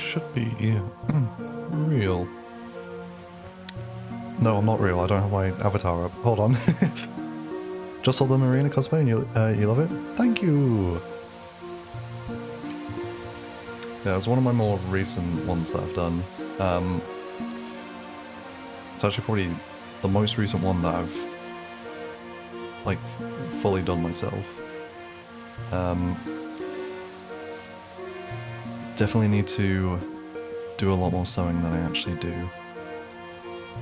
should be real. No, I'm not real. I don't have my avatar up. Hold on. Just saw the Marina cosplay and you love it? Thank you! Yeah, it's one of my more recent ones that I've done. It's actually probably the most recent one that I've like fully done myself. Definitely need to do a lot more sewing than I actually do,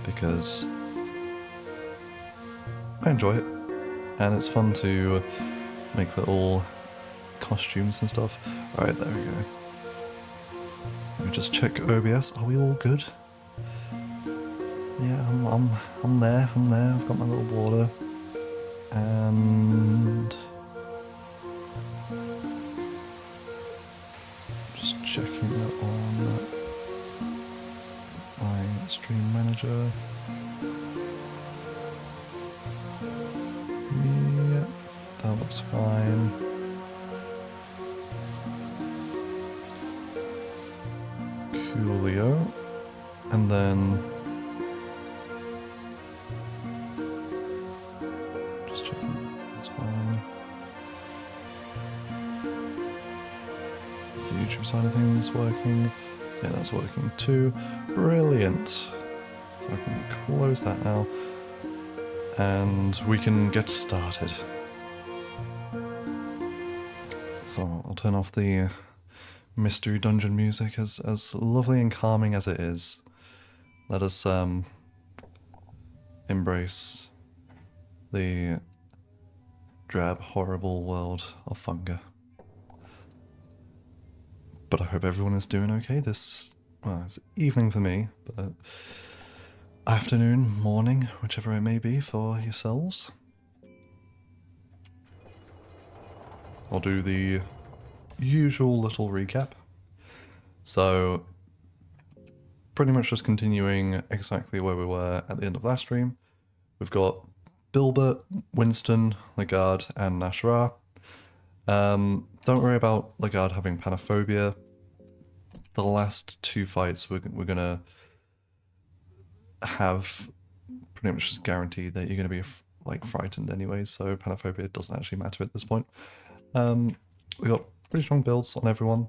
because I enjoy it and it's fun to make little costumes and stuff. Alright, there we go. Let me just check OBS. Are we all good? Yeah, I'm there. I've got my little border. And just checking that on my stream manager. Yeah, that looks fine. Coolio. And then just checking that's fine. Is the YouTube side of things working? Yeah, that's working too. Brilliant. So I can close that now. And we can get started. So I'll turn off the mystery dungeon music, as lovely and calming as it is. Let us embrace the drab, horrible world of funga. But I hope everyone is doing okay this, well, it's evening for me, but afternoon, morning, whichever it may be for yourselves. I'll do the usual little recap. So, pretty much just continuing exactly where we were at the end of last stream. We've got Bilbert, Winston, Lagarde, and Nashra. Don't worry about Lagarde having panophobia. The last two fights we're gonna have pretty much just guaranteed that you're gonna be like frightened anyway, so panophobia doesn't actually matter at this point. We got pretty strong builds on everyone,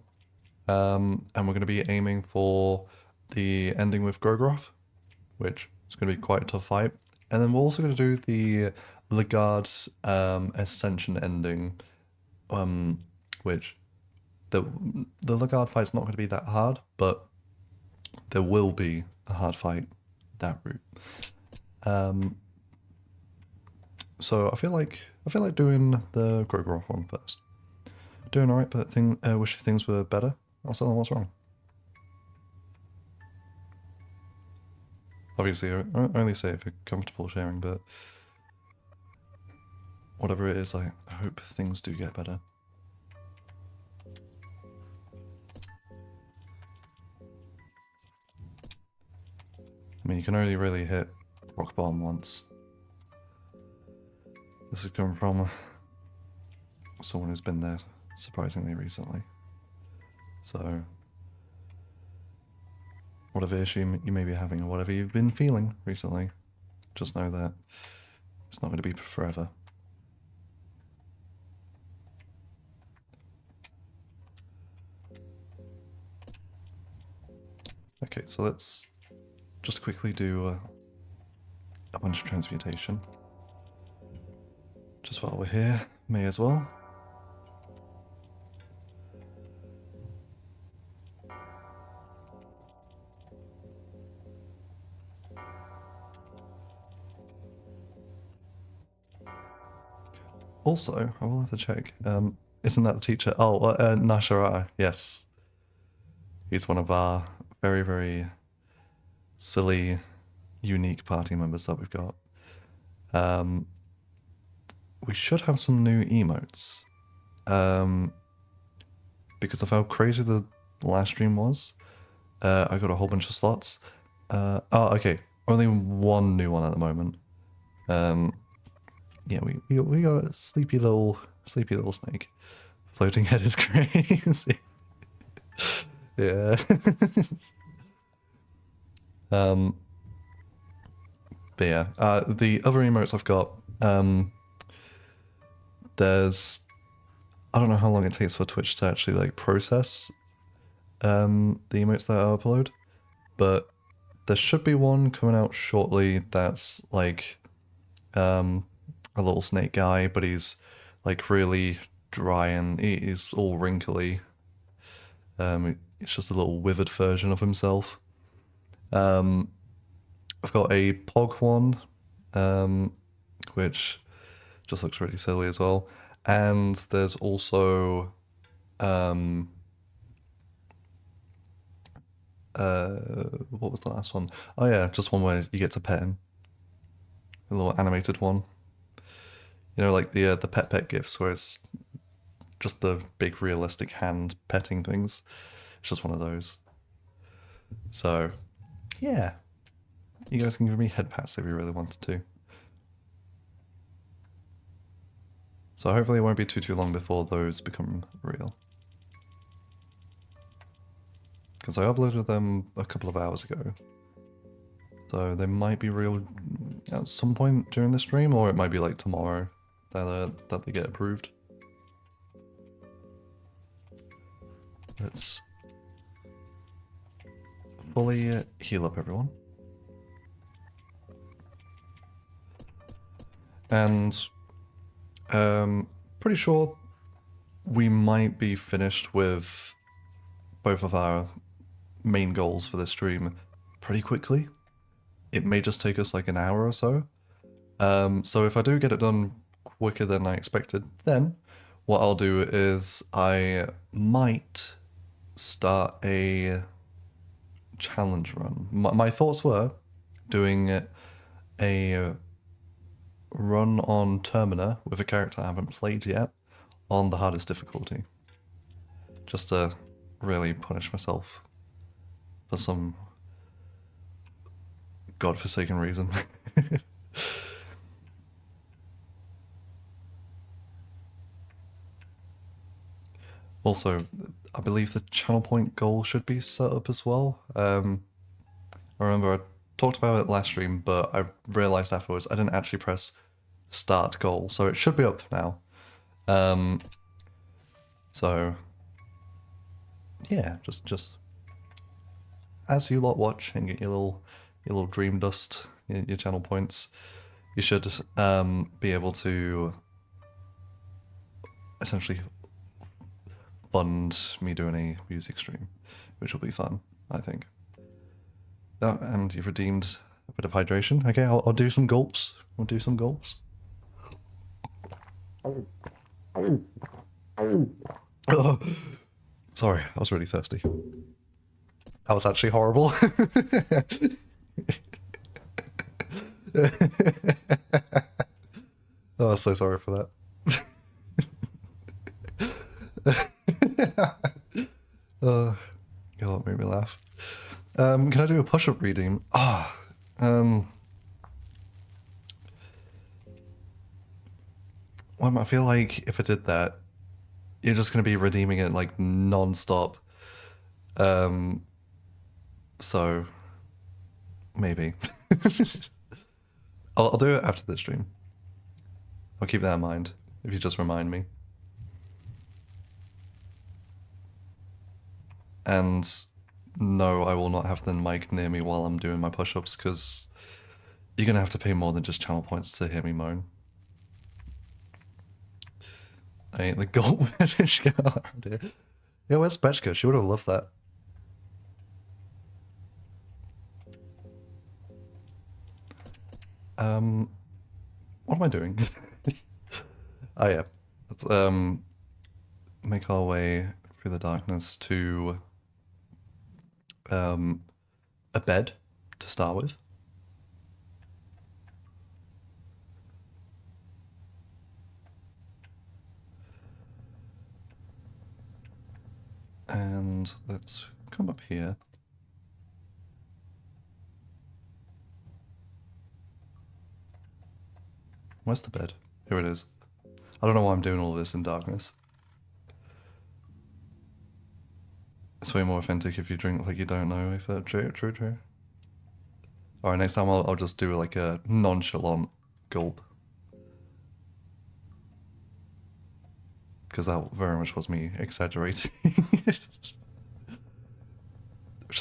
and we're gonna be aiming for the ending with Grogroth, which is gonna be quite a tough fight. And then we're also gonna do the Lagarde's Ascension ending, which the Lagarde fight's not going to be that hard, but there will be a hard fight that route. So I feel like doing the Grogroth one first. Doing alright, but wish things were better. I'll tell them what's wrong. Obviously, I only say if you're comfortable sharing, but whatever it is, I hope things do get better. I mean, you can only really hit rock bottom once. This is coming from someone who's been there surprisingly recently. So, whatever issue you may be having or whatever you've been feeling recently, just know that it's not going to be forever. Okay, so let's just quickly do a bunch of transmutation. Just while we're here, may as well. Also, I will have to check. Isn't that the teacher? Oh, Nashara, yes. He's one of our very, very silly, unique party members that we've got. We should have some new emotes. Because of how crazy the last stream was, I got a whole bunch of slots. Oh, okay. Only one new one at the moment. Yeah, we got a sleepy little snake. Floating head is crazy. Yeah. um, but yeah, the other emotes I've got, there's, I don't know how long it takes for Twitch to actually like process the emotes that I upload, but there should be one coming out shortly that's like a little snake guy, but he's like really dry and he's all wrinkly. It's just a little withered version of himself. Um, I've got a Pog one, um, which just looks really silly as well. And there's also um, what was the last one? Oh yeah, just one where you get to pet him, a little animated one. You know, like the pet gifs where it's just the big realistic hand petting things. It's just one of those. So yeah, you guys can give me head pats if you really wanted to. So hopefully it won't be too long before those become real. Because I uploaded them a couple of hours ago. So they might be real at some point during the stream, or it might be like tomorrow that they get approved. Let's fully heal up everyone. And pretty sure we might be finished with both of our main goals for this stream pretty quickly. It may just take us like an hour or so. So if I do get it done quicker than I expected, then what I'll do is I might start a challenge run. My thoughts were doing a run on Termina with a character I haven't played yet on the hardest difficulty. Just to really punish myself for some godforsaken reason. Also, I believe the channel point goal should be set up as well. I remember I talked about it last stream, but I realized afterwards I didn't actually press start goal, so it should be up now. So yeah, just as you lot watch and get your little dream dust, your channel points, you should be able to essentially fund me doing a music stream, which will be fun, I think. Oh, and you've redeemed a bit of hydration. Okay, I'll do some gulps. I'll do some gulps. Oh, sorry, I was really thirsty. That was actually horrible. Oh, so sorry for that. God, made me laugh. Can I do a push-up redeem? Well, I feel like if I did that, you're just going to be redeeming it like non-stop. So maybe. I'll do it after the stream. I'll keep that in mind if you just remind me. And no, I will not have the mic near me while I'm doing my push-ups because you're going to have to pay more than just channel points to hear me moan. I ain't the gold fetish girl around here. Yeah, where's Petchka? She would have loved that. What am I doing? Oh yeah, let's make our way through the darkness to a bed to start with. And let's come up here. Where's the bed? Here it is. I don't know why I'm doing all this in darkness. It's way more authentic if you drink like you don't know if true. Alright, next time I'll just do like a nonchalant gulp. Because that very much was me exaggerating. Which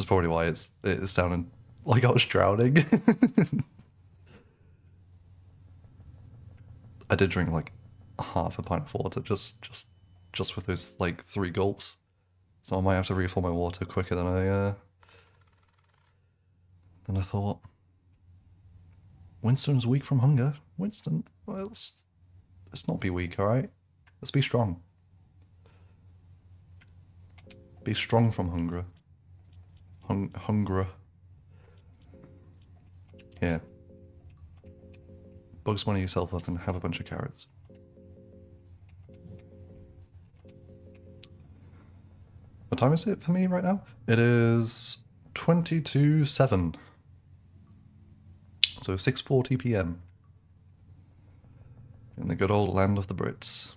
is probably why it's sounding like I was drowning. I did drink like half a pint of water just with those like 3 gulps. So I might have to refill my water quicker than I thought. Winston's weak from hunger. Winston, well, let's not be weak, alright? Let's be strong. Be strong from hunger. Hunger. Yeah. Bugs Bunny yourself up and have a bunch of carrots. What time is it for me right now? It is 22:07. So 6:40 p.m. in the good old land of the Brits.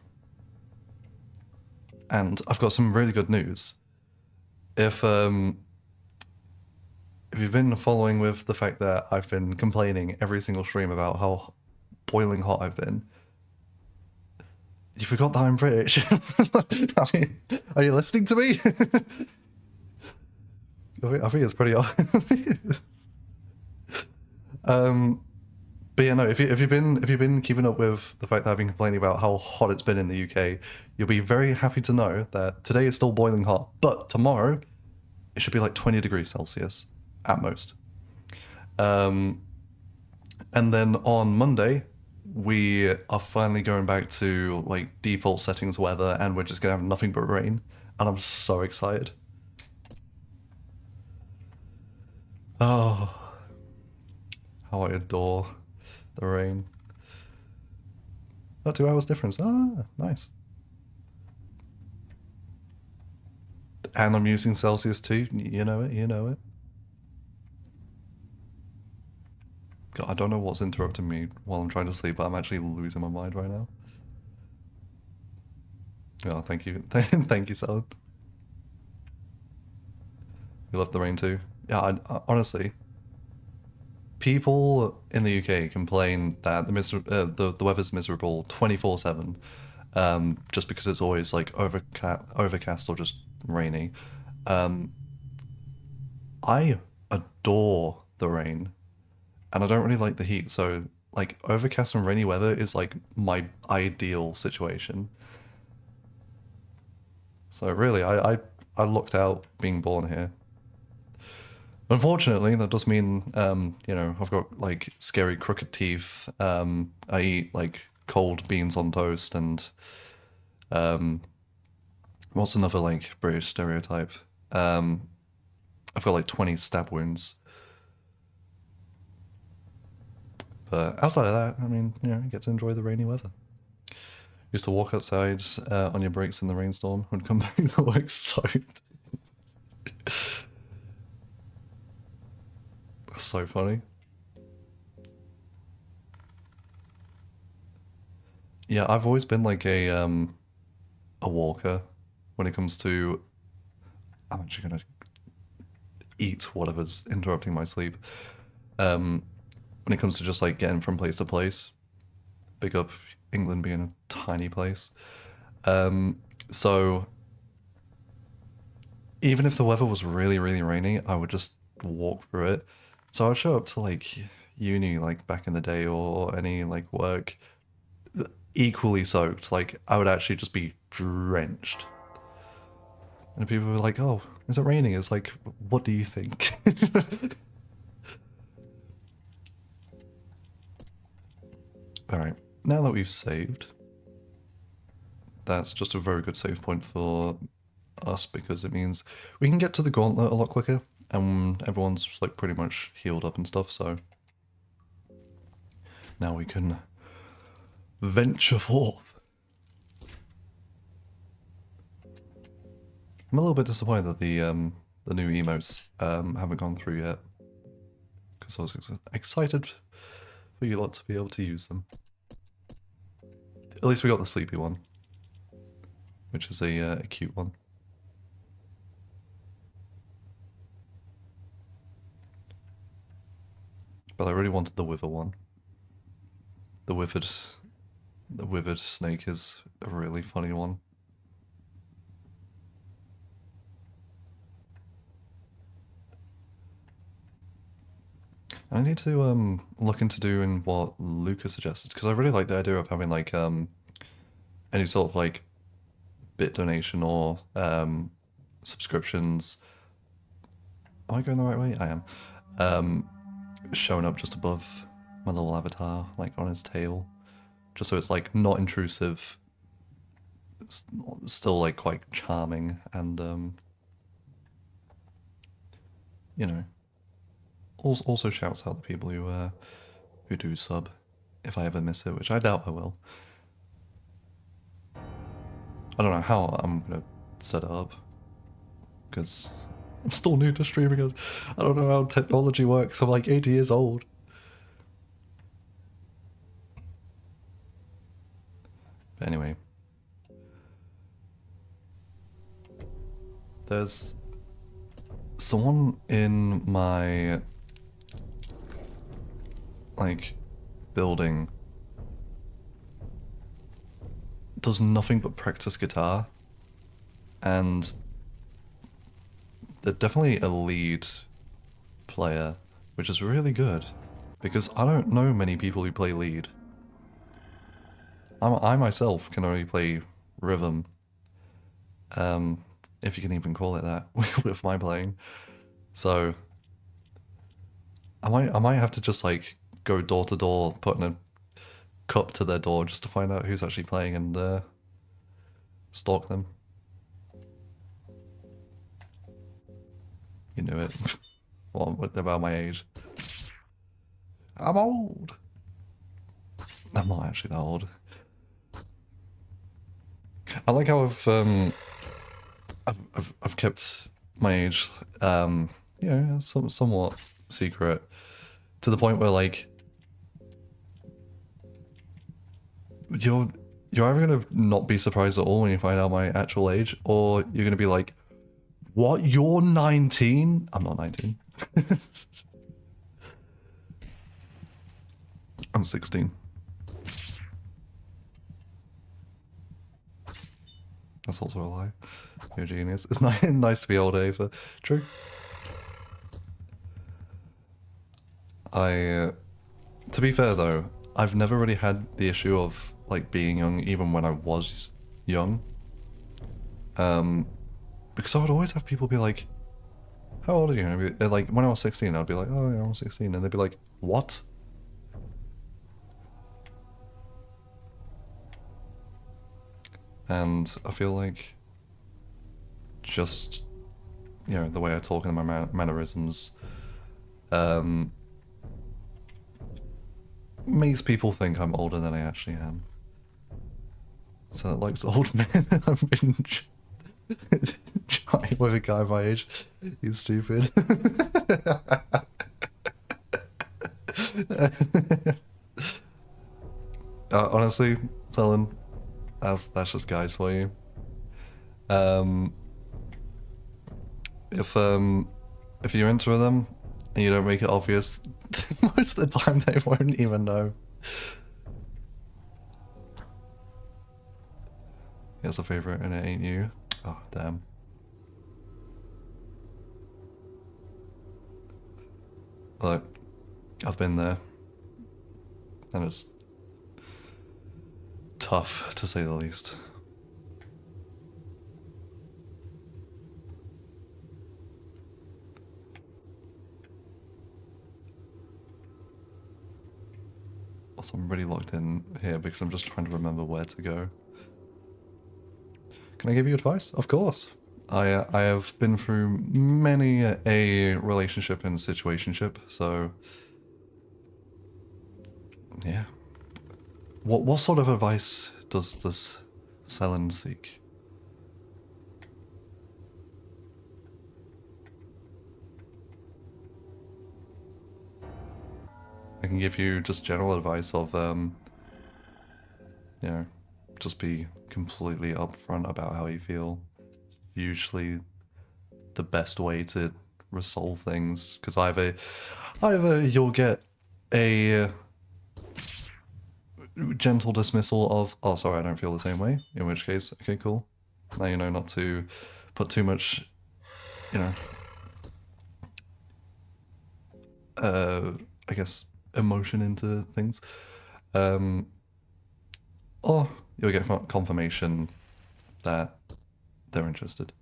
And I've got some really good news. If you've been following with the fact that I've been complaining every single stream about how boiling hot I've been, you forgot that I'm British. I mean, are you listening to me? I think it's pretty obvious. But yeah, no. If you've been keeping up with the fact that I've been complaining about how hot it's been in the UK, you'll be very happy to know that today is still boiling hot, but tomorrow it should be like 20 degrees Celsius at most. And then on Monday, we are finally going back to like default settings weather, and we're just gonna have nothing but rain, and I'm so excited. Oh, how I adore the rain. Oh, 2 hours difference. Ah, nice. And I'm using Celsius too. You know it, you know it. God, I don't know what's interrupting me while I'm trying to sleep, but I'm actually losing my mind right now. Oh, thank you. Thank you, Salad. You love the rain too? Yeah, honestly, people in the UK complain that the weather's miserable 24/7, just because it's always like overcast or just rainy. I adore the rain, and I don't really like the heat. So like overcast and rainy weather is like my ideal situation. So really, I lucked out being born here. Unfortunately, that does mean, you know, I've got like scary crooked teeth. I eat like cold beans on toast, and um, what's another like British stereotype? I've got like 20 stab wounds. But outside of that, I mean, you know, you get to enjoy the rainy weather. Used to walk outside on your breaks in the rainstorm and come back to work soaked. That's so funny. Yeah, I've always been like a walker when it comes to. I'm actually gonna eat whatever's interrupting my sleep. When it comes to just like getting from place to place, big up England being a tiny place. So even if the weather was really, really rainy, I would just walk through it. So I'd show up to like uni like back in the day or any like work equally soaked. Like I would actually just be drenched. And people were like, "Oh, is it raining?" It's like, "What do you think?" All right. Now that we've saved, that's just a very good save point for us because it means we can get to the gauntlet a lot quicker, and everyone's like pretty much healed up and stuff. So now we can venture forth. I'm a little bit disappointed that the new emotes haven't gone through yet, because I was excited for you lot to be able to use them. At least we got the sleepy one, which is a cute one. but I really wanted the Wither one. The withered snake is a really funny one. I need to look into doing what Luca suggested, because I really like the idea of having like any sort of like bit donation or subscriptions. Am I going the right way? I am. Showing up just above my little avatar, like on his tail, just so it's like not intrusive. It's still like quite charming and you know, also shouts out the people who do sub, if I ever miss it, which I doubt I will. I don't know how I'm gonna set it up, because I'm still new to streaming. I don't know how technology works. I'm like 80 years old. But anyway, there's someone in my like building does nothing but practice guitar, and they're definitely a lead player, which is really good, because I don't know many people who play lead. I myself can only play rhythm, if you can even call it that, with my playing. So I might have to just like go door to door, putting a cup to their door just to find out who's actually playing and stalk them. You knew it. Well, about my age. I'm old. I'm not actually that old. I like how I've kept my age, you know, somewhat secret, to the point where like you're either gonna not be surprised at all when you find out my actual age, or you're gonna be like, "What? You're 19?" I'm not 19. I'm 16. That's also a lie. You're a genius. It's nice to be old, Ava. True. To be fair though, I've never really had the issue of like being young, even when I was young. Because I would always have people be like, "How old are you?" And like when I was 16, I'd be like, "Oh yeah, I'm 16," and they'd be like, "What?" And I feel like just, you know, the way I talk and my mannerisms makes people think I'm older than I actually am. So it likes old men. I've been trying with a guy my age. He's stupid. Honestly, Selin, that's just guys for you. Um, if you're into them and you don't make it obvious, most of the time they won't even know. He has a favorite and it ain't you. Oh, damn. Look, I've been there. And it's tough, to say the least. Also, I'm really locked in here because I'm just trying to remember where to go. Can I give you advice? Of course. I have been through many a relationship and situationship, so yeah. What sort of advice does this Selin seek? I can give you just general advice of you know, just be completely upfront about how you feel. Usually the best way to resolve things, because either you'll get a gentle dismissal of, oh, sorry, I don't feel the same way. In which case, okay, cool. Now you know not to put too much, you know, I guess, emotion into things. Or you'll get confirmation that they're interested.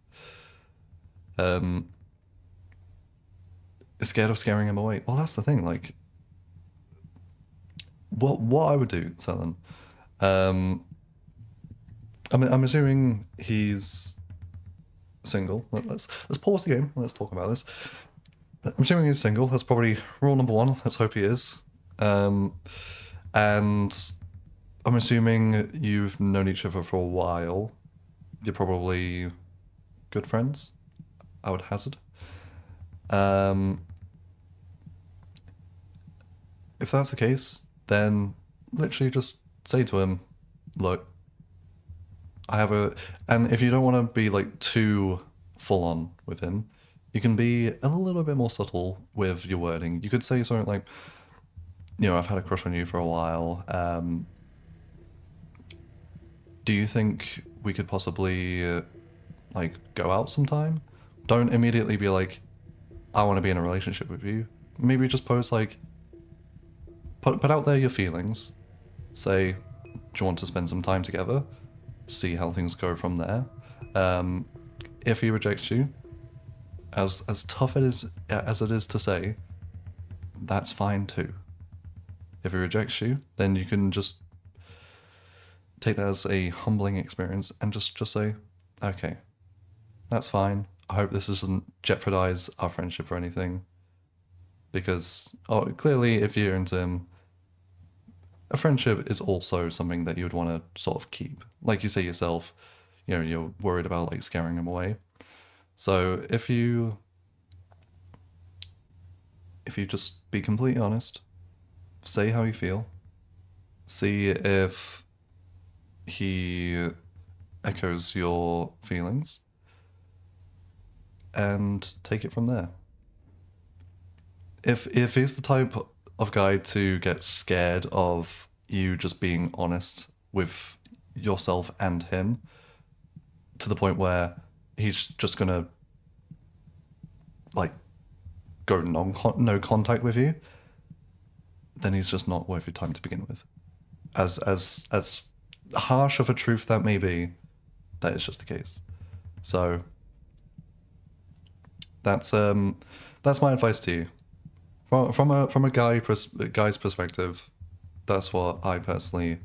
Scared of scaring him away. Well, that's the thing. Like, what I would do, Selen. I'm assuming he's single. Let's pause the game. Let's talk about this. I'm assuming he's single. That's probably rule number one. Let's hope he is. And I'm assuming you've known each other for a while. You're probably good friends, I would hazard. If that's the case, then literally just say to him, look, I have a... And if you don't want to be like too full on with him, you can be a little bit more subtle with your wording. You could say something like, you know, I've had a crush on you for a while. Do you think we could possibly like go out sometime? Don't immediately be like, I want to be in a relationship with you. Maybe just post like, put out there your feelings. Say, do you want to spend some time together? See how things go from there. If he rejects you, as tough as it is to say, that's fine too. If he rejects you, then you can just take that as a humbling experience and just say, okay, that's fine. I hope this doesn't jeopardize our friendship or anything. Because clearly, if you're into him, a friendship is also something that you would want to sort of keep. Like you say yourself, you know, you're worried about like scaring him away. So if you just be completely honest, say how you feel, see if he echoes your feelings, and take it from there. If he's the type of guy to get scared of you just being honest with yourself and him to the point where he's just gonna like go no contact with you, then he's just not worth your time to begin with. As harsh of a truth that may be, that is just the case. So that's my advice to you. From a guy's perspective, that's what I personally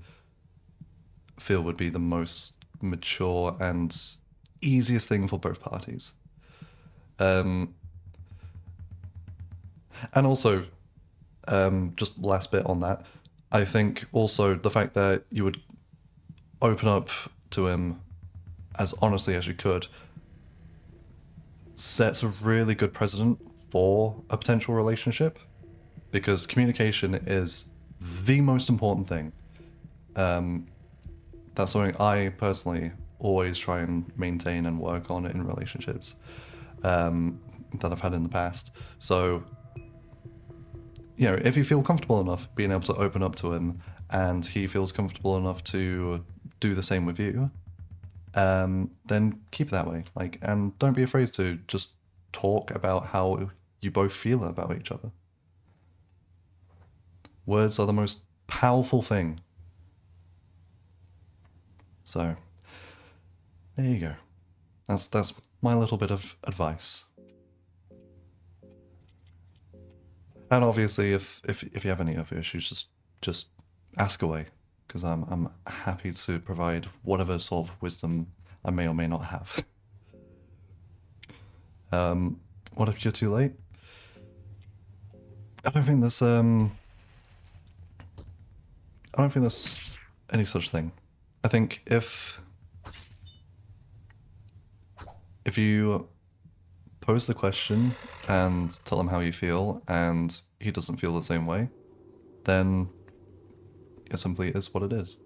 feel would be the most mature and easiest thing for both parties. And also, just last bit on that, I think also the fact that you would open up to him as honestly as you could sets a really good precedent for a potential relationship, because communication is the most important thing. That's something I personally always try and maintain and work on in relationships that I've had in the past. So, you know, if you feel comfortable enough being able to open up to him and he feels comfortable enough to do the same with you, then keep it that way. Like, and don't be afraid to just talk about how you both feel about each other. Words are the most powerful thing. So, there you go. That's my little bit of advice. And obviously, if you have any other issues, just ask away, because I'm happy to provide whatever sort of wisdom I may or may not have. What if you're too late? I don't think there's any such thing. I think if you pose the question and tell him how you feel and he doesn't feel the same way, then it simply is what it is.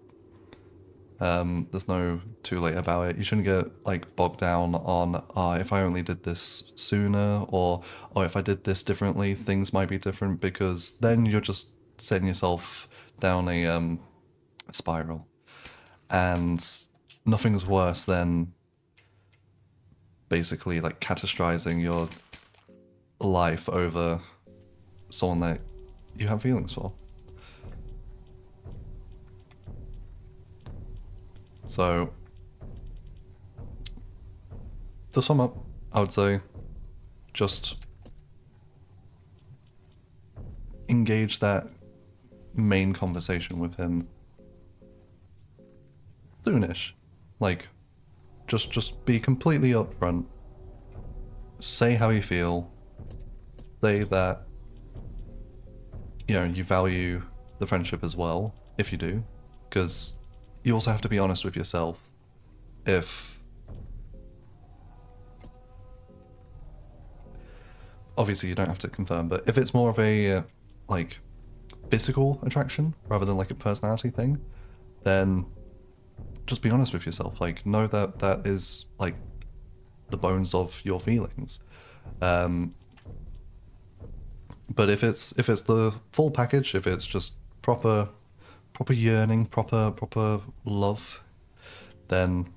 There's no too late about it. You shouldn't get like bogged down on, if I only did this sooner, or if I did this differently, things might be different, because then you're just setting yourself down a spiral. And nothing's worse than basically like catastrophizing your life over someone that you have feelings for. So, to sum up, I would say just engage that main conversation with him soonish. Like, just be completely upfront. Say how you feel. Say that, you know, you value the friendship as well, if you do. Because you also have to be honest with yourself. If... Obviously, you don't have to confirm, but if it's more of a, like, physical attraction rather than like a personality thing, then just be honest with yourself. Like, know that that is like the bones of your feelings. But if it's the full package, if it's just proper yearning, proper love, then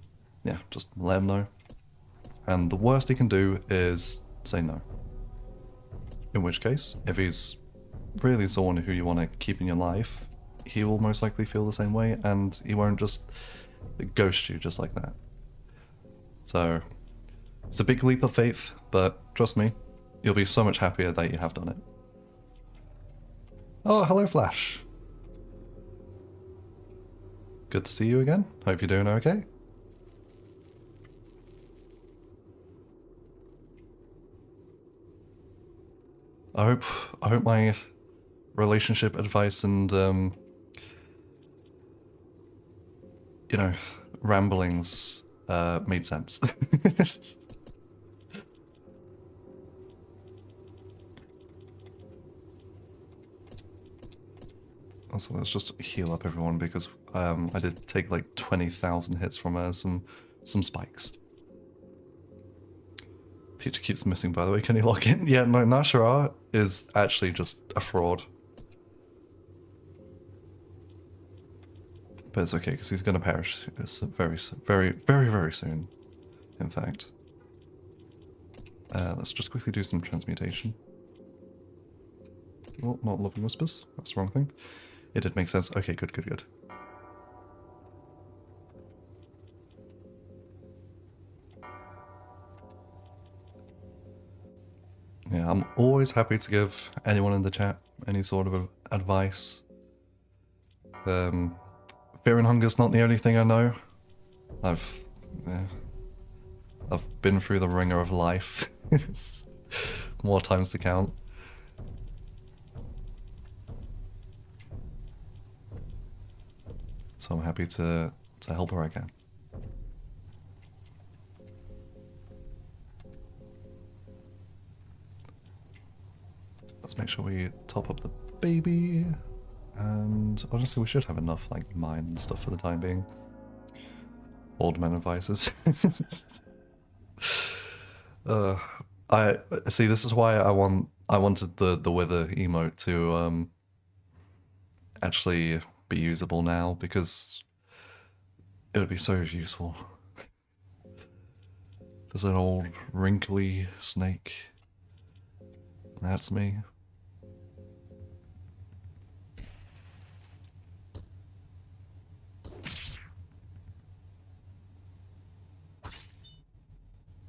yeah, just let him know. And the worst he can do is say no. In which case, if he's really someone who you want to keep in your life, he will most likely feel the same way, and he won't just ghost you just like that. So, it's a big leap of faith, but trust me, you'll be so much happier that you have done it. Oh, hello Flash. Good to see you again. Hope you're doing okay. I hope my relationship advice and you know, ramblings made sense. Also, let's just heal up everyone because I did take like 20,000 hits from some spikes. Teacher keeps missing, by the way. Can you log in? Yeah, no, Nashara is actually just a fraud. But it's okay, because he's going to perish very soon, in fact. Let's just quickly do some transmutation. Oh, not Loving Whispers. That's the wrong thing. It did make sense. Okay, good. Yeah, I'm always happy to give anyone in the chat any sort of advice. Fear and hunger's not the only thing I know. I've been through the ringer of life. More times to count. So I'm happy to help where I can. Let's make sure we top up the baby. And honestly, we should have enough like mine and stuff for the time being. Old man advices. I see. This is why I wanted the wither emote to actually be usable now, because it would be so useful. There's an old wrinkly snake. That's me.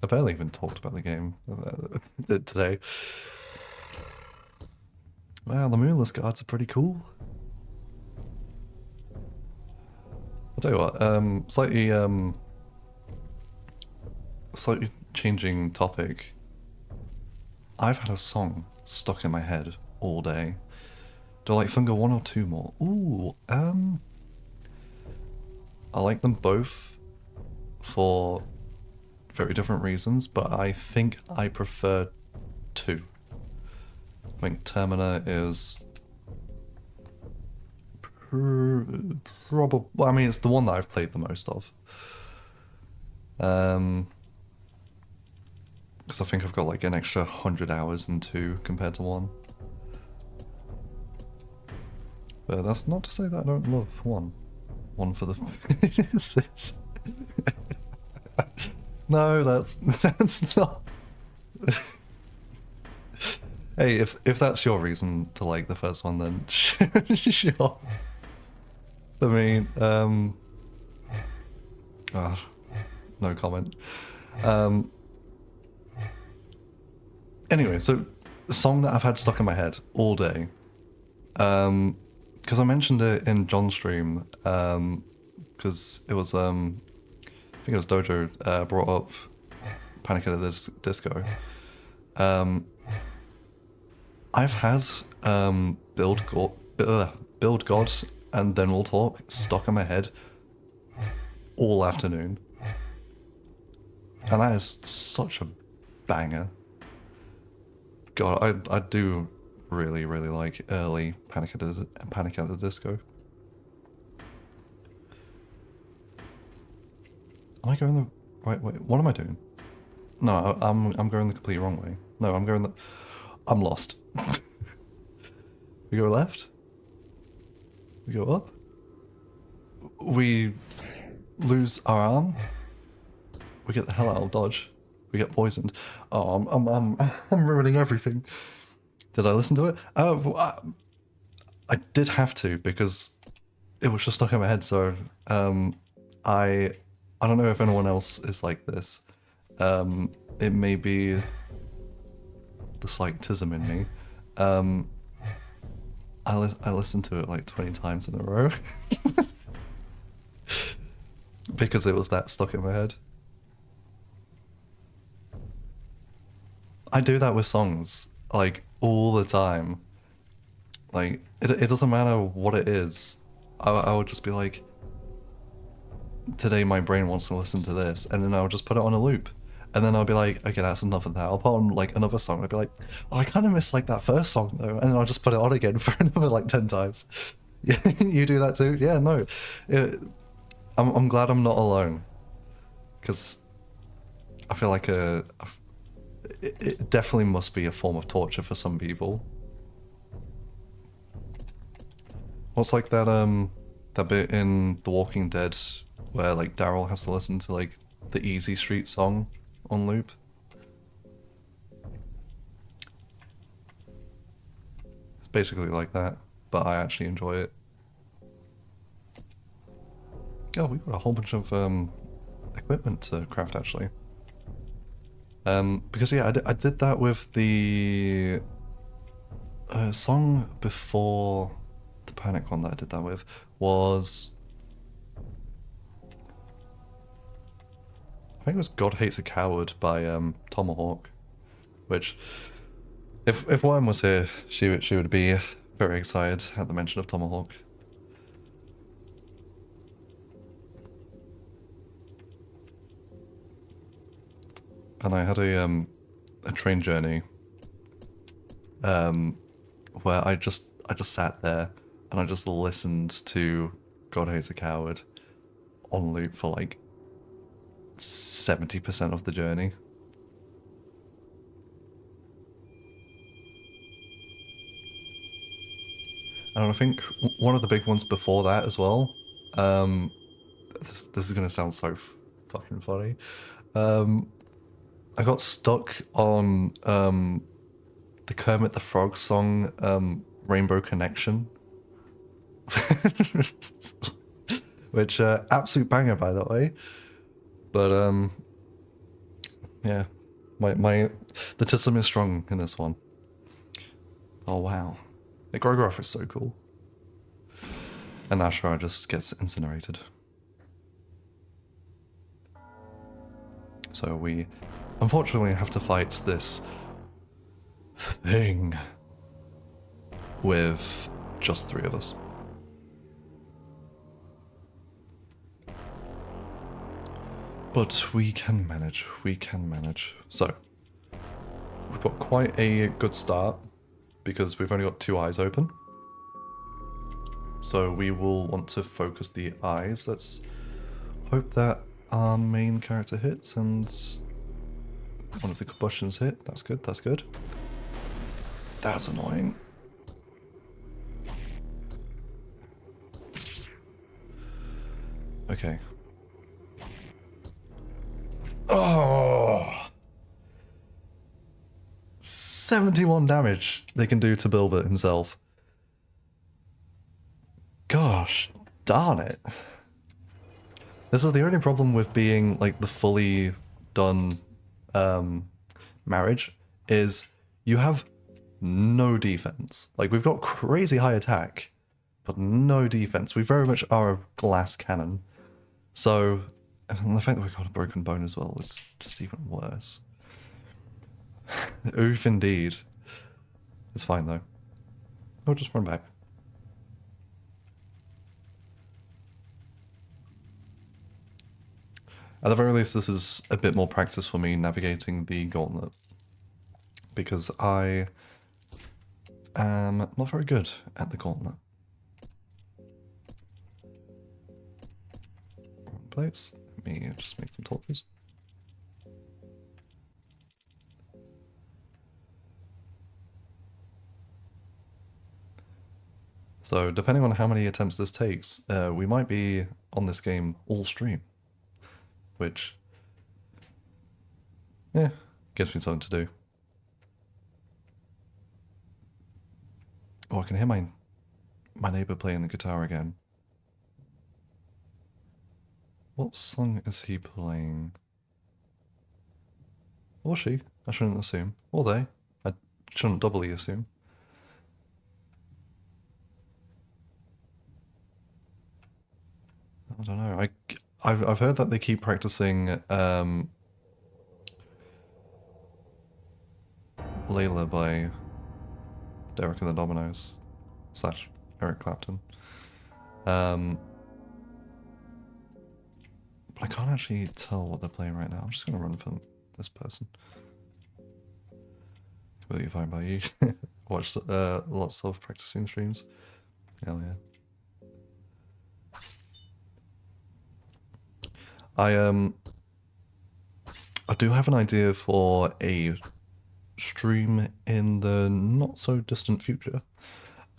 I barely even talked about the game today. Wow, the moonless guards are pretty cool. I'll tell you what, slightly changing topic. I've had a song stuck in my head all day. Do I like Funga 1 or 2 more? Ooh, I like them both for very different reasons, but I think I prefer 2. I think Termina is probably, I mean, it's the one that I've played the most of. Because I think I've got like an extra 100 hours in 2 compared to 1. But that's not to say that I don't love one. One for the sis. No, that's not. Hey, if that's your reason to like the first one, then sure. I mean, no comment. Anyway, so the song that I've had stuck in my head all day, because I mentioned it in John's stream, because it was I think it was Dojo brought up Panic at the Disco. I've had Build God and Then We'll Talk stuck in my head all afternoon, and that is such a banger. God, I do really like early Panic at the Disco. Am I going the right way? What am I doing? No, I'm going the completely wrong way. No, I'm lost. We go left. We go up. We lose our arm. We get the hell out of Dodge. We get poisoned. Oh, I'm ruining everything. Did I listen to it? I did have to because it was just stuck in my head. So I don't know if anyone else is like this. It may be the psychism in me. I listened to it like 20 times in a row because it was that stuck in my head. I do that with songs like all the time. Like it doesn't matter what it is. I would just be like, today my brain wants to listen to this, and then I'll just put it on a loop. And then I'll be like, okay, that's enough of that. I'll put on like another song. I'll be like, oh, I kind of miss like that first song though, and then I'll just put it on again for another like 10 times. Yeah, you do that too? Yeah, no. I'm glad I'm not alone, because I feel like it definitely must be a form of torture for some people. What's like that bit in The Walking Dead where like Daryl has to listen to like the Easy Street song on loop? It's basically like that, but I actually enjoy it. Oh, we've got a whole bunch of equipment to craft actually. Because yeah, I did that with the song before the Panic one that I did that with was, I think it was God Hates a Coward by Tomahawk, which if Worm was here, she would be very excited at the mention of Tomahawk. And I had a train journey where I just sat there and I just listened to God Hates a Coward on loop for like 70% of the journey. And I think one of the big ones before that as well, this is gonna sound so fucking funny. I got stuck on the Kermit the Frog song, Rainbow Connection. Which, absolute banger by the way. But, yeah, the tism is strong in this one. Oh wow. The Grogroth is so cool. And Ashra just gets incinerated. So we unfortunately have to fight this thing with just 3 of us. But we can manage, So, we've got quite a good start because we've only got 2 eyes open. So we will want to focus the eyes. Let's hope that our main character hits and one of the combustions hit. That's good, that's good. That's annoying. Okay. Oh! 71 damage they can do to Bilbert himself. Gosh, darn it. This is the only problem with being like the fully done marriage is you have no defense. Like we've got crazy high attack, but no defense. We very much are a glass cannon. So, and the fact that we've got a broken bone as well is just even worse. Oof indeed. It's fine though. I'll just run back. At the very least, this is a bit more practice for me navigating the gauntlet. Because I am not very good at the gauntlet. Wrong place. Let me just make some torches. So, depending on how many attempts this takes, we might be on this game all stream. Which, yeah, gives me something to do. Oh, I can hear my neighbour playing the guitar again. What song is he playing? Or she? I shouldn't assume. Or they. I shouldn't doubly assume. I don't know. I've heard that they keep practicing Layla by Derek and the Dominoes / Eric Clapton. But I can't actually tell what they're playing right now. I'm just gonna run for this person. Completely fine by you. Watched lots of practicing streams. Hell yeah. I do have an idea for a stream in the not so distant future.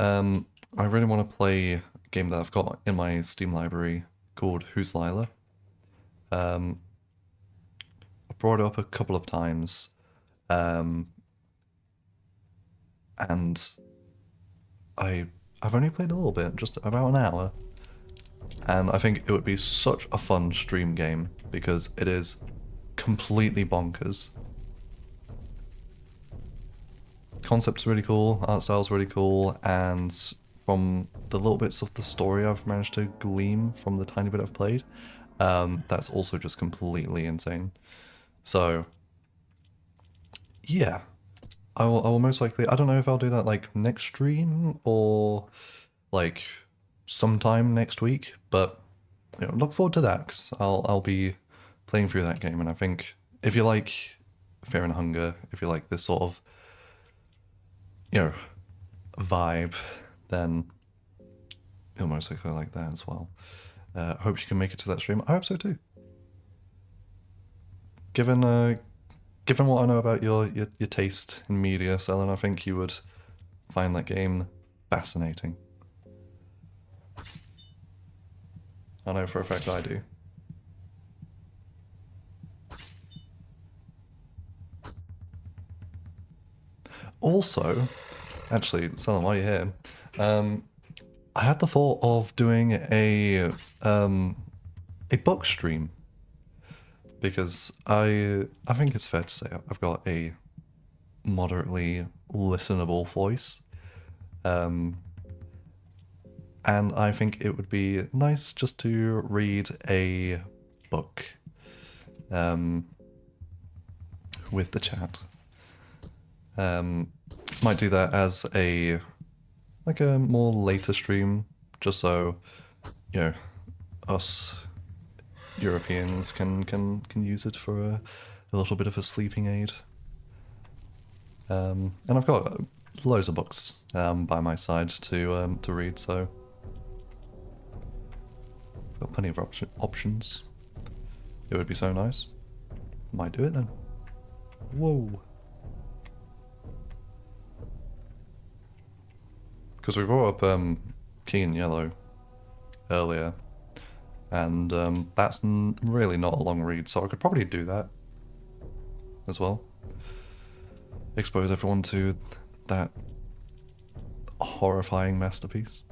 I really want to play a game that I've got in my Steam library called Who's Lila. I brought it up a couple of times, and I've only played a little bit, just about an hour, and I think it would be such a fun stream game because it is completely bonkers. Concept's really cool, art style's really cool, and from the little bits of the story I've managed to glean from the tiny bit I've played, that's also just completely insane. So, yeah, I will most likely, I don't know if I'll do that like next stream or like sometime next week, but you know, look forward to that because I'll be playing through that game, and I think if you like Fear and Hunger, if you like this sort of vibe, then you'll most likely like that as well. Hope you can make it to that stream. I hope so too. Given what I know about your taste in media, Selen, I think you would find that game fascinating. I know for a fact I do. Also, actually, Selen, while you're here, I had the thought of doing a book stream because I think it's fair to say I've got a moderately listenable voice, and I think it would be nice just to read a book with the chat. Might do that as a more later stream, just so us Europeans can use it for a little bit of a sleeping aid. And I've got loads of books by my side to read, so I've got plenty of options. It would be so nice. Might do it then. Whoa. Because we brought up King in Yellow earlier, and that's really not a long read, so I could probably do that as well. Expose everyone to that horrifying masterpiece.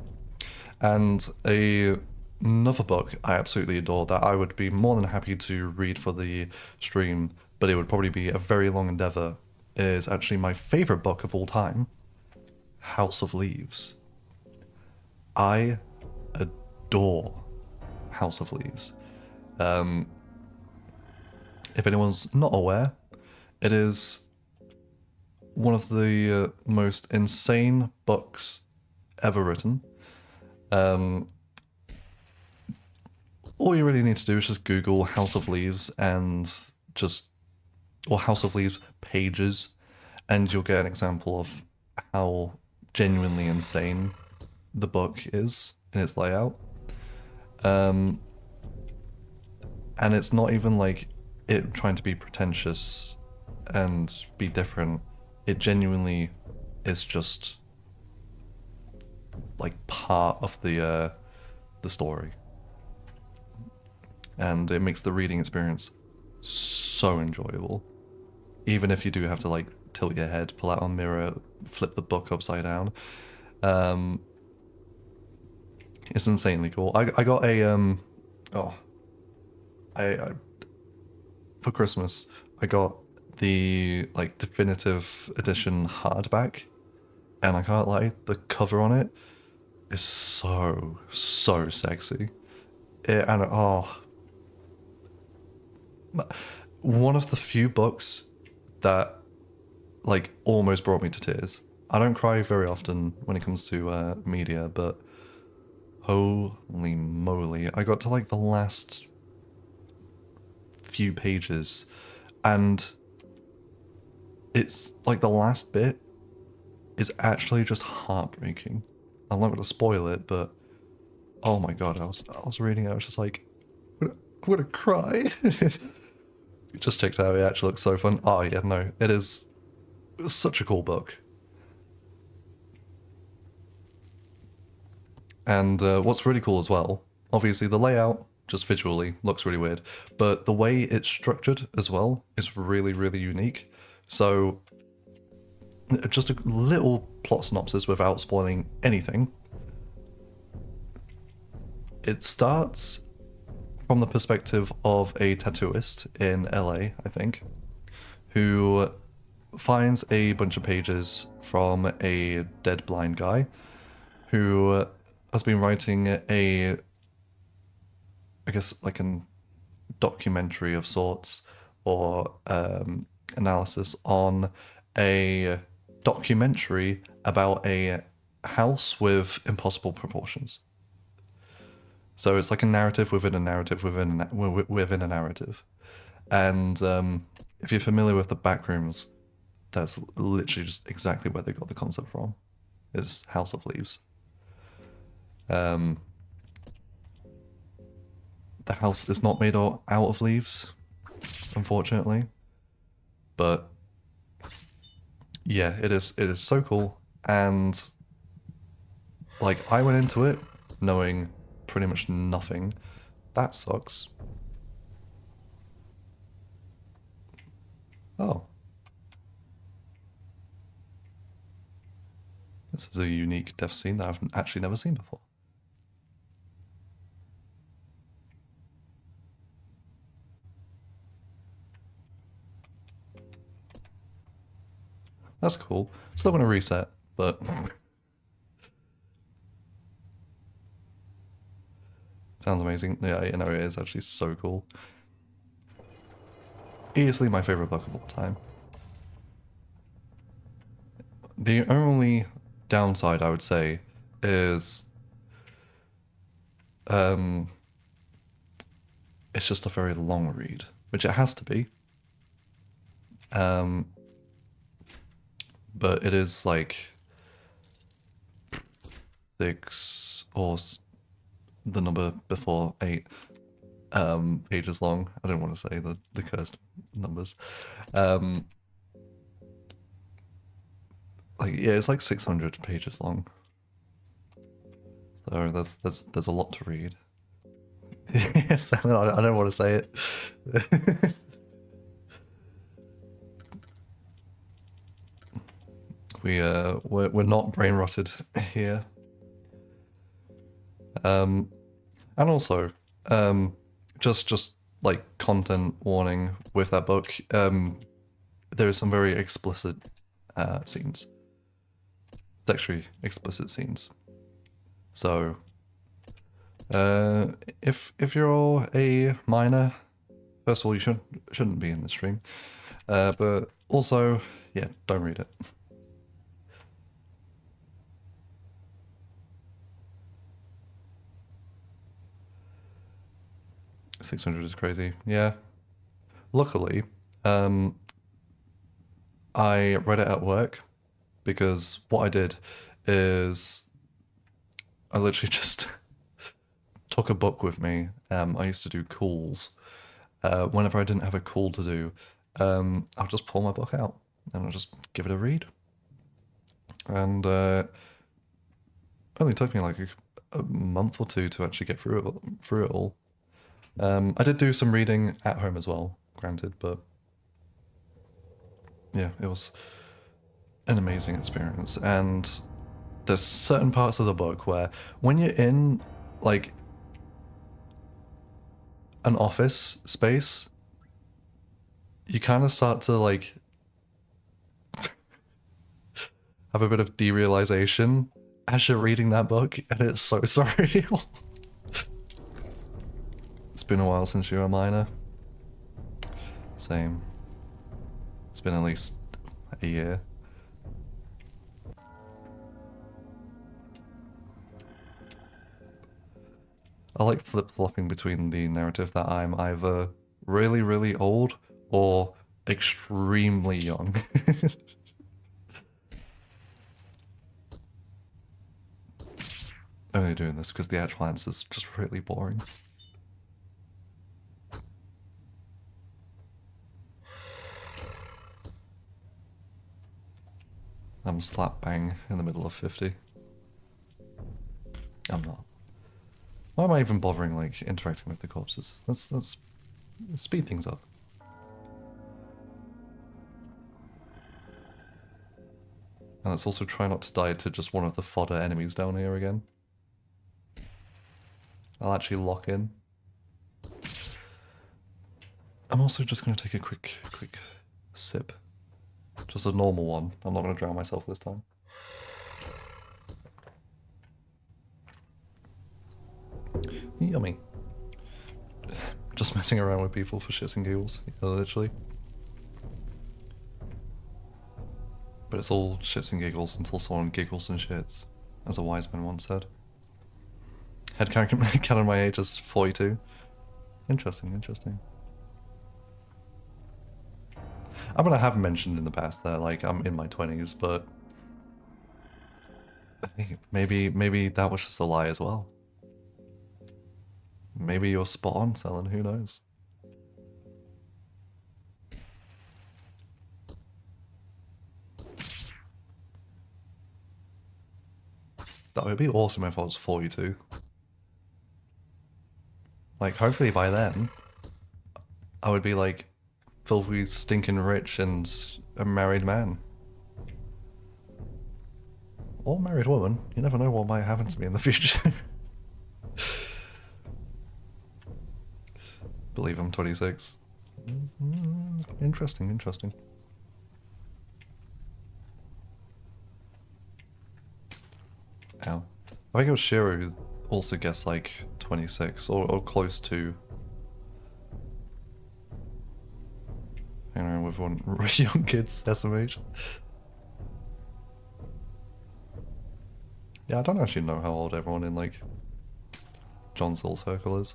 And another book I absolutely adore that I would be more than happy to read for the stream, but it would probably be a very long endeavor, is actually my favorite book of all time, House of Leaves. I adore House of Leaves. If anyone's not aware, it is one of the most insane books ever written. All you really need to do is just Google House of Leaves or House of Leaves pages, and you'll get an example of how genuinely insane the book is in its layout. And it's not even like it trying to be pretentious and be different. It genuinely is just like part of the story, and it makes the reading experience so enjoyable. Even if you do have to like tilt your head, pull out a mirror, flip the book upside down, it's insanely cool. I got a I for Christmas I got the like definitive edition hardback, and I can't lie, the cover on it is so sexy. One of the few books that like almost brought me to tears. I don't cry very often when it comes to media, but holy moly, I got to like the last few pages, and it's like the last bit is actually just heartbreaking. I'm not going to spoil it, but oh my god, I was reading it, I was just like, I'm gonna cry. Just checked out, it actually looks so fun. Oh yeah, no, it is such a cool book. And what's really cool as well, obviously the layout, just visually, looks really weird, but the way it's structured as well is really unique. So, just a little plot synopsis without spoiling anything. It starts from the perspective of a tattooist in LA, I think, who finds a bunch of pages from a dead blind guy who has been writing I guess, like a documentary of sorts, or analysis on a documentary about a house with impossible proportions. So it's like a narrative within a narrative within a narrative. And if you're familiar with the backrooms, that's literally just exactly where they got the concept from. Is House of Leaves. The house is not made out of leaves, unfortunately, but yeah, it is so cool. And like, I went into it knowing pretty much nothing. That sucks. Oh, this is a unique death scene that I've actually never seen before. That's cool. Still going to reset, but sounds amazing. Yeah, you know, it is actually so cool. Easily my favorite book of all time. The only downside, I would say, is it's just a very long read, which it has to be. But it is like 6 or the number before 8 pages long. I don't want to say the cursed numbers. Like, yeah, it's like 600 pages long. So there's a lot to read. Yes, I don't want to say it. We're not brain rotted here. And also, just like content warning with that book, there is some very explicit scenes, sexually explicit scenes. So, if you're a minor, first of all, you shouldn't be in the stream. But also, yeah, don't read it. 600 is crazy. Yeah. Luckily, um, I read it at work because what I did is I literally just took a book with me. I used to do calls. Whenever I didn't have a call to do, I'll just pull my book out and I'll just give it a read. And only took me like a month or two to actually get through it all. I did do some reading at home as well, granted, but yeah, it was an amazing experience. And there's certain parts of the book where when you're in like an office space, you kind of start to like have a bit of derealization as you're reading that book, and it's so surreal. It's been a while since you were a minor. Same. It's been at least a year. I like flip-flopping between the narrative that I'm either really, really old or extremely young. Only doing this because the actual answer is just really boring. I'm slap bang in the middle of 50. I'm not. Why am I even bothering like interacting with the corpses? Let's speed things up. And let's also try not to die to just one of the fodder enemies down here again. I'll actually lock in. I'm also just going to take a quick sip. Just a normal one. I'm not going to drown myself this time. Yummy. Just messing around with people for shits and giggles, literally. But it's all shits and giggles until someone giggles and shits, as a wise man once said. Headcanon my age is 42. Interesting, interesting. I mean, I have mentioned in the past that like I'm in my 20s, but maybe that was just a lie as well. Maybe you're spot on, Selen, who knows? That would be awesome if I was 42. Like, hopefully by then, I would be like filthy, stinking rich and a married man. Or married woman. You never know what might happen to me in the future. Believe I'm 26. Interesting, interesting. Ow. I think it was Shiro who also guessed like 26 or close to. You know, with one young kid's estimation. Yeah, I don't actually know how old everyone in like John's little circle is.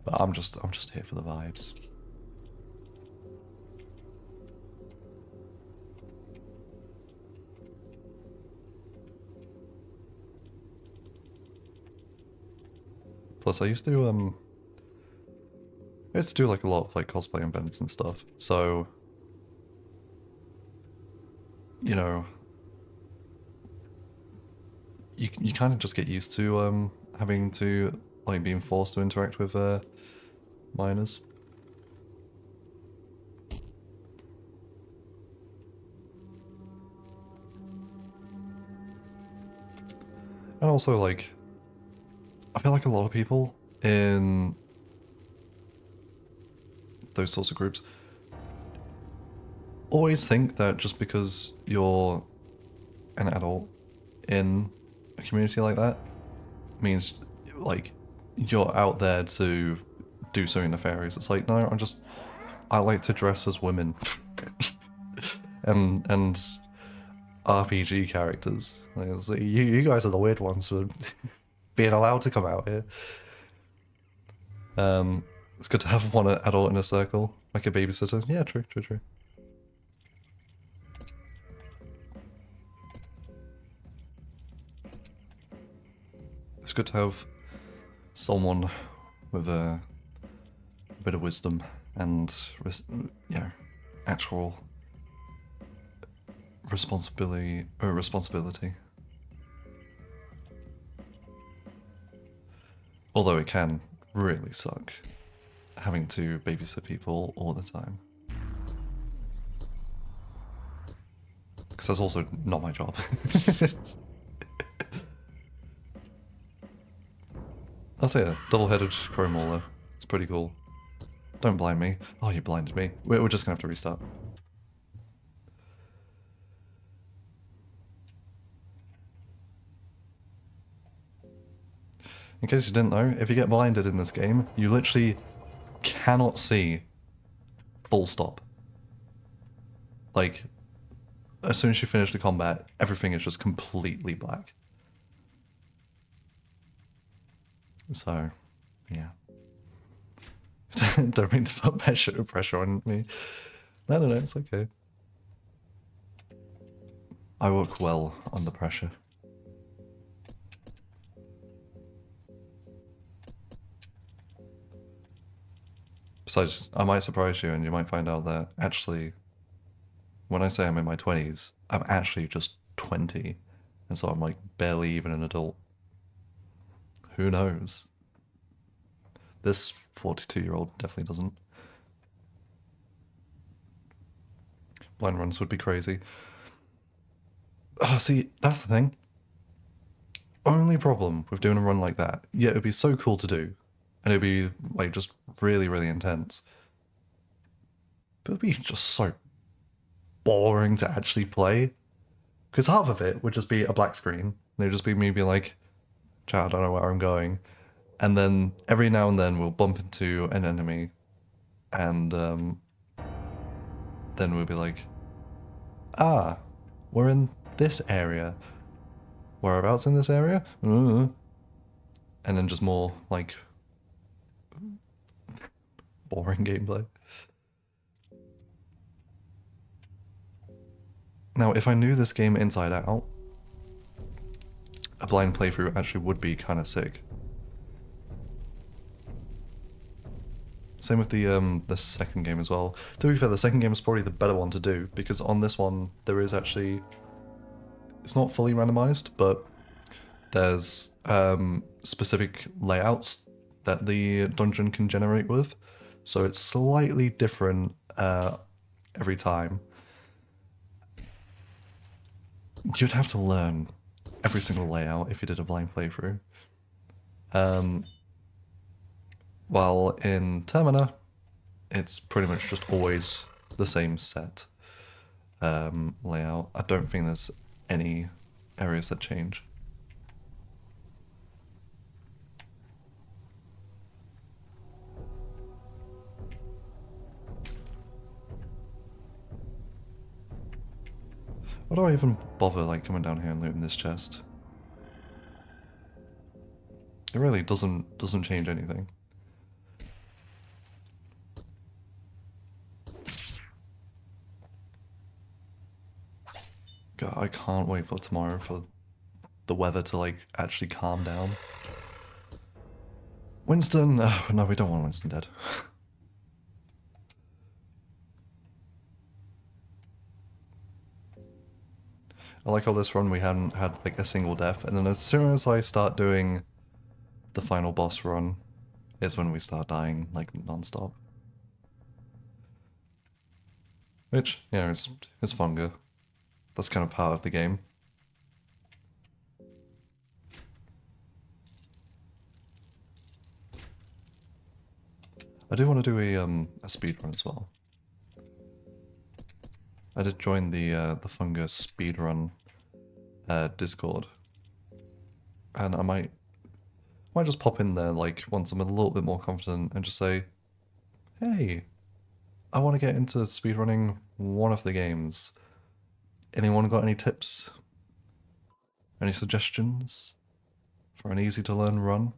But I'm just here for the vibes. Plus, I used to do like a lot of like cosplay events and stuff. So, you know, you kind of just get used to having to, like, being forced to interact with minors. And also, like, I feel like a lot of people in those sorts of groups always think that just because you're an adult in a community like that means, like, you're out there to do something nefarious. It's like, no, I like to dress as women. and RPG characters. Like, it's like, you guys are the weird ones for being allowed to come out here. It's good to have one adult in a circle, like a babysitter. Yeah, true, true, true. It's good to have someone with a bit of wisdom and, you know, actual responsibility. Although it can really suck having to babysit people all the time. Because that's also not my job. I'll say a double-headed crow mauler. It's pretty cool. Don't blind me. Oh, you blinded me. We're just gonna have to restart. In case you didn't know, if you get blinded in this game, you literally cannot see full stop. Like, as soon as you finish the combat, everything is just completely black. So, yeah. Don't mean to put pressure on me. No, it's okay. I work well under pressure. Besides, I might surprise you and you might find out that actually, when I say I'm in my 20s, I'm actually just 20. And so I'm like barely even an adult. Who knows? This 42-year-old definitely doesn't. Blind runs would be crazy. Oh, see, that's the thing. Only problem with doing a run like that, yeah, it'd be so cool to do. And it'd be like just really, really intense. But it'd be just so boring to actually play. Because half of it would just be a black screen. And it'd just be me being like, chat, I don't know where I'm going. And then every now and then we'll bump into an enemy. And then we'll be like, ah, we're in this area. Whereabouts in this area? And then just more like boring gameplay. Now, if I knew this game inside out, a blind playthrough actually would be kind of sick. Same with the second game as well. To be fair, the second game is probably the better one to do, because on this one, there is actually... It's not fully randomized, but there's specific layouts that the dungeon can generate with. So it's slightly different every time. You'd have to learn every single layout if you did a blind playthrough. While in Termina, it's pretty much just always the same set layout. I don't think there's any areas that change. Why do I even bother like coming down here and looting this chest? It really doesn't change anything. God, I can't wait for tomorrow for the weather to like actually calm down. Winston, no, we don't want Winston dead. I like how this run we hadn't had like a single death, and then as soon as I start doing the final boss run is when we start dying like non-stop. Which, you know, is funga. That's kind of part of the game. I do want to do a speedrun as well. I did join the funga speedrun Discord, and I might just pop in there like once I'm a little bit more confident and just say, hey, I want to get into speedrunning one of the games. Anyone got any tips? Any suggestions for an easy to learn run?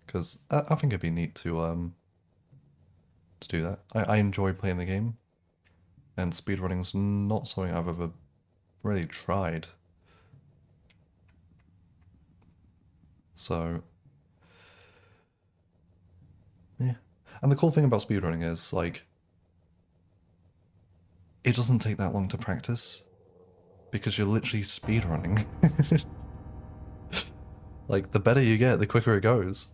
Because I think it'd be neat to do that. I enjoy playing the game, and speedrunning's not something I've ever really tried. So yeah. And the cool thing about speedrunning is like it doesn't take that long to practice because you're literally speedrunning. Like the better you get, the quicker it goes.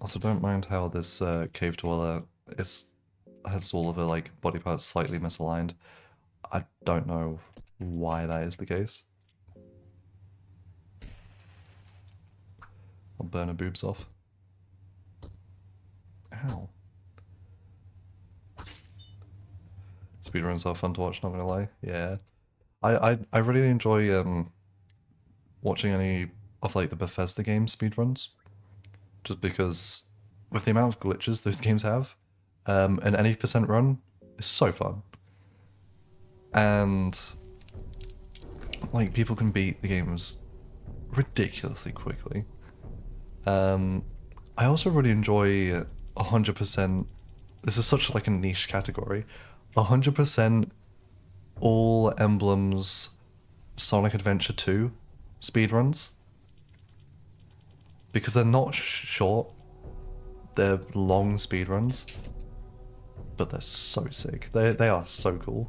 Also, don't mind how this cave dweller has all of her like body parts slightly misaligned. I don't know why that is the case. I'll burn her boobs off. Ow. Speedruns are fun to watch, not gonna lie. Yeah. I really enjoy watching any of like the Bethesda games speedruns. Just because with the amount of glitches those games have, an any percent run is so fun. And like people can beat the games ridiculously quickly. I also really enjoy 100%. This is such like a niche category. 100% all emblems Sonic Adventure 2 speedruns. Because they're not short, they're long speedruns, but they're so sick. They are so cool.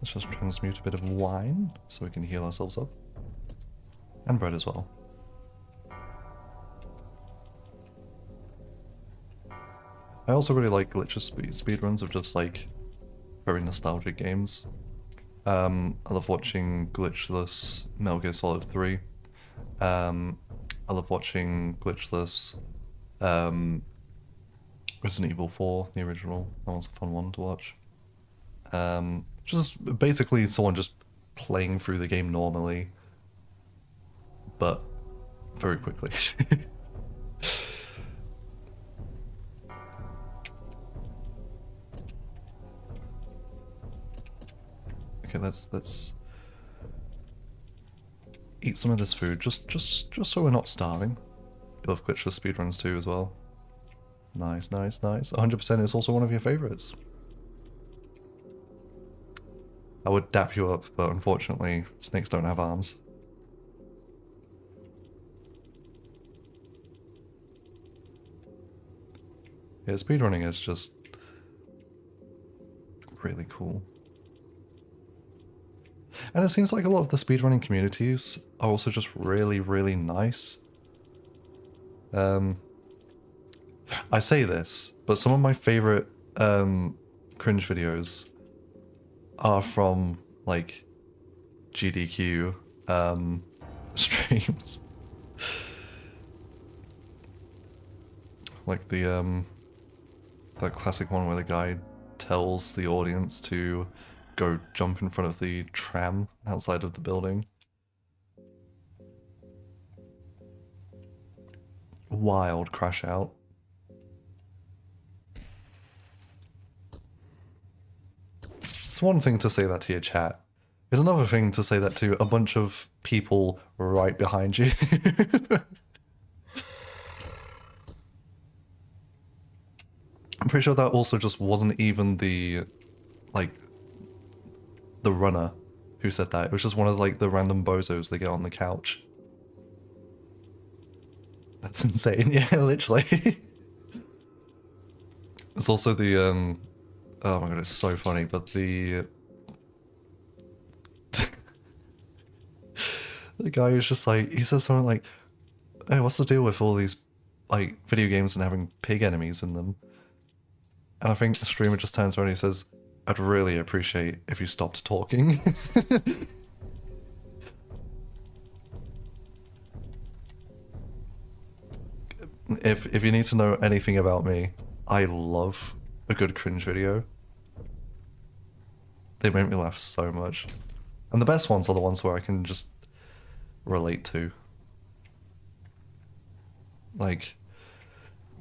Let's just transmute a bit of wine so we can heal ourselves up. And bread as well. I also really like glitchless speedruns of just like very nostalgic games. I love watching glitchless Metal Gear Solid 3. I love watching glitchless Resident Evil 4, the original. That was a fun one to watch. Just basically someone just playing through the game normally, but very quickly. Okay, let's eat some of this food, just so we're not starving. You love glitchless speedruns too as well. Nice, nice, nice. 100% is also one of your favorites. I would dap you up, but unfortunately, snakes don't have arms. Yeah, speedrunning is just really cool. And it seems like a lot of the speedrunning communities are also just really, really nice. I say this, but some of my favorite cringe videos are from like GDQ streams. Like the that classic one where the guy tells the audience to go jump in front of the tram outside of the building. Wild crash out. It's one thing to say that to your chat. It's another thing to say that to a bunch of people right behind you. I'm pretty sure that also just wasn't even the, like, the runner who said that. It was just one of, like, the random bozos they get on the couch. That's insane, yeah, literally. It's also the oh my god, it's so funny, but the guy who's just like, he says something like, hey, what's the deal with all these like video games and having pig enemies in them? And I think the streamer just turns around and he says, I'd really appreciate if you stopped talking. If you need to know anything about me, I love a good cringe video. They make me laugh so much. And the best ones are the ones where I can just relate to. Like,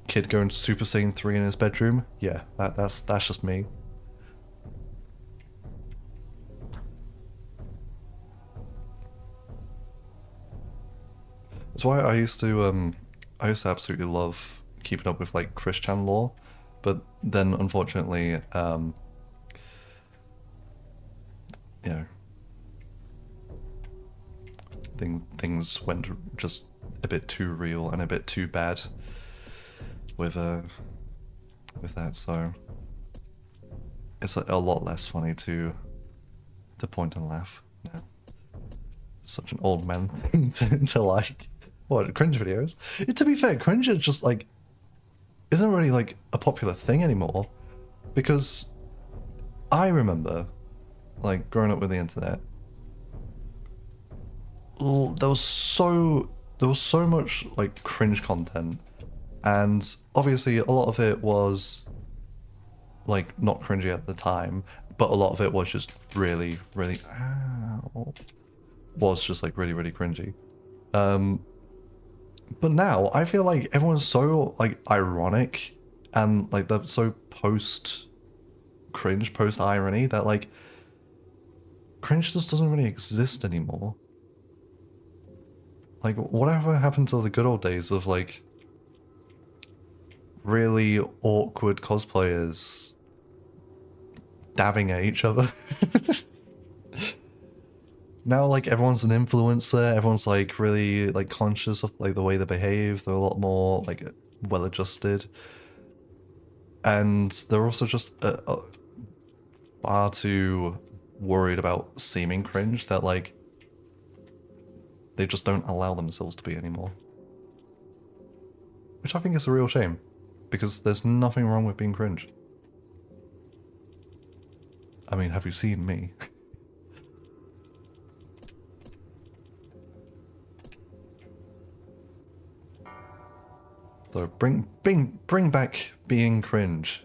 kid going Super Saiyan 3 in his bedroom. Yeah, that's just me. That's why I used to absolutely love keeping up with like Christian lore, but then unfortunately, you know, things went just a bit too real and a bit too bad with that, so it's a lot less funny to point and laugh. Yeah. Such an old man thing to like. What, cringe videos? To be fair, cringe is just like isn't really like a popular thing anymore, because I remember like growing up with the internet, there was so much like cringe content, and obviously a lot of it was like not cringy at the time, but a lot of it was just really was just like really cringy. But now I feel like everyone's so like ironic and like they're so post cringe, post irony that like cringe just doesn't really exist anymore. Like whatever happened to the good old days of like really awkward cosplayers dabbing at each other? Now like everyone's an influencer, everyone's like really like conscious of like the way they behave, they're a lot more like well adjusted, and they're also just far too worried about seeming cringe that like they just don't allow themselves to be anymore, which I think is a real shame, because there's nothing wrong with being cringe. I mean, have you seen me? So bring back being cringe.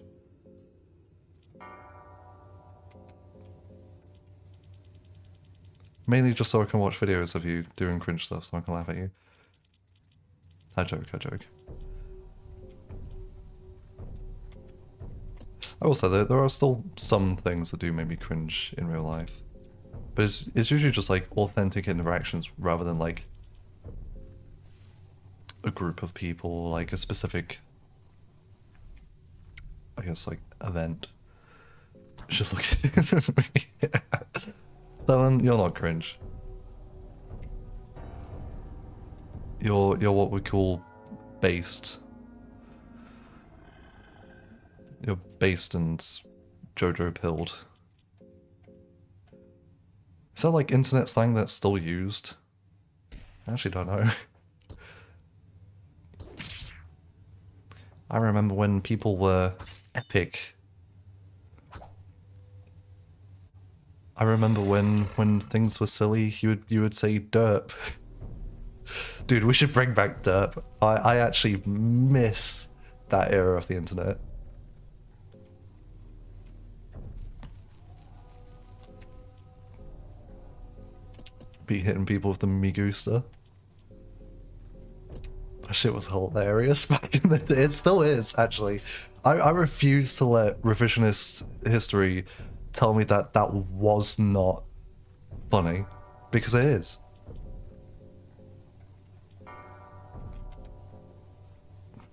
Mainly just so I can watch videos of you doing cringe stuff so I can laugh at you. I joke. I will say that there are still some things that do make me cringe in real life. But it's usually just like authentic interactions rather than like a group of people, like a specific, I guess, like event. Should look at me. Stellan, you're not cringe. You're what we call based. You're based and Jojo pilled. Is that like internet slang that's still used? I actually don't know. I remember when people were epic. I remember when things were silly, you would say derp. Dude, we should bring back derp. I actually miss that era of the internet. Be hitting people with the Migusta. That shit was hilarious back in the day. It still is, actually. I refuse to let revisionist history tell me that that was not funny, because it is.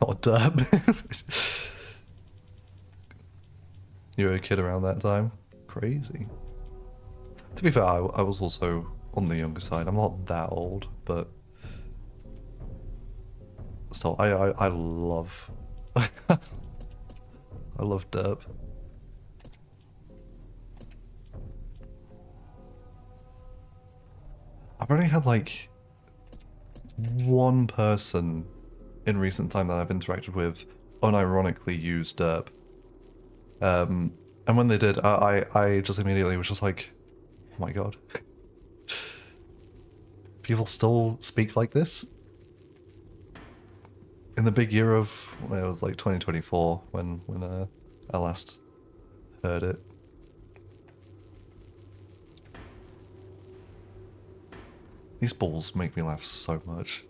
Not derp. You were a kid around that time? Crazy. To be fair, I was also on the younger side. I'm not that old, but still, I love I love derp. I've only had like one person in recent time that I've interacted with unironically use derp. And when they did, I just immediately was just like, oh my god. People still speak like this? In the big year of, well, it was like 2024 when I last heard it. These balls make me laugh so much.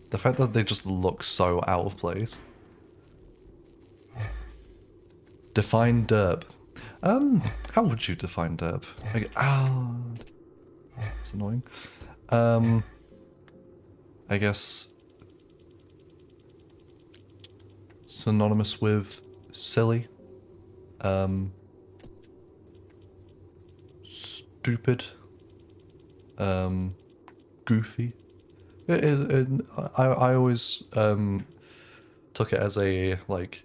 The fact that they just look so out of place. Define derp. How would you define derp? Like, it's annoying. I guess synonymous with silly. Stupid. Goofy. I always took it as a like,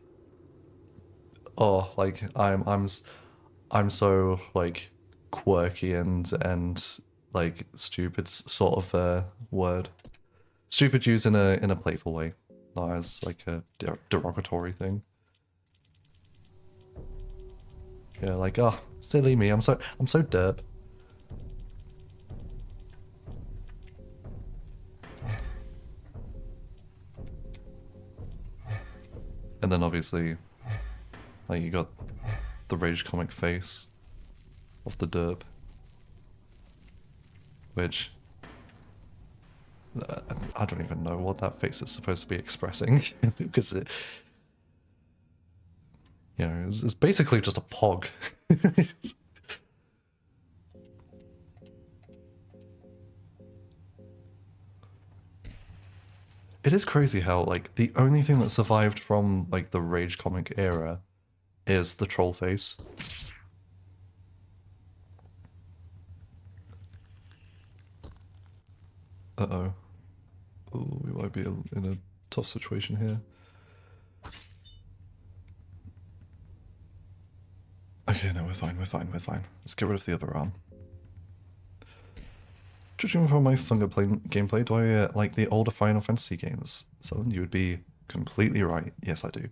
oh, like I'm so like quirky and like stupid sort of word. Stupid used in a playful way, not as like a derogatory thing. Yeah, like, oh, silly me, I'm so derp. And then obviously, like, you got the rage comic face of the derp, which I don't even know what that face is supposed to be expressing because it, you know, it's basically just a pog. It is crazy how, like, the only thing that survived from, like, the rage comic era is the troll face. Uh-oh. Oh, we might be in a tough situation here. Okay, no, we're fine, we're fine, we're fine. Let's get rid of the other arm. Judging from my gameplay, do I like the older Final Fantasy games? So you would be completely right. Yes, I do.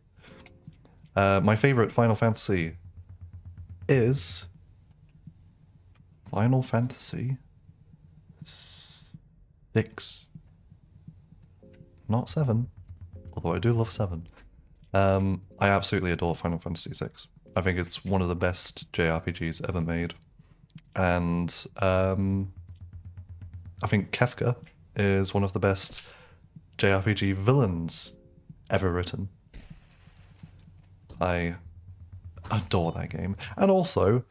My favorite Final Fantasy is Final Fantasy 6. Not 7, although I do love 7. I absolutely adore Final Fantasy 6. I think it's one of the best JRPGs ever made. And I think Kefka is one of the best JRPG villains ever written. I adore that game. And also,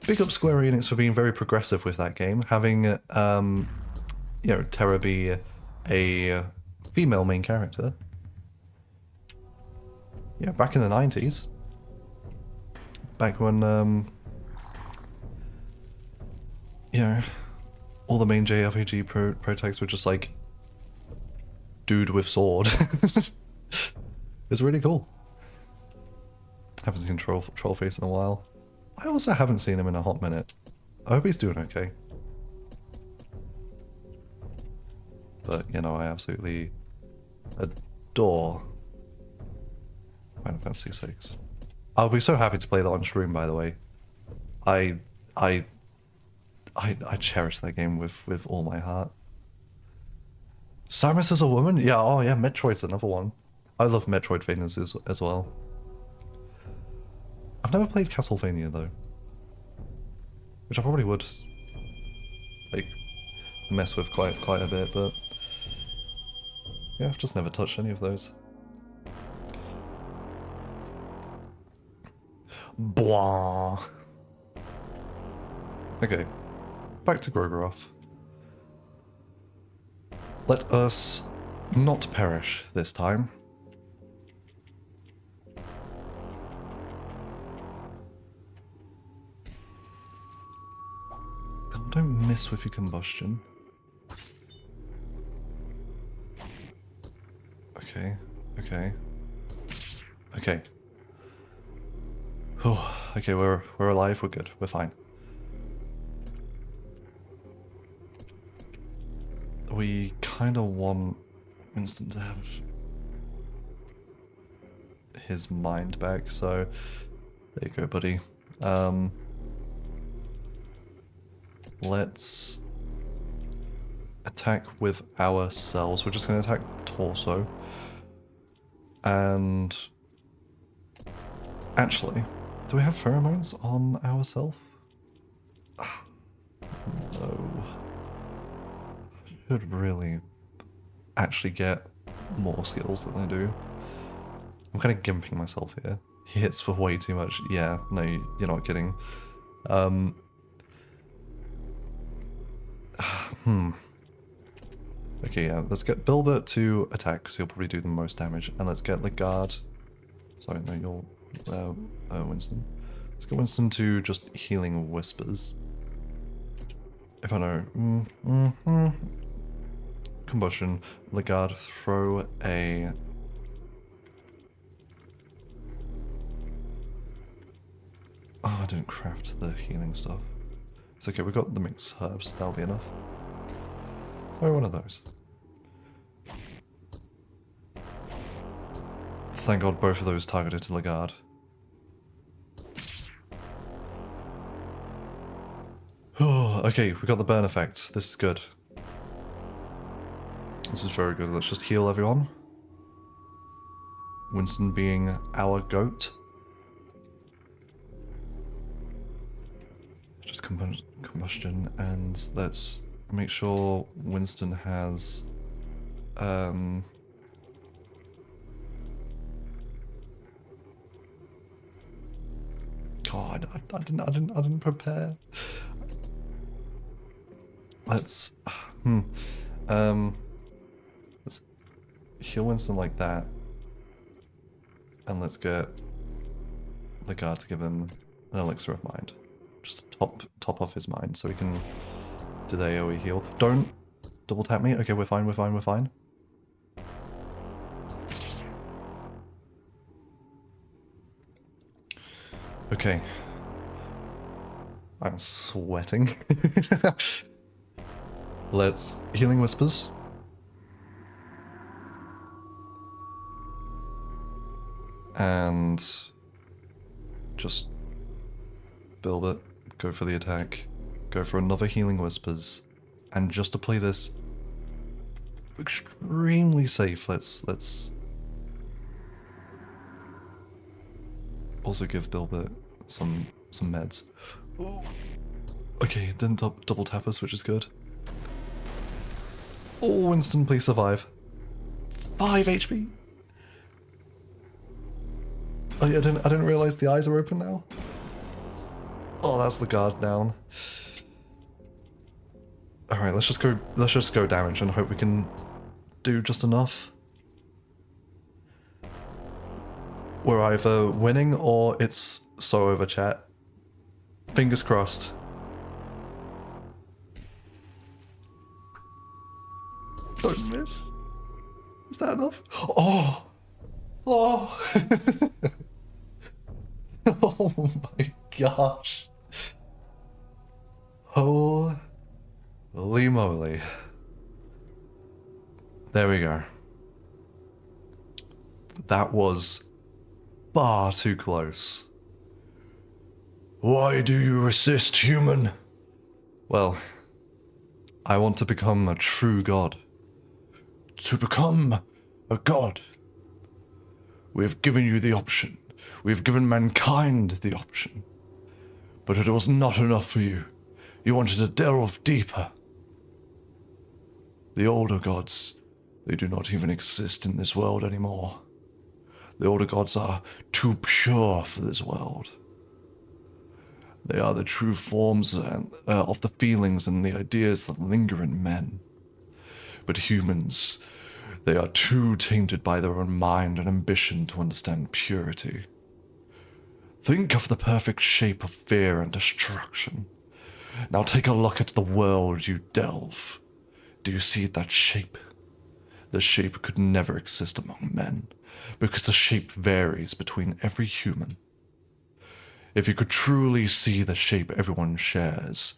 big up Square Enix for being very progressive with that game, having, you know, Terra be a female main character. Yeah, back in the 90s. Back when, you know, all the main JRPG protags were just like, dude with sword. It's really cool. Haven't seen Trollface in a while. I also haven't seen him in a hot minute. I hope he's doing okay. But, you know, I absolutely adore Final Fantasy VI. I'll be so happy to play that on stream, by the way. I cherish that game with all my heart. Samus as a woman? Yeah, oh yeah, Metroid's another one. I love Metroidvanias as well. I've never played Castlevania though. Which I probably would like mess with quite a bit, but yeah, I've just never touched any of those. Blah. Okay, back to Grogroth. Let us not perish this time. Oh, don't miss with your combustion. Okay, okay. Okay. Oh, okay, we're alive, we're good, we're fine. We kind of want Winston to have his mind back, so there you go, buddy. Let's attack with ourselves. We're just going to attack torso. And actually, do we have pheromones on ourselves? No. Should really actually get more skills than I do. I'm kind of gimping myself here. He hits for way too much. Yeah, no, you're not kidding. Okay, yeah, let's get Bilbert to attack, because he'll probably do the most damage. And let's get the guard... Sorry, no, you're... Winston. Let's get Winston to just healing whispers. If I know... Combustion. Legard, throw a... Oh, I didn't craft the healing stuff. It's okay, we've got the mixed herbs, that'll be enough. Oh, one of those. Thank God both of those targeted to Legard. Oh, okay, we got the burn effect. This is good. This is very good. Let's just heal everyone. Winston being our goat. Just combustion, and let's make sure Winston has God, I didn't prepare. Let's let's heal Winston like that, and let's get the guard to give him an elixir of mind. Just top off his mind so he can do the AoE heal. Don't double tap me. Okay, we're fine, we're fine, we're fine. Okay. I'm sweating. Let's healing whispers. And just build it. Go for the attack, go for another healing whispers, and just to play this extremely safe, let's also give Bilbert some meds. Ooh. Okay, didn't double tap us, which is good. Oh, Winston, please survive. 5 HP. Oh yeah, I didn't realize the eyes are open now. Oh, that's the guard down. Alright, let's just go damage and hope we can do just enough. We're either winning or it's so over, chat. Fingers crossed. Don't miss. Is that enough? Oh! Oh! Oh my gosh. Holy moly. There we go. That was far too close. Why do you resist, human? Well, I want to become a true god. To become a god. We have given you the option. We have given mankind the option. But it was not enough for you. You wanted to delve deeper. The older gods, they do not even exist in this world anymore. The older gods are too pure for this world. They are the true forms of the feelings and the ideas that linger in men. But humans, they are too tainted by their own mind and ambition to understand purity. Think of the perfect shape of fear and destruction. Now take a look at the world you delve. Do you see that shape? The shape could never exist among men, because the shape varies between every human. If you could truly see the shape everyone shares,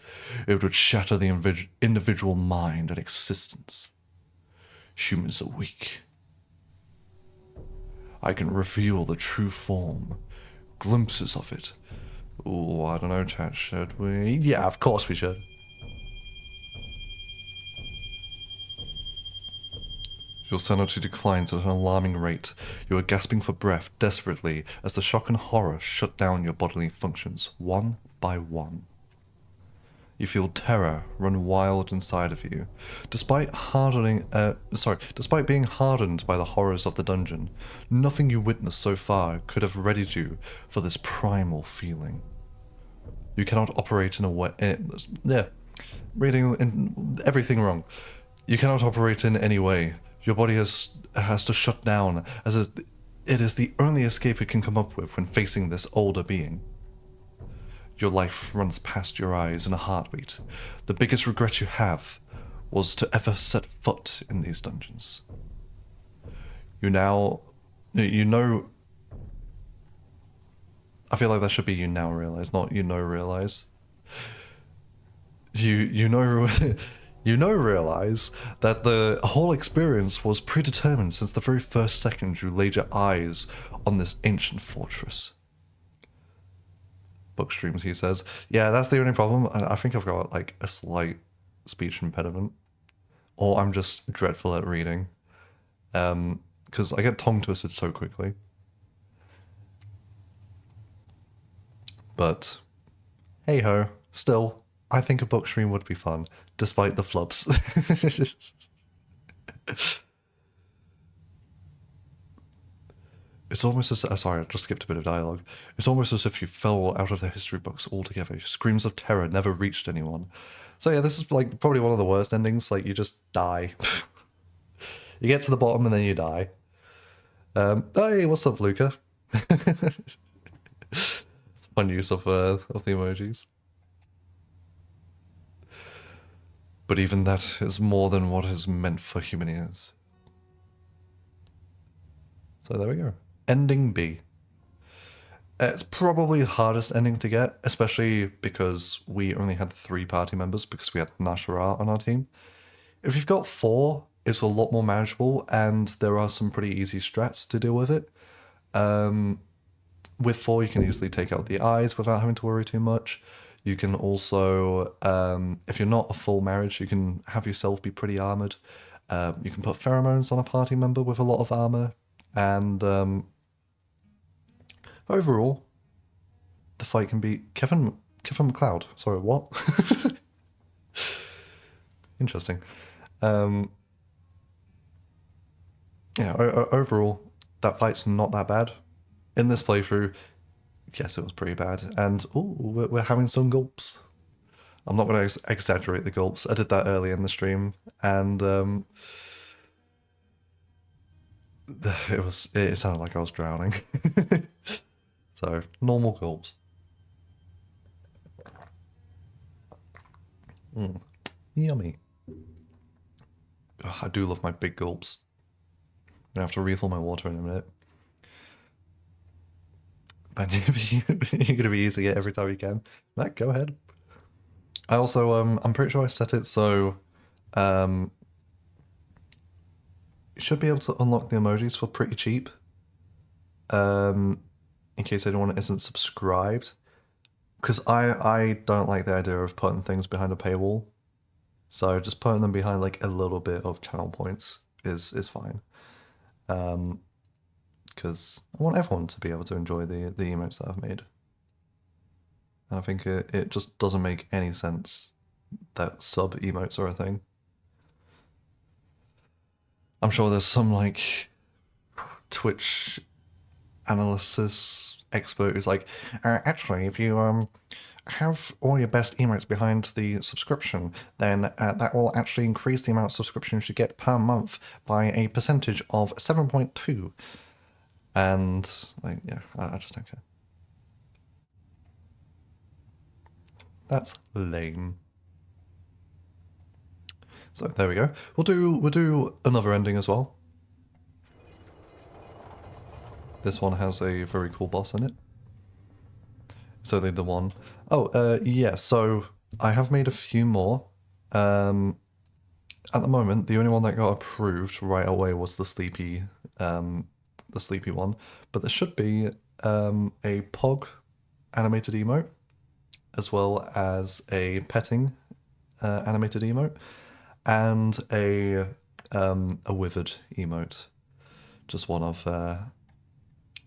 it would shatter the individual mind and existence. Humans are weak. I can reveal the true form, glimpses of it. Ooh, I don't know, chat, should we? Yeah, of course we should. Your sanity declines at an alarming rate. You are gasping for breath desperately as the shock and horror shut down your bodily functions, one by one. You feel terror run wild inside of you. Despite being hardened by the horrors of the dungeon, nothing you witnessed so far could have readied you for this primal feeling. You cannot operate in a way. Reading everything wrong. You cannot operate in any way. Your body has to shut down, as it is the only escape it can come up with when facing this older being. Your life runs past your eyes in a heartbeat. The biggest regret you have was to ever set foot in these dungeons. You know. I feel like that should be you now realize, not you know realize. You know you know realize that the whole experience was predetermined since the very first second you laid your eyes on this ancient fortress. Book streams, he says. Yeah, that's the only problem. I think I've got like a slight speech impediment, or I'm just dreadful at reading, because I get tongue twisted so quickly. But hey ho, still, I think a book stream would be fun, despite the flubs. It's almost as sorry, I just skipped a bit of dialogue. It's almost as if you fell out of the history books altogether. Your screams of terror never reached anyone. So yeah, this is like probably one of the worst endings. Like you just die. You get to the bottom and then you die. Hey, what's up, Luca? It's fun use of the emojis. But even that is more than what is meant for human ears. So there we go. Ending B. It's probably the hardest ending to get, especially because we only had 3 party members because we had Nashara on our team. If you've got 4, it's a lot more manageable, and there are some pretty easy strats to deal with it. With 4, you can easily take out the eyes without having to worry too much. You can also, if you're not a full marriage, you can have yourself be pretty armored. You can put pheromones on a party member with a lot of armor, and overall, the fight can be Kevin McLeod. Sorry, what? Interesting. Yeah, overall, that fight's not that bad. In this playthrough, yes, it was pretty bad. And, ooh, we're having some gulps. I'm not going to exaggerate the gulps. I did that early in the stream, and it sounded like I was drowning. So, normal gulps. Yummy. Oh, I do love my big gulps. I'm gonna have to refill my water in a minute. But you're gonna be using it every time you can. Matt, go ahead. I also I'm pretty sure I set it so you should be able to unlock the emojis for pretty cheap. In case anyone isn't subscribed. Because I don't like the idea of putting things behind a paywall. So just putting them behind like a little bit of channel points is fine. Because I want everyone to be able to enjoy the emotes that I've made. And I think it just doesn't make any sense that sub emotes are a thing. I'm sure there's some like Twitch analysis expert who's like, actually, if you have all your best emotes behind the subscription, then that will actually increase the amount of subscriptions you get per month by a percentage of 7.2. And like, yeah, I just don't care. That's lame. So there we go. We'll do another ending as well. This one has a very cool boss in it. So they the one. Oh, yeah. So I have made a few more. Um, at the moment, the only one that got approved right away was the sleepy one. But there should be a Pog animated emote, as well as a petting animated emote, and a withered emote. Just one of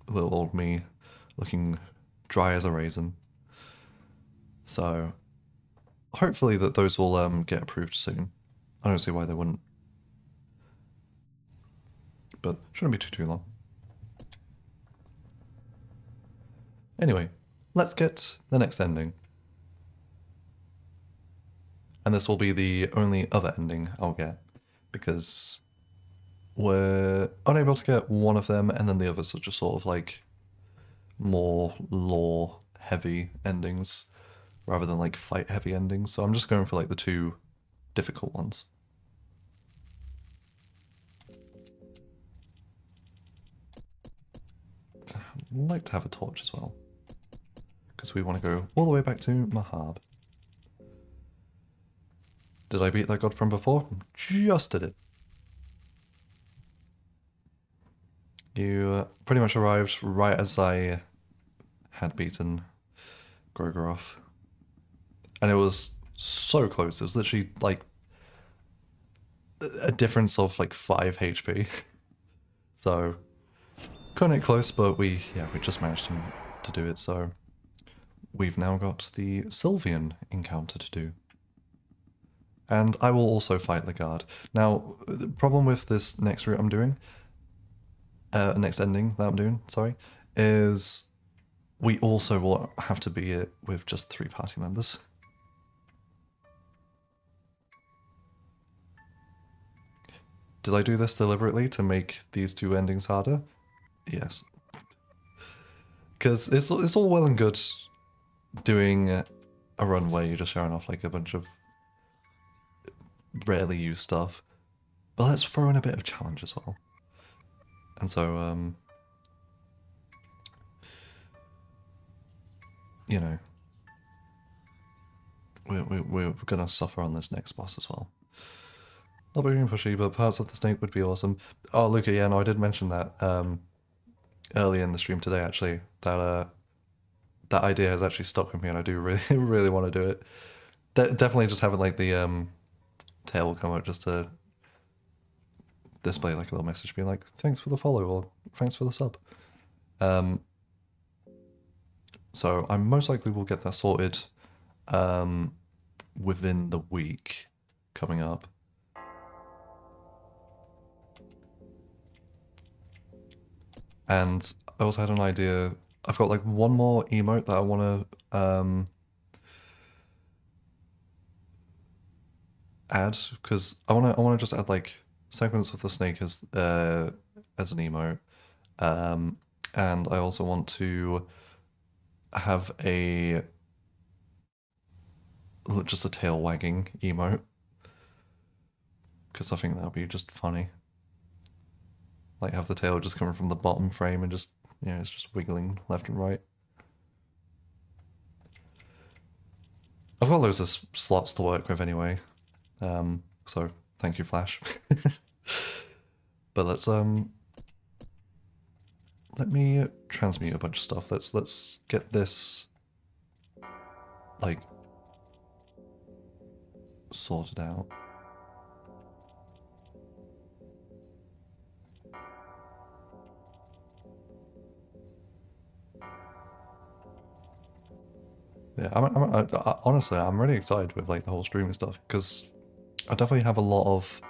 little old me looking dry as a raisin. So hopefully that those will get approved soon. I don't see why they wouldn't, but shouldn't be too long. Anyway, let's get the next ending. And this will be the only other ending I'll get, because we're unable to get one of them, and then the others are just sort of like more lore heavy endings rather than like fight heavy endings. So I'm just going for like the two difficult ones. I'd like to have a torch as well, because we want to go all the way back to Mahab. Did I beat that god from before? Just did it. You pretty much arrived right as I had beaten Grogoroth. And it was so close. It was literally like a difference of like 5 HP. So, cutting it close, but we just managed to do it. So, we've now got the Sylvian encounter to do. And I will also fight the guard. Now, the problem with this next route I'm doing, next ending that I'm doing, sorry, is we also will have to be it with just 3 party members. Did I do this deliberately to make these 2 endings harder? Yes. Because it's all well and good doing a run where you're just showing off like a bunch of rarely used stuff, but let's throw in a bit of challenge as well. And so, you know, we're gonna suffer on this next boss as well. Not being pushy, but parts of the snake would be awesome. Oh, Luca, yeah, no, I did mention that early in the stream today, actually, that that idea has actually stuck with me, and I do really, really want to do it. Definitely just having like the tail come out just to display like a little message being like, thanks for the follow, or thanks for the sub. So I most likely will get that sorted within the week coming up. And I also had an idea. I've got like one more emote that I want to add, because I want to just add like segments of the snake as an emote, and I also want to have just a tail wagging emote, because I think that would be just funny. Like have the tail just coming from the bottom frame and just, you know, it's just wiggling left and right. I've got loads of slots to work with anyway, so thank you, Flash. But let me transmute a bunch of stuff. Let's get this like sorted out. Yeah, honestly, I'm really excited with like the whole streaming stuff, because I definitely have a lot of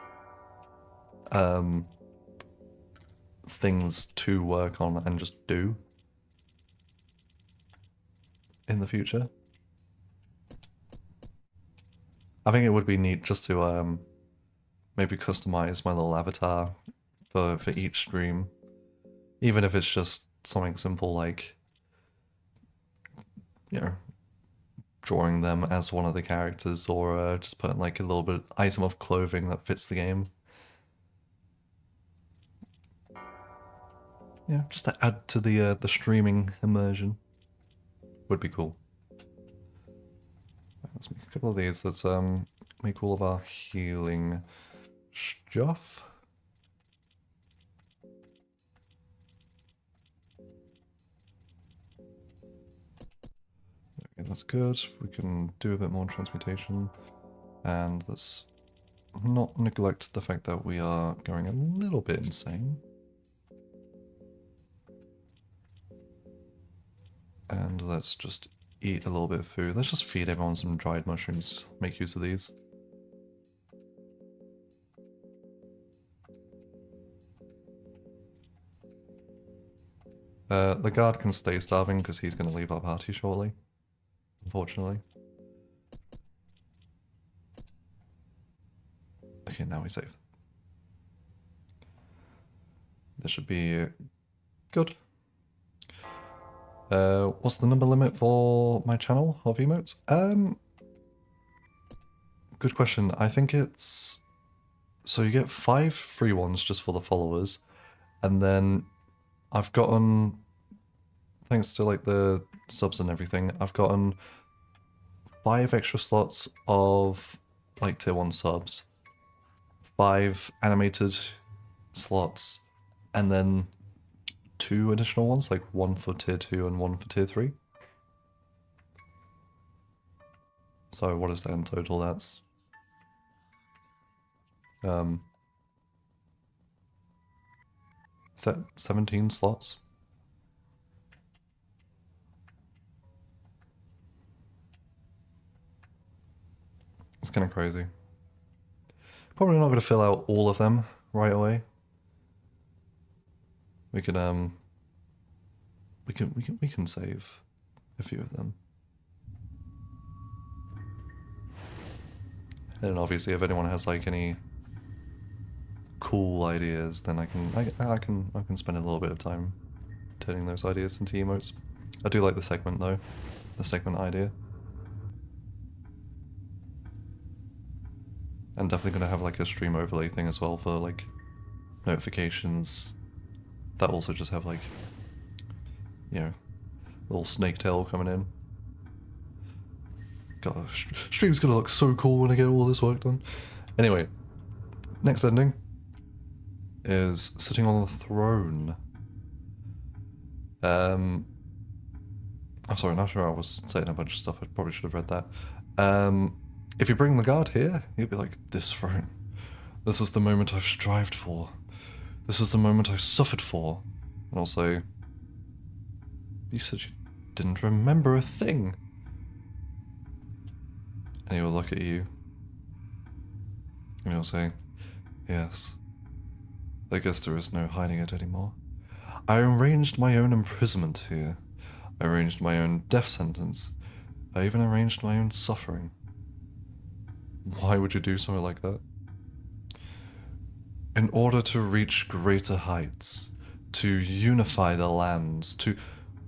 things to work on and just do in the future. I think it would be neat just to maybe customize my little avatar for each stream, even if it's just something simple like, you know, drawing them as one of the characters, or just putting like a little bit item of clothing that fits the game. Yeah, just to add to the streaming immersion. would be cool. Let's make a couple of these. Let's make all of our healing stuff. Okay, that's good. We can do a bit more transmutation, and let's not neglect the fact that we are going a little bit insane. And let's just eat a little bit of food. Let's just feed everyone some dried mushrooms. Make use of these. The guard can stay starving because he's going to leave our party shortly. Unfortunately. Okay, now we're safe. This should be good. What's the number limit for my channel of emotes? Good question. I think it's... So you get 5 free ones just for the followers, and then I've gotten, thanks to like the subs and everything, I've gotten 5 extra slots of like tier 1 subs, 5 animated slots, and then 2 additional ones, like 1 for tier 2 and 1 for tier 3. So what is that in total? That's 17 slots. It's kind of crazy. Probably not going to fill out all of them right away. We can we can save a few of them. And obviously, if anyone has like any cool ideas, then I can spend a little bit of time turning those ideas into emotes. I do like the segment though, the segment idea. And definitely gonna have like a stream overlay thing as well for like notifications that also just have like, you know, little snake tail coming in. Gosh, stream's gonna look so cool when I get all this work done. Anyway, next ending is sitting on the throne. I'm sorry, not sure I was saying a bunch of stuff. I probably should have read that. If you bring the guard here, he'll be like, this throne. This is the moment I've strived for. This is the moment I've suffered for. And also, you said you didn't remember a thing. And he will look at you. And he'll say, yes. I guess there is no hiding it anymore. I arranged my own imprisonment here. I arranged my own death sentence. I even arranged my own suffering. Why would you do something like that? In order to reach greater heights, to unify the lands, to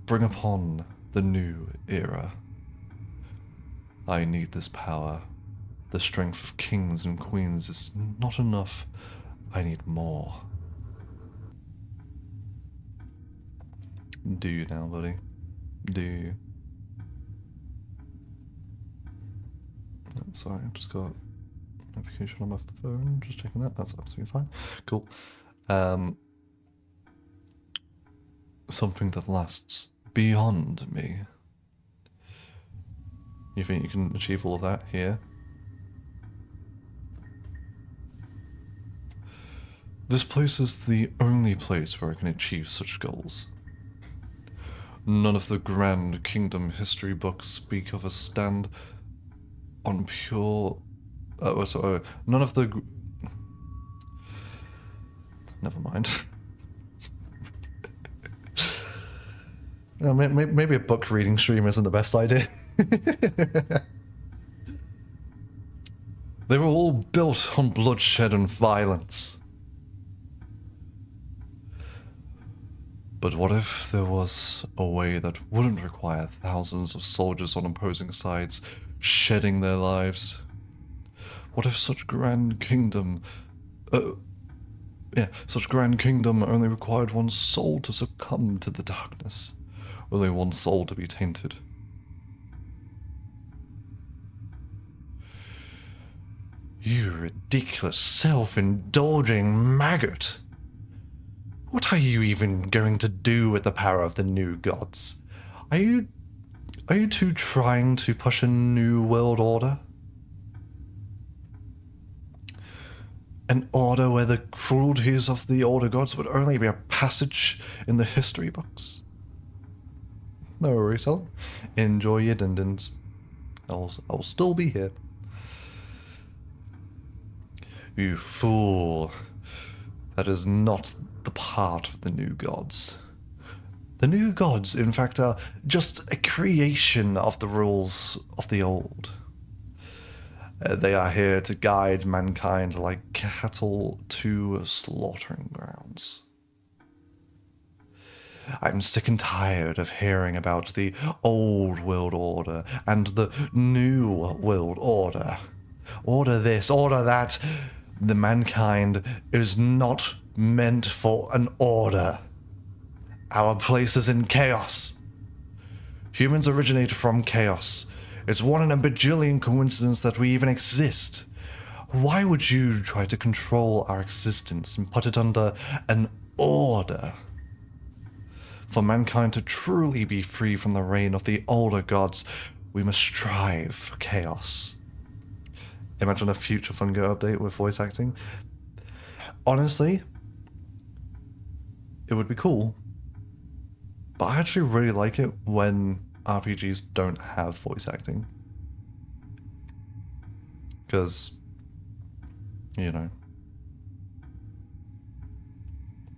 bring upon the new era. I need this power. The strength of kings and queens is not enough. I need more. Do you now, buddy? Do you? Sorry, I just got a notification on my phone. Just checking that. That's absolutely fine. Cool. Something that lasts beyond me. You think you can achieve all of that here? This place is the only place where I can achieve such goals. None of the grand kingdom history books speak of a stand on pure... none of the... Never mind. Maybe a book reading stream isn't the best idea. They were all built on bloodshed and violence. But what if there was a way that wouldn't require thousands of soldiers on opposing sides shedding their lives? What if such grand kingdom... such grand kingdom only required one soul to succumb to the darkness? Only one soul to be tainted. You ridiculous, self-indulging maggot. What are you even going to do with the power of the new gods? Are you two trying to push a new world order? An order where the cruelties of the older gods would only be a passage in the history books? No worries, I'll enjoy your dindins. I'll still be here. You fool. That is not the part of the new gods. The new gods, in fact, are just a creation of the rules of the old. They are here to guide mankind like cattle to slaughtering grounds. I'm sick and tired of hearing about the old world order and the new world order. Order this, order that. The mankind is not meant for an order. Our place is in chaos. Humans originate from chaos. It's one in a bajillion coincidence that we even exist. Why would you try to control our existence and put it under an order? For mankind to truly be free from the reign of the older gods, we must strive for chaos. Imagine a future Fungo update with voice acting. Honestly, it would be cool. But I actually really like it when RPGs don't have voice acting. Because, you know,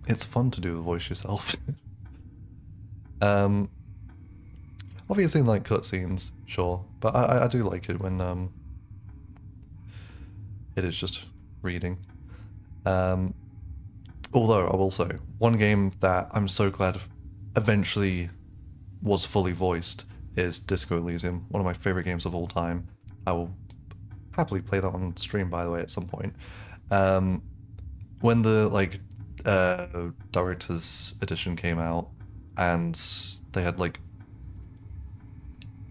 it's fun to do the voice yourself. Obviously in like cutscenes, sure. But I do like it when it is just reading. Although I will say, one game that I'm so glad eventually was fully voiced is Disco Elysium, one of my favorite games of all time. I will happily play that on stream, by the way, at some point. When the director's edition came out, and they had like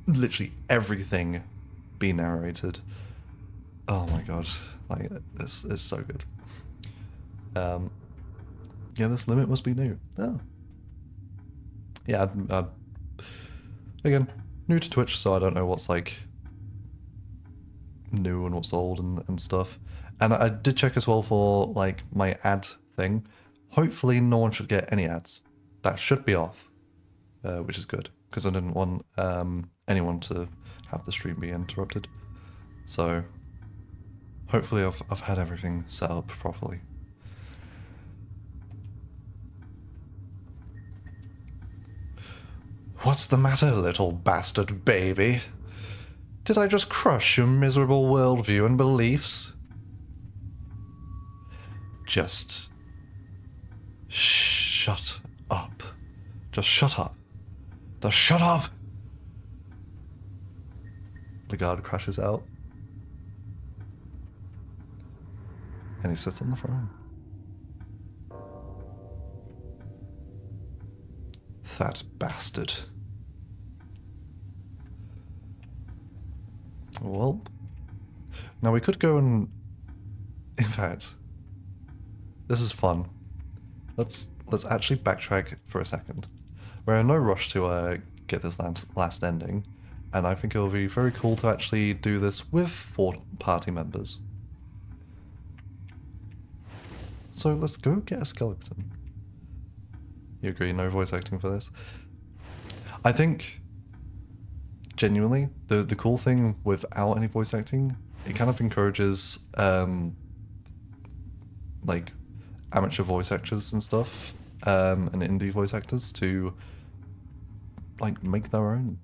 literally everything be narrated. Oh my god, like this is so good. Yeah, this limit must be new. Oh. Yeah, again, new to Twitch, so I don't know what's like new and what's old and stuff. And I did check as well for like my ad thing. Hopefully no one should get any ads. That should be off, which is good, because I didn't want anyone to have the stream be interrupted. So hopefully I've had everything set up properly. What's the matter, little bastard baby? Did I just crush your miserable worldview and beliefs? Just shut up. Just shut up. Just shut up! The guard crashes out. And he sits on the throne. That bastard. Well, now we could go and... In fact, this is fun. Let's actually backtrack for a second. We're in no rush to get this last ending, and I think it will be very cool to actually do this with 4 party members. So let's go get a skeleton. You agree, no voice acting for this? I think, genuinely, the cool thing without any voice acting, it kind of encourages, like, amateur voice actors and stuff, and indie voice actors to, like, make their own,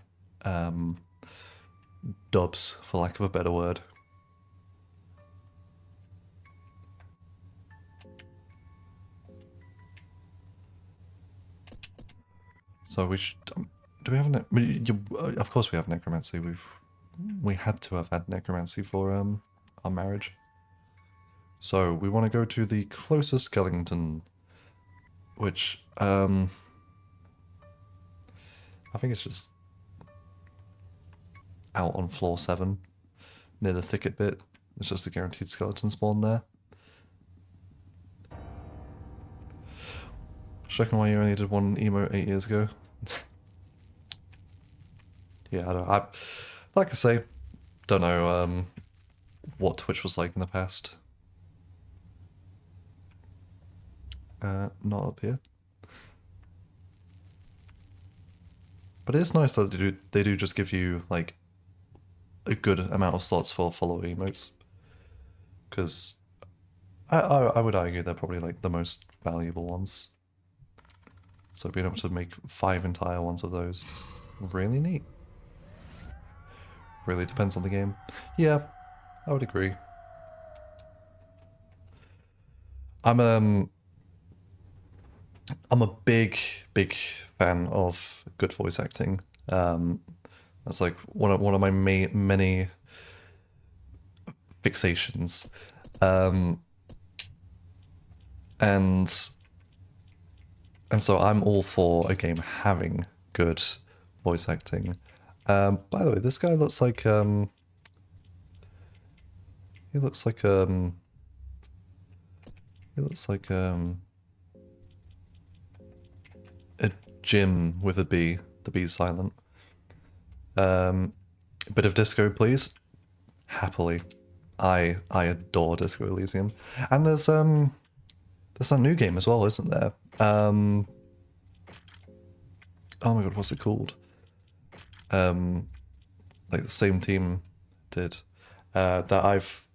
dubs, for lack of a better word. So we should. Do we have of course we have necromancy. We had to have had necromancy for our marriage. So we want to go to the closest skeleton, which I think it's just out on floor 7, near the thicket bit. It's just a guaranteed skeleton spawn there. Checking why you only did one emote 8 years ago. Yeah, I don't. Like I say, don't know what Twitch was like in the past. Not up here. But it is nice that they do just give you like a good amount of slots for follow emotes, because I would argue they're probably like the most valuable ones. So being able to make 5 entire ones of those, really neat. Really depends on the game. Yeah, I would agree. I'm a big fan of good voice acting. That's like one of my many fixations. And so I'm all for a game having good voice acting. By the way, this guy looks like he looks like a Jim with a B. The B's silent. A bit of disco, please. Happily. I adore Disco Elysium. And there's that new game as well, isn't there? Oh my god, what's it called? Like the same team did. That I've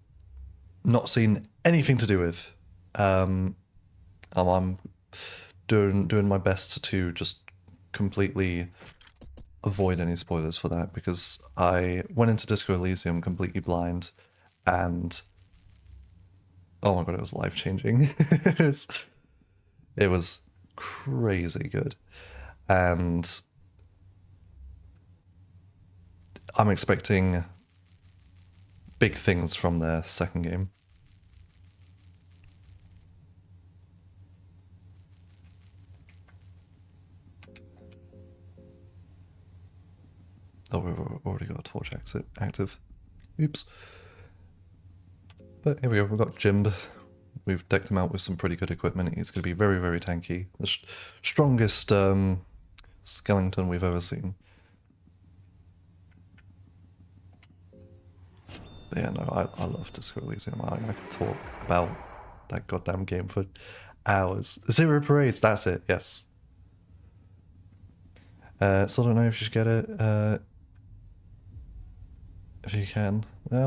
not seen anything to do with. I'm doing my best to just completely avoid any spoilers for that, because I went into Disco Elysium completely blind, and oh my god, it was life-changing. It was crazy good. And I'm expecting big things from their second game. Oh, we've already got a torch active. Oops. But here we go, we've got Jimb. We've decked him out with some pretty good equipment. He's going to be very tanky. The strongest skeleton we've ever seen. But yeah, no, I love Disco Elysium. I could talk about that goddamn game for hours. Zero Parades, that's it, yes. Still don't know if you should get it. If you can. I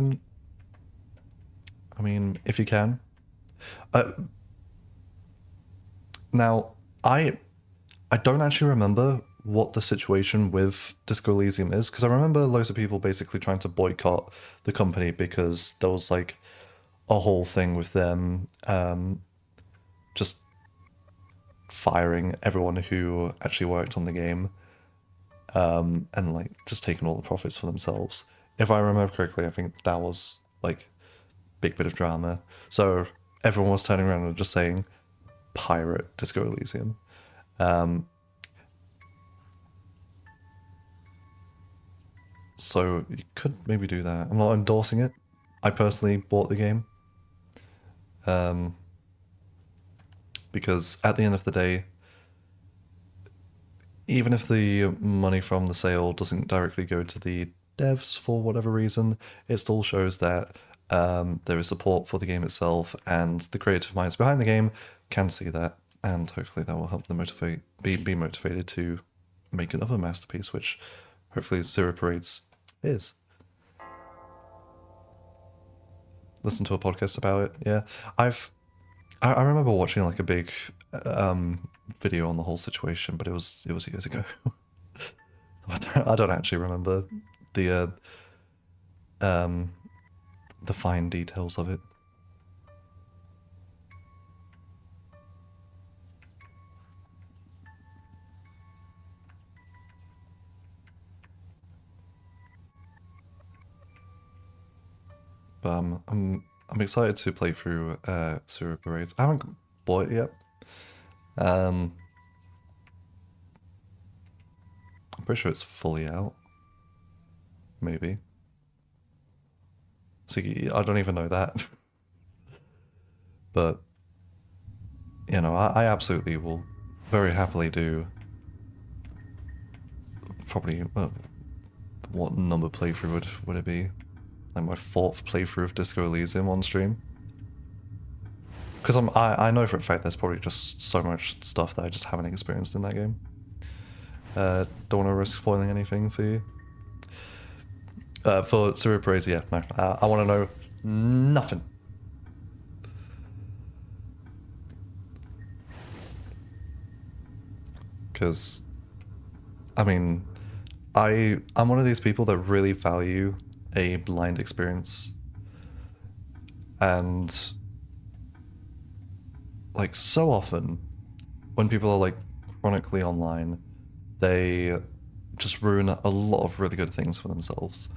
mean, if you can. Now, I don't actually remember what the situation with Disco Elysium is, because I remember loads of people basically trying to boycott the company because there was like a whole thing with them just firing everyone who actually worked on the game, and like just taking all the profits for themselves. If I remember correctly, I think that was like big bit of drama. So everyone was turning around and just saying, pirate Disco Elysium. So you could maybe do that. I'm not endorsing it. I personally bought the game. Because at the end of the day, even if the money from the sale doesn't directly go to the devs for whatever reason, it still shows that there is support for the game itself, and the creative minds behind the game can see that, and hopefully that will help them be motivated to make another masterpiece, which hopefully Zero Parades is. Listen to a podcast about it. Yeah, I remember watching like a big video on the whole situation, but it was years ago. So I don't actually remember the fine details of it. But I'm excited to play through Zero Parades. I haven't bought it yet. I'm pretty sure it's fully out. Maybe. See, I don't even know that. But, you know, I absolutely will very happily do probably, what number playthrough would it be? Like my 4th playthrough of Disco Elysium on stream. Because I know for a fact there's probably just so much stuff that I just haven't experienced in that game. Don't want to risk spoiling anything for you. For Syria Praise, yeah, no. I want to know nothing. Because, I mean, I'm one of these people that really value a blind experience. And, like, so often, when people are, like, chronically online, they just ruin a lot of really good things for themselves.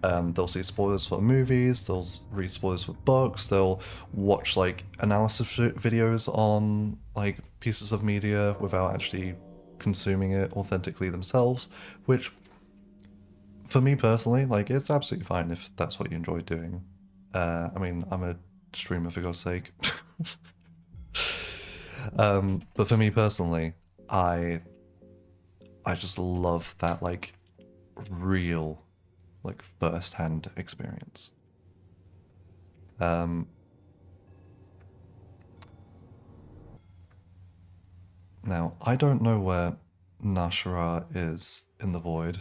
They'll see spoilers for movies, they'll read spoilers for books, they'll watch like analysis videos on like pieces of media without actually consuming it authentically themselves, which for me personally, like it's absolutely fine if that's what you enjoy doing. I mean, I'm a streamer for God's sake. But for me personally, I just love that like real like first-hand experience. Now I don't know where Nashara is in the void.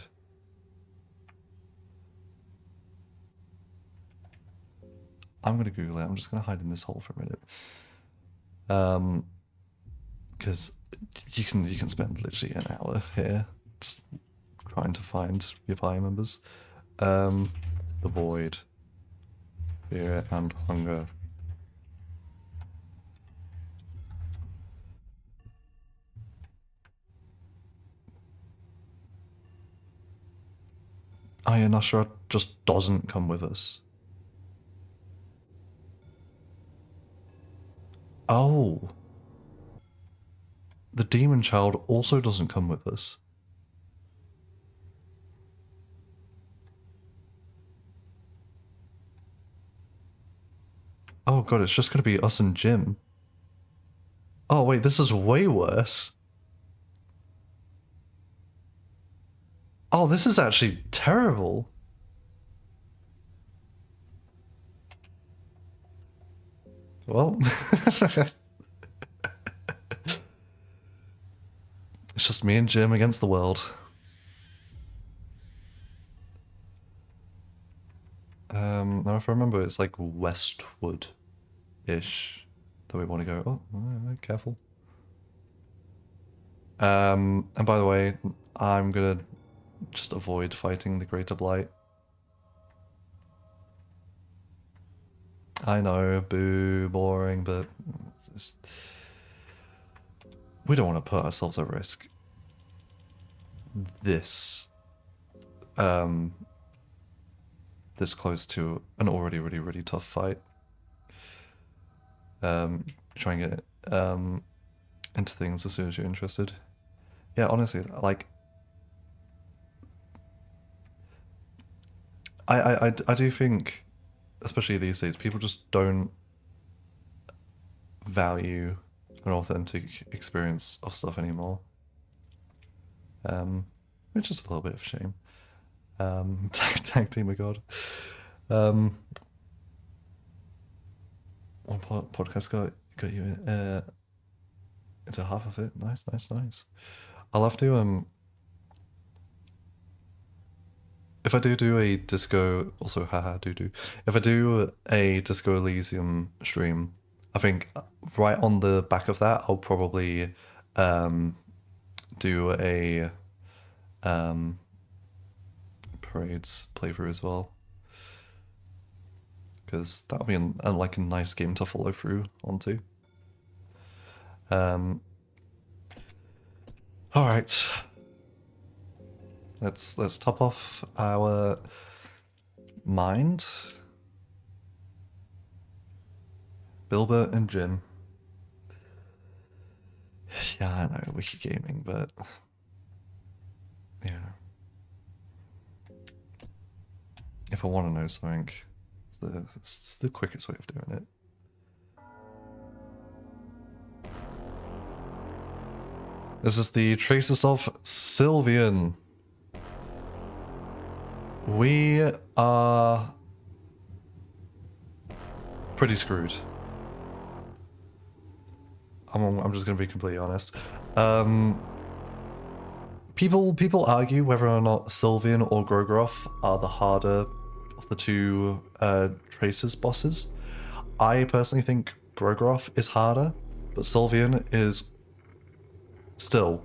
I'm gonna Google it. I'm just gonna hide in this hole for a minute. Because you can spend literally an hour here just trying to find your fire members. The void, fear and hunger. Oh yeah, Nashara just doesn't come with us. Oh, the demon child also doesn't come with us. Oh god, it's just gonna be us and Jim. Oh wait, this is way worse. Oh, this is actually terrible. Well, it's just me and Jim against the world. Now if I remember, it's like westward-ish that we want to go. Oh, careful. And by the way, I'm gonna just avoid fighting the Greater Blight. I know, boo, boring, but we don't want to put ourselves at risk. This close to an already really tough fight. Try and get into things as soon as you're interested. Yeah, honestly, like I do think, especially these days, people just don't value an authentic experience of stuff anymore. Which is a little bit of a shame. Tag team of God. One podcast got you into half of it. Nice. I'll have to if I do a disco, also haha do. If I do a Disco Elysium stream, I think right on the back of that I'll probably do a Parades playthrough as well, because that'll be like a nice game to follow through onto. All right, let's top off our mind. Bilbert and Jim. Yeah, I know, Wiki Gaming, but yeah. If I want to know something, It's the quickest way of doing it. This is the Traces of Sylvian. We are pretty screwed. I'm just going to be completely honest. People argue whether or not Sylvian or Grogroth are the harder of the two Traces bosses. I personally think Grogroth is harder, but Sylvian is still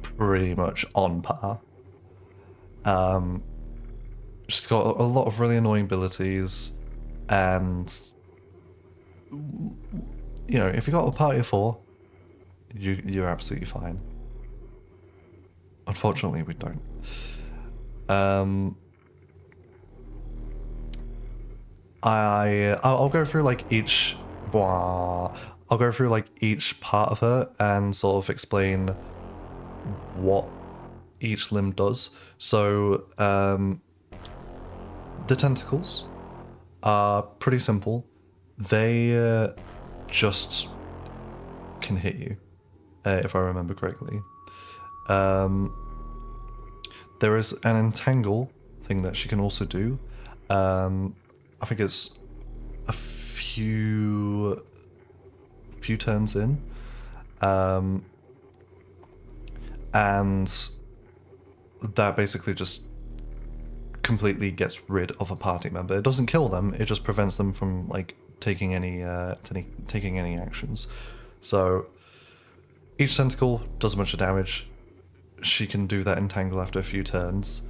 pretty much on par. She's got a lot of really annoying abilities, and you know, if you got a party of 4, you're absolutely fine. Unfortunately, we don't. I'll go through like each. I'll go through like each part of her and sort of explain what each limb does. So the tentacles are pretty simple. They just can hit you, if I remember correctly. There is an entangle thing that she can also do. I think it's a few turns in, and that basically just completely gets rid of a party member. It doesn't kill them; it just prevents them from like taking any actions. So each tentacle does a bunch of damage. She can do that entangle after a few turns.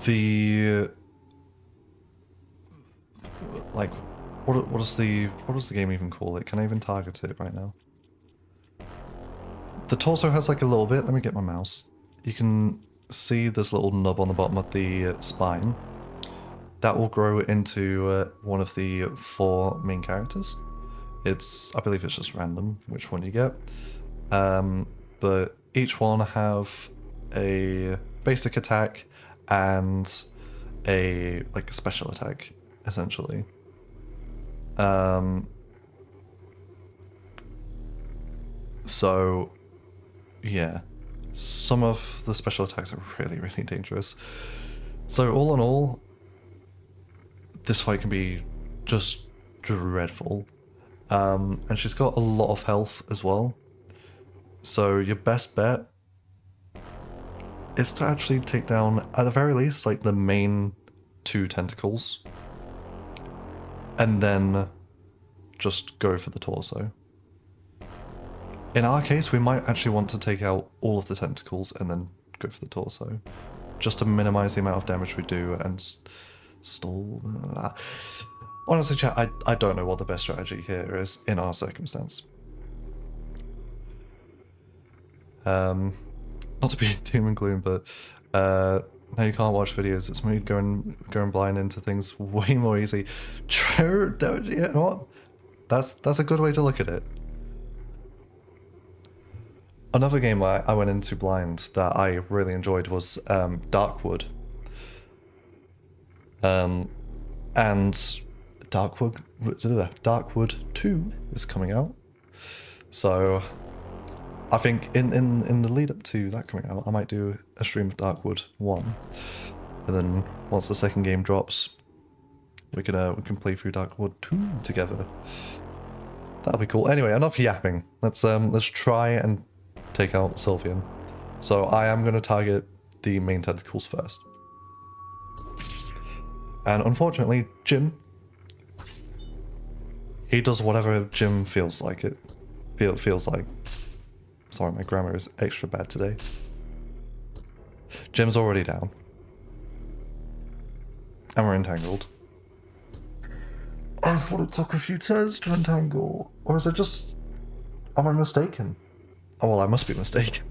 The like, what does the game even call it? Can I even target it right now? The torso has like a little bit. Let me get my mouse. You can see this little nub on the bottom of the spine. That will grow into one of the 4 main characters. I believe it's just random which one you get. But each one have a basic attack and a special attack, essentially. So yeah, some of the special attacks are really, really dangerous. So all in all, this fight can be just dreadful. And she's got a lot of health as well. So your best bet is to actually take down, at the very least, like the main 2 tentacles. And then just go for the torso. In our case, we might actually want to take out all of the tentacles and then go for the torso. Just to minimize the amount of damage we do and stall. Honestly, chat, I don't know what the best strategy here is in our circumstance. Not to be doom and gloom, but now you can't watch videos. It's me going blind into things way more easy. True, you know what? That's a good way to look at it. Another game I went into blind that I really enjoyed was Darkwood. And Darkwood 2 is coming out. So I think in the lead up to that coming out, I might do a stream of Darkwood 1. And then once the second game drops, we can play through Darkwood 2 together. That'll be cool. Anyway, enough yapping. Let's try and take out Sylvian. So I am going to target the main tentacles first. And unfortunately, Jim, he does whatever Jim feels like it. Feels like. Sorry, my grammar is extra bad today. Jim's already down. And we're entangled. I thought it took a few turns to entangle. Or is it just... Am I mistaken? Oh, well, I must be mistaken.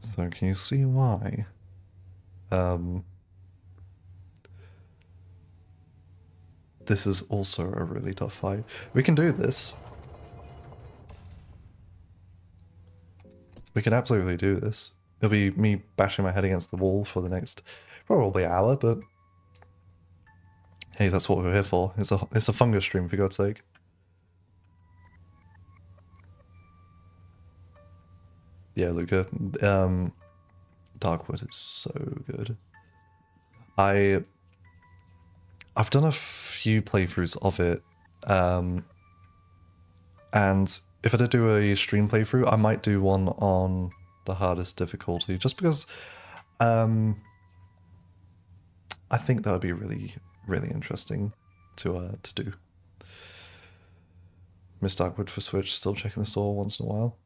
So, can you see why? This is also a really tough fight. We can do this. We can absolutely do this. It'll be me bashing my head against the wall for the next probably hour, but hey, that's what we're here for. It's a fungus stream, for God's sake. Yeah, Luca. Darkwood is so good. I've done a few playthroughs of it, and if I did do a stream playthrough, I might do one on the hardest difficulty, just because I think that would be really, really interesting to do. Miss Darkwood for Switch, still checking the store once in a while.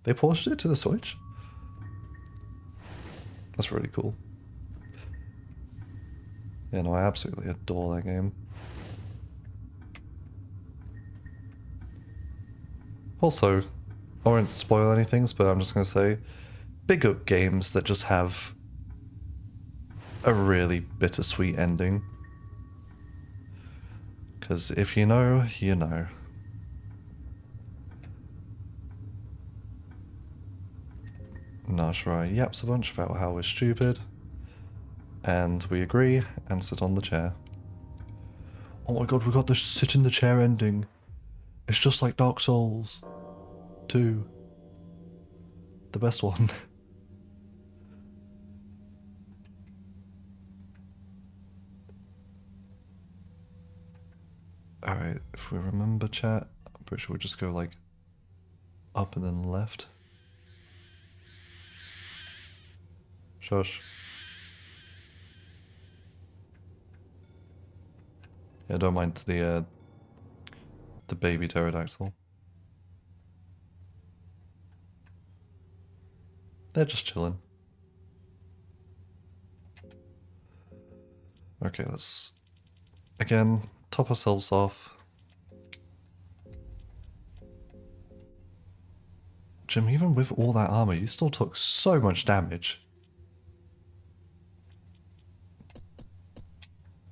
They ported it to the Switch? That's really cool. Yeah, no, I absolutely adore that game. Also, I won't spoil anything, but I'm just going to say, big up games that just have a really bittersweet ending. Because if you know, you know. Nashrai yaps a bunch about how we're stupid, and we agree and sit on the chair. Oh my god, we got the sit in the chair ending. It's just like Dark Souls 2. The best one. Alright, if we remember chat, I'm pretty sure we just go like up and then left. Shush. Yeah, don't mind the baby pterodactyl. They're just chilling. Okay, let's again top ourselves off. Jim, even with all that armor, you still took so much damage.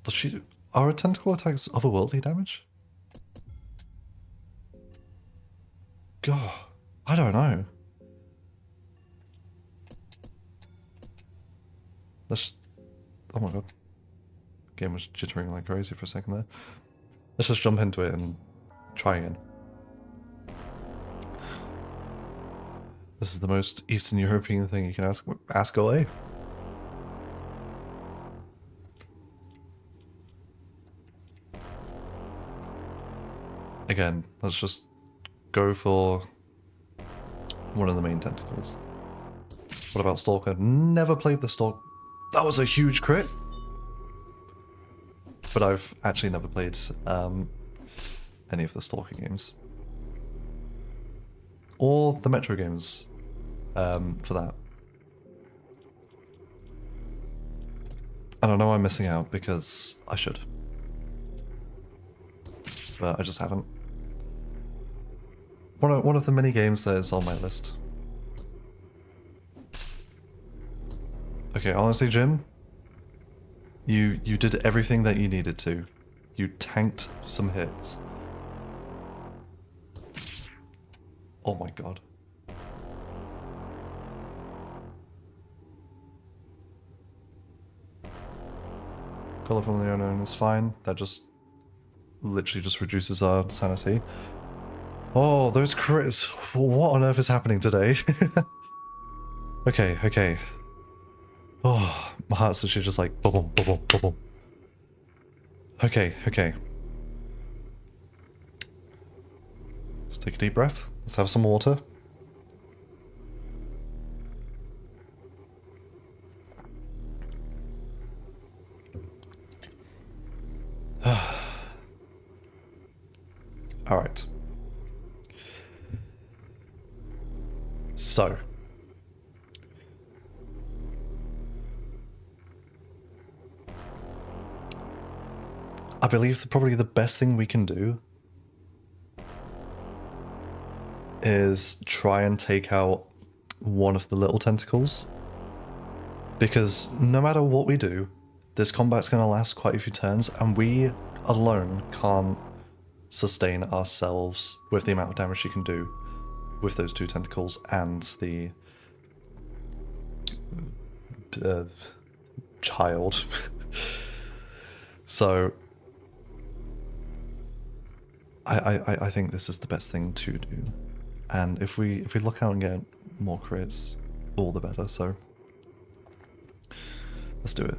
Does she... Are her tentacle attacks otherworldly damage? God, I don't know. Let's... Oh my god. Game was jittering like crazy for a second there. Let's just jump into it and try again. This is the most Eastern European thing you can ask away. Again, let's just go for one of the main tentacles. What about Stalker? Never played the Stalker. That was a huge crit! But I've actually never played any of the Stalker games. Or the Metro games, for that. I don't know, I'm missing out because I should. But I just haven't. One of the many games that is on my list. Okay, honestly, Jim, you did everything that you needed to. You tanked some hits. Oh my god. Color from the unknown is fine. That just literally just reduces our sanity. Oh, those crits. What on earth is happening today? Okay, okay. Oh, my heart's literally just like boom, boom, boom, boom, boom. Okay, okay. Let's take a deep breath. Let's have some water. Alright. So. I believe probably the best thing we can do is try and take out one of the little tentacles. Because no matter what we do, this combat's going to last quite a few turns, and we alone can't sustain ourselves with the amount of damage you can do. with those two tentacles and the uh, child. So I think this is the best thing to do. And if we look out and get more crits, all the better. So let's do it.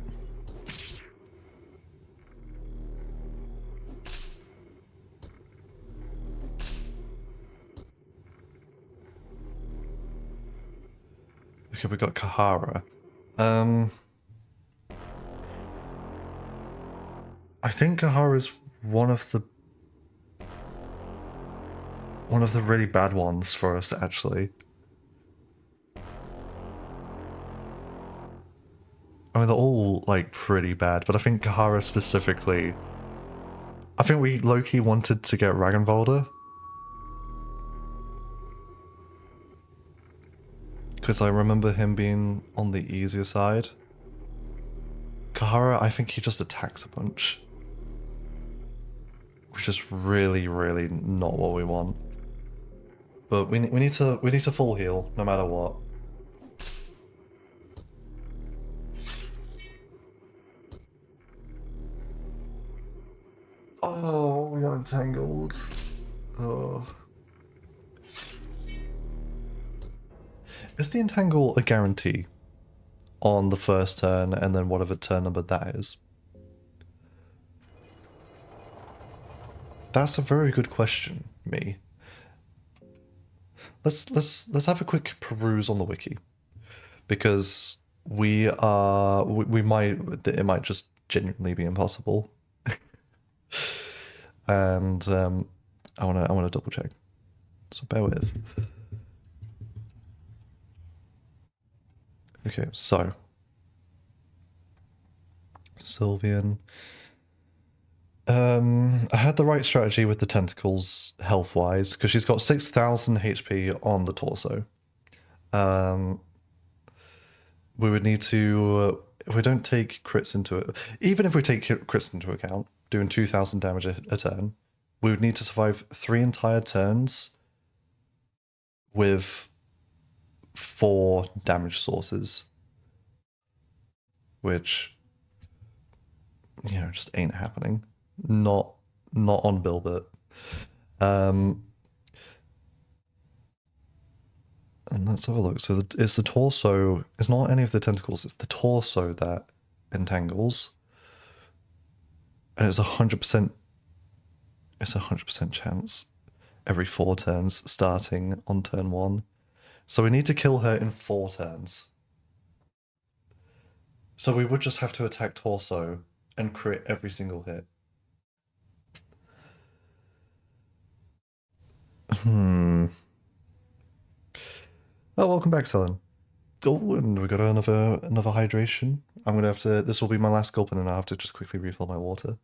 Okay, we got Kahara. I think Kahara is one of the really bad ones for us, actually. I mean, they're all, like, pretty bad, but I think Kahara specifically... I think we low-key wanted to get Ragnvalder. Because I remember him being on the easier side. Kahara, I think he just attacks a bunch. Which is really, really not what we want. But we need to full heal, no matter what. Oh, we got entangled. Oh. Is the entangle a guarantee on the first turn and then whatever turn number that is? That's a very good question, me. Let's have a quick peruse on the wiki, because we might, it might just genuinely be impossible. And I wanna double check. So bear with. Okay, so Sylvian. I had the right strategy with the tentacles health-wise, because she's got 6,000 HP on the torso. We would need to, if we don't take crits into it, even if we take crits into account, doing 2,000 damage a turn, we would need to survive 3 entire turns with 4 damage sources, which, you know, just ain't happening. Not on Bilbert. And let's have a look. So it's the torso. It's not any of the tentacles. It's the torso that entangles. And it's 100%. It's 100% chance every 4 turns, starting on turn 1. So we need to kill her in 4 turns. So we would just have to attack torso and crit every single hit. Oh, welcome back, Selen. Oh, and we got another hydration. I'm gonna have to. This will be my last gulp, and then I'll have to just quickly refill my water.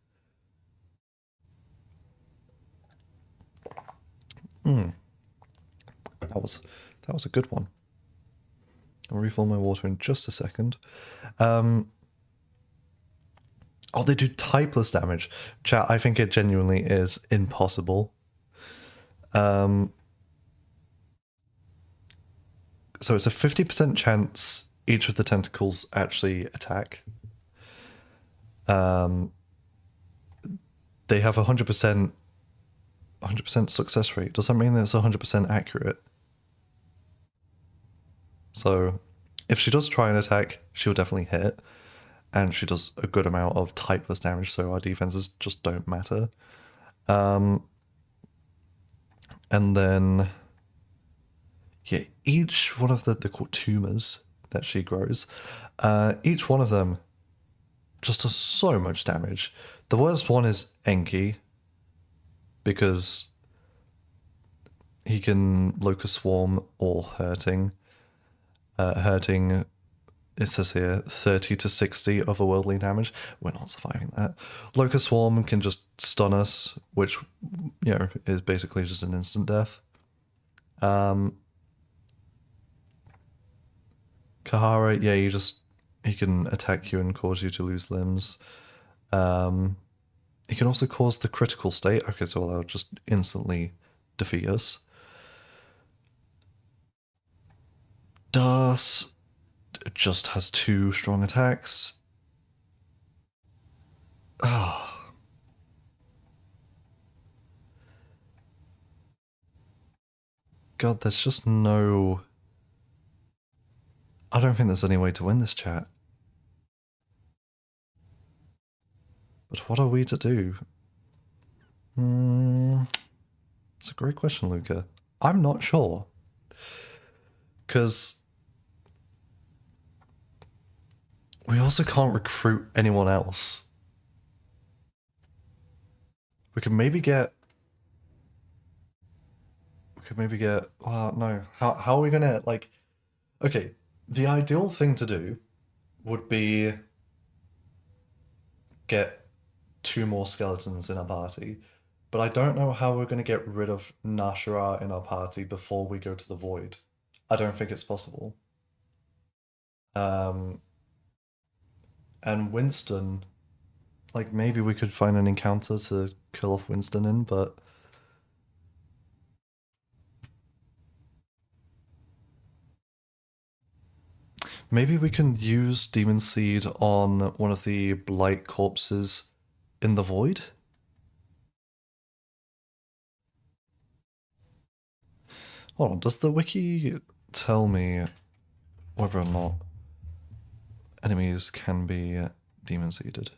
That was a good one. I'll refill my water in just a second. Oh, they do typeless damage. Chat, I think it genuinely is impossible. So it's a 50% chance each of the tentacles actually attack. They have 100% success rate. Does that mean that it's 100% accurate? So if she does try and attack, she'll definitely hit. And she does a good amount of typeless damage, so our defenses just don't matter. And then, yeah, each one of they're called tumors that she grows, each one of them just does so much damage. The worst one is Enki, because he can Locust Swarm or Hurting. Hurting, it says here, 30 to 60 otherworldly damage. We're not surviving that. Locust Swarm can just stun us, which, you know, is basically just an instant death. Kahara, yeah, he can attack you and cause you to lose limbs. He can also cause the critical state. Okay, so that'll just instantly defeat us. us just has 2 strong attacks. Ah, God, there's just no... I don't think there's any way to win this, chat. But what are we to do? It's a great question, Luca. I'm not sure. Because we also can't recruit anyone else. We could maybe get... Well, no. How are we gonna, like... Okay, the ideal thing to do would be get 2 more skeletons in our party. But I don't know how we're going to get rid of Nashara in our party before we go to the Void. I don't think it's possible. And Winston, like maybe we could find an encounter to kill off Winston in, but maybe we can use Demon Seed on one of the Blight corpses in the Void? Hold on, does the wiki tell me whether or not enemies can be demon seeded?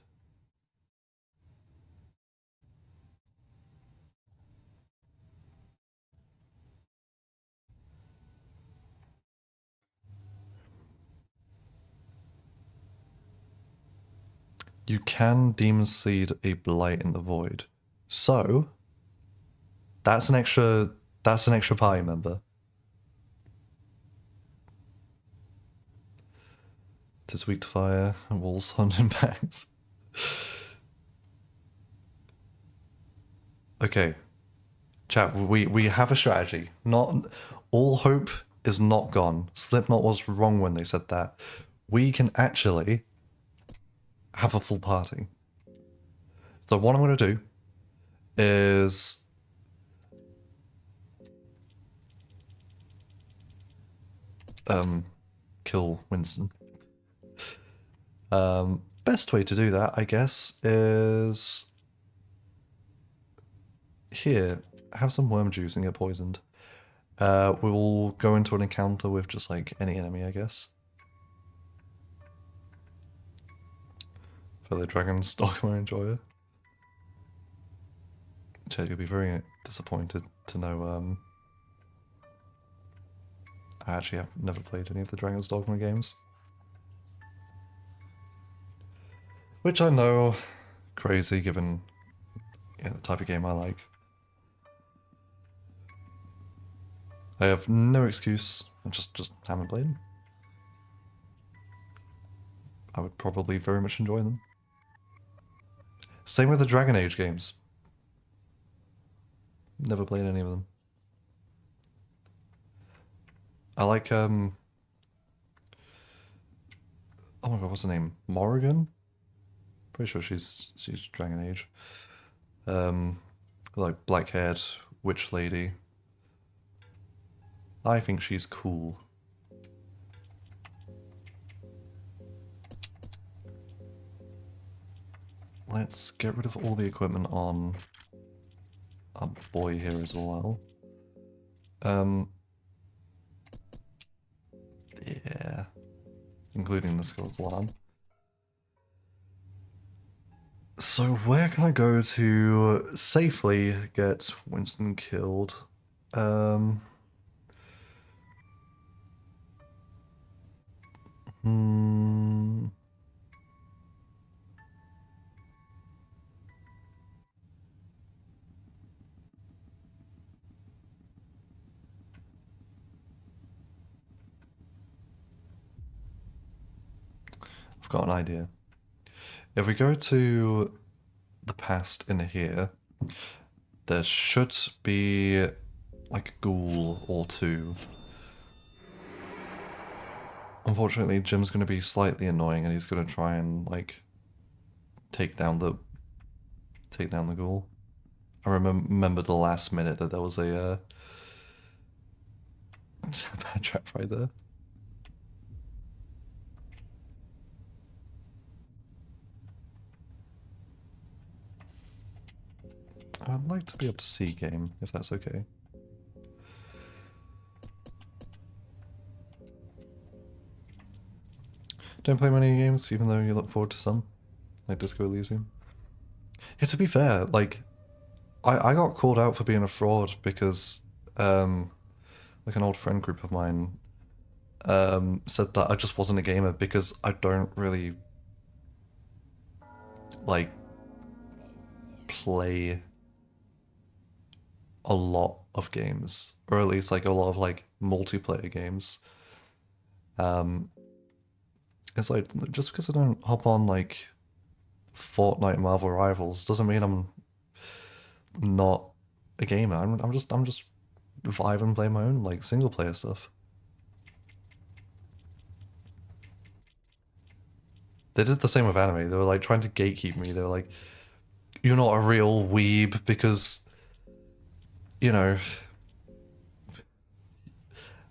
You can demon seed a blight in the void. So that's an extra party member. It is weak to fire and walls on impacts. Okay. Chat, we have a strategy. Not all hope is not gone. Slipknot was wrong when they said that. We can actually have a full party. So what I'm gonna do is kill Winston. Best way to do that, I guess, is here, have some worm juice and get poisoned. We will go into an encounter with just like any enemy, I guess. For the Dragon's Dogma Enjoyer. Chad, you'll be very disappointed to know I actually have never played any of the Dragon's Dogma games. Which I know, crazy given the type of game I like. I have no excuse, I just haven't played them. I would probably very much enjoy them. Same with the Dragon Age games. Never played any of them. I like, oh my god, what's her name? Morrigan? Pretty sure she's Dragon Age. Like black-haired witch lady. I think she's cool. Let's get rid of all the equipment on our boy here as well. Yeah. Including the skeletal arm. So where can I go to safely get Winston killed? I've got an idea. If we go to the past in here, there should be like a ghoul or 2. Unfortunately, Jim's going to be slightly annoying and he's going to try and like take down the ghoul. I remember the last minute that there was a bad trap right there. I'd like to be able to see game, if that's okay. Don't play many games, even though you look forward to some, like Disco Elysium. Yeah, to be fair, like, I got called out for being a fraud because, like an old friend group of mine said that I just wasn't a gamer because I don't really, like, play a lot of games, or at least like a lot of like multiplayer games. Um, it's like just because I don't hop on like Fortnite Marvel Rivals doesn't mean I'm not a gamer. I'm just vibe and play my own like single player stuff. They did the same with anime. They were like trying to gatekeep me. They were like, "You're not a real weeb because you know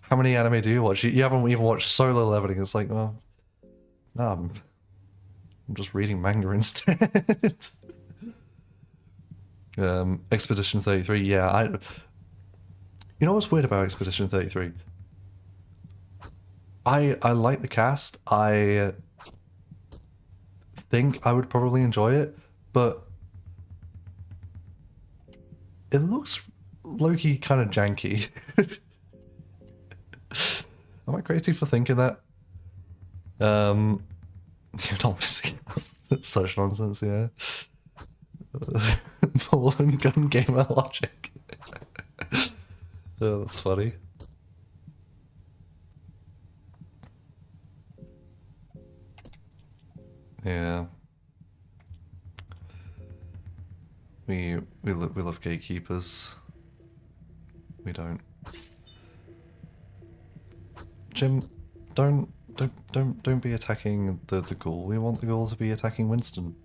how many anime do you watch? You haven't even watched Solo Leveling." It's like, well, no, I'm just reading manga instead. Expedition 33. Yeah, You know what's weird about Expedition 33? I like the cast. I think I would probably enjoy it, but it looks low-key kind of janky. Am I crazy for thinking that? You're not missing out. That's such nonsense, yeah. Ball and gun gamer logic. Oh, that's funny. Yeah. We love gatekeepers. We don't. Jim, don't be attacking the ghoul. We want the ghoul to be attacking Winston.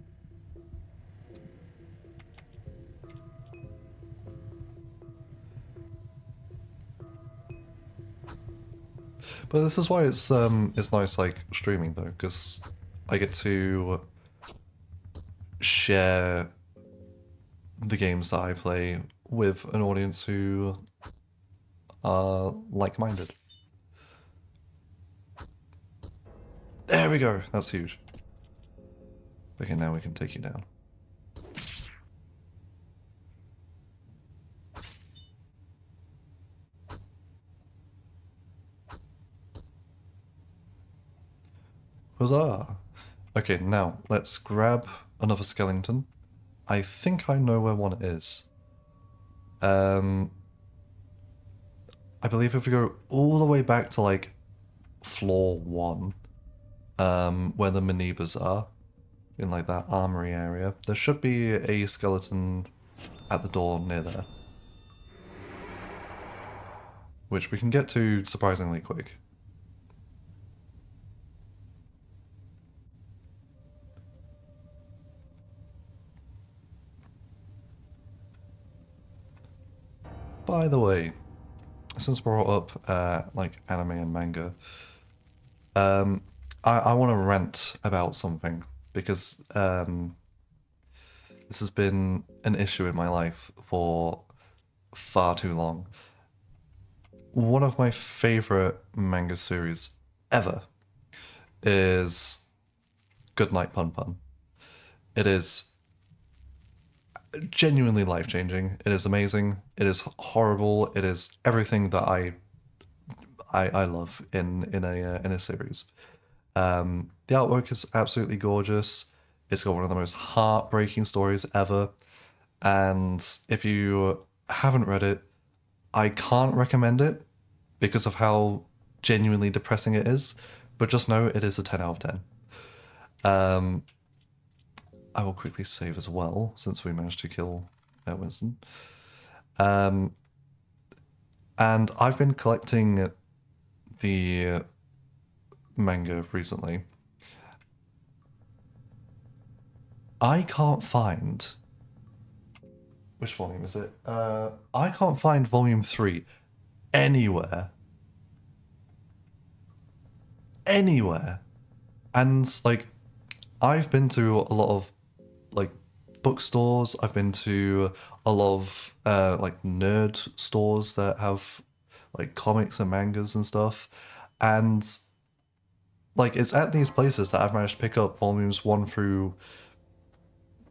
But this is why it's nice like streaming though, because I get to share the games that I play with an audience who are like-minded. There we go. That's huge. Okay, now we can take you down. Huzzah! Okay, now let's grab another skeleton. I think I know where one is. I believe if we go all the way back to like floor 1, where the Manibas are, in like that armory area, there should be a skeleton at the door near there. Which we can get to surprisingly quick. By the way, since we're all up like anime and manga, I want to rant about something because this has been an issue in my life for far too long. One of my favorite manga series ever is Goodnight Pun Pun. It is genuinely life-changing. It is amazing. It is horrible. It is everything that I love in a series. The artwork is absolutely gorgeous. It's got one of the most heartbreaking stories ever. And if you haven't read it, I can't recommend it because of how genuinely depressing it is. But just know it is a 10 out of 10. I will quickly save as well, since we managed to kill Winston. And I've been collecting the manga recently. I can't find... Which volume is it? I can't find volume 3 anywhere. Anywhere. And, like, I've been to a lot of, like, bookstores. I've been to a lot of like nerd stores that have like comics and mangas and stuff, and like it's at these places that I've managed to pick up volumes one through,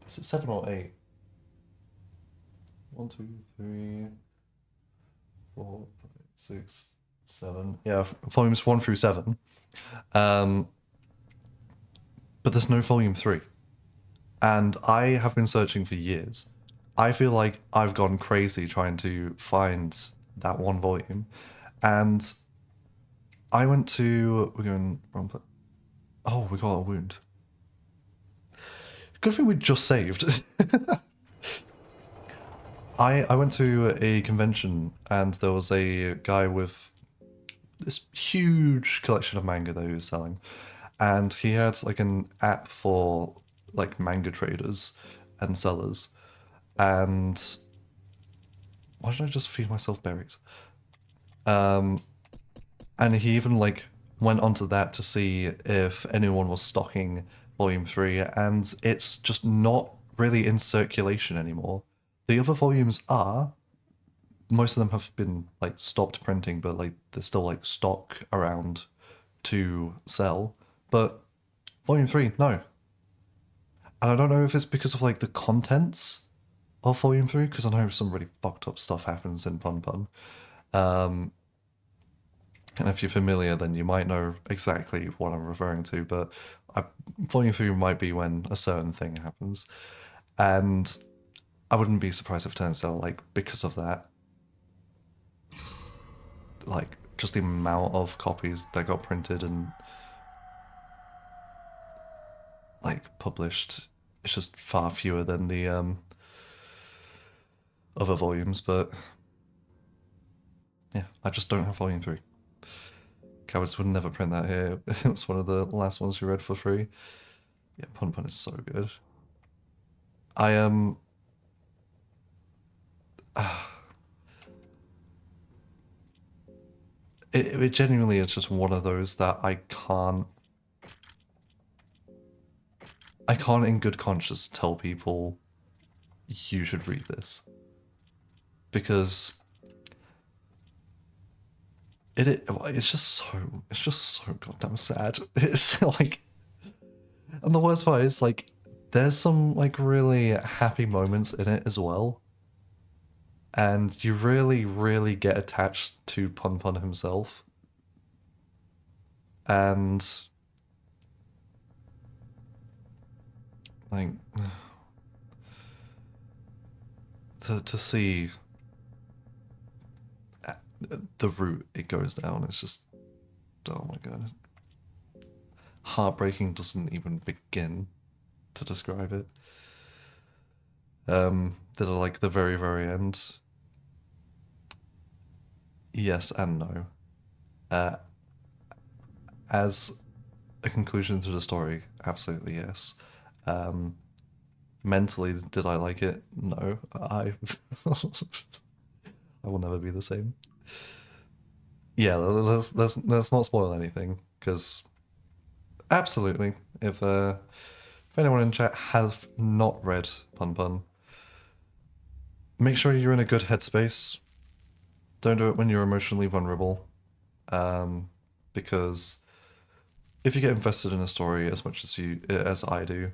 is it seven or eight? One, two, three, four, five, six, seven. Yeah, volumes one through seven. Um, but there's no volume three. And I have been searching for years. I feel like I've gone crazy trying to find that one volume. And I went to, we're going wrong place. Oh, we got a wound. Good thing we just saved. I went to a convention and there was a guy with this huge collection of manga that he was selling. And he had like an app for like manga traders and sellers. And why did I just feed myself berries? Um, and he even like went onto that to see if anyone was stocking Volume 3, and it's just not really in circulation anymore. The other volumes are, most of them have been like stopped printing, but like there's still like stock around to sell. But Volume 3, no. And I don't know if it's because of like the contents of Volume 3, because I know some really fucked up stuff happens in Pun Pun. Um, and if you're familiar, then you might know exactly what I'm referring to, but Volume 3 might be when a certain thing happens. And I wouldn't be surprised if it turns out, like, because of that, like, just the amount of copies that got printed and, like, published, it's just far fewer than the other volumes, but yeah, I just don't have Volume 3. Cowards would never print that here. It was one of the last ones we read for free. Yeah, Pun Pun is so good. I am. It genuinely is just one of those that I can't in good conscience tell people you should read this because it's just so goddamn sad. It's like, and the worst part is like there's some like really happy moments in it as well, and you really get attached to Pun Pun himself, and like to see the route it goes down, it's just, oh my god, heartbreaking doesn't even begin to describe it. That are like the very end. Yes and no. Uh, as a conclusion to the story, absolutely yes. Um, mentally, did I like it? No. I will never be the same. Yeah, let's not spoil anything because absolutely, if anyone in chat has not read Pun Pun, make sure you're in a good headspace. Don't do it when you're emotionally vulnerable, because if you get invested in a story as much as I do,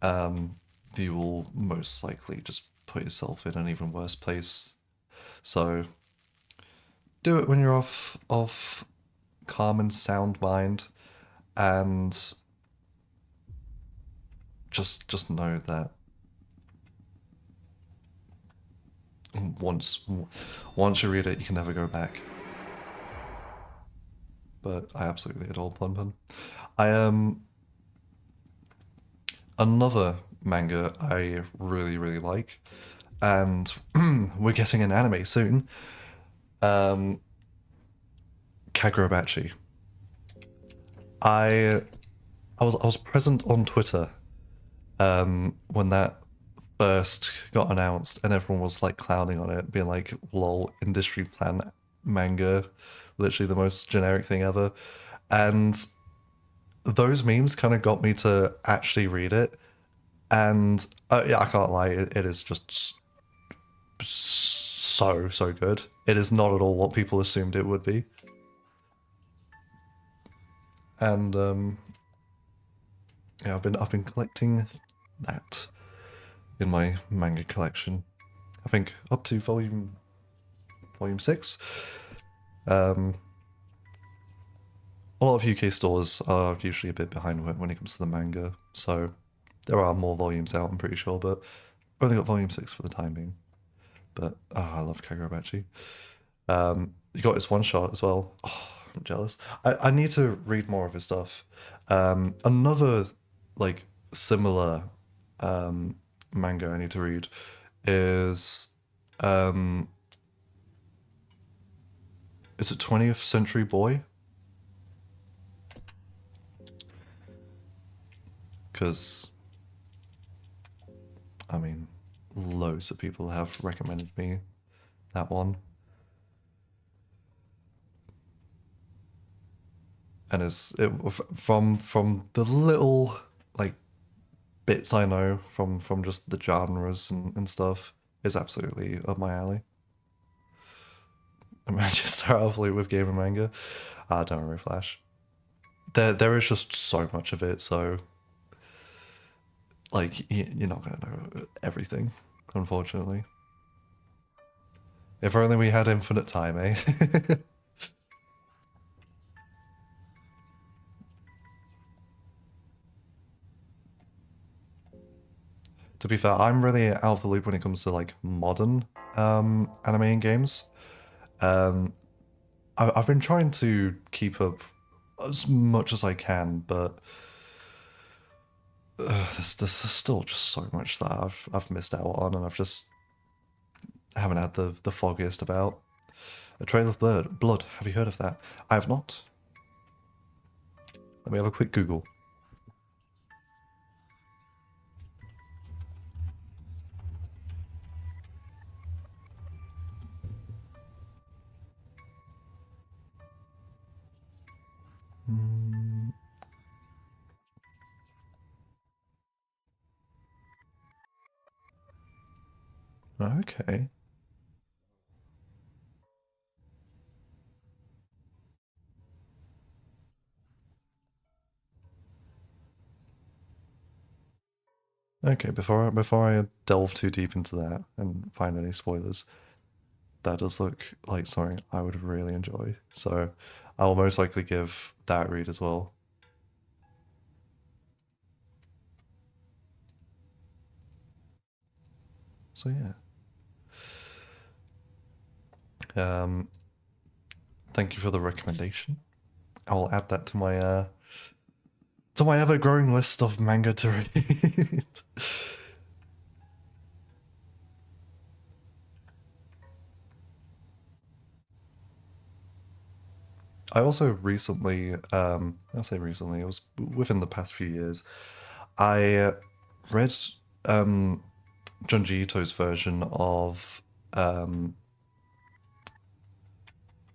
um, you will most likely just put yourself in an even worse place. So do it when you're off calm and sound mind, and just know that once once you read it, you can never go back. But I absolutely adore Plum Pun. I another manga I really like, and we're getting an anime soon. Um, Kagurabachi. I I was present on Twitter when that first got announced, and everyone was like clowning on it, being like, "Lol, industry plan manga, literally the most generic thing ever." And those memes kind of got me to actually read it, and yeah, I can't lie, it is just so good. It is not at all what people assumed it would be. And yeah, I've been collecting that in my manga collection. I think up to volume 6. A lot of UK stores are usually a bit behind when it comes to the manga, so there are more volumes out, I'm pretty sure, but I've only got volume 6 for the time being. But I love Kagurabachi. You got his one shot as well. Oh, I'm jealous. I need to read more of his stuff. Another like similar manga I need to read um is it 20th Century Boy? Because I mean, loads of people have recommended me that one. And from the little like bits I know from just the genres and stuff is absolutely up my alley. Imagine start off with game and manga. Don't worry, Flash. There is just so much of it, so like you're not gonna know everything, unfortunately. If only we had infinite time, eh? To be fair, I'm really out of the loop when it comes to like modern anime and games. Um, I've been trying to keep up as much as I can, but there's still just so much that I've missed out on, and I've just haven't had the foggiest about. A Trail of Blood. Have you heard of that? I have not. Let me have a quick Google. Mm, okay. Okay, before I delve too deep into that and find any spoilers, that does look like something I would really enjoy. So I'll most likely give that a read as well. So yeah. Um, thank you for the recommendation. I'll add that to my ever-growing list of manga to read. I also recently, I'll say recently, it was within the past few years, I read Junji Ito's version of No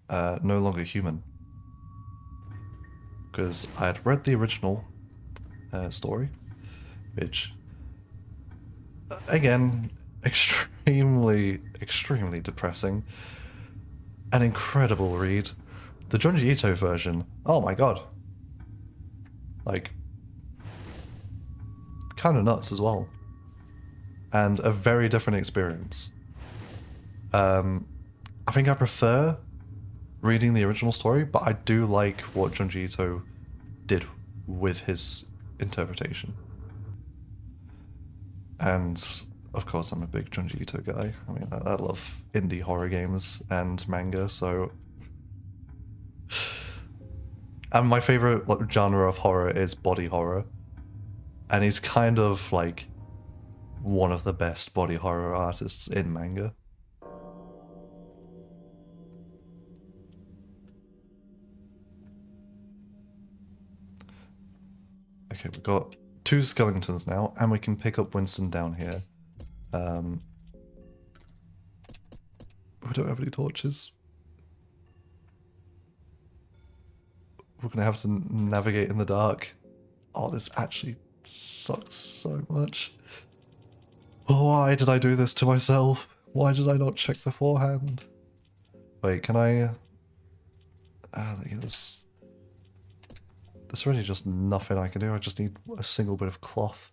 Longer Human. Because I had read the original story, which, again, extremely depressing. An incredible read. The Junji Ito version, oh my god. Like, kind of nuts as well. And a very different experience. I think I prefer reading the original story, but I do like what Junji Ito did with his interpretation. And of course, I'm a big Junji Ito guy. I mean, I love indie horror games and manga, so. And my favorite genre of horror is body horror. And he's kind of like one of the best body horror artists in manga. Okay, we've got 2 skeletons now, and we can pick up Winston down here. We don't have any torches. We're gonna have to navigate in the dark. Oh, this actually sucks so much. Why did I do this to myself? Why did I not check beforehand? Wait, can I... look at this. There's really just nothing I can do. I just need a single bit of cloth.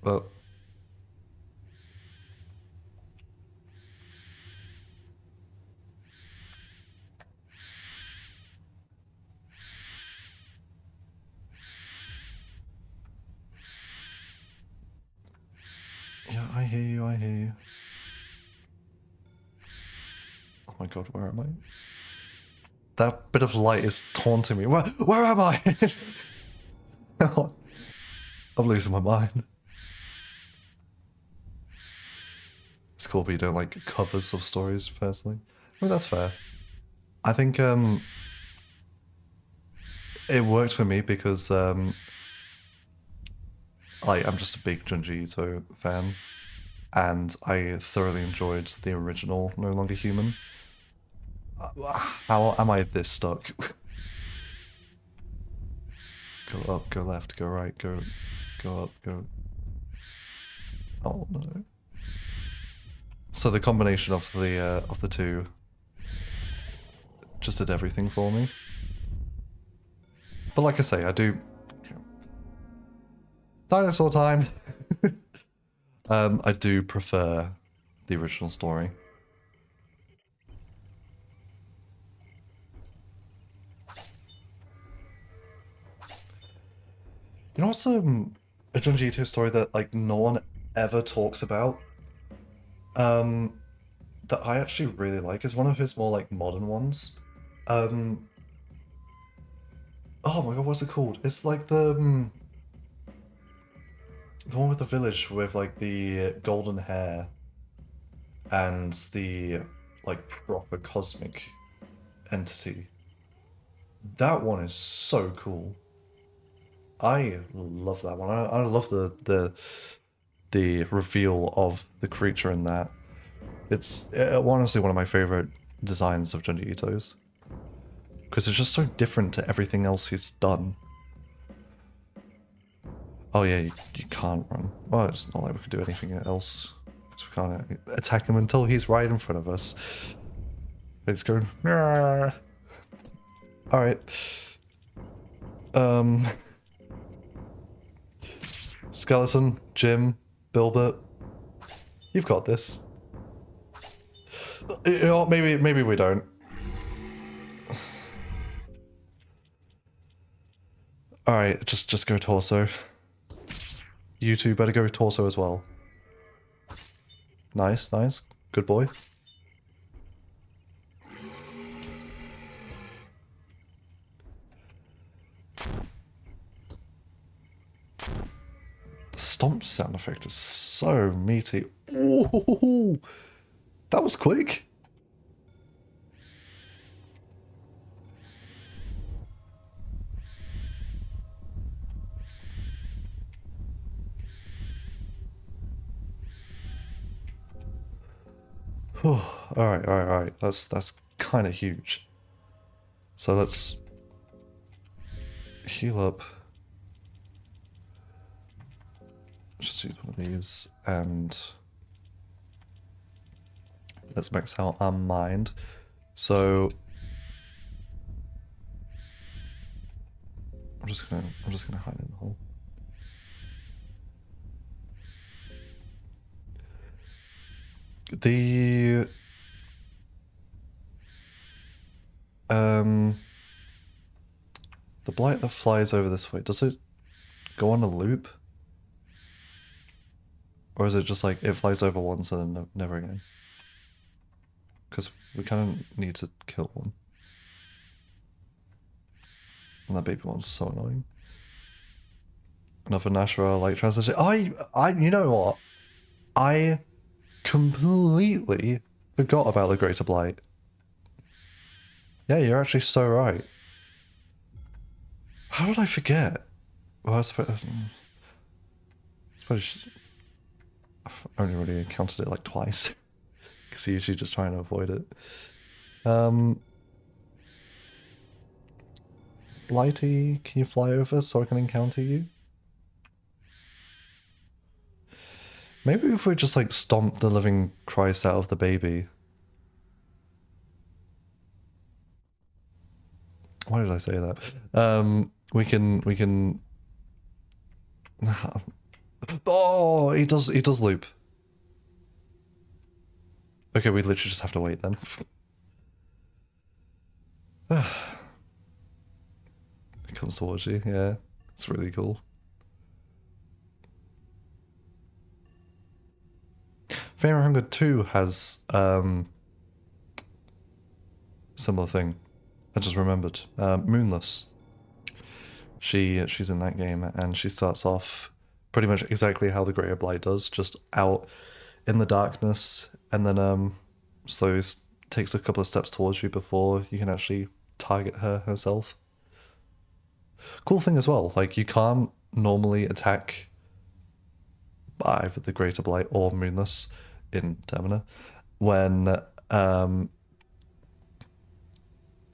But... yeah, I hear you, I hear you. Oh my god, where am I? That bit of light is taunting me. Where am I? I'm losing my mind. It's cool, but you don't like covers of stories, personally. I mean, that's fair. I think it worked for me because I'm just a big Junji Ito fan, and I thoroughly enjoyed the original No Longer Human. How am I this stuck? Go up, go left, go right, go up, go... Oh no. So the combination of the two just did everything for me. But like I say, I do... Dinosaur time! I do prefer the original story. You know what's a Junji Ito story that like no one ever talks about? That I actually really like is one of his more like modern ones. Oh my god, what's it called? It's like the one with the village with like the golden hair and the like proper cosmic entity. That one is so cool. I love that one. I love the reveal of the creature in that. It's honestly one of my favorite designs of Junji Ito's. Because it's just so different to everything else he's done. Oh yeah, you can't run. Well, it's not like we can do anything else. Because we can't attack him until he's right in front of us. It's going... Alright. Skeleton, Jim, Bilbert. You've got this. You know, maybe we don't. Alright, just go torso. You two better go torso as well. Nice, nice. Good boy. The stomp sound effect is so meaty. Ooh, that was quick. Alright. That's kind of huge. So let's heal up. Just use one of these and let's max out our mind. So I'm just gonna hide in the hole. The blight that flies over this way, does it go on a loop? Or is it just like it flies over once and then never again? Because we kind of need to kill one. And that baby one's so annoying. Another Nashra like translation. You know what? I completely forgot about the Greater Blight. Yeah, you're actually so right. How did I forget? Well, I suppose I've only really encountered it like twice. Because you usually just trying to avoid it. Blighty, can you fly over so I can encounter you? Maybe if we just like stomp the living Christ out of the baby. Why did I say that? We can. Oh, he does loop. Okay, we literally just have to wait then. It comes towards you, yeah. It's really cool. Fear and Hunger 2 has similar thing. I just remembered. Moonless. She's in that game and she starts off pretty much exactly how the Greater Blight does, just out in the darkness, and then slowly takes a couple of steps towards you before you can actually target her herself. Cool thing as well, like you can't normally attack either the Greater Blight or Moonless in Termina um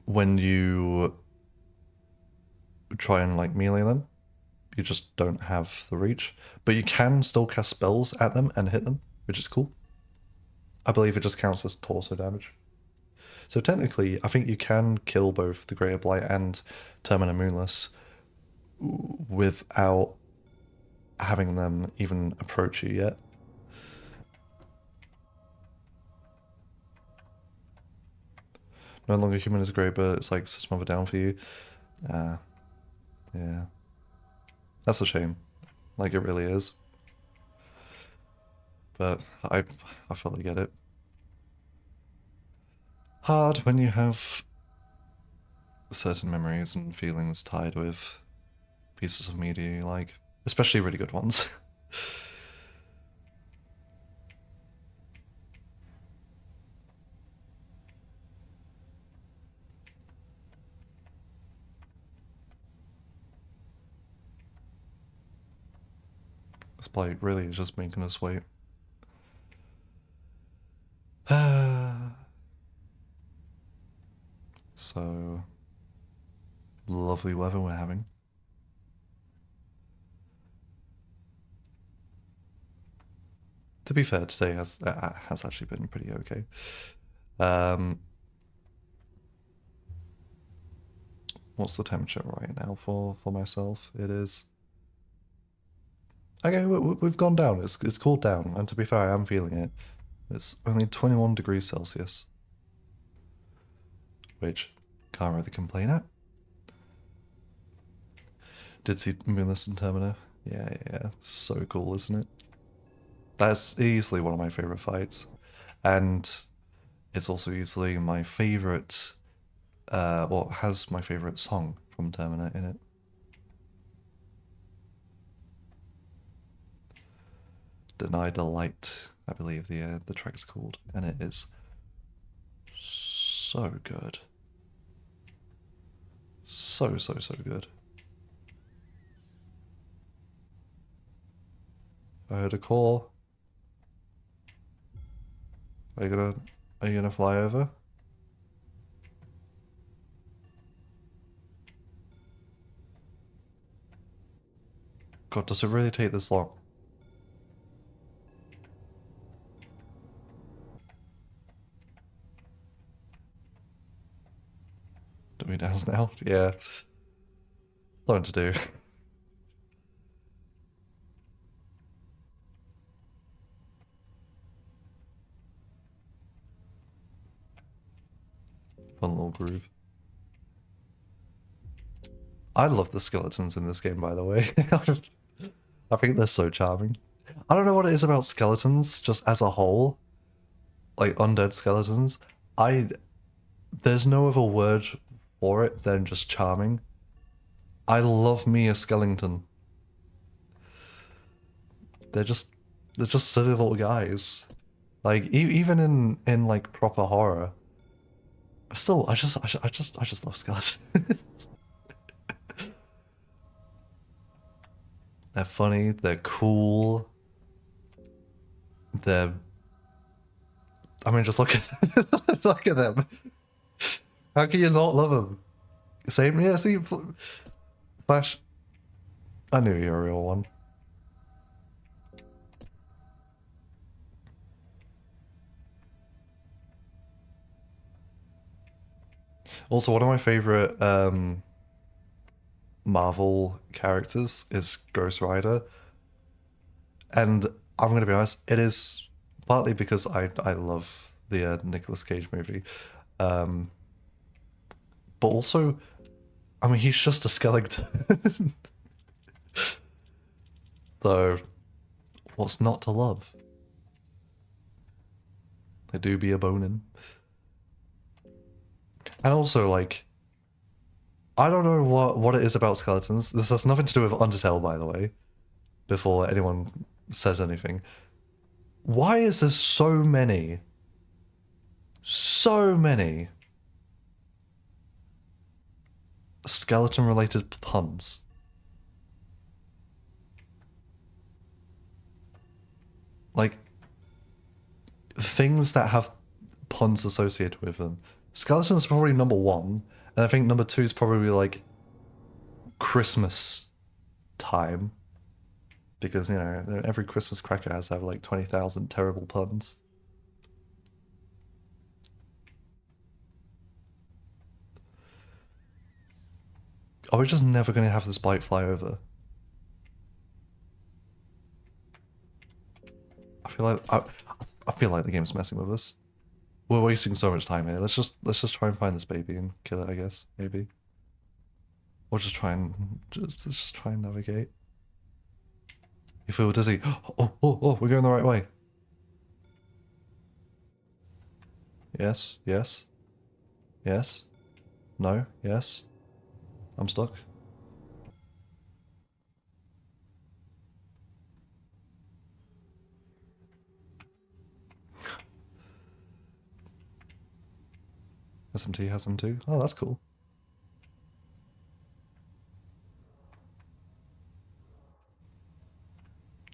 when you try and like melee them. You just don't have the reach, but you can still cast spells at them and hit them, which is cool. I believe it just counts as torso damage. So technically, I think you can kill both the Greater Blight and Termina Moonless without having them even approach you yet. No longer human is great, but it's like Smother down for you. Yeah. That's a shame. Like, it really is. But I fully get it. Hard when you have certain memories and feelings tied with pieces of media you like, especially really good ones. This blight really is just making us wait. So lovely weather we're having. To be fair, today has actually been pretty okay. What's the temperature right now for myself? It is okay. We've gone down. It's cooled down, and to be fair, I am feeling it. It's only 21 degrees Celsius, which can't really complain at. Did see Moonless and Termina? Yeah. So cool, isn't it? That's easily one of my favorite fights, and it's also easily my favorite. Well, has my favorite song from Termina in it. Deny the Light, I believe the track's called, and it is so good. So good. I heard a call. Are you gonna fly over? God, does it really take this long? Do we dance now? Yeah. Something to do. Fun little groove. I love the skeletons in this game, by the way. I think they're so charming. I don't know what it is about skeletons, just as a whole. Like undead skeletons. There's no other word for it than just charming. I love me a skeleton. They're just silly little guys. Like even in like proper horror. Still, I just love skeletons. They're funny. They're cool. They're. I mean, just look at them. Look at them. How can you not love them? Same, yeah. See, Flash. I knew you were a real one. Also, one of my favorite Marvel characters is Ghost Rider, and I'm gonna be honest, it is partly because I love the Nicolas Cage movie, um, but also, I mean, he's just a skeleton. So, what's not to love? They do be a bonin. And also, like, I don't know what it is about skeletons. This has nothing to do with Undertale, by the way, before anyone says anything. Why is there so many skeleton-related puns? Like, things that have puns associated with them. Skeleton's probably number one, and I think number two is probably like Christmas time. Because, you know, every Christmas cracker has to have like 20,000 terrible puns. Are we just never going to have this bite fly over? I feel like the game's messing with us. We're wasting so much time here. Let's just try and find this baby and kill it, I guess, maybe. Or let's just try and navigate. You feel dizzy. Oh, we're going the right way. Yes, yes. Yes. No, yes. I'm stuck. SMT has them too. Oh, that's cool.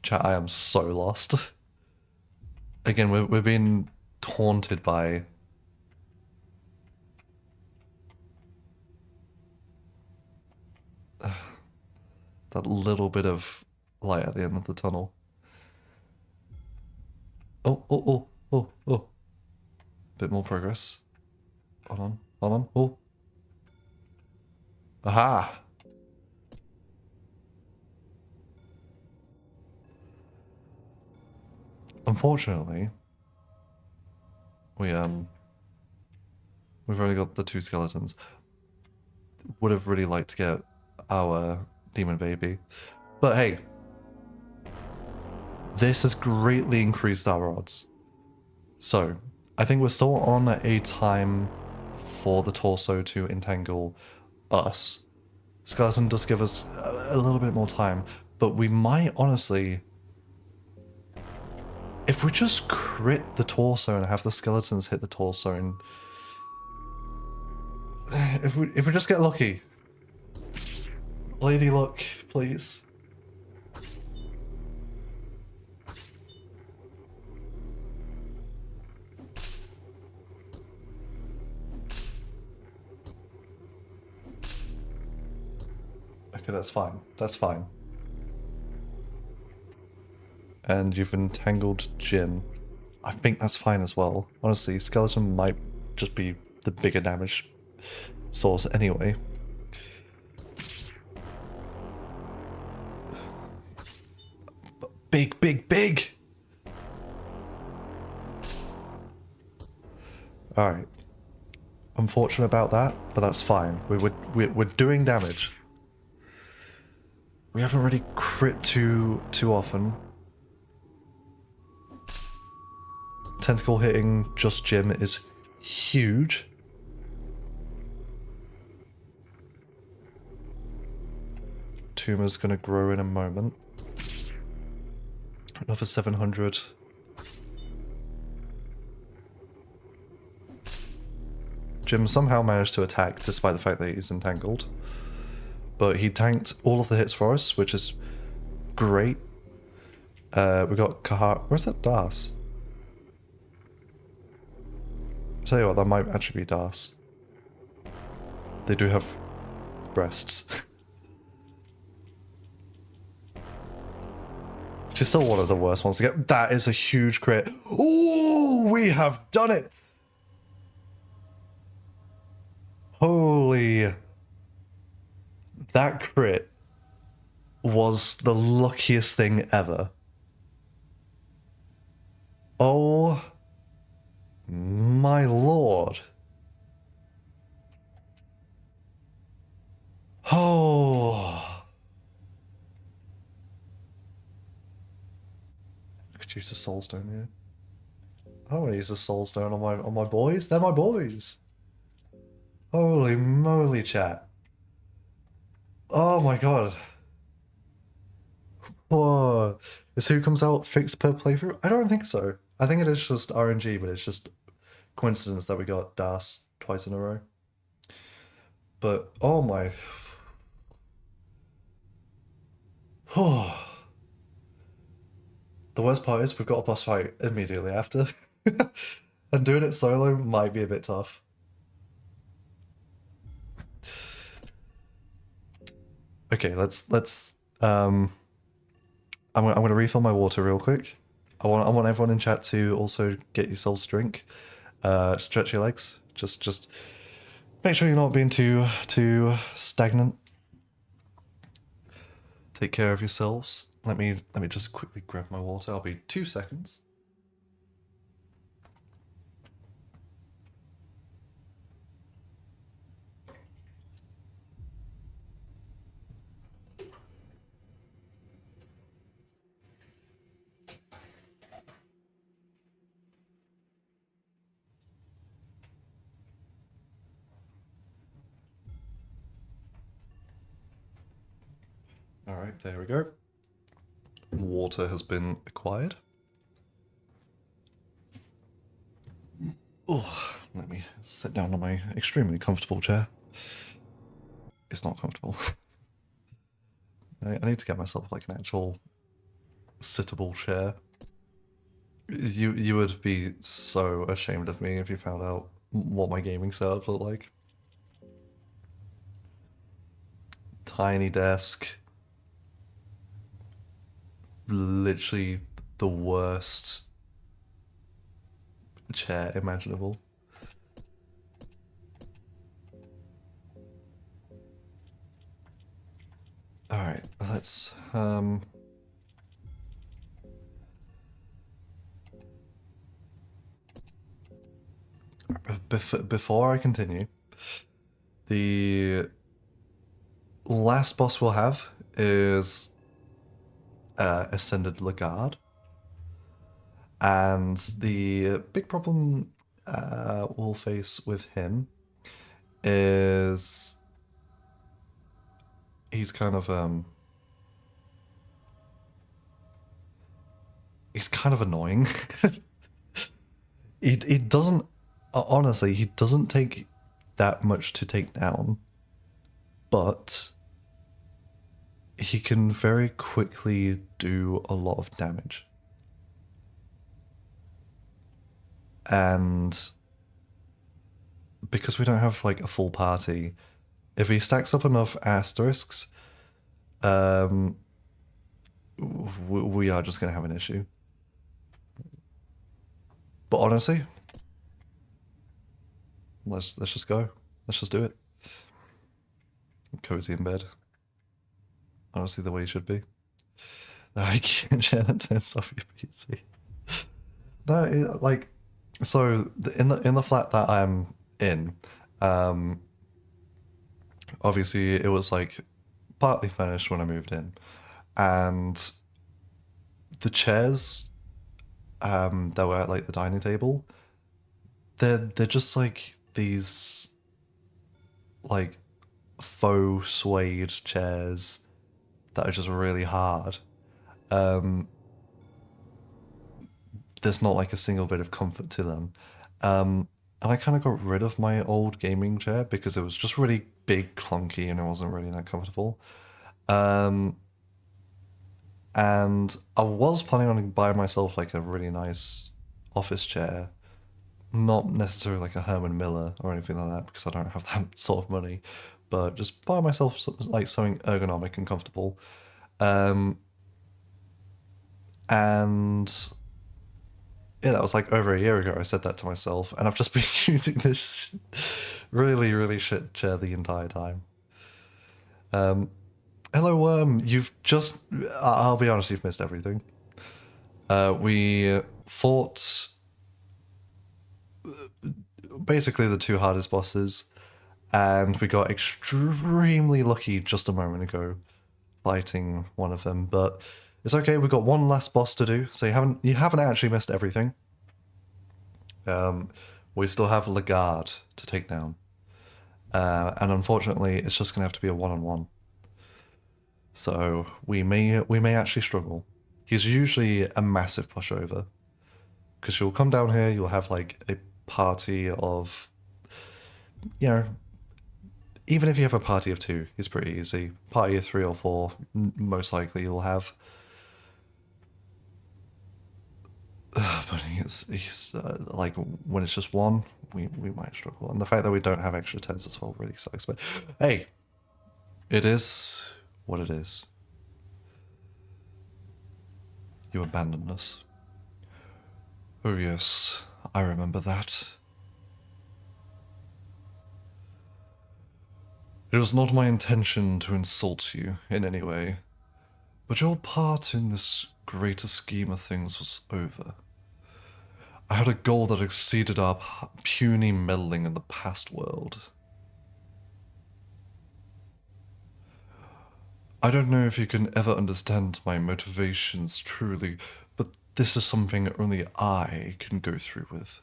Chat, I am so lost. Again, we're being taunted by that little bit of light at the end of the tunnel. Oh. Bit more progress. Hold on. Oh. Aha! Unfortunately, we've only got the two skeletons. Would have really liked to get our demon baby. But hey, this has greatly increased our odds. So, I think we're still on a time for the torso to entangle us. Skeleton does give us a little bit more time, but we might honestly... If we just crit the torso and have the skeletons hit the torso and... If we just get lucky. Lady luck, please. Okay, that's fine. That's fine. And you've entangled Jim. I think that's fine as well. Honestly, skeleton might just be the bigger damage source anyway. Big! Alright. Unfortunate about that, but that's fine. We're doing damage. We haven't really crit too often. Tentacle hitting just Jim is huge. Tumor's gonna grow in a moment. Another 700. Jim somehow managed to attack despite the fact that he's entangled. But he tanked all of the hits for us, which is great. We got Kahar. Where's that Das? Tell you what, that might actually be Das. They do have breasts. She's still one of the worst ones to get. That is a huge crit. Ooh, we have done it! Holy, that crit was the luckiest thing ever. Oh my lord. Oh. I could use a soulstone here. I don't want to use a soulstone on my boys. They're my boys. Holy moly, chat. Oh my god. Whoa. Is who comes out fixed per playthrough? I don't think so. I think it is just RNG, but it's just coincidence that we got Das twice in a row. But oh my. Oh. The worst part is we've got a boss fight immediately after. And doing it solo might be a bit tough. Okay, let's I'm gonna refill my water real quick. I want everyone in chat to also get yourselves a drink. Stretch your legs. Just make sure you're not being too stagnant. Take care of yourselves. Let me just quickly grab my water. I'll be 2 seconds. All right, there we go. Water has been acquired. Oh, let me sit down on my extremely comfortable chair. It's not comfortable. I need to get myself like an actual sittable chair. You would be so ashamed of me if you found out what my gaming setup looked like. Tiny desk. Literally the worst chair imaginable. Alright, let's before I continue, the last boss we'll have is Ascended Lagarde. And the big problem we'll face with him is he's kind of annoying. He doesn't honestly he doesn't take that much to take down, but he can very quickly do a lot of damage. And because we don't have like a full party, if he stacks up enough asterisks, we are just gonna have an issue. But honestly, let's just go. Let's just do it. Cozy in bed. Honestly, the way you should be. I can't share that turns off your PC. No, like, so in the flat that I'm in, obviously it was like partly furnished when I moved in, and the chairs that were at like the dining table, they're just like these like faux suede chairs that are just really hard. There's not like a single bit of comfort to them. And I kind of got rid of my old gaming chair because it was just really big, clunky, and it wasn't really that comfortable. Um, and I was planning on buying myself like a really nice office chair, not necessarily like a Herman Miller or anything like that because I don't have that sort of money, but just buy myself like something ergonomic and comfortable. And yeah, that was like over a year ago. I said that to myself, and I've just been using this Really, really shit chair the entire time. Hello, Worm. You've just... I'll be honest, you've missed everything. We fought basically the two hardest bosses, and we got extremely lucky just a moment ago fighting one of them, but it's okay, we've got one last boss to do, so you haven't actually missed everything. We still have Lagarde to take down. And unfortunately, it's just gonna have to be a one-on-one. So we may actually struggle. He's usually a massive pushover. Because you'll come down here, you'll have like a party of, you know, even if you have a party of 2, it's pretty easy. Party of 3 or 4, most likely you'll have. But he's like, when it's just 1, we might struggle. And the fact that we don't have extra 10s as well really sucks. But hey, it is what it is. You abandoned us. Oh yes, I remember that. It was not my intention to insult you in any way, but your part in this greater scheme of things was over. I had a goal that exceeded our puny meddling in the past world. I don't know if you can ever understand my motivations truly, but this is something only I can go through with.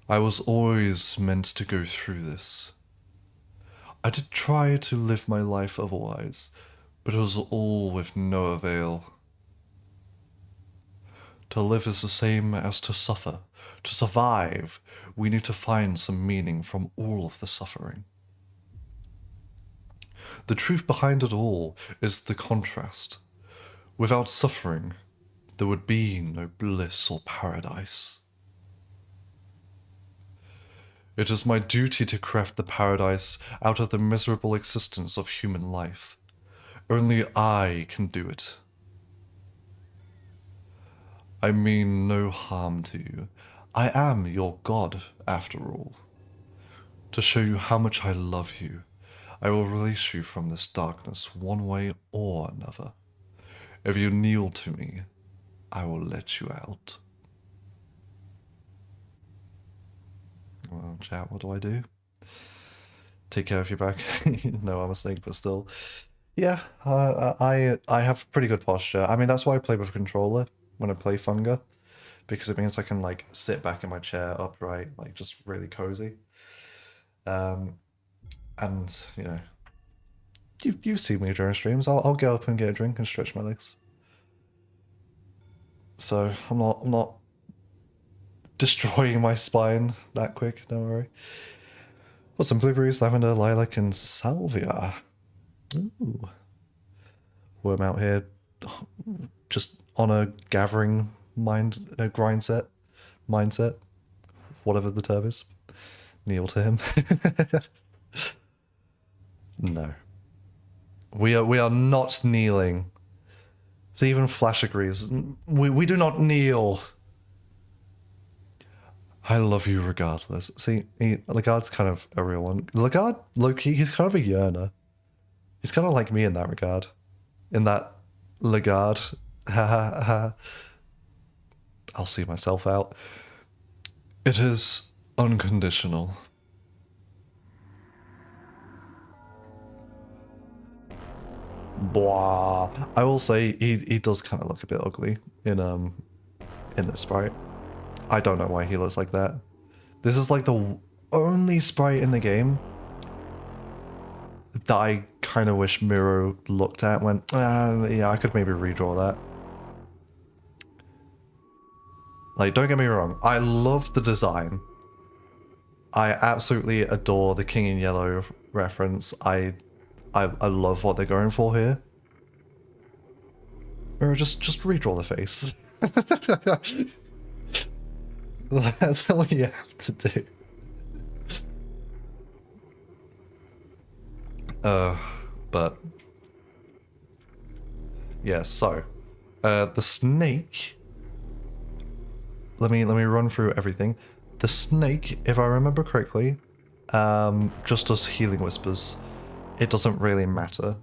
I was always meant to go through this. I did try to live my life otherwise, but it was all with no avail. To live is the same as to suffer. To survive, we need to find some meaning from all of the suffering. The truth behind it all is the contrast. Without suffering, there would be no bliss or paradise. It is my duty to craft the paradise out of the miserable existence of human life. Only I can do it. I mean no harm to you. I am your god, after all. To show you how much I love you, I will release you from this darkness one way or another. If you kneel to me, I will let you out. Well, chat, what do I do? Take care of your back. No, I'm a snake, but still. Yeah, I have pretty good posture. I mean, that's why I play with a controller when I play Funga, because it means I can like sit back in my chair upright, like just really cozy. And you know, you've seen me during streams. I'll get up and get a drink and stretch my legs. So I'm not destroying my spine that quick. Don't worry. Got some blueberries, lavender, lilac, and salvia. Ooh. Worm out here, just on a gathering mindset, whatever the term is. Kneel to him. No, we are not kneeling. So even Flash agrees. We do not kneel. I love you regardless. See, Lagarde's kind of a real one. Lagarde, low-key, he's kind of a yearner. He's kind of like me in that regard. In that Lagarde, ha ha ha. I'll see myself out. It is unconditional. Blah. I will say he does kind of look a bit ugly in this sprite. I don't know why he looks like that. This is like the only sprite in the game that I kind of wish Miro looked at and went, yeah, I could maybe redraw that. Like, don't get me wrong, I love the design. I absolutely adore the King in Yellow reference. I love what they're going for here. Miro, just redraw the face. That's all you have to do. But yeah, so the snake. Let me run through everything. The snake, if I remember correctly, just does healing whispers. It doesn't really matter.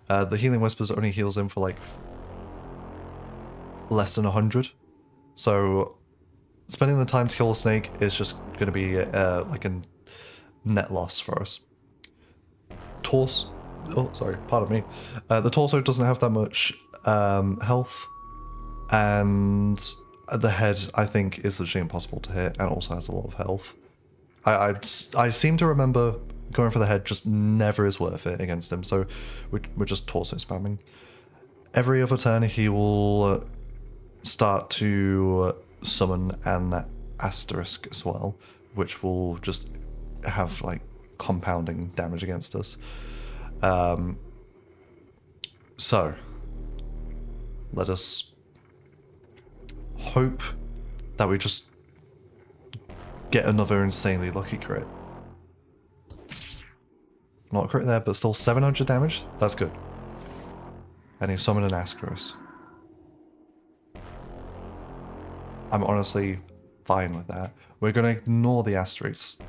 The healing whispers only heals him for like less than 100. So spending the time to kill a snake is just going to be like a net loss for us. Oh, sorry, pardon me. The torso doesn't have that much health, and the head, I think, is literally impossible to hit and also has a lot of health. I seem to remember going for the head just never is worth it against him, so we're just torso spamming. Every other turn he will start to summon an asterisk as well, which will just have like compounding damage against us. So let us hope that we just get another insanely lucky crit. Not a crit there, but still 700 damage. That's good. And he summoned an asterisk. I'm honestly fine with that. We're going to ignore the asterisks.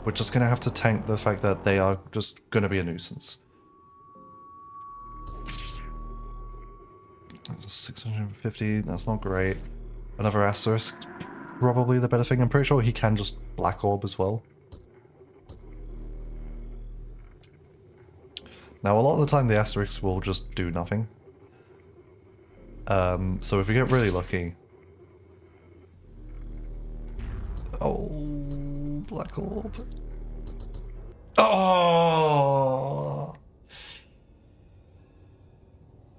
We're just going to have to tank the fact that they are just going to be a nuisance. 650, that's not great. Another asterisk, probably the better thing. I'm pretty sure he can just black orb as well. Now, a lot of the time the asterisks will just do nothing. So if we get really lucky... Oh, black orb. Oh!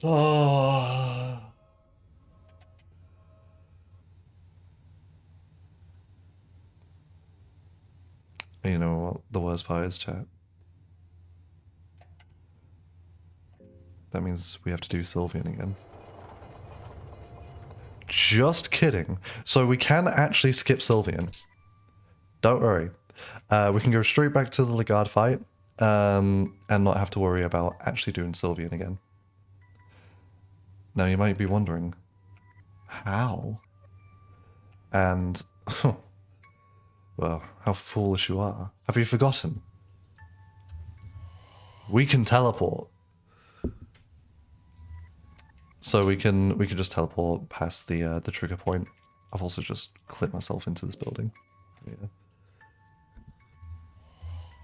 Oh! You know what the worst part is, chat? That means we have to do Sylvian again. Just kidding. So we can actually skip Sylvian. Don't worry. We can go straight back to the Legard fight and not have to worry about actually doing Sylvian again. Now you might be wondering, how? And, well, how foolish you are. Have you forgotten? We can teleport. So we can just teleport past the trigger point. I've also just clipped myself into this building. Yeah.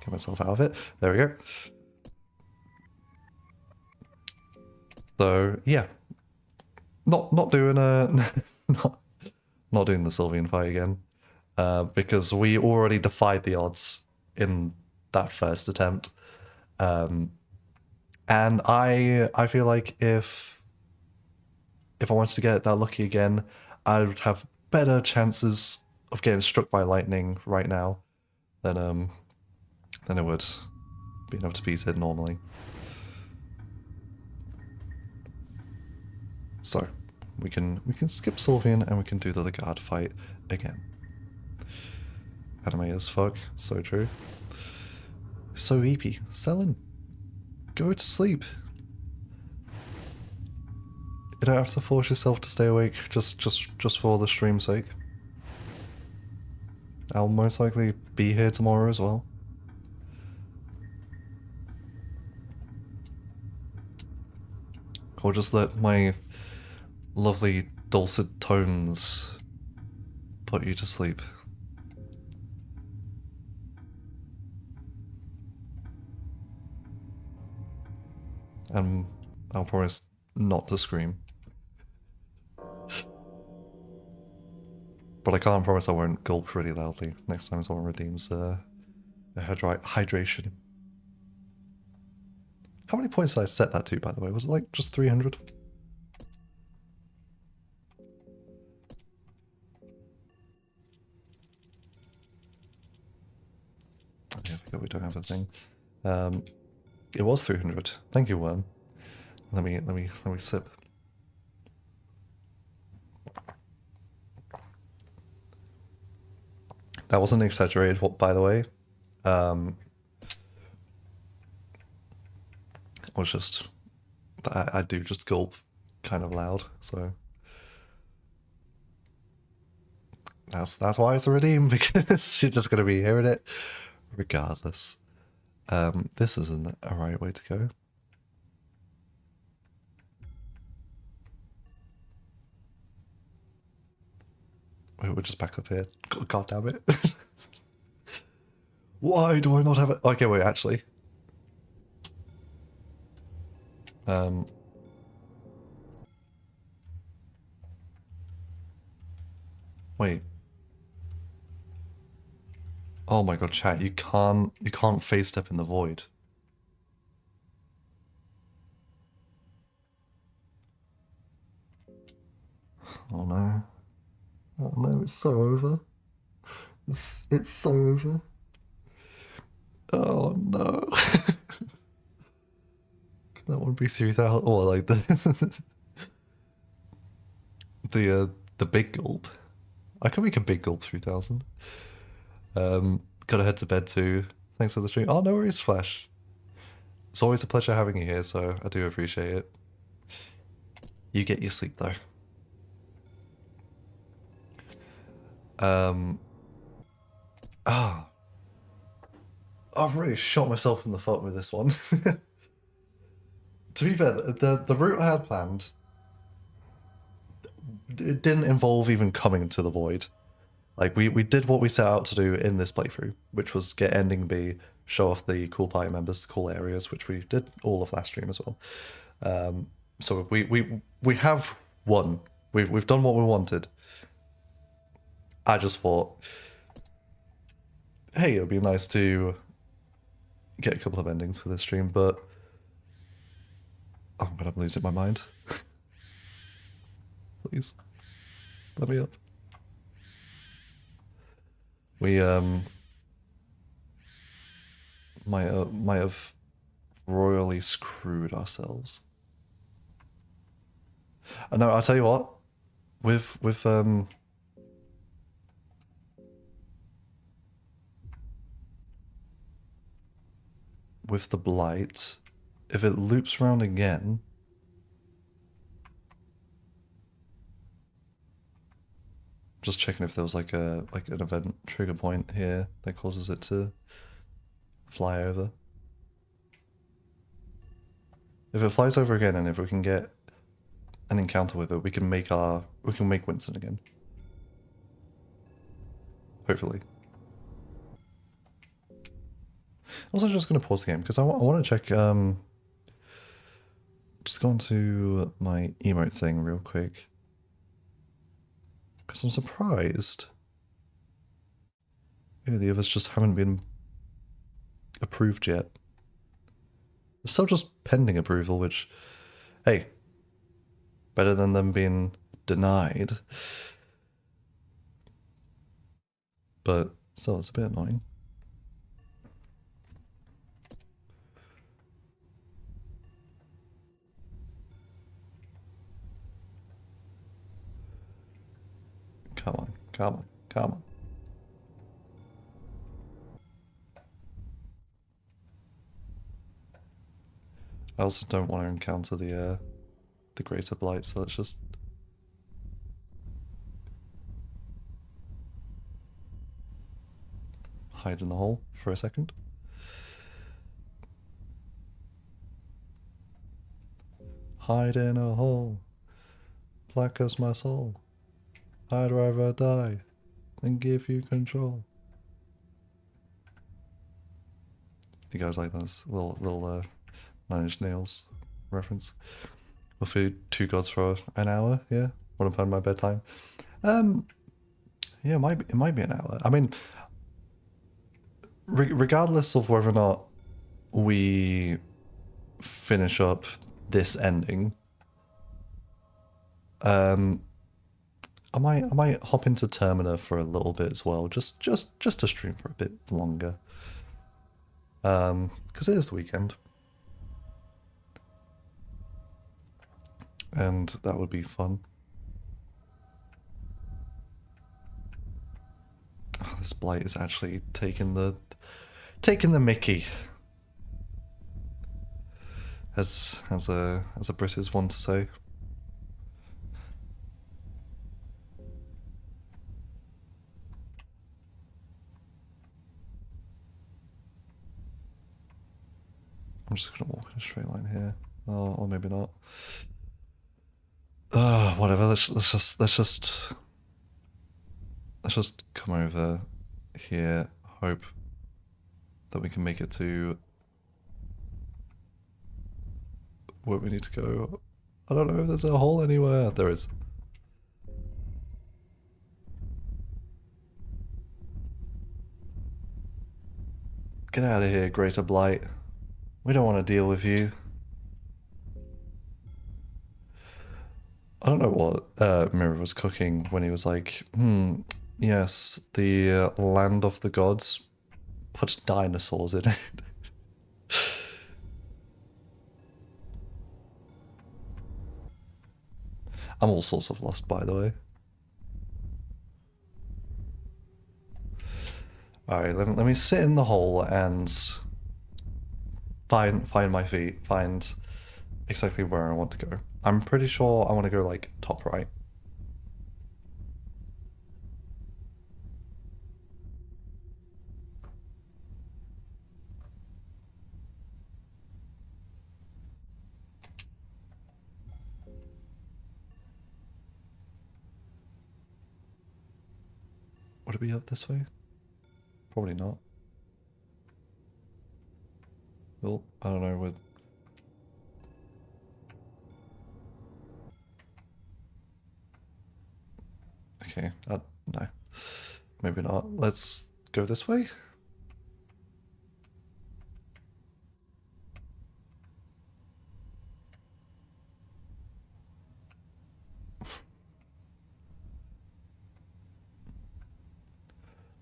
Get myself out of it. There we go. So yeah, not doing not doing the Sylvian fight again, because we already defied the odds in that first attempt, and I feel like if I wanted to get that lucky again, I would have better chances of getting struck by lightning right now than I would being able to beat it normally. So we can skip Sylvian and we can do the guard fight again. Anime as fuck, so true. So eepy. Selin, go to sleep. You don't have to force yourself to stay awake just for the stream's sake. I'll most likely be here tomorrow as well. Or just let my lovely dulcet tones put you to sleep. And I'll promise not to scream. But I can't promise I won't gulp really loudly next time someone redeems a hydration. How many points did I set that to, by the way? Was it like just 300? Yeah, I forgot we don't have a thing. It was 300. Thank you, Worm. Let me sip. That wasn't exaggerated, by the way. It was just I do just gulp kind of loud, so that's why it's a redeem, because you're just gonna be hearing it Regardless, this isn't a right way to go. Wait, we're just back up here. God damn it. Why do I not have it? Okay, wait, actually. Wait. Oh my god, chat, you can't face step in the void. Oh no. Oh no, it's so over. It's so over. Oh no. That would be 3,000 or like the the big gulp. I can make a big gulp 3,000. Gotta head to bed too. Thanks for the stream. Oh, no worries, Flash. It's always a pleasure having you here, so I do appreciate it. You get your sleep though. Ah, I've really shot myself in the foot with this one. To be fair, the route I had planned, it didn't involve even coming to the void. Like we did what we set out to do in this playthrough, which was get ending B, show off the cool party members, the cool areas, which we did all of last stream as well. So we have won. We've done what we wanted. I just thought, hey, it would be nice to get a couple of endings for this stream, but oh, I'm losing my mind. Please, let me up. We might have royally screwed ourselves. No, I'll tell you what. With the blight, if it loops around again, just checking if there was like an event trigger point here that causes it to fly over. If it flies over again, and if we can get an encounter with it, we can make Winston again. Hopefully. Also, just going to pause the game because I want to check. Just go into my emote thing real quick because I'm surprised. Yeah, the others just haven't been approved yet. It's still just pending approval, which, hey, better than them being denied. But still, it's a bit annoying. Come on, come on, come on. I also don't want to encounter the greater blight, so let's just hide in the hole for a second. Hide in a hole, black as my soul. I'd rather die than give you control. You guys like this little Nine Inch Nails reference? We'll feed two gods for an hour. Yeah, want to find my bedtime? Yeah, it might be an hour. I mean, regardless of whether or not we finish up this ending, I might hop into Termina for a little bit as well, just to stream for a bit longer. Because it is the weekend. And that would be fun. Oh, this blight is actually taking the mickey. As a British one to say. I'm just gonna walk in a straight line here. Oh, or maybe not. Whatever. Let's just come over here. Hope that we can make it to where we need to go. I don't know if there's a hole anywhere. There is. Get out of here, Greater Blight. We don't want to deal with you. I don't know what Mirror was cooking when he was like, yes, the land of the gods. Put dinosaurs in it. I'm all sorts of lost, by the way. Alright, let me sit in the hole and find my feet, find exactly where I want to go. I'm pretty sure I want to go like top right. Would it be up this way? Probably not. Well, I don't know. With okay, no, maybe not. Let's go this way.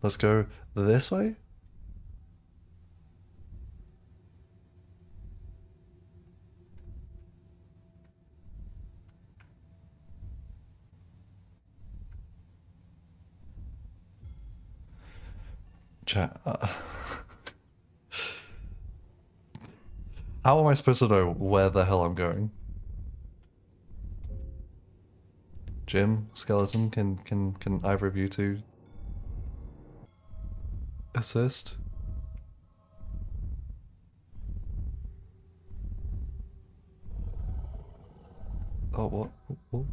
Let's go this way. Chat. How am I supposed to know where the hell I'm going? Jim, Skeleton, can either of you two assist? Oh, what? What?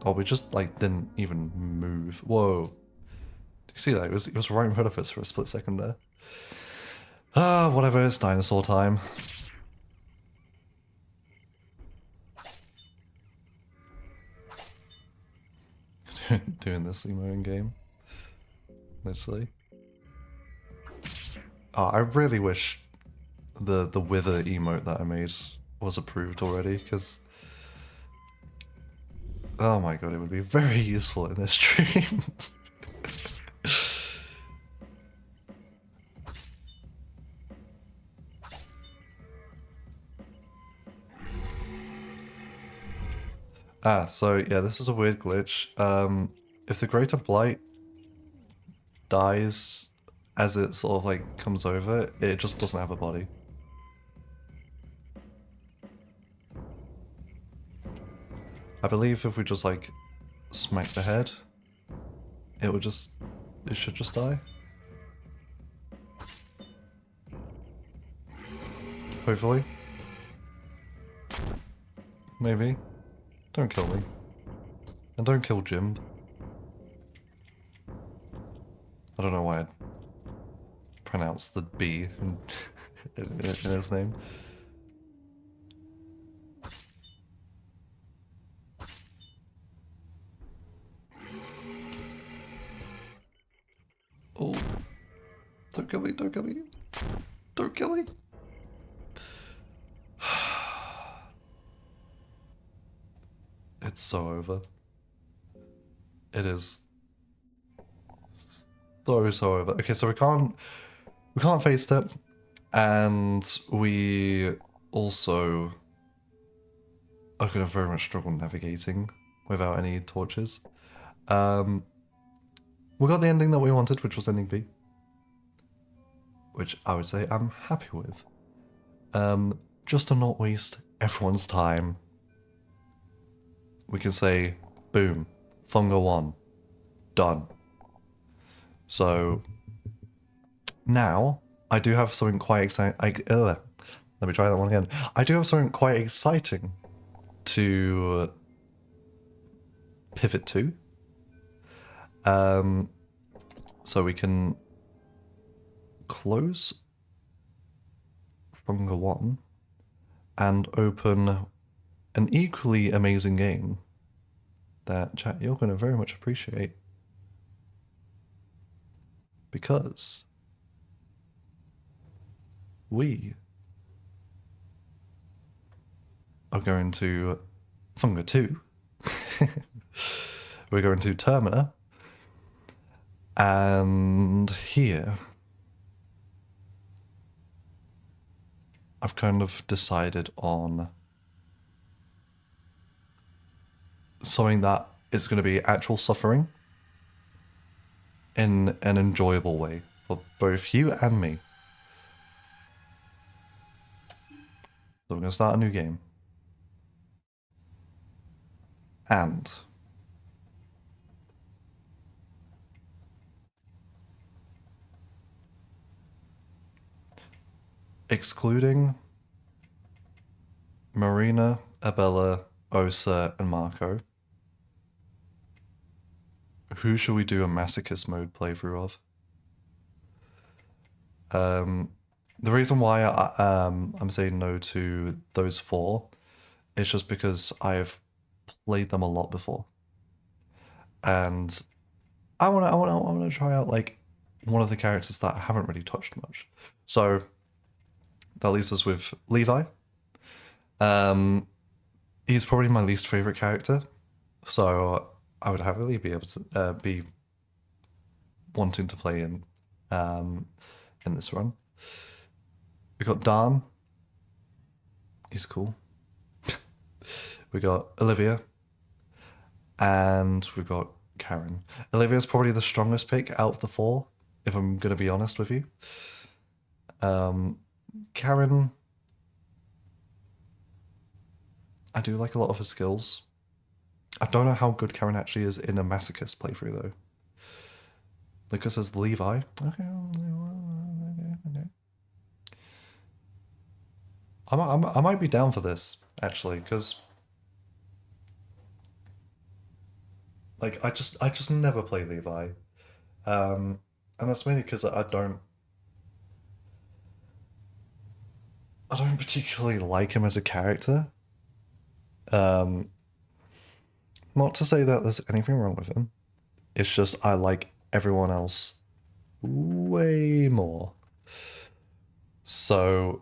Oh, we just like didn't even move. Whoa. Did you see that? It was right in front of us for a split second there. Ah, whatever, it's dinosaur time. Doing this emo in game. Literally. Oh, I really wish the wither emote that I made was approved already, because oh my god, it would be very useful in this stream. So yeah, this is a weird glitch. If the Greater Blight dies as it sort of like comes over, it just doesn't have a body. I believe if we just like smack the head, it should just die. Hopefully. Maybe. Don't kill me. And don't kill Jim. I don't know why I pronounced the B in his name. Oh. Don't kill me, don't kill me. Don't kill me. It's so over. It is so over. Okay, so we can't face it, and we also are gonna very much struggle navigating without any torches. We got the ending that we wanted, which was ending B, which I would say I'm happy with. Just to not waste everyone's time, we can say, boom, Funga 1, done. So now I do have something quite exciting. Let me try that one again. I do have something quite exciting to pivot to. Um, so we can close Funga 1 and open an equally amazing game that, chat, you're going to very much appreciate. Because we are going to Funga 2. We're going to Termina. And here, I've kind of decided on something that is going to be actual suffering in an enjoyable way for both you and me. So we're going to start a new game. And excluding Marina, Abella, Osa, and Marco, who should we do a masochist mode playthrough of? The reason why I'm saying no to those 4 is just because I've played them a lot before, and I want to try out like one of the characters that I haven't really touched much. So that leaves us with Levi. He's probably my least favorite character, so I would happily be able to be wanting to play in this run. We got Dan. He's cool. We got Olivia, and we've got Karen. Olivia's probably the strongest pick out of the 4, if I'm gonna be honest with you. Karen, I do like a lot of her skills. I don't know how good Karen actually is in a masochist playthrough though. Lucas says Levi. Okay. I might be down for this actually, because like I just never play Levi, and that's mainly because I don't particularly like him as a character. Um, Not to say that there's anything wrong with him. It's just I like everyone else way more. So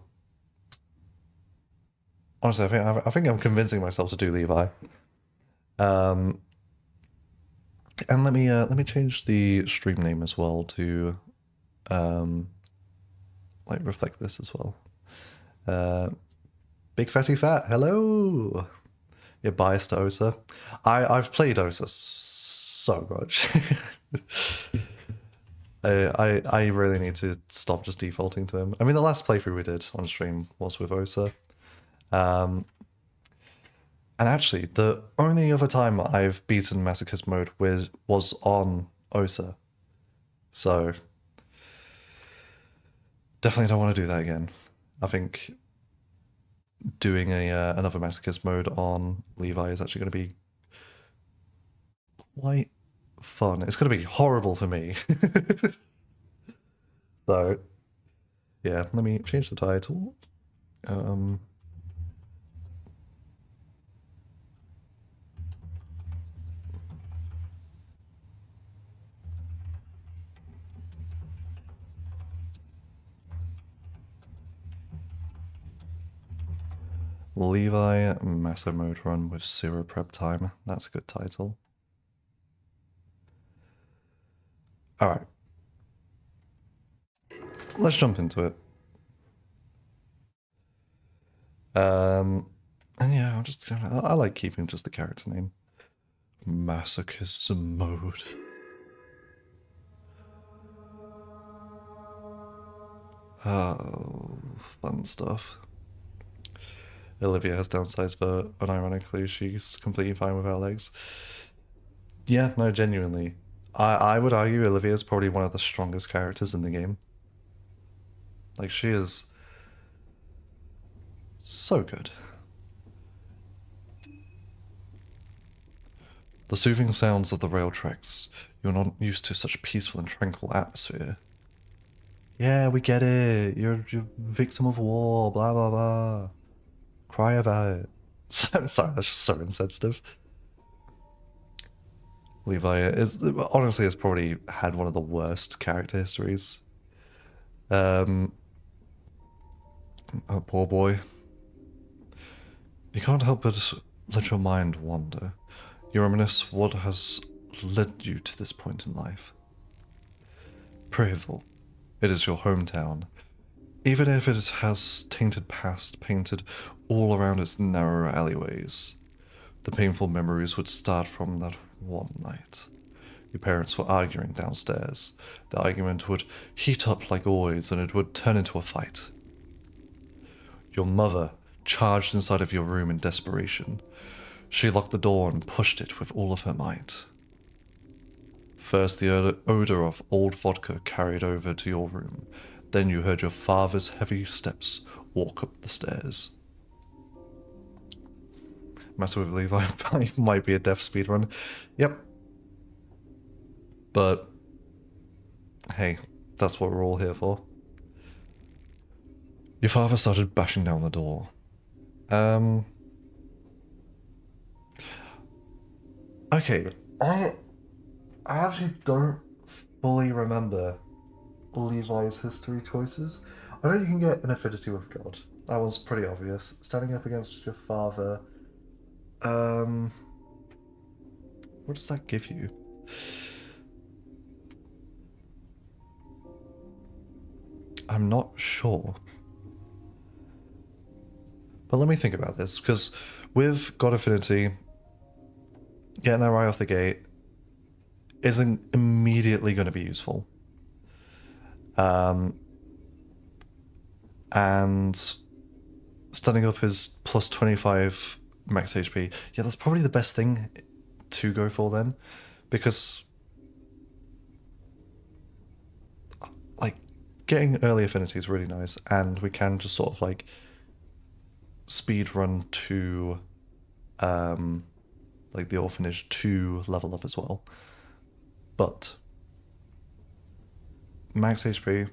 honestly, I think I'm convincing myself to do Levi. And let me change the stream name as well to like reflect this as well. Big Fatty Fat, hello. You're biased to Osa. I've played Osa so much. I really need to stop just defaulting to him. I mean, the last playthrough we did on stream was with Osa. And actually, the only other time I've beaten Masochist mode was on Osa. So, definitely don't want to do that again. I think doing another Masochist mode on Levi is actually going to be quite fun. It's going to be horrible for me. So, yeah, let me change the title. Levi Maso Mode Run with Zero Prep Time. That's a good title. Alright. Let's jump into it. And yeah, I like keeping just the character name. Masochism Mode. Oh, fun stuff. Olivia has downsides, but unironically, she's completely fine without legs. Yeah, no, genuinely. I would argue Olivia is probably one of the strongest characters in the game. Like, she is so good. The soothing sounds of the rail tracks. You're not used to such peaceful and tranquil atmosphere. Yeah, we get it. You're a victim of war, blah blah blah. Cry about it. Sorry, that's just so insensitive. Levi is honestly has probably had one of the worst character histories. Oh, poor boy. You can't help but let your mind wander. You reminisce what has led you to this point in life. Prairieville. It is your hometown. Even if it has tainted past painted all around its narrow alleyways, the painful memories would start from that one night. Your parents were arguing downstairs. The argument would heat up like always, and it would turn into a fight. Your mother charged inside of your room in desperation. She locked the door and pushed it with all of her might. First, the odor of old vodka carried over to your room. Then you heard your father's heavy steps walk up the stairs. Massive Levi might be a death speedrun. Yep. But, hey, that's what we're all here for. Your father started bashing down the door. Okay, I actually don't fully remember Levi's history choices. I know you can get an affinity with God. That was pretty obvious. Standing up against your father. What does that give you? I'm not sure. But let me think about this, because with God Affinity, getting that right off the gate isn't immediately going to be useful. And standing up is plus 25 max HP. Yeah, that's probably the best thing to go for then, because like getting early affinity is really nice, and we can just sort of like speed run to like the orphanage to level up as well. But max HP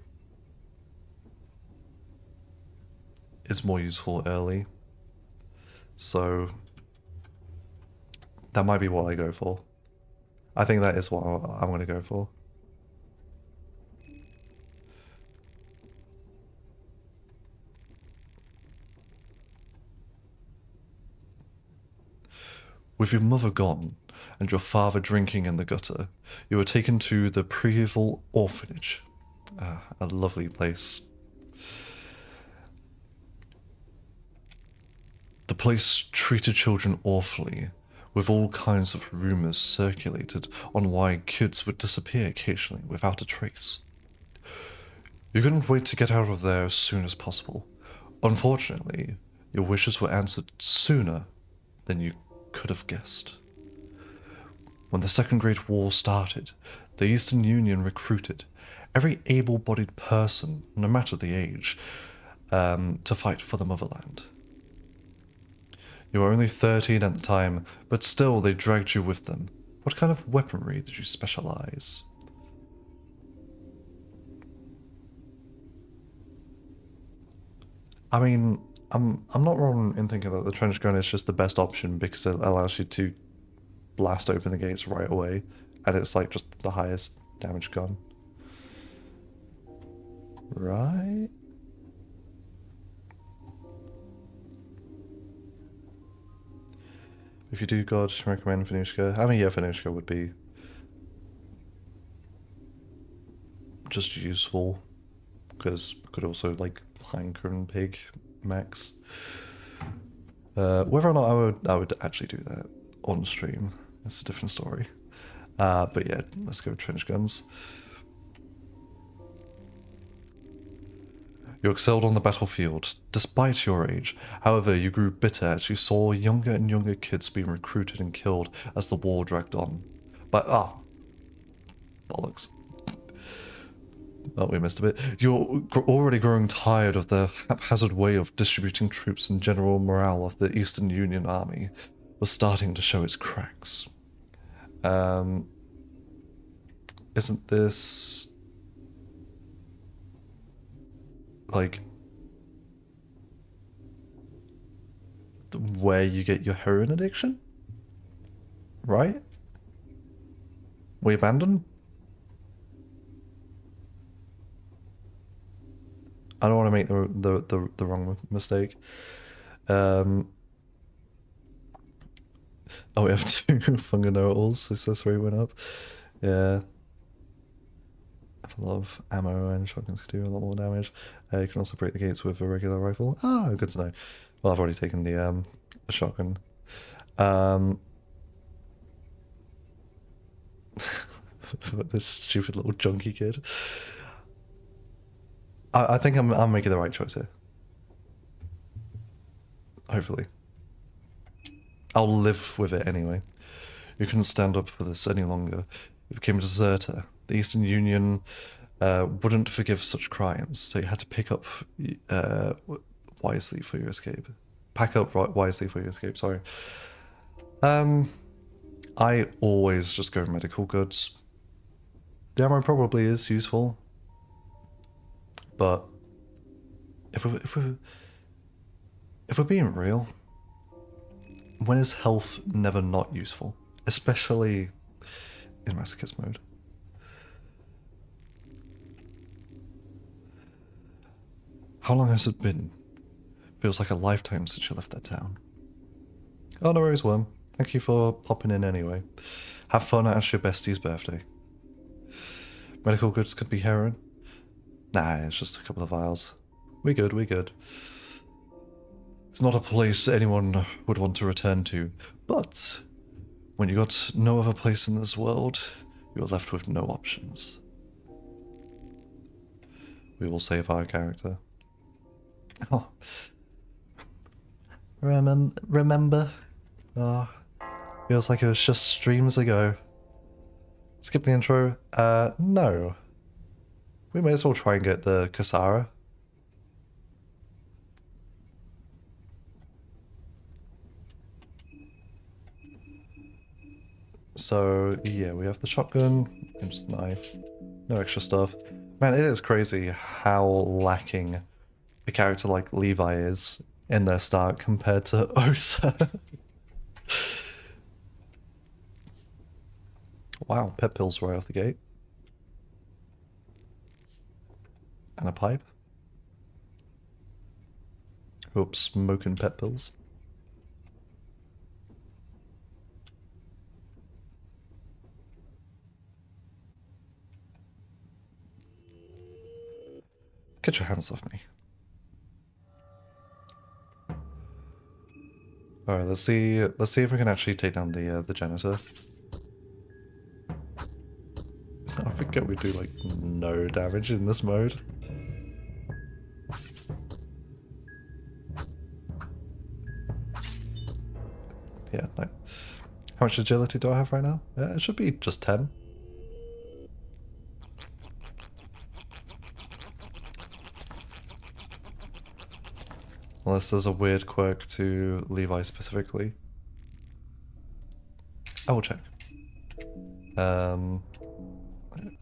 is more useful early, so that might be what I go for. I think that is what I'm going to go for. With your mother gone and your father drinking in the gutter, you were taken to the Prairieville orphanage. A lovely place. The place treated children awfully, with all kinds of rumors circulated on why kids would disappear occasionally without a trace. You couldn't wait to get out of there as soon as possible. Unfortunately, your wishes were answered sooner than you could have guessed. When the Second Great War started, the Eastern Union recruited every able-bodied person, no matter the age, to fight for the motherland. You were only 13 at the time, but still they dragged you with them. What kind of weaponry did you specialize? I mean, I'm not wrong in thinking that the trench gun is just the best option because it allows you to blast open the gates right away, and it's like just the highest damage gun. Right? If you do God, recommend Venushka. I mean, yeah, Venushka would be just useful, because we could also like Plank and Pig max. Whether or not I would actually do that on stream, that's a different story. But yeah, let's go with trench guns. You excelled on the battlefield, despite your age. However, you grew bitter as you saw younger and younger kids being recruited and killed as the war dragged on. But, bollocks. Oh, we missed a bit. You're already growing tired of the haphazard way of distributing troops, and general morale of the Eastern Union Army was starting to show its cracks. Um, isn't this like where you get your heroin addiction? Right? We abandoned? I don't want to make the wrong mistake. Um, oh, we have two fungonoidals. Success rate went up. Yeah. A lot of ammo and shotguns can do a lot more damage. You can also break the gates with a regular rifle. Ah, good to know. Well, I've already taken the shotgun. This stupid little junkie kid. I think I'm making the right choice here. Hopefully. I'll live with it anyway. You couldn't stand up for this any longer. You became a deserter. The Eastern Union wouldn't forgive such crimes, so you had to pick up wisely for your escape. Pack up wisely for your escape, sorry. I always just go medical goods. The ammo probably is useful, but if we're being real, when is health never not useful? Especially in masochist mode. How long has it been? Feels like a lifetime since you left that town. Oh, no worries, Worm. Thank you for popping in anyway. Have fun at your bestie's birthday. Medical goods could be heroin. Nah, it's just a couple of vials. We good, we good. It's not a place anyone would want to return to, but when you got no other place in this world, you're left with no options. We will save our character. Oh. Remember? Oh, feels like it was just streams ago. Skip the intro? No. We may as well try and get the Kasara. So, yeah, we have the shotgun and just the knife. No extra stuff. Man, it is crazy how lacking a character like Levi is in their start compared to Osa. Wow, pet pills right off the gate. And a pipe. Oops, smoking pet pills. Get your hands off me. Alright, let's see if we can actually take down the janitor. I forget we do like no damage in this mode. Yeah, no. How much agility do I have right now? It should be just 10. Unless there's a weird quirk to Levi specifically. I will check.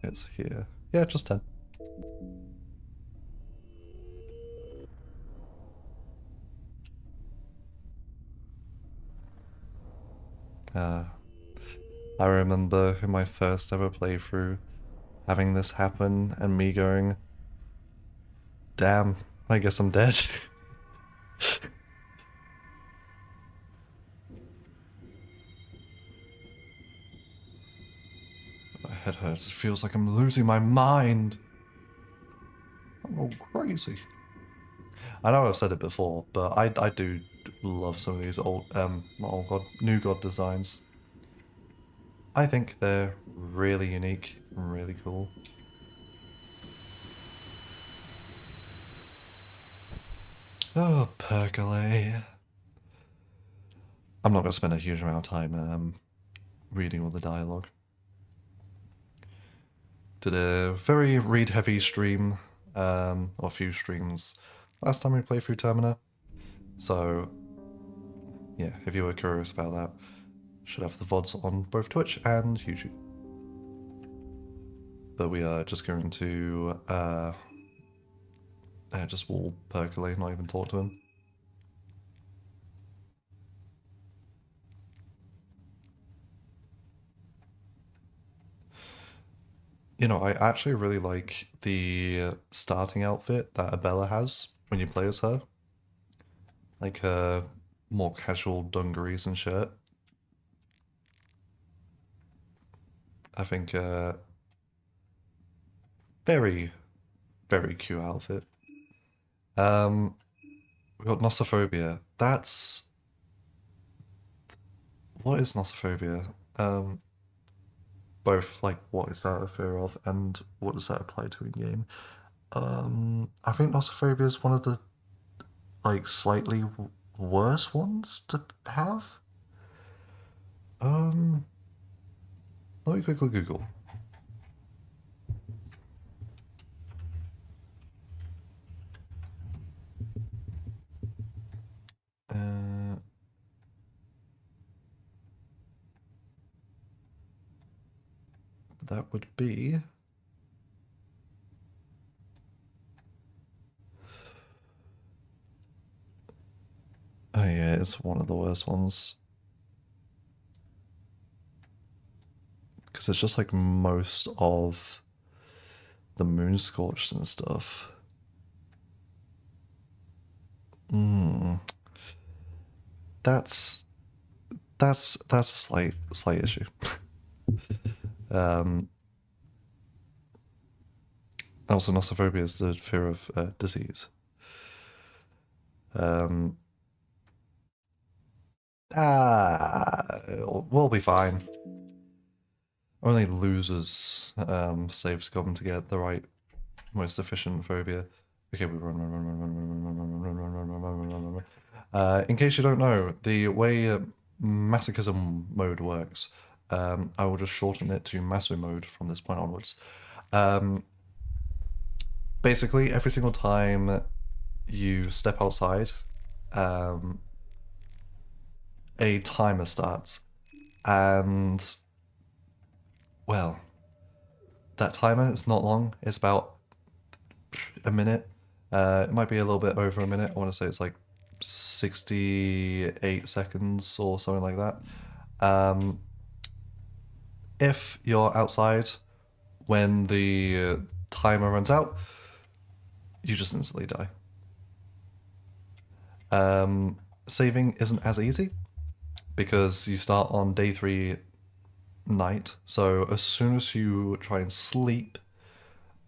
It's here. Yeah, just 10. I remember in my first ever playthrough having this happen and me going, damn, I guess I'm dead. My head hurts. It feels like I'm losing my mind. I'm all crazy. I know I've said it before, but I do love some of these old, not old god, new god designs. I think they're really unique and really cool. Oh, percolate. I'm not going to spend a huge amount of time reading all the dialogue. Did a very read-heavy stream, or a few streams last time we played through Termina. So, yeah, if you were curious about that, should have the VODs on both Twitch and YouTube. But we are just going to just wall percolate, not even talk to him. You know, I actually really like the starting outfit that Abella has when you play as her. Like her more casual dungarees and shirt. I think very, very cute outfit. We got Nossophobia. That's what is Nossophobia? Both like what is that a fear of, and what does that apply to in game? I think Nossophobia is one of the like slightly worse ones to have. Um, Let me quickly Google. Uh, that would be. Oh yeah, it's one of the worst ones. Because it's just like most of the moon scorched and stuff. Hmm. That's a slight issue. Um, Also, nossophobia is the fear of disease. Um, we'll be fine. Only losers save scum to get the right, most efficient phobia. Okay, we run, run, run, run, run, run, run, run, run, run, run, run, run, run, run, run. In case you don't know, the way masochism mode works, I will just shorten it to maso mode from this point onwards. Basically, every single time you step outside, a timer starts, and well, that timer is not long. It's about a minute. It might be a little bit over a minute. I want to say it's like 68 seconds or something like that. If you're outside when the timer runs out, you just instantly die. Saving isn't as easy because you start on day 3 night. So as soon as you try and sleep,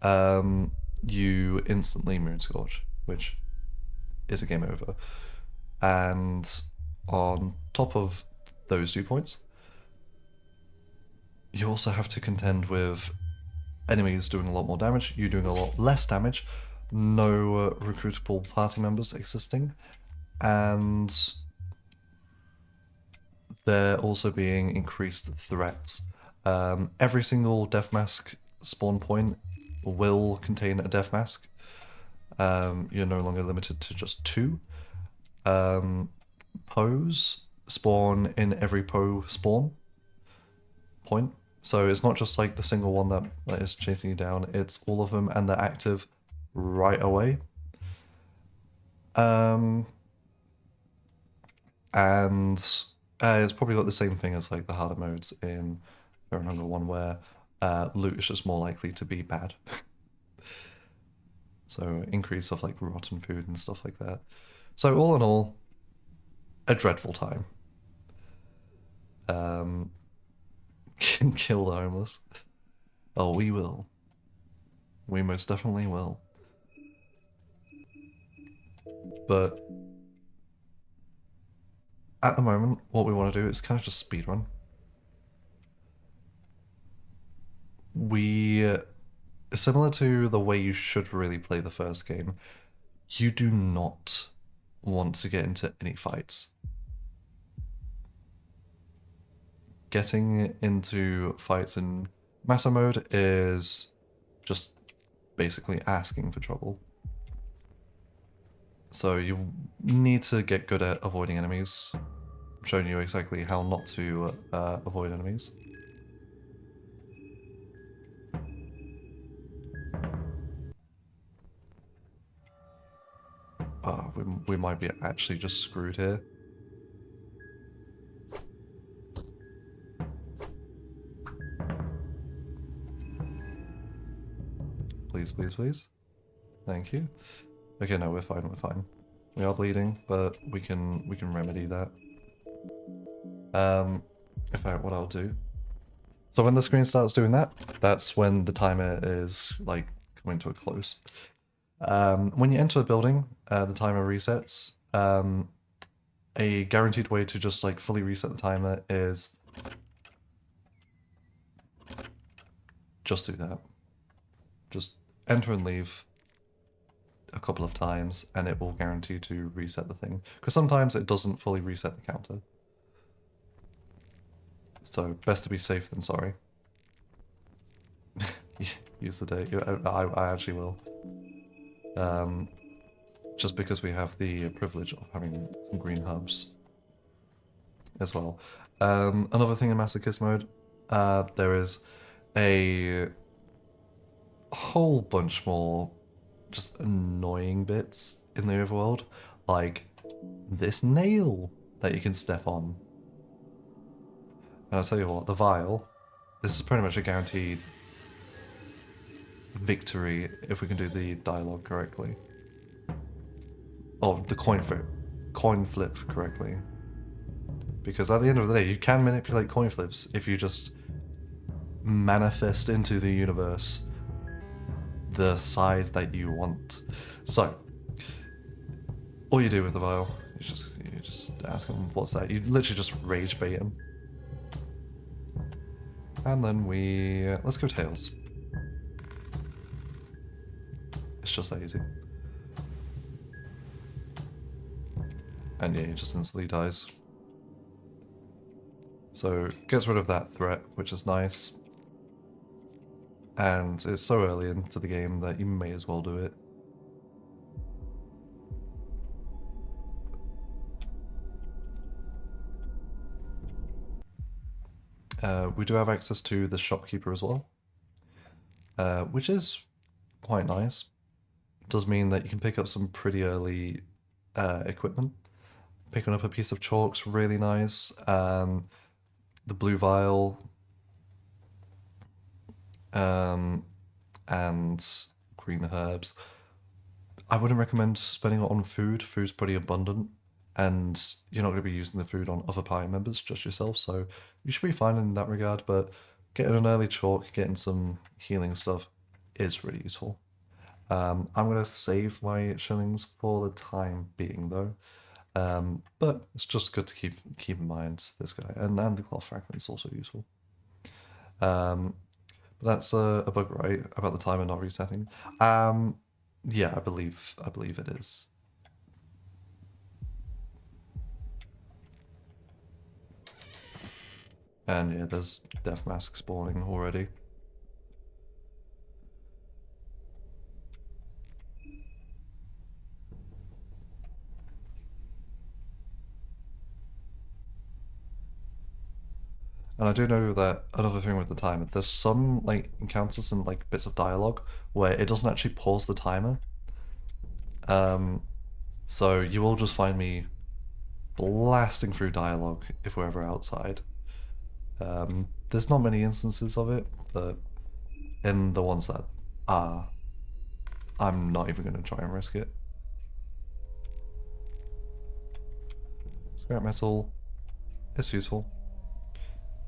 you instantly moon scorch, which is a game over. And on top of those 2 points, you also have to contend with enemies doing a lot more damage, you doing a lot less damage, no recruitable party members existing, and there also being increased threats. Every single death mask spawn point will contain a death mask. You're no longer limited to just 2. Poes spawn in every Poe spawn point. So it's not just like the single one that is chasing you down, it's all of them and they're active right away. And it's probably got the same thing as like the harder modes in Fear and Hunger 1 where loot is just more likely to be bad. So increase of like rotten food and stuff like that. So all in all, a dreadful time. Kill the homeless. Oh, we will. We most definitely will. But at the moment, what we want to do is kind of just speedrun. Similar to the way you should really play the first game, you do not want to get into any fights. Getting into fights in Maso mode is basically asking for trouble. So you need to get good at avoiding enemies. I'm showing you exactly how not to avoid enemies. We might be actually just screwed here. Please, please, please. Thank you. Okay, no, we're fine, we're fine. We are bleeding, but we can remedy that. In fact, what I'll do. So when the screen starts doing that, that's when the timer is like coming to a close. When you enter a building, the timer resets. A guaranteed way to just like fully reset the timer is just do that. Just enter and leave a couple of times and it will guarantee to reset the thing. Because sometimes it doesn't fully reset the counter. So best to be safe than sorry. Use the date. I actually will. Just because we have the privilege of having some green hubs as well. Another thing in Masochist mode, there is a whole bunch more just annoying bits in the overworld, like this nail that you can step on. And I'll tell you what, the vial, this is pretty much a guaranteed victory if we can do the dialogue correctly. Oh, the coin flip correctly. Because at the end of the day, you can manipulate coin flips if you just manifest into the universe the side that you want. So, all you do with the vial, you just ask him, what's that? You literally just rage bait him. And then let's go Tails. It's just that easy. And yeah, he just instantly dies. So, gets rid of that threat, which is nice. And it's so early into the game that you may as well do it. We do have access to the shopkeeper as well, which is quite nice. Does mean that you can pick up some pretty early equipment. Picking up a piece of chalk's really nice. The blue vial, and green herbs. I wouldn't recommend spending it on food. Food's pretty abundant, and you're not going to be using the food on other party members, just yourself, so you should be fine in that regard, but getting an early chalk, getting some healing stuff is really useful. I'm going to save my shillings for the time being, though. But it's just good to keep in mind this guy, and the cloth fragment is also useful. But that's a bug, right? About the timer not resetting. Yeah, I believe it is. And yeah, there's death masks spawning already. And I do know that another thing with the timer, there's some like encounters and like bits of dialogue where it doesn't actually pause the timer. So you will just find me blasting through dialogue if we're ever outside. There's not many instances of it, but in the ones that are, I'm not even going to try and risk it. Scrap metal, it's useful.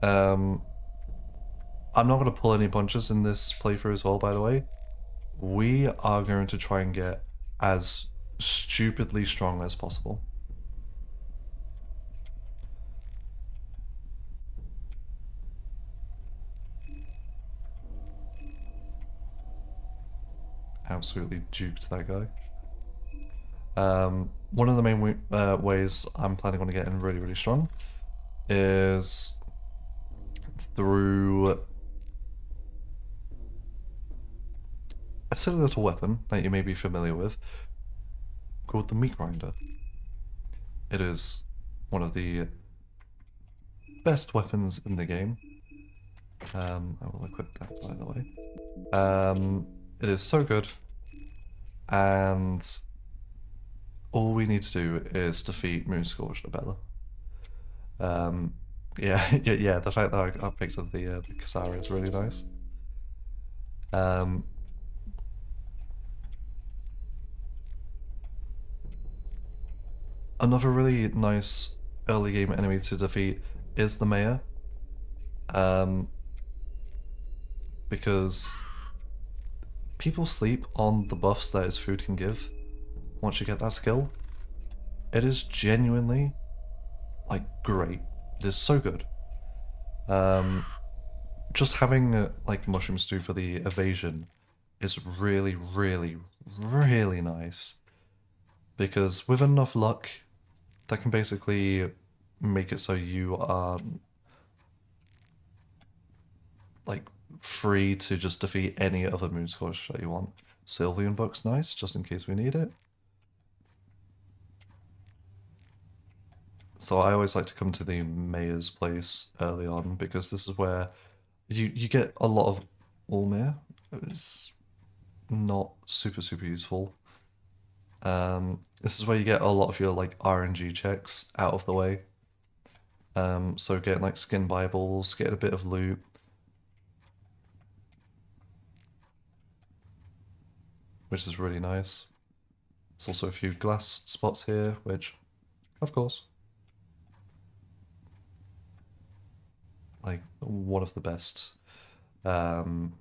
I'm not going to pull any punches in this playthrough as well, by the way. We are going to try and get as stupidly strong as possible. Absolutely duped that guy. One of the main ways I'm planning on getting really, really strong is through a silly little weapon that you may be familiar with called the Meat Grinder. It is one of the best weapons in the game. I will equip that, by the way. It is so good, and all we need to do is defeat Moonscorched Abella. Yeah, yeah, the fact that I picked up the Kasara is really nice. Another really nice early game enemy to defeat is the Mayor. Because people sleep on the buffs that his food can give once you get that skill. It is genuinely, like, great. It is so good. Just having, like, mushroom stew for the evasion is really, really, really nice. Because with enough luck, that can basically make it so you are, like, free to just defeat any other Moonscorch that you want. Sylvian Book's nice, just in case we need it. So I always like to come to the mayor's place early on because this is where you get a lot of Ulmir. It's not super useful. This is where you get a lot of your like RNG checks out of the way. So getting like skin Bibles, getting a bit of loot. Which is really nice. There's also a few glass spots here, which, of course, like one of the best items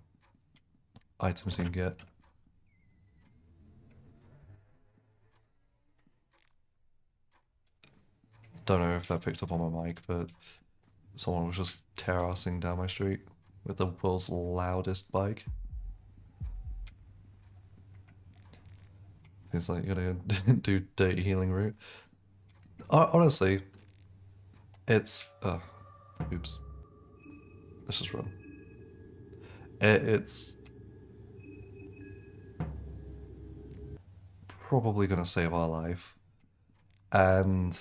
you can get. Don't know if that picked up on my mic, but someone was just terracing down my street with the world's loudest bike. Seems like you're gonna do dirty healing route. Honestly, it's oops. Let's just run. It's probably gonna save our life, and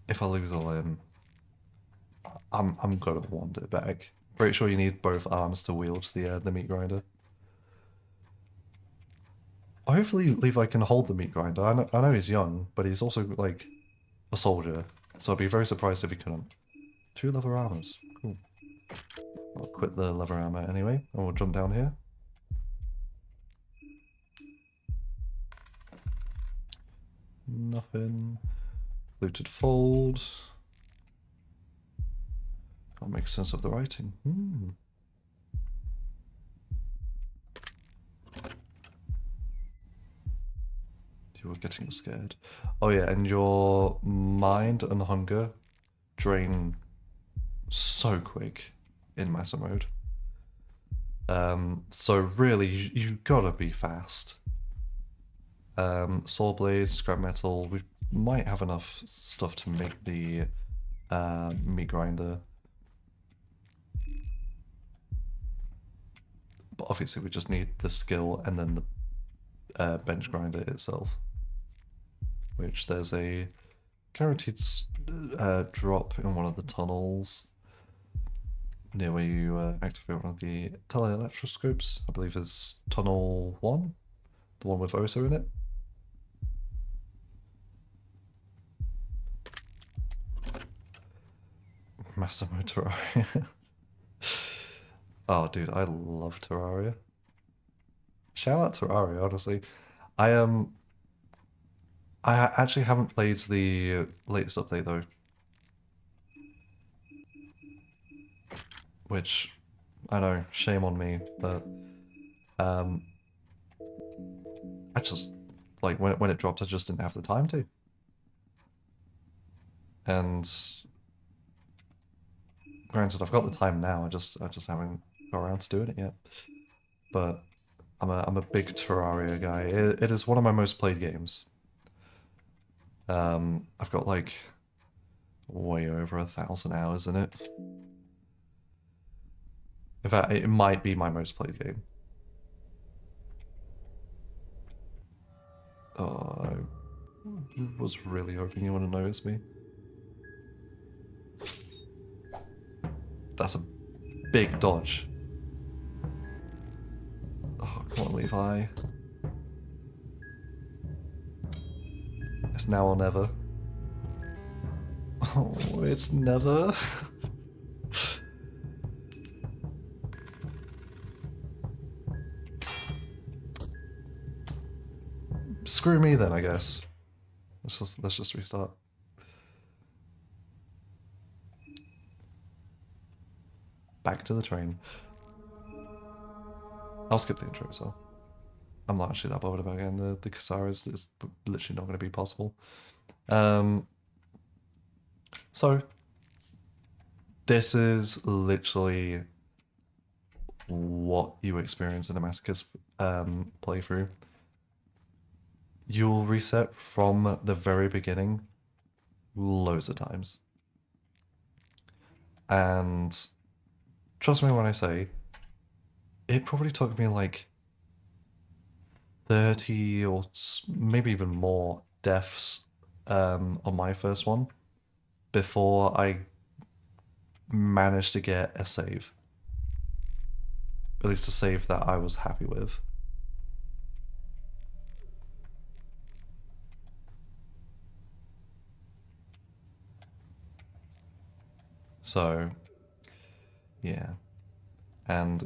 if I lose a limb, I'm gonna want it back. Pretty sure you need both arms to wield the meat grinder. Hopefully Levi can hold the meat grinder. I know he's young, but he's also like a soldier, so I'd be very surprised if he couldn't. 2 leather armors. Cool. I'll quit the leather armor anyway, and we'll jump down here. Nothing. Looted fold. Can't make sense of the writing. You were getting scared. Oh yeah, and your mind and hunger drain so quick in Massa mode. So really, you gotta be fast. Saw blade, scrap metal. We might have enough stuff to make the meat grinder. But obviously we just need the skill and then the bench grinder itself. Which there's a guaranteed drop in one of the tunnels near where you activate one of the tele-electroscopes. I believe is tunnel 1, the one with Osa in it. Massimo Terraria. Oh, dude, I love Terraria. Shout out Terraria, honestly. I actually haven't played the latest update though, which I know, shame on me, but I just like when it dropped, I just didn't have the time to, and granted, I've got the time now. I just haven't got around to doing it yet. But I'm a big Terraria guy. It is one of my most played games. I've got like way over 1,000 hours in it. In fact, it might be my most played game. Oh, I was really hoping you wouldn't notice me. That's a big dodge. Oh, come on, Levi. It's now or never. Oh, it's never. Screw me then, I guess. Let's just restart. Back to the train. I'll skip the intro as well. I'm not actually that bothered about getting the Kasaras. It's literally not going to be possible. So this is literally what you experience in a Masochist playthrough. You'll reset from the very beginning loads of times. And trust me when I say, it probably took me like 30 or maybe even more deaths on my first one before I managed to get a save. At least a save that I was happy with. So, yeah. And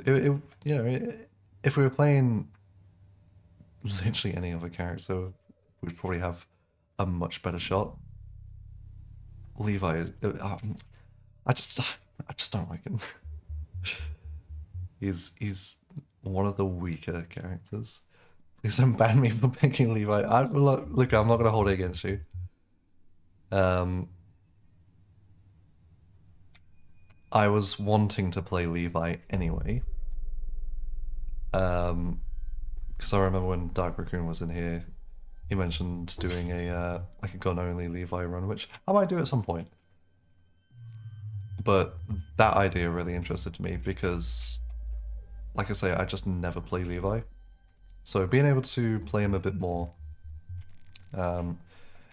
if we were playing literally any other character, we'd probably have a much better shot. Levi, I just don't like him. He's one of the weaker characters. Please don't ban me for picking Levi. Look, I'm not gonna hold it against you. I was wanting to play Levi anyway. Because I remember when Dark Raccoon was in here, he mentioned doing a like a gun-only Levi run, which I might do at some point. But that idea really interested me because, like I say, I just never play Levi. So being able to play him a bit more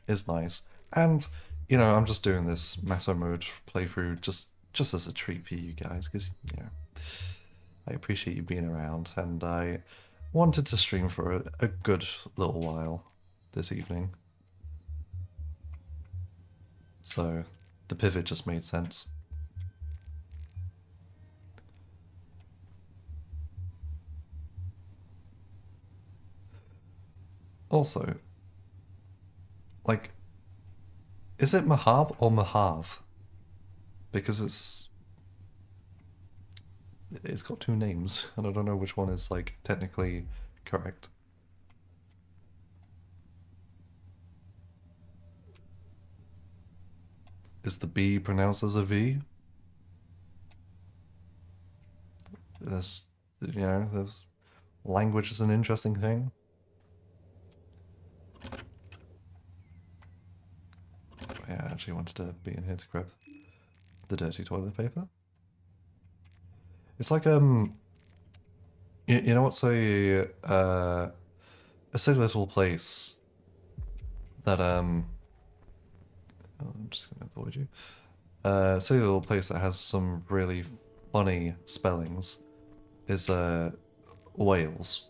is nice. And, I'm just doing this Maso mode playthrough just as a treat for you guys, because, I appreciate you being around, and I wanted to stream for a good little while this evening. So the pivot just made sense. Also, like, is it Mahab or Mahav? Because it's got two names, and I don't know which one is like technically correct. Is the B pronounced as a V? This, this language is an interesting thing. Yeah, I actually wanted to be in here to grab the dirty toilet paper. It's like you know what's a silly little place that I'm just gonna avoid you. Silly little place that has some really funny spellings is Wales.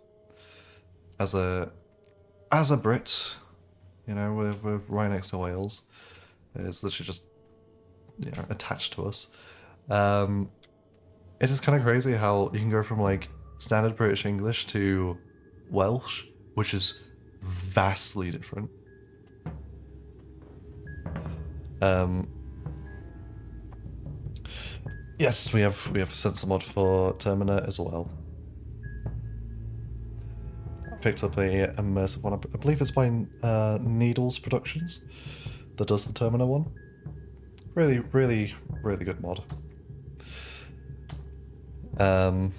As a Brit, we're right next to Wales. It's literally just attached to us. It is kind of crazy how you can go from like standard British English to Welsh, which is vastly different. Yes, we have a sensor mod for Termina as well. I picked up a immersive one. I believe it's by Needles Productions that does the Termina one. Really, really, really good mod. But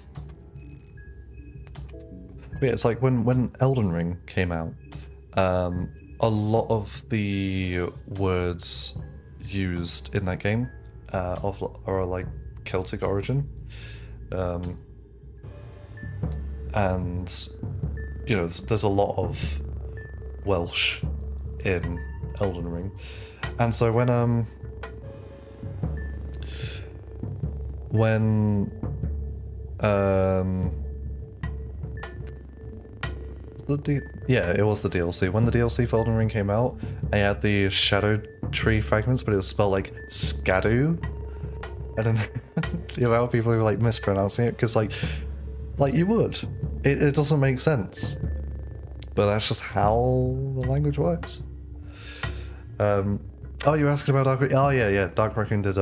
yeah, it's like when Elden Ring came out, a lot of the words used in that game are like Celtic origin, Um, and you know, there's a lot of Welsh in Elden Ring, and so when um yeah, it was the DLC. When the DLC for Elden Ring came out, I had the Shadow Tree fragments, but it was spelled like Scadu. I don't know the amount of people who were like mispronouncing it because like you would. It doesn't make sense, but that's just how the language works. Oh, you were asking about Dark? Oh yeah. Dark Raccoon did.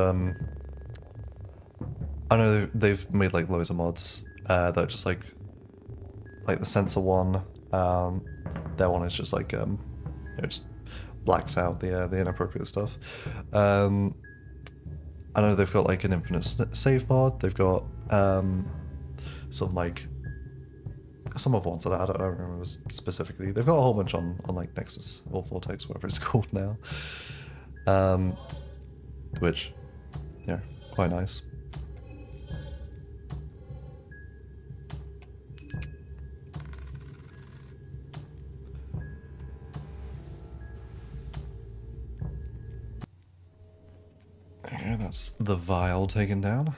I know they've made like loads of mods. That are just like the sensor one. Their one is just like just blacks out the inappropriate stuff. I know they've got like an infinite save mod. They've got some like some of ones that I don't remember specifically. They've got a whole bunch on like Nexus or Vortex, whatever it's called now. Which, yeah, quite nice. Yeah, that's the vial taken down.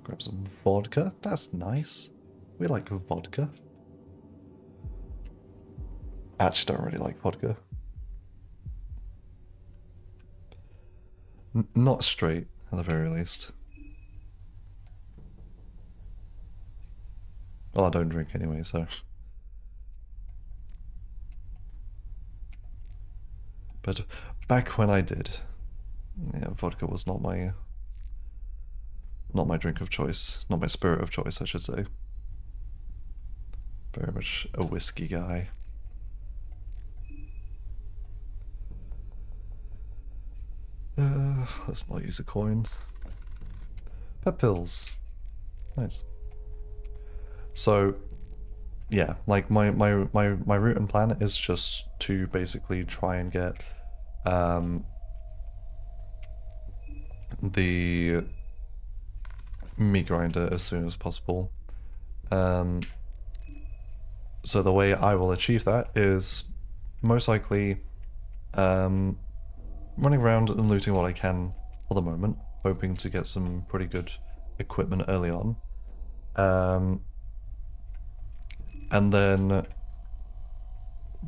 Grab some vodka. That's nice. We like vodka. Actually, don't really like vodka. Not straight, at the very least. Well, I don't drink anyway, so. But back when I did, yeah, vodka was not my drink of choice, not my spirit of choice, I should say. Very much a whiskey guy. Let's not use a coin. Pet pills. Nice. So, yeah, like my route and plan is just to basically try and get the meat grinder as soon as possible. So the way I will achieve that is most likely running around and looting what I can for the moment, hoping to get some pretty good equipment early on. And then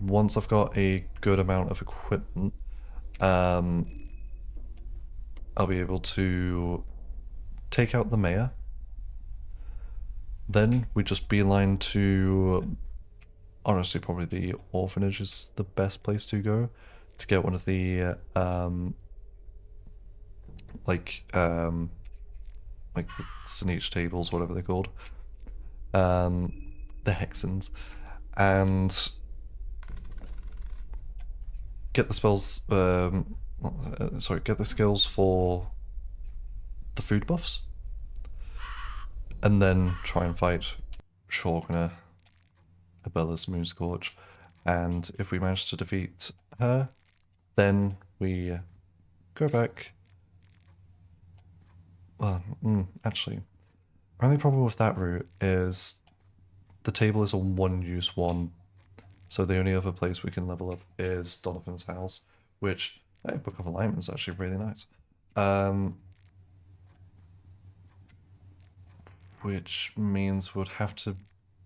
once I've got a good amount of equipment, I'll be able to take out the mayor. Then we just beeline to, honestly, probably the orphanage is the best place to go to get one of the like the Sneech tables, whatever they're called, the Hexens, and get the spells. Sorry, get the skills for the food buffs, and then try and fight Shorkner, Abella's Moonscorch, and if we manage to defeat her, then we go back. Well, actually, only problem with that route is the table is a one-use one, so the only other place we can level up is Donovan's house, which, hey, Book of Alignment is actually really nice. Which means we'd have to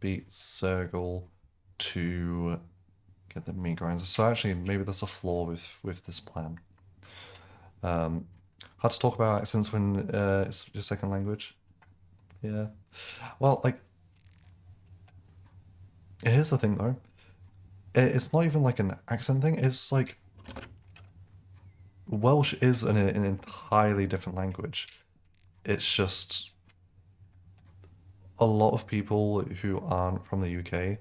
beat Sergal to get the meat grinders. So actually, maybe there's a flaw with this plan. Hard to talk about accents when it's your second language. Yeah. Well, like, here's the thing though. It's not even like an accent thing. It's like Welsh is an entirely different language. It's just a lot of people who aren't from the UK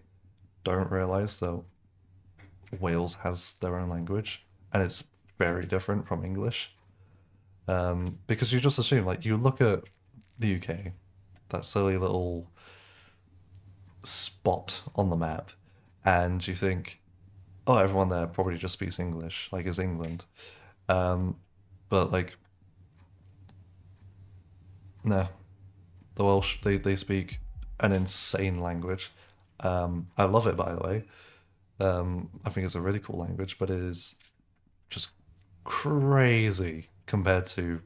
don't realize that Wales has their own language and it's very different from English. Because you just assume, like, you look at the UK, that silly little spot on the map, and you think, oh, everyone there probably just speaks English, like it's England. But like, nah, the Welsh they speak an insane language. I love it, by the way. I think it's a really cool language, but it is just crazy compared to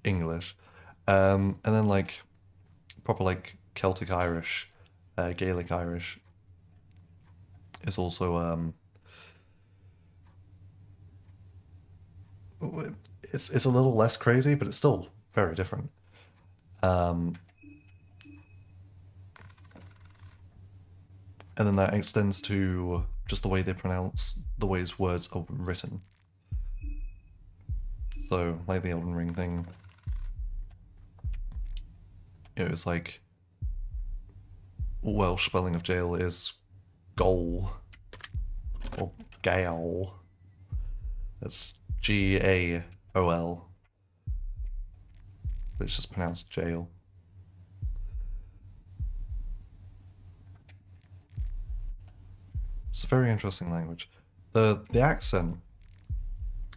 English. And then like proper like Celtic Irish, Gaelic Irish is also it's a little less crazy, but it's still very different. Um, and then that extends to just the way they pronounce the ways words are written. So like the Elden Ring thing, it's like Welsh spelling of jail is goal or gale. That's Gaol, but it's just pronounced jail. It's a very interesting language. The accent,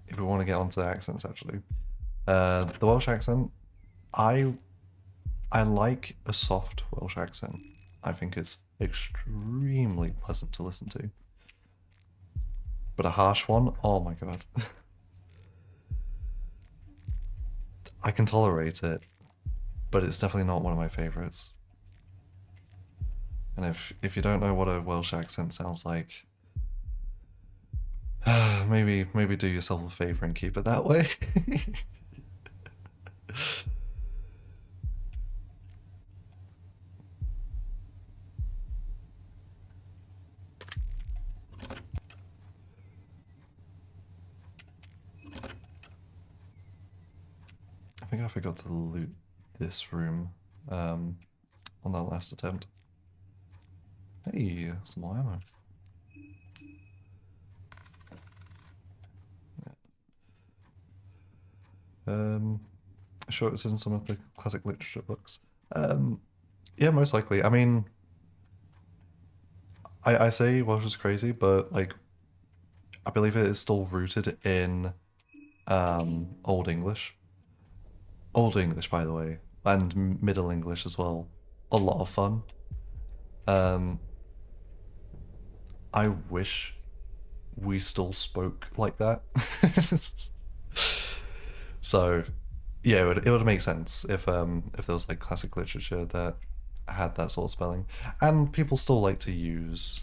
if we want to get onto the accents actually, the Welsh accent, I I like a soft Welsh accent. I think it's extremely pleasant to listen to. But a harsh one, oh my god. I can tolerate it, but it's definitely not one of my favorites. And if you don't know what a Welsh accent sounds like, maybe do yourself a favor and keep it that way. I think I forgot to loot this room on that last attempt. Hey, some more ammo. Um, sure, it's in some of the classic literature books. Yeah, most likely. I mean, I say Welsh is crazy, but like, I believe it is still rooted in Old English. Old English, by the way, and Middle English as well. A lot of fun. Um, I wish we still spoke like that. So, yeah, it would make sense if there was like classic literature that had that sort of spelling, and people still like to use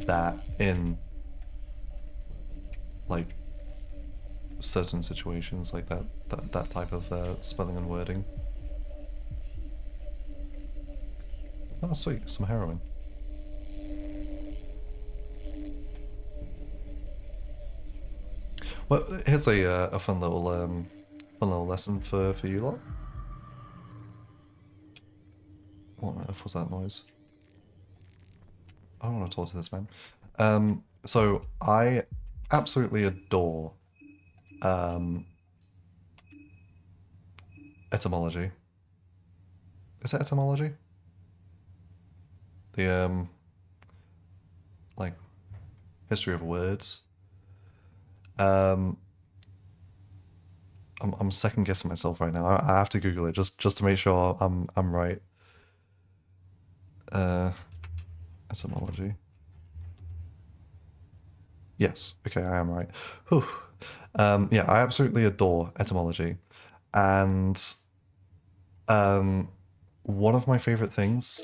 that in like certain situations, like that type of spelling and wording. Oh, sweet, some heroin. Well, here's a fun little lesson for you lot. What on earth was that noise? I don't want to talk to this man. So I absolutely adore um, etymology. Is it etymology? The like history of words. Um, I'm second guessing myself right now. I have to Google it just to make sure I'm right. Uh, etymology. Yes, okay, I am right. Whew. Yeah, I absolutely adore etymology, and um, one of my favorite things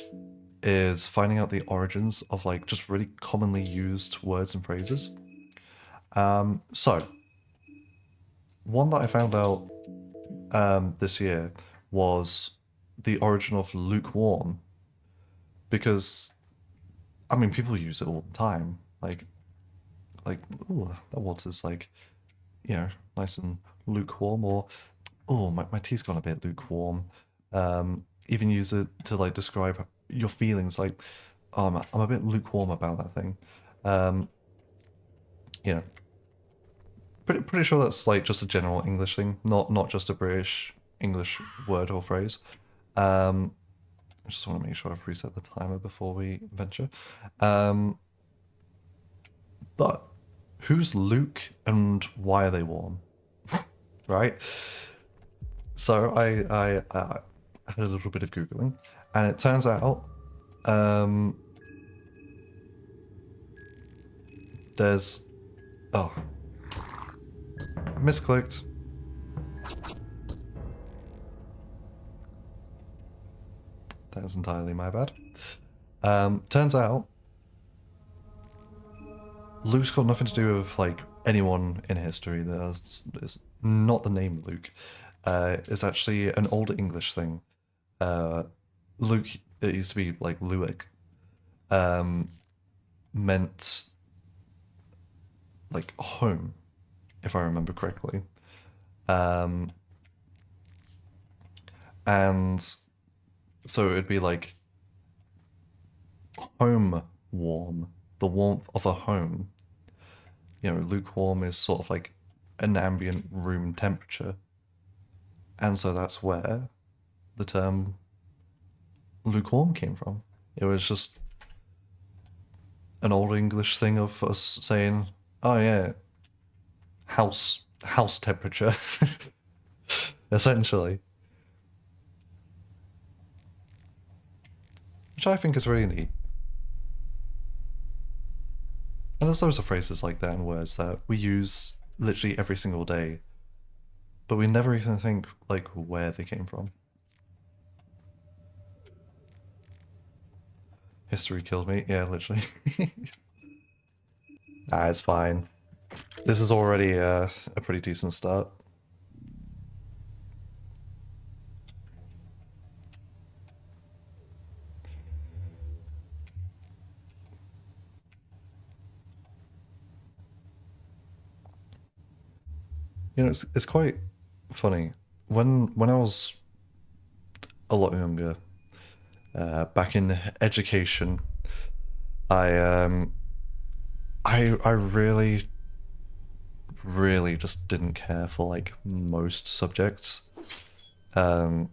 is finding out the origins of like just really commonly used words and phrases. So one that I found out this year was the origin of lukewarm, because I mean people use it all the time. Like, oh, that water's like, nice and lukewarm, or oh, my tea's gone a bit lukewarm. Even use it to like describe your feelings, like, oh, I'm a bit lukewarm about that thing. Um, you know, pretty sure that's like just a general English thing, not just a British English word or phrase. I just want to make sure I've reset the timer before we venture. Um, but who's Luke and why are they warm? Right? So I had a little bit of Googling, and it turns out um, there's... Oh, misclicked. That's entirely my bad. Turns out Luke's got nothing to do with like anyone in history. It's not the name Luke. It's actually an old English thing. Luke, it used to be like Luick, meant like home, if I remember correctly. And so it'd be like home warm, the warmth of a home. You know, lukewarm is sort of like an ambient room temperature. And so that's where the term lukewarm came from. It was just an old English thing of us saying, "Oh yeah, house temperature," essentially, which I think is really neat. And there's loads of phrases like that and words that we use literally every single day, but we never even think like where they came from. History killed me. Yeah, literally. Ah, it's fine. This is already a pretty decent start. You know, it's quite funny. When I was a lot younger, back in education, I I really really just didn't care for like most subjects. Um,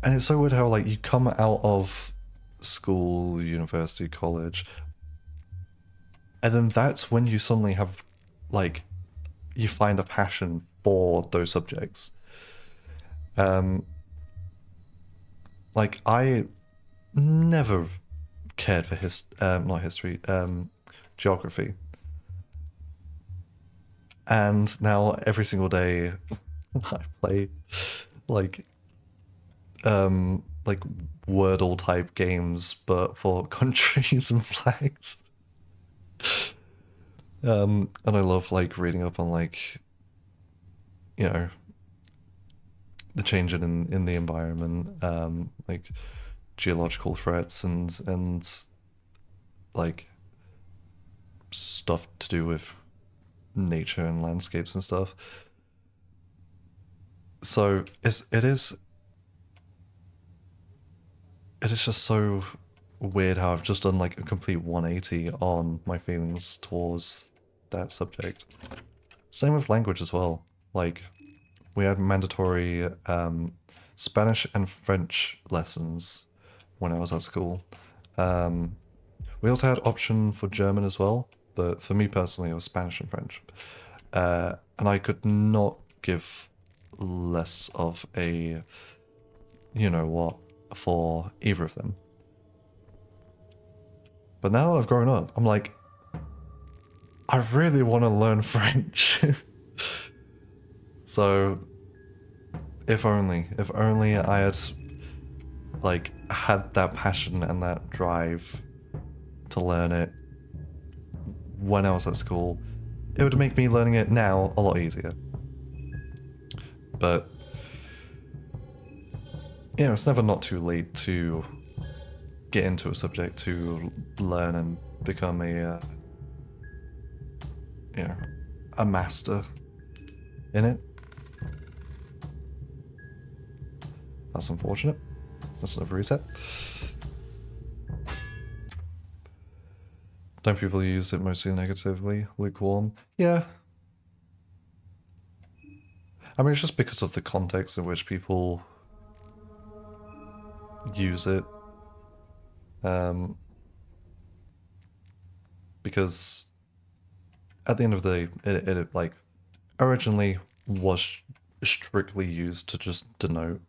and it's so weird how like you come out of school, university, college, and then that's when you suddenly have like you find a passion for those subjects. Um, like I never cared for not history, geography. And now every single day I play like like Wordle type games, but for countries and flags. And I love like reading up on like, you know, the change in the environment, like geological threats and like stuff to do with nature and landscapes and stuff. So it is just so weird how I've just done like a complete 180 on my feelings towards that subject. Same with language as well. Like we had mandatory Spanish and French lessons when I was at school. We also had option for German as well, but for me personally, it was Spanish and French. And I could not give less of a, you know what, for either of them. But now that I've grown up, I'm like, I really want to learn French. So, if only I had, like, had that passion and that drive to learn it when I was at school, it would make me learning it now a lot easier. But, you know, it's never not too late to get into a subject, to learn and become a, you know, a master in it. That's unfortunate. That's another reset. Don't people use it mostly negatively? Lukewarm? Yeah. I mean, it's just because of the context in which people use it. because at the end of the day, it like originally was strictly used to just denote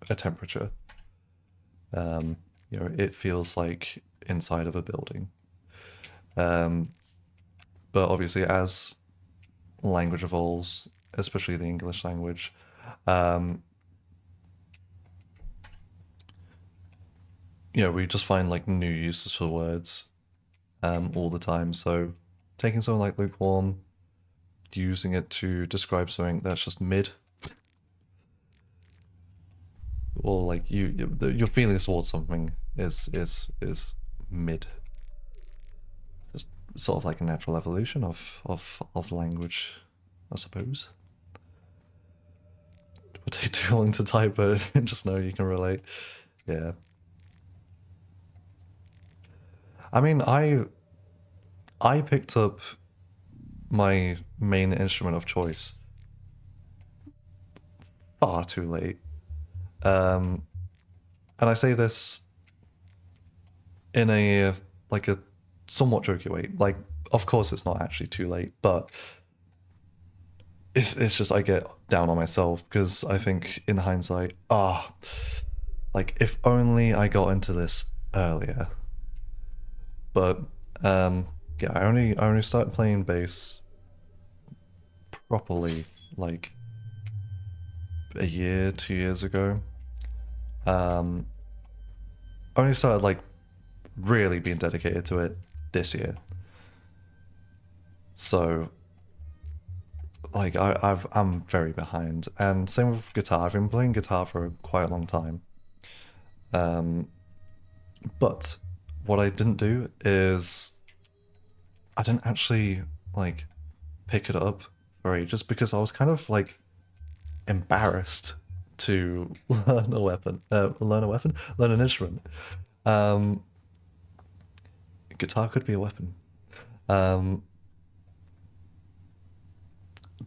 a temperature. You know, it feels like inside of a building. But obviously, as language evolves, especially the English language, you know, we just find like new uses for words all the time. So taking something like lukewarm, using it to describe something that's just mid, or like your feelings towards something is mid. Just sort of like a natural evolution of language, I suppose. It would take too long to type, but just know you can relate. Yeah. I mean, I picked up my main instrument of choice far too late. And I say this in a like a somewhat jokey way. Like, of course, it's not actually too late, but it's just I get down on myself because I think in hindsight, like if only I got into this earlier. But yeah, I only started playing bass properly like a year, 2 years ago. Only started like really being dedicated to it this year. So like I'm very behind. And same with guitar. I've been playing guitar for quite a long time. But what I didn't do is I didn't actually like pick it up for ages because I was kind of like embarrassed to learn a weapon, learn an instrument. Guitar could be a weapon. Don't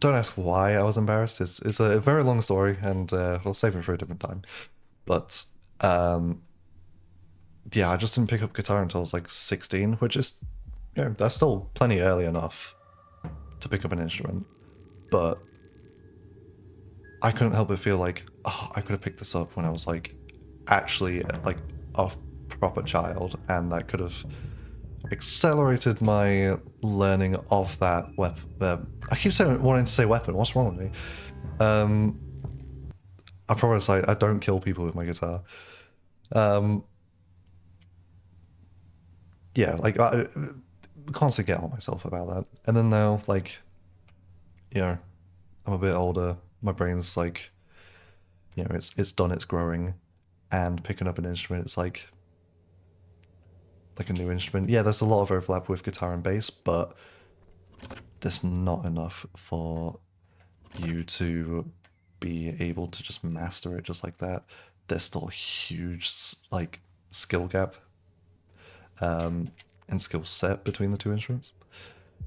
ask why I was embarrassed. It's a very long story, and we'll save it for a different time. But yeah, I just didn't pick up guitar until I was like 16, which is, you know, that's still plenty early enough to pick up an instrument. But I couldn't help but feel like, oh, I could have picked this up when I was like actually like a proper child, and that could have accelerated my learning of that weapon. I keep saying wanting to say weapon. What's wrong with me? I promise I don't kill people with my guitar. Yeah, like I constantly get on myself about that. And then now, like, you know, I'm a bit older. My brain's like, you know, it's done its growing, and picking up an instrument, it's like a new instrument. Yeah, there's a lot of overlap with guitar and bass, but there's not enough for you to be able to just master it just like that. There's still a huge like skill gap and skill set between the two instruments.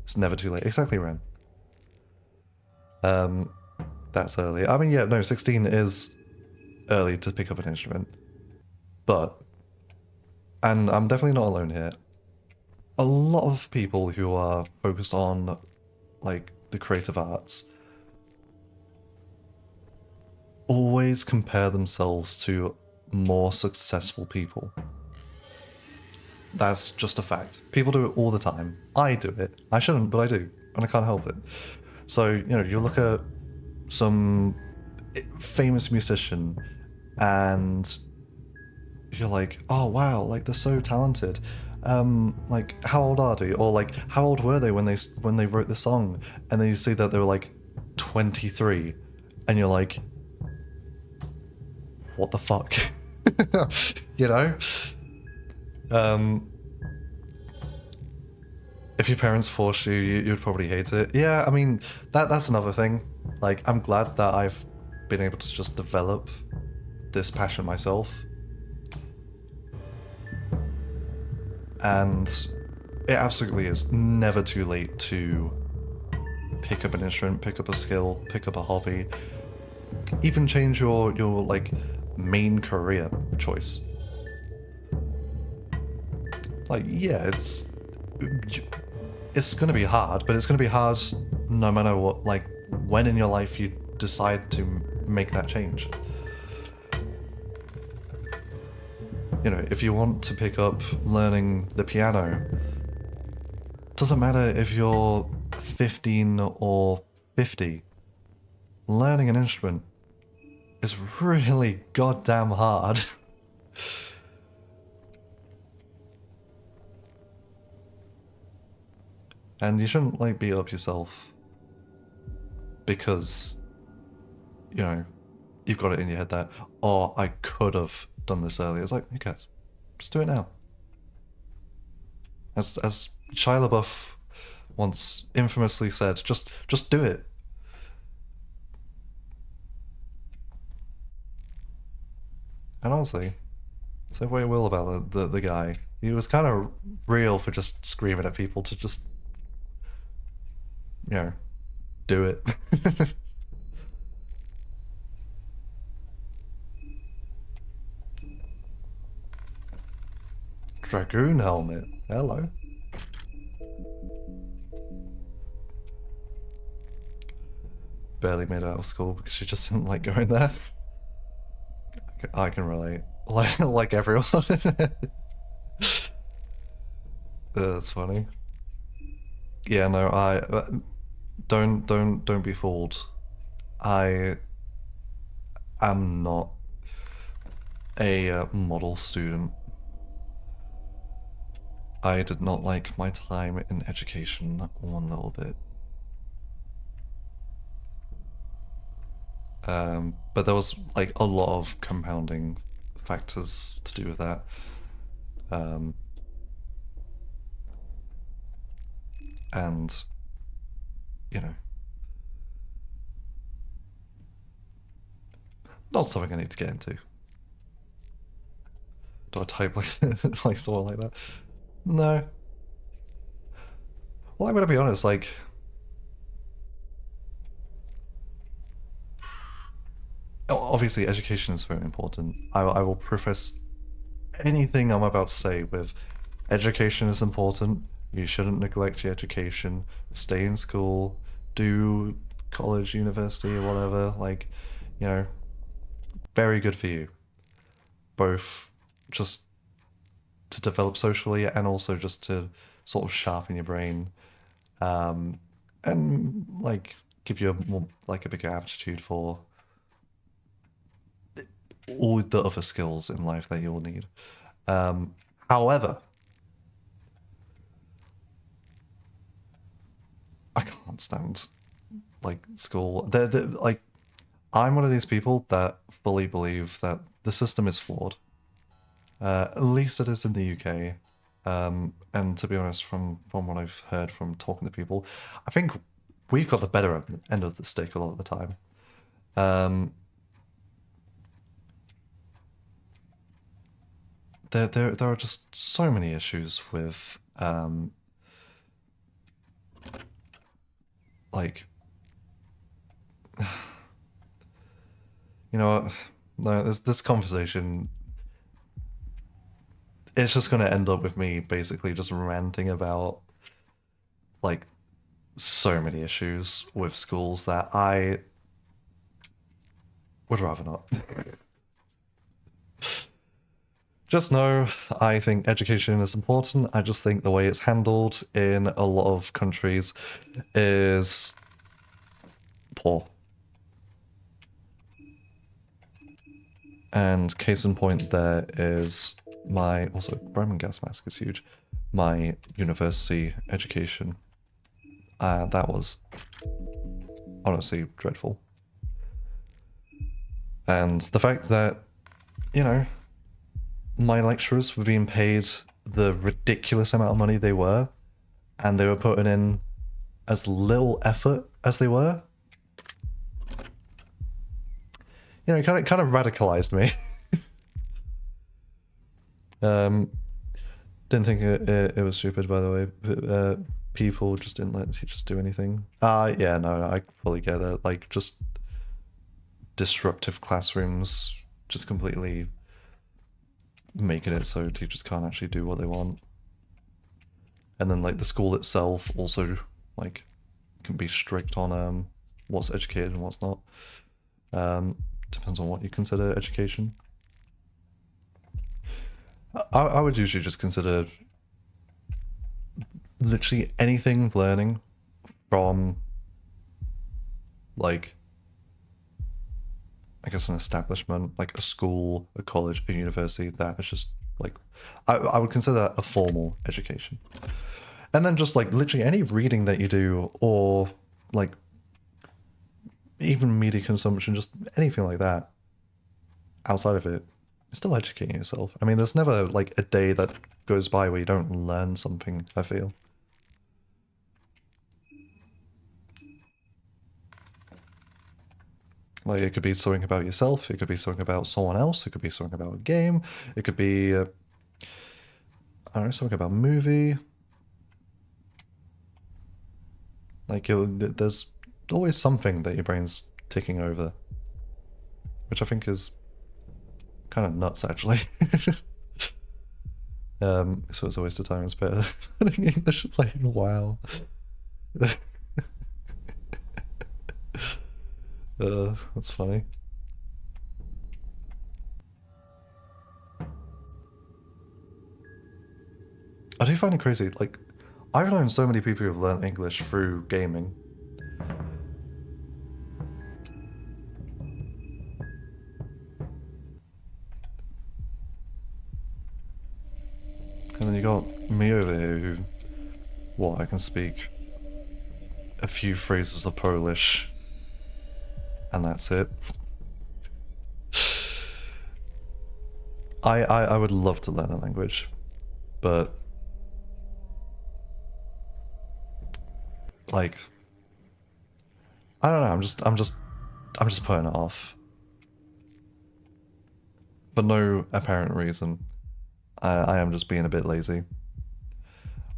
It's never too late. Exactly, Ren. That's early. I mean, yeah, no, 16 is early to pick up an instrument, but, and I'm definitely not alone here, a lot of people who are focused on like the creative arts always compare themselves to more successful people. That's just a fact. People do it all the time. I do it. I shouldn't, but I do, and I can't help it. So, you know, you look at some famous musician and you're like, oh wow, like they're so talented. Like how old are they? Or like how old were they when they wrote the song? And then you see that they were like 23, and you're like, what the fuck? You know? If your parents forced you, you'd probably hate it. Yeah, I mean, that's another thing. Like, I'm glad that I've been able to just develop this passion myself. And it absolutely is never too late to pick up an instrument, pick up a skill, pick up a hobby, even change your like main career choice. Like, yeah, it's it's going to be hard, but it's going to be hard no matter what, like, when in your life you decide to make that change. You know, if you want to pick up learning the piano, doesn't matter if you're 15 or 50, learning an instrument is really goddamn hard. And you shouldn't, like, beat up yourself because, you know, you've got it in your head that, oh, I could have done this earlier. It's like, who cares? Just do it now. As Shia LaBeouf once infamously said, just do it. And honestly, say what you will about the guy. He was kind of real for just screaming at people to just, you know, do it. Dragoon helmet. Hello. Barely made it out of school because she just didn't like going there. I can relate. Like everyone. That's funny. Yeah, no, I don't be fooled. I am not a model student. I did not like my time in education one little bit. But there was like a lot of compounding factors to do with that. And, you know, not something I need to get into. Do I type like like someone like that? No. Well, I'm gonna be honest, like, obviously education is very important. I will preface anything I'm about to say with education is important. You shouldn't neglect your education. Stay in school, do college, university, or whatever. Like, you know, very good for you. Both just to develop socially and also just to sort of sharpen your brain. And like give you a more like a bigger aptitude for all the other skills in life that you'll need. However, I can't stand like school. Like I'm one of these people that fully believe that the system is flawed. At least it is in the UK. And to be honest, from what I've heard from talking to people, I think we've got the better end of the stick a lot of the time. There are just so many issues with like you know what? No, this conversation, it's just going to end up with me basically just ranting about like so many issues with schools that I would rather not. Just know, I think education is important. I just think the way it's handled in a lot of countries is poor. And case in point there is my, also Roman gas mask is huge, my university education. That was honestly dreadful. And the fact that, you know, my lecturers were being paid the ridiculous amount of money they were, and they were putting in as little effort as they were. You know, it kind of radicalized me. Didn't think it was stupid, by the way. But, people just didn't let teachers do anything. Yeah, no, I fully get it. Like, just disruptive classrooms, just completely making it so teachers can't actually do what they want. And then like the school itself also like can be strict on what's educated and what's not. Um, Depends on what you consider education. I would usually just consider literally anything learning from like I guess an establishment, like a school, a college, a university, that is just like I would consider that a formal education. And then just like literally any reading that you do or like even media consumption, just anything like that outside of it, still educating yourself. I mean, there's never like a day that goes by where you don't learn something, I feel. Like it could be something about yourself, it could be something about someone else, it could be something about a game, it could be I don't know, something about a movie. Like there's always something that your brain's ticking over, which I think is kind of nuts actually. So it's a waste of time. It's better learning English playing WoW. That's funny. I do find it crazy. Like, I've known so many people who've learned English through gaming. And then you got me over here who, what, I can speak a few phrases of Polish, and that's it. I would love to learn a language, but like I don't know, I'm just putting it off. For no apparent reason. I am just being a bit lazy.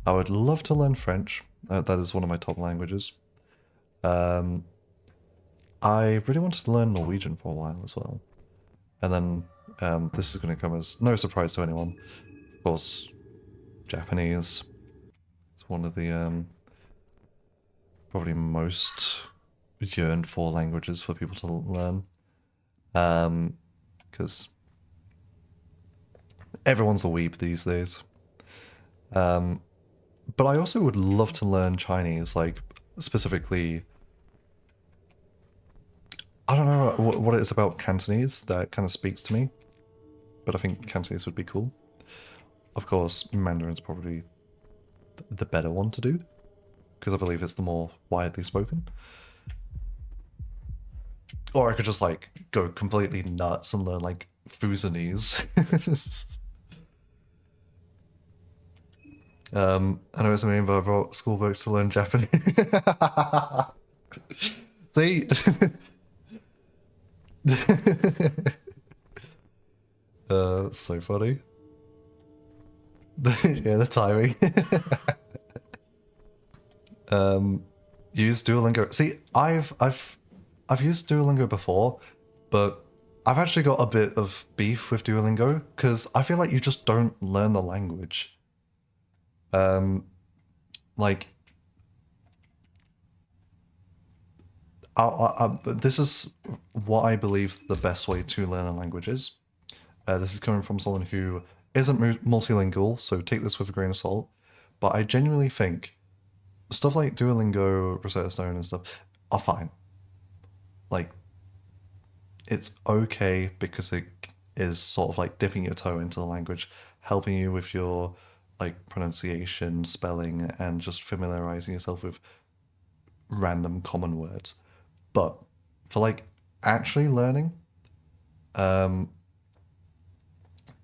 I would love to learn French. That is one of my top languages. Um, I really wanted to learn Norwegian for a while as well. And then this is going to come as no surprise to anyone. Of course, Japanese. It's one of the probably most yearned for languages for people to learn. Because everyone's a weeb these days. But I also would love to learn Chinese, like specifically. I don't know what it is about Cantonese that kind of speaks to me, but I think Cantonese would be cool. Of course, Mandarin's probably the better one to do, because I believe it's the more widely spoken. Or I could just like go completely nuts and learn like Fusanese. I know it's amazing, but I brought school books to learn Japanese. See? That's so funny. Yeah, the timing. Use Duolingo. See, I've used Duolingo before, but I've actually got a bit of beef with Duolingo because I feel like you just don't learn the language. Like this is what I believe the best way to learn a language is. This is coming from someone who isn't multilingual, so take this with a grain of salt. But I genuinely think stuff like Duolingo, Rosetta Stone, and stuff are fine. Like, it's okay because it is sort of like dipping your toe into the language, helping you with your like pronunciation, spelling, and just familiarizing yourself with random common words. But for like actually learning, um,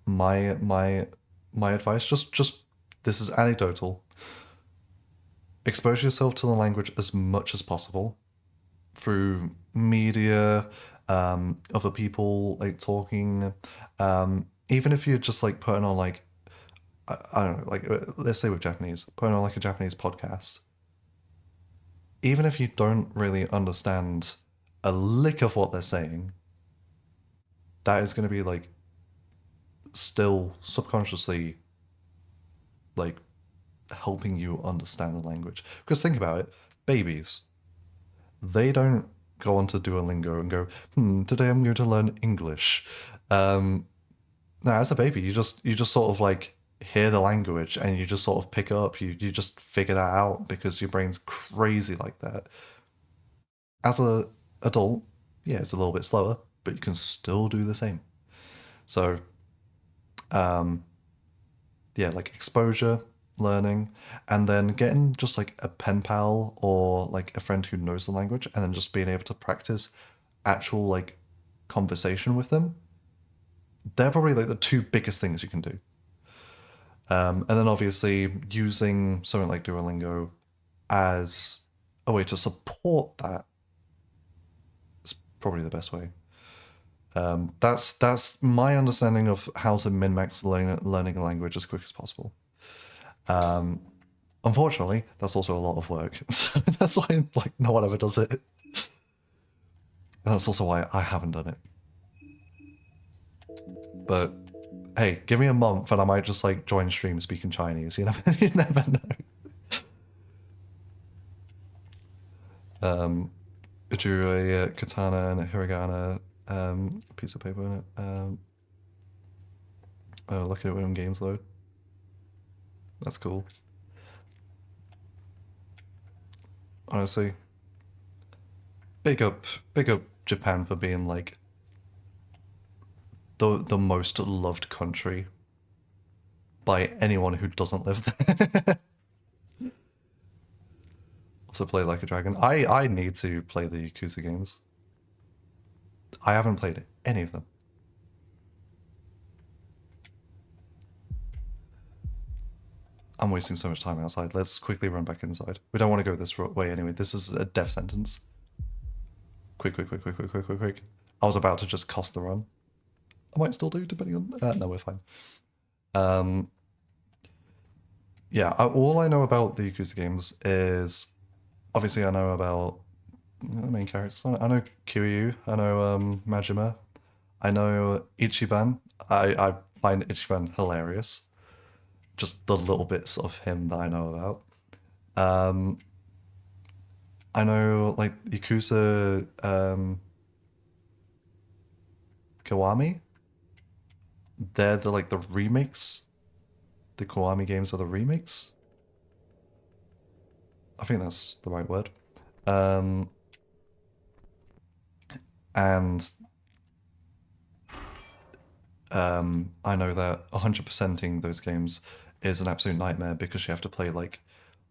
my advice, just this is anecdotal. Expose yourself to the language as much as possible through media, other people like talking. Even if you're just like putting on like I don't know, like let's say with Japanese, putting on like a Japanese podcast. Even if you don't really understand a lick of what they're saying, that is going to be like still subconsciously like helping you understand the language. Because think about it, babies, they don't go onto Duolingo and go, today I'm going to learn English. Now, as a baby, you just sort of like hear the language and you just sort of pick it up. You just figure that out because your brain's crazy like that. As a adult, yeah, it's a little bit slower, but you can still do the same. So, um, yeah, like exposure, learning, and then getting just like a pen pal or like a friend who knows the language, and then just being able to practice actual like conversation with them. They're probably like the two biggest things you can do. And then obviously using something like Duolingo as a way to support that is probably the best way. That's my understanding of how to min-max learning a language as quick as possible. Unfortunately, that's also a lot of work, so that's why like no one ever does it. And that's also why I haven't done it. But hey, give me a month and I might just like join stream speaking Chinese. You never know. I drew a katana and a hiragana piece of paper in it. Oh, look at it when games load. That's cool. Honestly, big up Japan for being like the most loved country by anyone who doesn't live there. Also play like a dragon. I need to play the Yakuza games. I haven't played any of them. I'm wasting so much time outside. Let's quickly run back inside. We don't want to go this way anyway. This is a death sentence. Quick. I was about to just cost the run. I might still do, depending on... no, we're fine. Yeah, all I know about the Yakuza games is... Obviously, I know about the main characters. I know Kiryu. I know Majima. I know Ichiban. I find Ichiban hilarious. Just the little bits of him that I know about. I know like Yakuza Kiwami. They're the remakes. The Kiwami games are the remakes. I think that's the right word. And I know that 100%ing those games is an absolute nightmare because you have to play like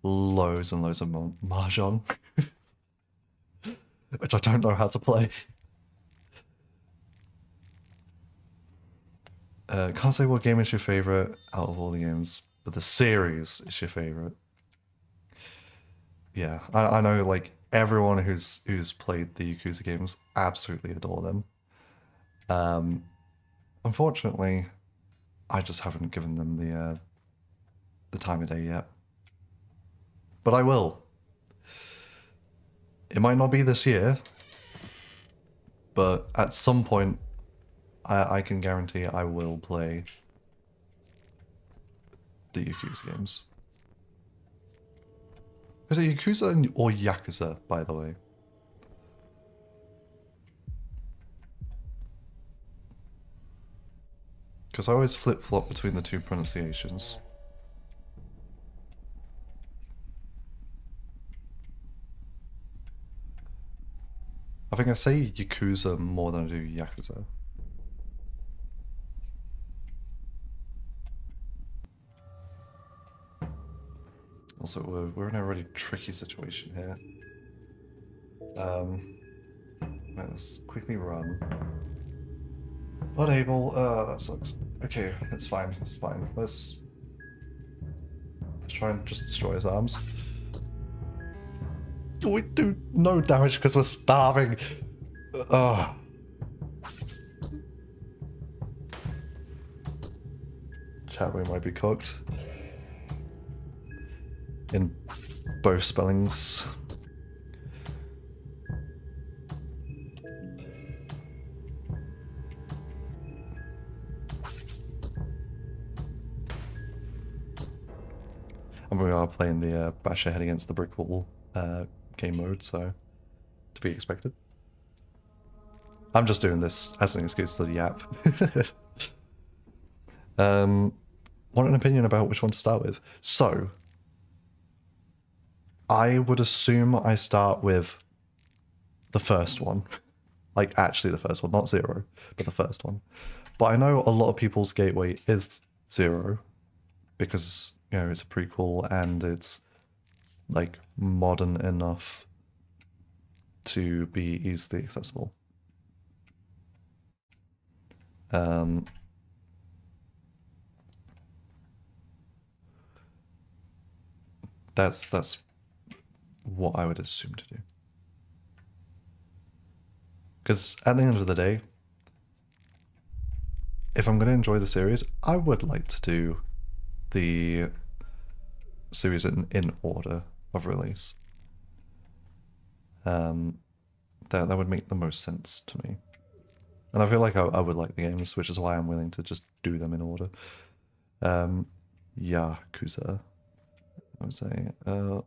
loads and loads of mahjong, which I don't know how to play. Can't say what game is your favorite out of all the games, but the series is your favorite. Yeah, I know like everyone who's played the Yakuza games absolutely adore them. Unfortunately, I just haven't given them the time of day yet. But I will. It might not be this year, but at some point, I can guarantee I will play the Yakuza games. Is it Yakuza or Yakuza, by the way? Because I always flip-flop between the two pronunciations. I think I say Yakuza more than I do Yakuza. Also, we're in a really tricky situation here. Let's quickly run. Unable. That sucks. Okay, it's fine. It's fine. Let's try and just destroy his arms. We do no damage because we're starving. Chat, we might be cooked. In both spellings. I'm And we are playing the bash your head against the brick wall game mode, so to be expected. I'm just doing this as an excuse to yap. Want an opinion about which one to start with? So, I would assume I start with the first one. Like, actually the first one, not 0, but the first one. But I know a lot of people's gateway is 0, because, you know, it's a prequel and it's, like, modern enough to be easily accessible. That's what I would assume to do. Because at the end of the day, if I'm going to enjoy the series, I would like to do the series in order of release. That would make the most sense to me. And I feel like I would like the games, which is why I'm willing to just do them in order. Yakuza. I would say. Go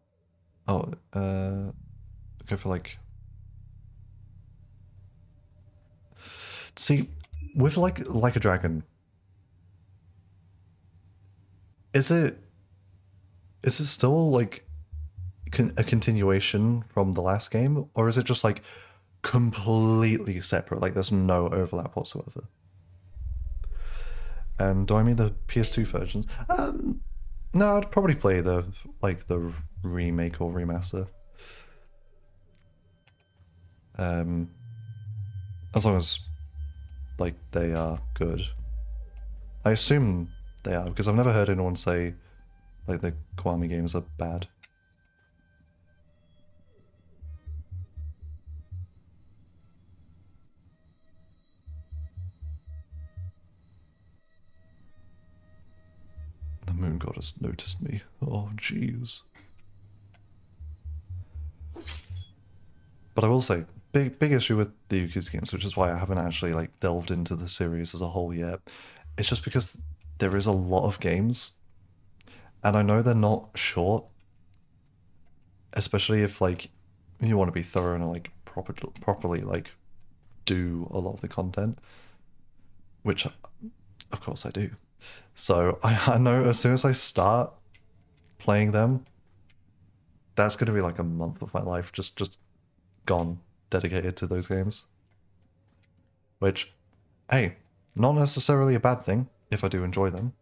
for like. See, with like a Dragon, is it still like a continuation from the last game, or is it just like completely separate? Like there's no overlap whatsoever. And do I mean the PS2 versions? No, I'd probably play the remake or remaster. As long as like they are good. I assume they are, because I've never heard anyone say like the Kiwami games are bad. The moon goddess noticed me. Oh jeez. But I will say, big issue with the Yakuza games, which is why I haven't actually like delved into the series as a whole yet. It's just because there is a lot of games, and I know they're not short. Especially if like you want to be thorough and like properly like do a lot of the content, which of course I do. So I know as soon as I start playing them, that's going to be like a month of my life just gone, dedicated to those games. Which, hey, not necessarily a bad thing if I do enjoy them.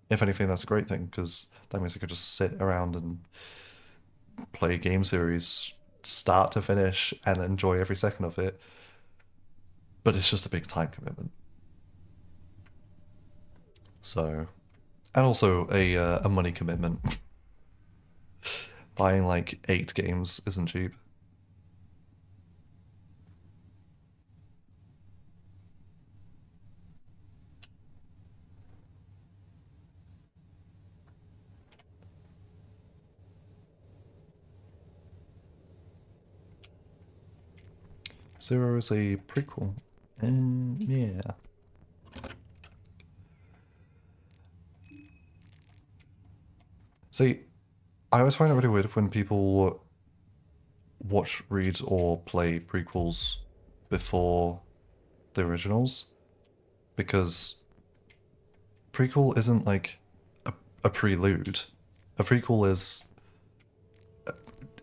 If anything, that's a great thing, because that means I could just sit around and play a game series start to finish and enjoy every second of it. But it's just a big time commitment. So, and also a money commitment. Buying like 8 games isn't cheap. Zero is a prequel. Yeah. See, I always find it really weird when people watch, read, or play prequels before the originals, because prequel isn't like a prelude. A prequel is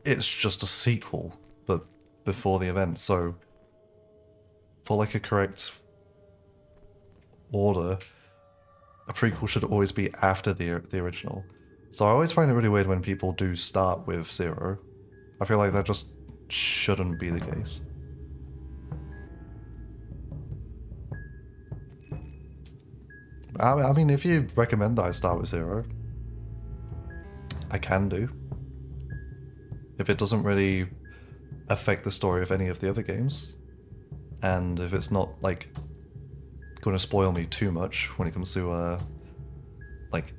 it's just a sequel, but before the event. So for like a correct order, a prequel should always be after the original. So I always find it really weird when people do start with 0. I feel like that just shouldn't be the case. I mean, if you recommend that I start with 0, I can do. If it doesn't really affect the story of any of the other games, and if it's not like going to spoil me too much when it comes to like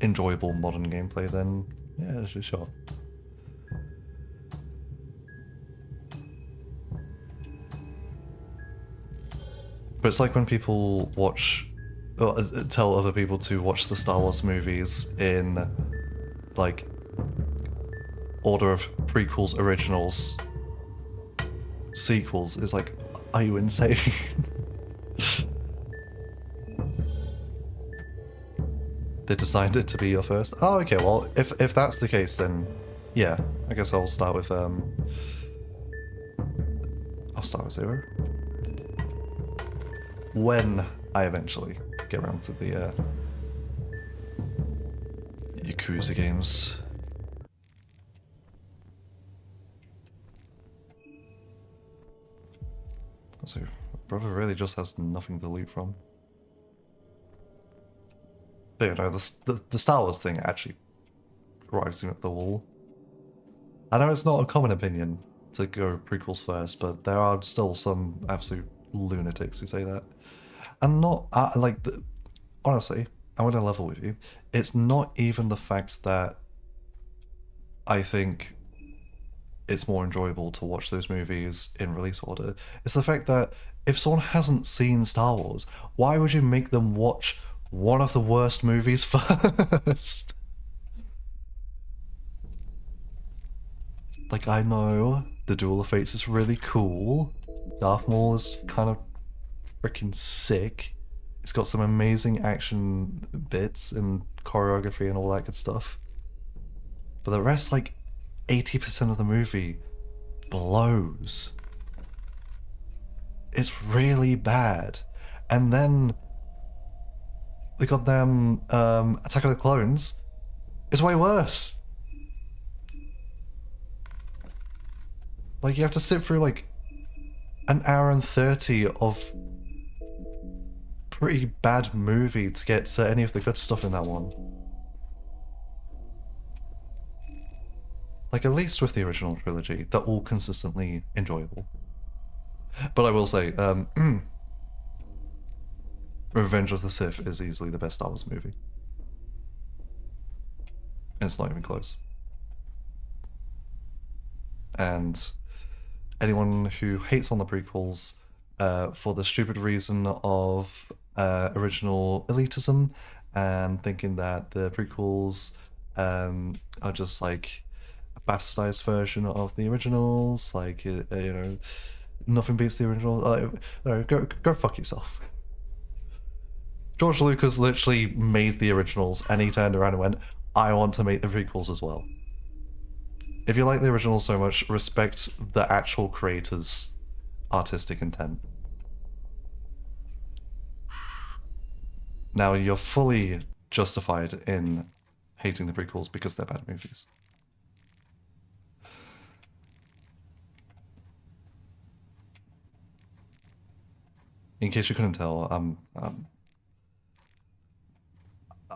enjoyable modern gameplay, then yeah, sure. But it's like when people watch, or tell other people to watch the Star Wars movies in like order of prequels, originals, sequels is like, are you insane? They designed it to be your first. Oh, okay. Well, if that's the case, then yeah, I guess I'll start with 0. When I eventually get around to the Yakuza games. So, brother really just has nothing to loot from. But you know, the Star Wars thing actually drives him up the wall. I know it's not a common opinion to go prequels first, but there are still some absolute lunatics who say that. And not like honestly, I want to level with you. It's not even the fact that I think it's more enjoyable to watch those movies in release order. It's the fact that if someone hasn't seen Star Wars, why would you make them watch one of the worst movies first? Like, I know the Duel of Fates is really cool. Darth Maul is kind of freaking sick. It's got some amazing action bits and choreography and all that good stuff. But the rest, like 80% of the movie, blows. It's really bad. And then the goddamn Attack of the Clones is way worse. Like, you have to sit through like an hour and 30 of pretty bad movie to get to any of the good stuff in that one. Like, at least with the original trilogy, they're all consistently enjoyable. But I will say, Revenge of the Sith is easily the best Star Wars movie. And it's not even close. And anyone who hates on the prequels for the stupid reason of original elitism and thinking that the prequels are just like a bastardized version of the originals, like you know, nothing beats the original. Go fuck yourself. George Lucas literally made the originals, and he turned around and went, "I want to make the prequels as well." If you like the original so much, respect the actual creator's artistic intent. Now, you're fully justified in hating the prequels because they're bad movies. In case you couldn't tell,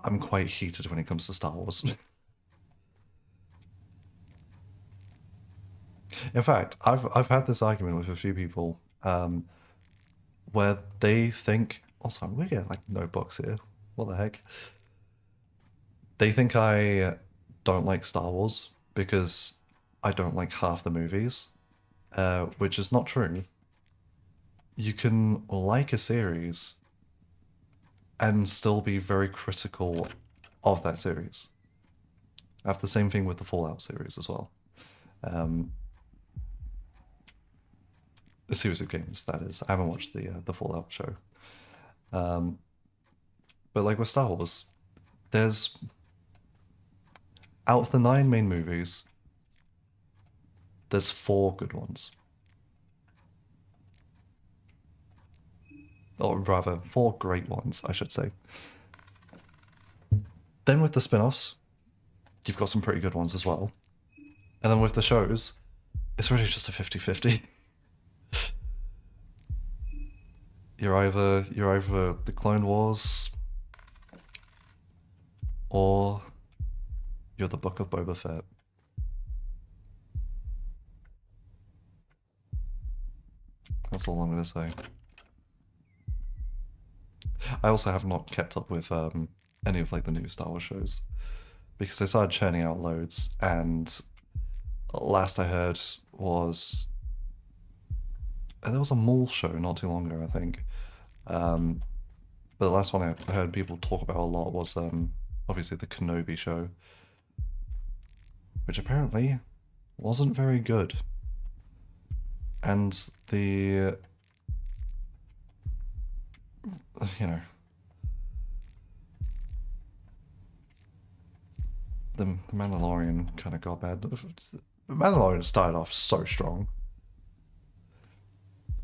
I'm quite heated when it comes to Star Wars. In fact, I've had this argument with a few people where they think, also, we get like notebooks here. What the heck? They think I don't like Star Wars because I don't like half the movies, which is not true. You can like a series and still be very critical of that series. I have the same thing with the Fallout series as well. The series of games, that is. I haven't watched the Fallout show. But like with Star Wars, there's out of the 9 main movies, there's 4 good ones. Or rather, 4 great ones, I should say. Then with the spin-offs, you've got some pretty good ones as well. And then with the shows, it's really just a 50-50. You're either the Clone Wars or you're the Book of Boba Fett. That's all I'm gonna say. I also have not kept up with any of like the new Star Wars shows because they started churning out loads, and last I heard was there was a Maul show not too long ago, I think. But the last one I heard people talk about a lot was obviously the Kenobi show, which apparently wasn't very good. And the, you know, the Mandalorian kind of got bad. The Mandalorian started off so strong.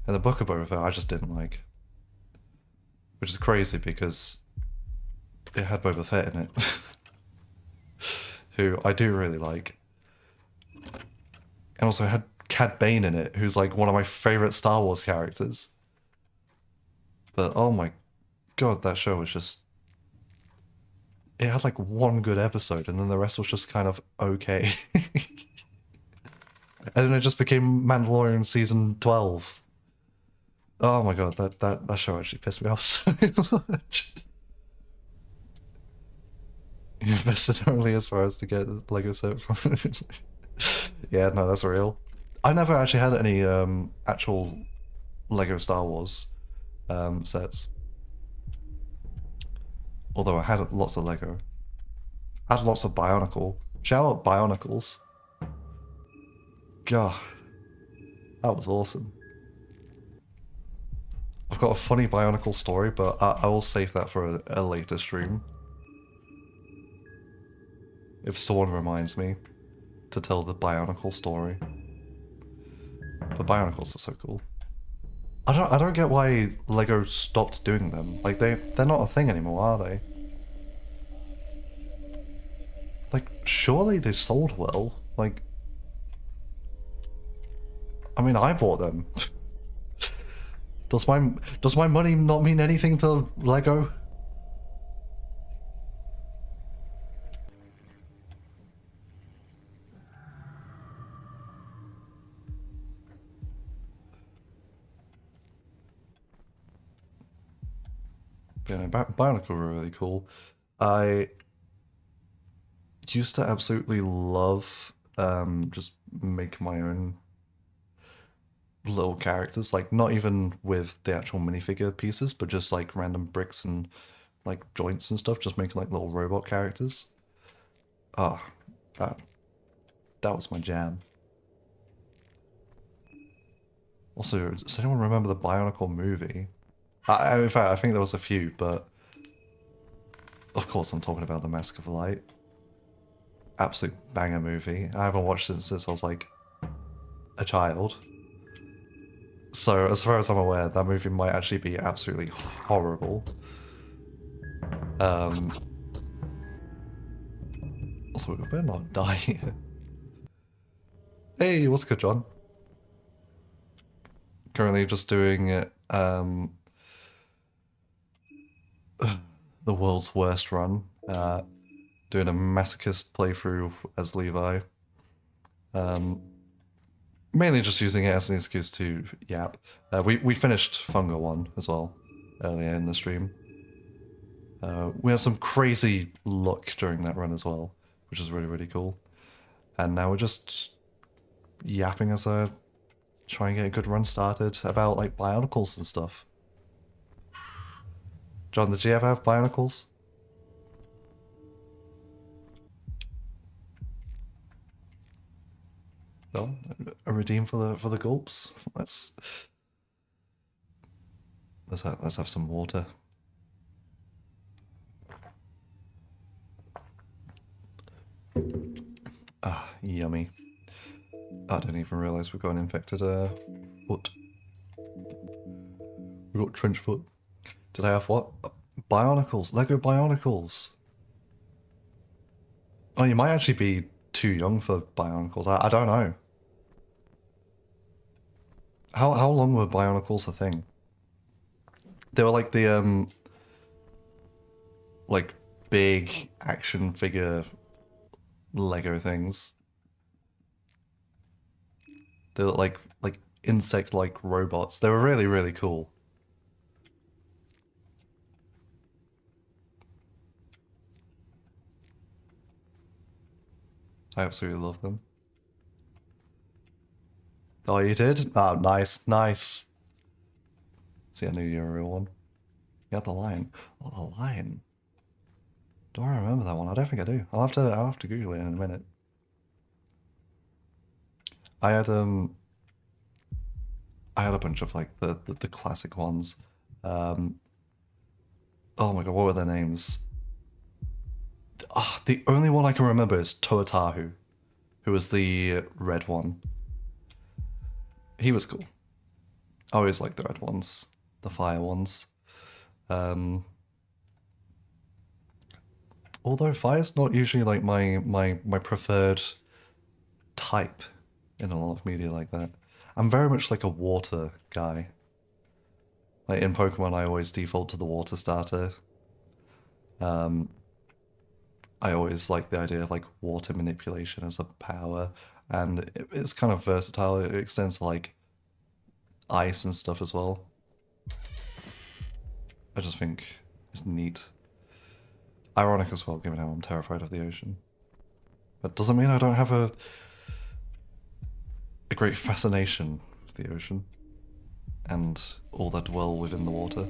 And the Book of Boba Fett I just didn't like. Which is crazy because it had Boba Fett in it. Who I do really like. And also had Cad Bane in it, who's like one of my favorite Star Wars characters. But oh my god, that show was just... It had like one good episode, and then the rest was just kind of okay. And then it just became Mandalorian season 12. Oh my god, that show actually pissed me off so much. You invested only as far as to get the Lego set from... Yeah, no, that's real. I never actually had any actual Lego Star Wars sets. Although I had lots of Lego. I had lots of Bionicle. Shout out Bionicles. God, that was awesome. I've got a funny Bionicle story, but I will save that for a later stream. If someone reminds me to tell the Bionicle story. But Bionicles are so cool. I don't get why Lego stopped doing them. Like they're not a thing anymore, are they? Like surely they sold well. Like I mean I bought them. Does my money not mean anything to Lego? Yeah, no, Bionicle were really cool. I used to absolutely love just make my own little characters, like not even with the actual minifigure pieces, but just like random bricks and like joints and stuff, just making like little robot characters. Ah, that that was my jam. Also, does anyone remember the Bionicle movie? In fact, I think there was a few, but of course I'm talking about The Mask of Light. Absolute banger movie. I haven't watched it since I was like a child. So as far as I'm aware, that movie might actually be absolutely horrible. Um, Also, we better not die here. Hey, what's good, John? Currently just doing the world's worst run. Doing a masochist playthrough as Levi. Mainly just using it as an excuse to yap. We finished Fungo 1 as well earlier in the stream. We had some crazy luck during that run as well, which is really, really cool. And now we're just yapping as I try and get a good run started about like Bionicles and stuff. John, did you ever have Bionicles? No, a redeem for the gulps. Let's have some water. Ah, yummy. I didn't even realize we got an infected foot. We got trench foot. Did I have what? Bionicles. Lego Bionicles. Oh, you might actually be too young for Bionicles. I don't know. How long were Bionicles a thing? They were like the like big action figure Lego things. They look like insect-like robots. They were really, really cool. I absolutely love them. Oh, you did? Oh, nice, nice. See, I knew you were a real one. You had the lion. Oh, the lion. Do I remember that one? I don't think I do. I'll have to Google it in a minute. I had I had a bunch of like the classic ones. Um, oh my god, what were their names? The only one I can remember is Toatahu, who was the red one. He was cool. I always liked the red ones, the fire ones. Um, although fire's not usually like my preferred type in a lot of media like that. I'm very much like a water guy. Like in Pokemon, I always default to the water starter. Um, I always like the idea of like water manipulation as a power, and it's kind of versatile. It extends to like ice and stuff as well. I just think it's neat. Ironic as well, given how I'm terrified of the ocean. But doesn't mean I don't have a great fascination with the ocean and all that dwell within the water.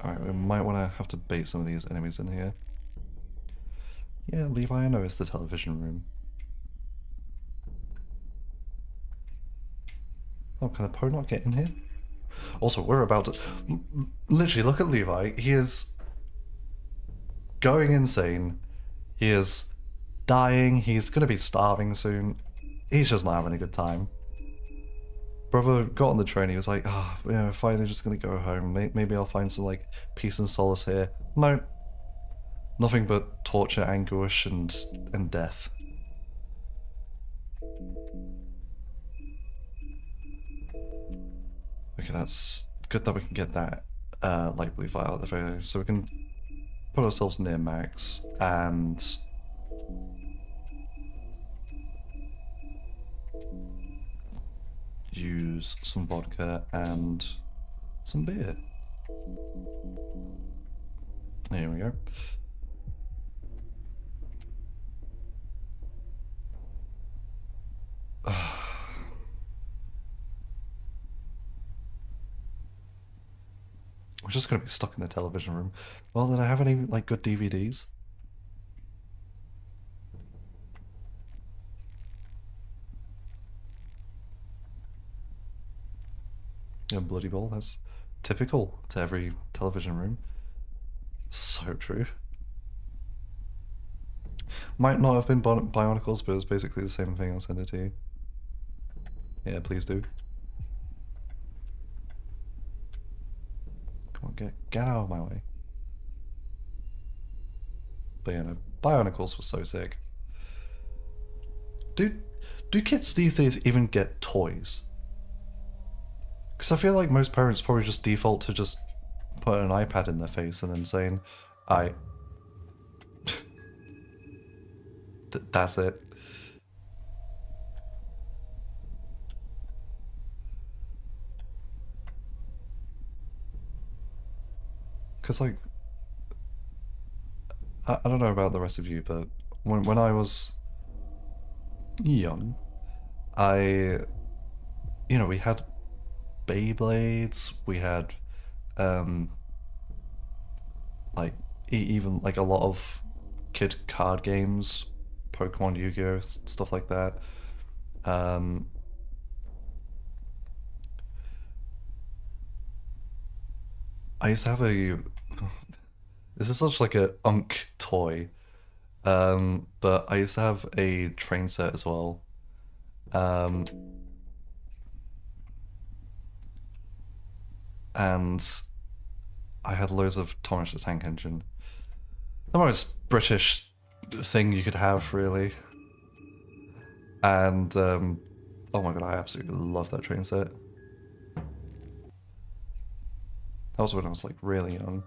Alright, we might want to have to bait some of these enemies in here. Yeah, Levi, I know it's the television room. Oh, can the Poe not get in here? Also, we're about to... Literally, look at Levi. He is going insane. He is dying. He's going to be starving soon. He's just not having a good time. Brother got on the train. He was like, "Ah, oh, yeah, finally just going to go home. Maybe I'll find some, like, peace and solace here." No. Nothing but torture, anguish, and death. Okay, that's good that we can get that light blue file out of the way, so we can put ourselves near max and use some vodka and some beer. There we go. We're just gonna be stuck in the television room. Well, did I have any like good DVDs? Yeah, Bloody Ball. That's typical to every television room. So true. Might not have been Bionicles, but it was basically the same thing. I'll send it to you. Yeah, please do. Come on, get out of my way. But yeah, no, Bionicles was so sick. Do kids these days even get toys? Because I feel like most parents probably just default to just putting an iPad in their face and then saying, "I." That's it. Because like, I don't know about the rest of you, but when I was young, I, we had Beyblades, we had, um, like, even like a lot of kid card games, Pokemon, Yu-Gi-Oh, stuff like that. Um, I used to have a. This is such like a unk toy, but I used to have a train set as well. Um, and I had loads of Thomas the Tank Engine. The most British thing you could have, really. And oh my god, I absolutely love that train set. That was when I was like really young.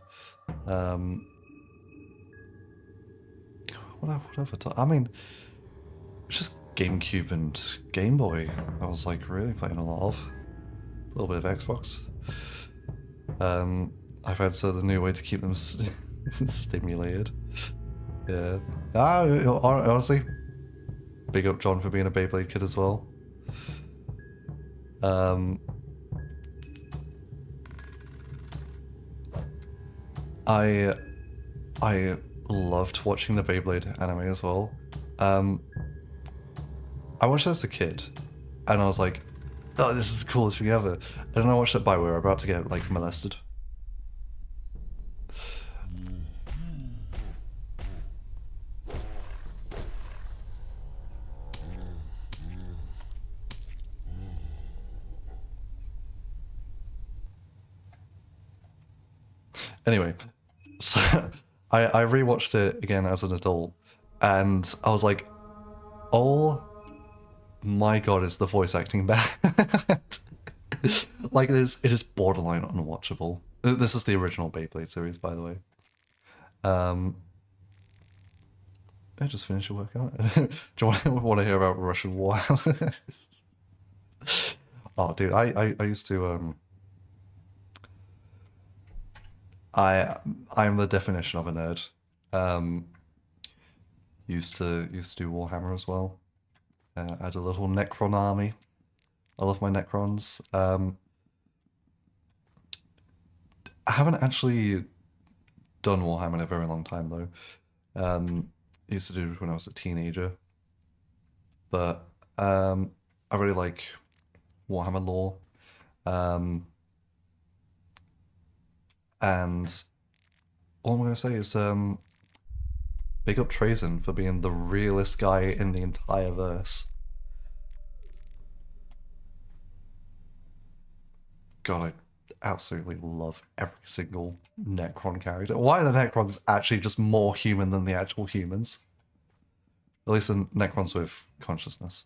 Um, I mean, it's just GameCube and Game Boy. I was like really playing a lot of. A little bit of Xbox. I've had the new way to keep them stimulated. Yeah. Honestly, big up John for being a Beyblade kid as well. I I loved watching the Beyblade anime as well. I watched it as a kid, and I was like, "Oh, this is the coolest thing ever." And then I watched it by we were about to get like molested. Anyway, so I rewatched it again as an adult, and I was like, "Oh my god, is the voice acting bad?" Like it is borderline unwatchable. This is the original Beyblade series, by the way. Um, I just finished your workout. Do you want to hear about Russian war? Oh, dude, I used to I'm the definition of a nerd. Um, used to do Warhammer as well. I had a little Necron army. I love my Necrons. I haven't actually done Warhammer in a very long time though. I used to do it when I was a teenager, but I really like Warhammer lore. Um, and all I'm gonna say is big up Trazen for being the realest guy in the entire verse. God, I absolutely love every single Necron character. Why are the Necrons actually just more human than the actual humans? At least the Necrons with consciousness.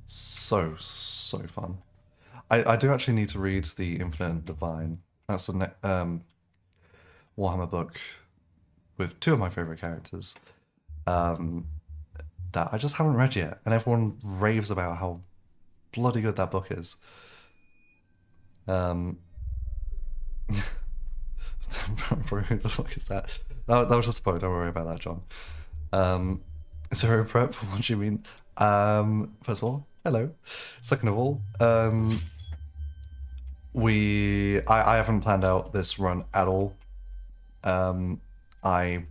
So fun. I do actually need to read the Infinite and Divine. That's a Warhammer book with two of my favorite characters that I just haven't read yet, and everyone raves about how bloody good that book is. Bro, who the fuck is that? That was just a point. Don't worry about that, John. Zero prep. What do you mean? First of all, hello. Second of all, I haven't planned out this run at all. I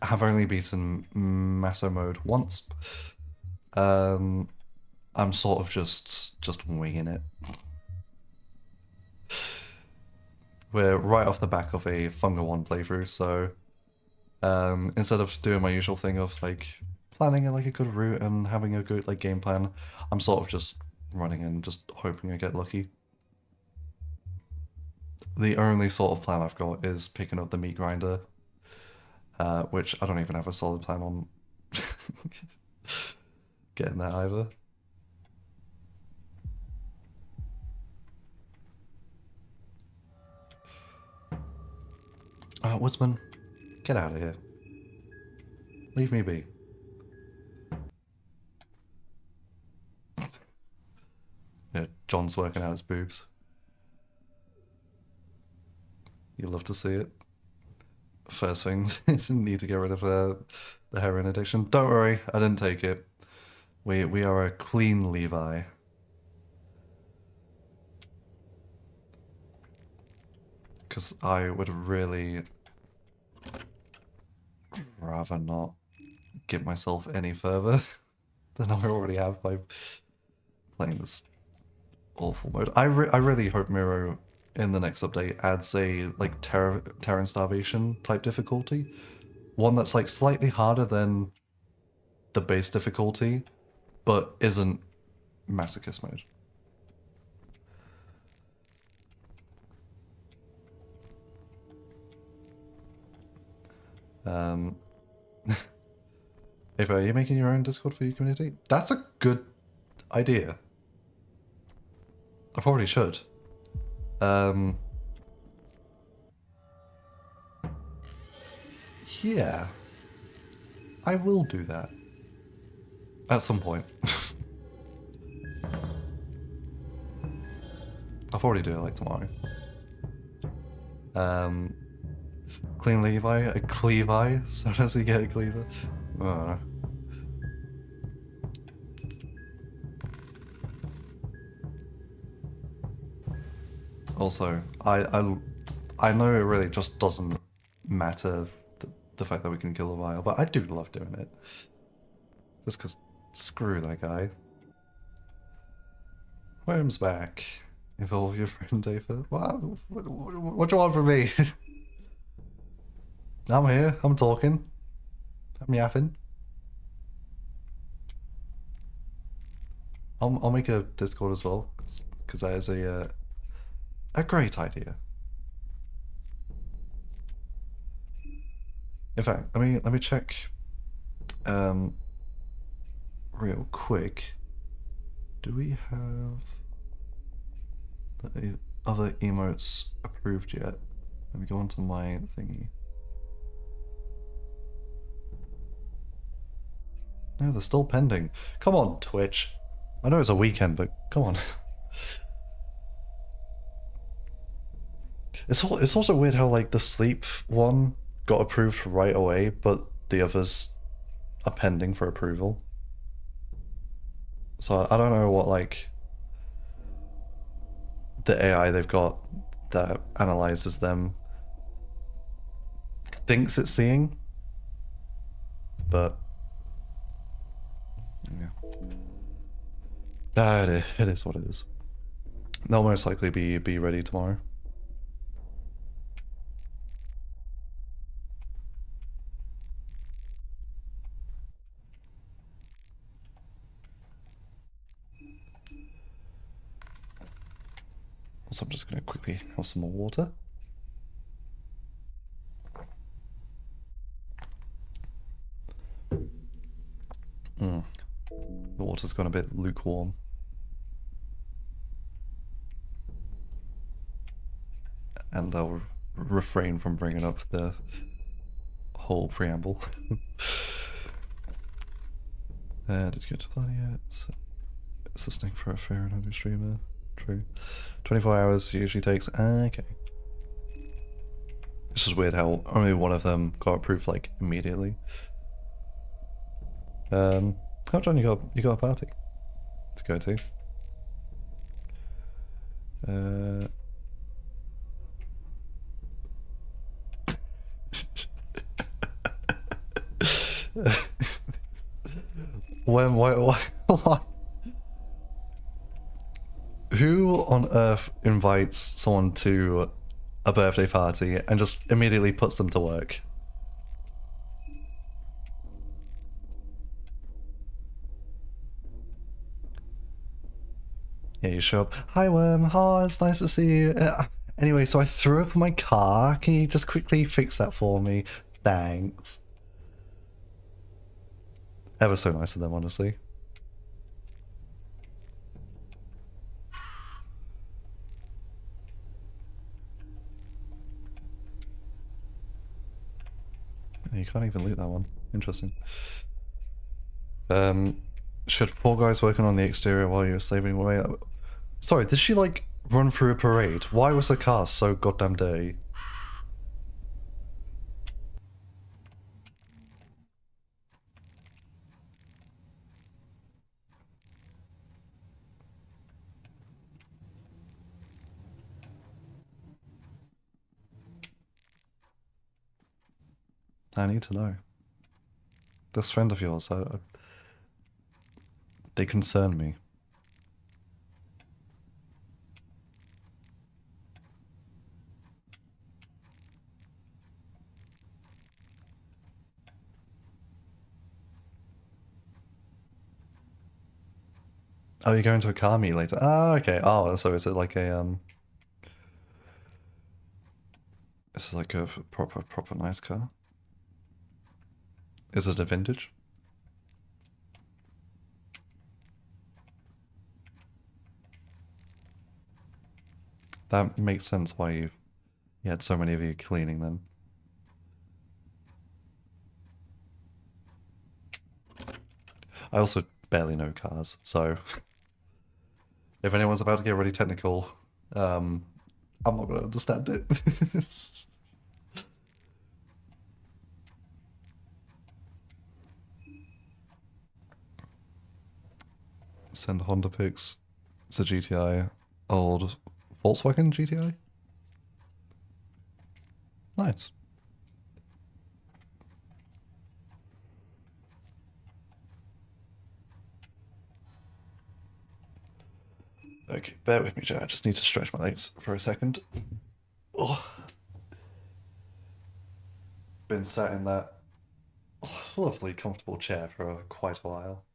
have only beaten Maso mode once. I'm sort of just winging it. We're right off the back of a Funga 1 playthrough, so instead of doing my usual thing of like planning like a good route and having a good like game plan, I'm sort of just running and just hoping I get lucky. The only sort of plan I've got is picking up the meat grinder, which I don't even have a solid plan on getting that either. Woodsman, get out of here. Leave me be. Yeah, John's working out his boobs. You love to see it. First thing, need to get rid of the heroin addiction. Don't worry, I didn't take it. We are a clean Levi. Because I would really rather not get myself any further than I already have by playing this awful mode. I really hope Miro in the next update adds a like Terran Starvation type difficulty. One that's like slightly harder than the base difficulty, but isn't masochist mode. If are you making your own Discord for your community? That's a good idea. I probably should. Yeah. I will do that. At some point. I'll probably do it like tomorrow. Clean Levi, a Clevi? So does he get a cleaver? Also, I know it really just doesn't matter the fact that we can kill a vial, but I do love doing it. Just because screw that guy. Worm's back. Evolve your friend, Aether. What do you want from me? I'm here. I'm talking. I'm yapping. I'll make a Discord as well, because that is a great idea. In fact, let me check um real quick. Do we have the other emotes approved yet? Let me go onto my thingy. No, they're still pending. Come on, Twitch. I know it's a weekend, but come on. It's also weird how like the sleep one got approved right away, but the others are pending for approval. So I don't know what like the AI they've got that analyzes them thinks it's seeing, but yeah, it is what it is. They'll most likely be ready tomorrow. So I'm just going to quickly have some more water. The water's gone a bit lukewarm. And I'll refrain from bringing up the whole preamble. Did you get to that yet? It's listening for a fair and hungry streamer. True. 24 hours usually takes. Okay. It's just weird how only one of them got approved like immediately. How John, you got a party to go to? Why? Who on earth invites someone to a birthday party and just immediately puts them to work? Yeah, you show up. Hi, Worm. Oh, it's nice to see you. Anyway, so I threw up in my car. Can you just quickly fix that for me? Thanks. Ever so nice of them, honestly. You can't even loot that one. Interesting. Should four guys working on the exterior while you were slaving away? Sorry, did she like run through a parade? Why was her car so goddamn dirty? I need to know. This friend of yours, they concern me. Oh, you're going to a car meet later? Oh, okay. Oh, so is it like a This is like a proper nice car. Is it a vintage? That makes sense why you had so many of you cleaning then. I also barely know cars, so if anyone's about to get really technical, I'm not going to understand it. Send Honda pics. It's a GTI, old Volkswagen GTI? Nice. Okay, bear with me, Jack. I just need to stretch my legs for a second. Oh, been sat in that lovely, comfortable chair for quite a while.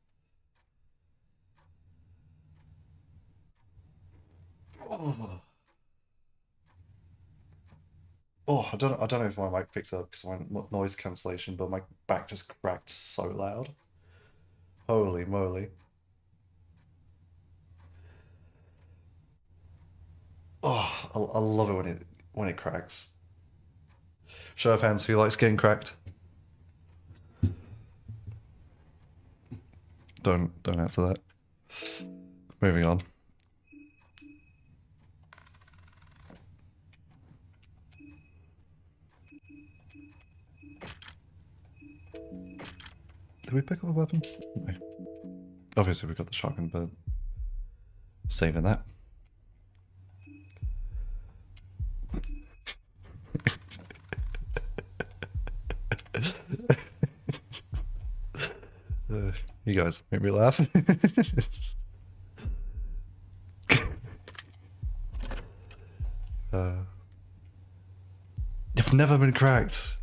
Oh, I don't know if my mic picked up because of my noise cancellation, but my back just cracked so loud. Holy moly! Oh, I love it when it cracks. Show of hands, who likes getting cracked? Don't answer that. Moving on. Did we pick up a weapon? No. Obviously we got the shotgun, but saving that. You guys make me laugh. You've never been cracked.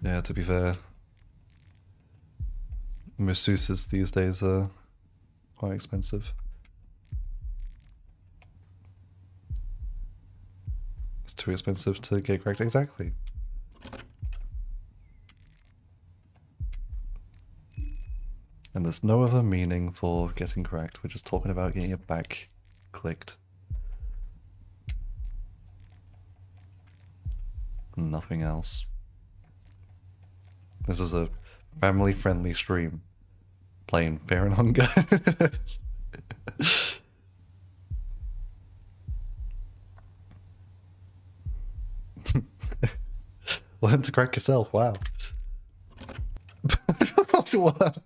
Yeah, to be fair, masseuses these days are quite expensive. It's too expensive to get cracked. Exactly. And there's no other meaning for getting cracked. We're just talking about getting your back clicked. Nothing else. This is a family-friendly stream. Playing Fear and Hunger. Learn to crack yourself, wow. What?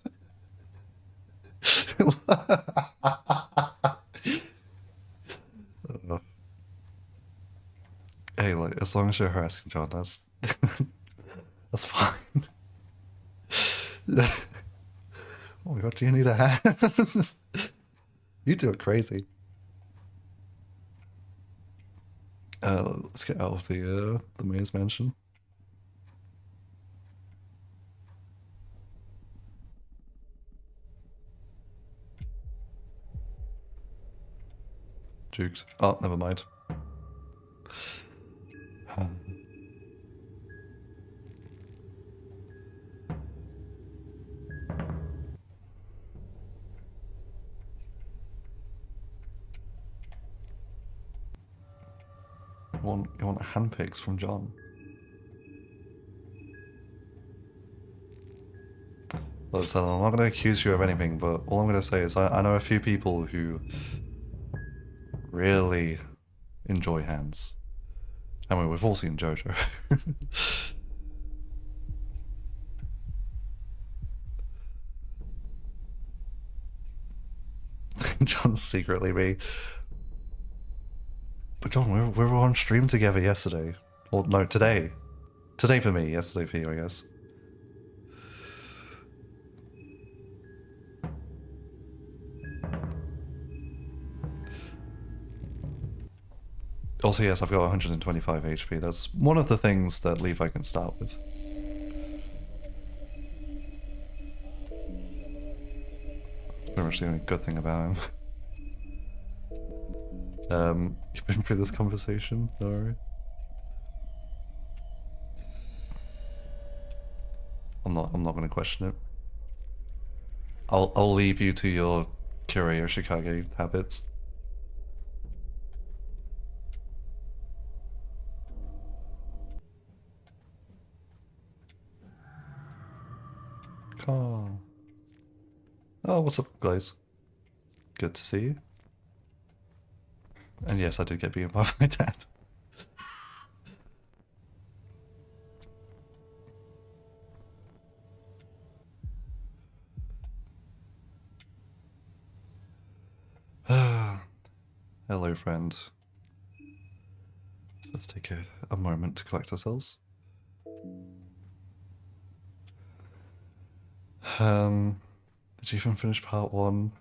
Hey, like, as long as you're harassing John, that's that's fine. Oh my god, do you need a hand? You do it crazy. Let's get out of the mayor's mansion. Jukes. Oh, never mind. You want handpicks from John? Listen, I'm not going to accuse you of anything, but all I'm going to say is I know a few people who really enjoy hands. I mean, we've all seen JoJo. John's secretly me. But John, we were on stream together yesterday. Or no, today. Today for me, yesterday for you, I guess. Also, yes, I've got 125 HP. That's one of the things that Levi can start with. Pretty much the only good thing about him. You've been through this conversation, don't worry. I'm not gonna question it. I'll leave you to your Kirei Yoshikage habits. Oh. Oh, what's up, guys? Good to see you. And yes, I did get beaten by my dad. Hello, friend. Let's take a moment to collect ourselves. Did you even finish part 1?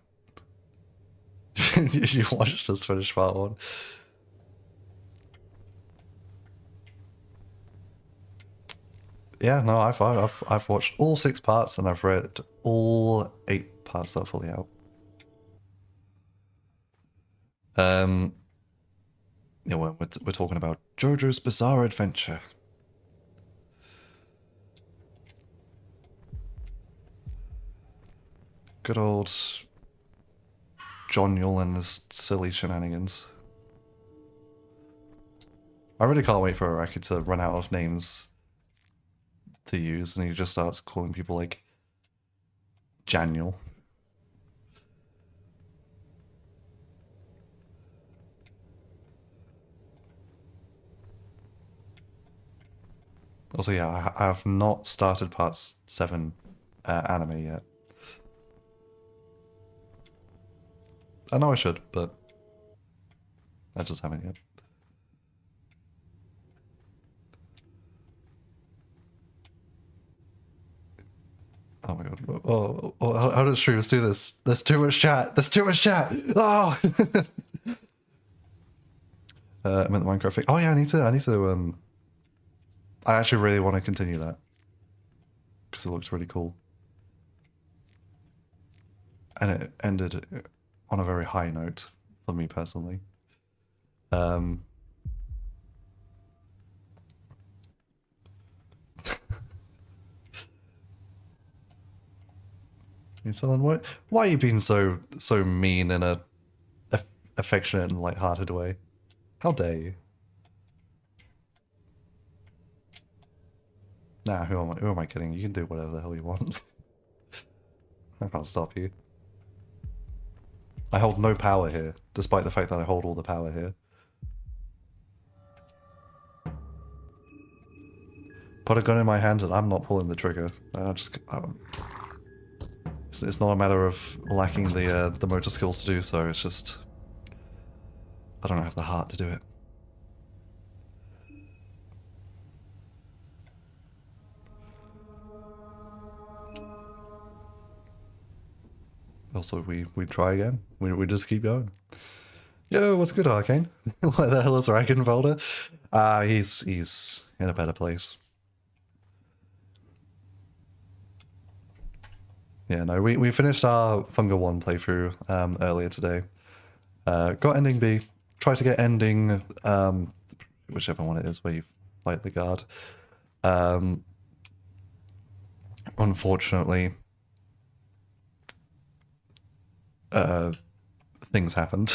You watched us finish part 1. Yeah, no, I've watched all 6 parts and I've read all 8 parts that are fully out. Yeah, we're talking about JoJo's Bizarre Adventure. Good old John Yule and his silly shenanigans. I really can't wait for Araki to run out of names to use, and he just starts calling people like Janiel. Also, yeah, I have not started part 7 anime yet. I know I should, but I just haven't yet. Oh my god. Oh, how does streamers do this? There's too much chat. There's too much chat. Oh! I meant the Minecraft thing. Oh yeah, I need to, I actually really want to continue that. Because it looks really cool. And it ended on a very high note for me personally. Someone, why are you being so mean in a affectionate and light-hearted way? How dare you? Nah, who am I kidding? You can do whatever the hell you want. I can't stop you. I hold no power here, despite the fact that I hold all the power here. Put a gun in my hand and I'm not pulling the trigger. It's not a matter of lacking the motor skills to do so, it's just... I don't have the heart to do it. Also, we try again. We just keep going. Yo, what's good, Arcane? Where the hell is Ragnvalder? He's in a better place. Yeah, no, we finished our Funga 1 playthrough earlier today. Got ending B. Tried to get ending, whichever one it is where you fight the guard. Unfortunately, things happened.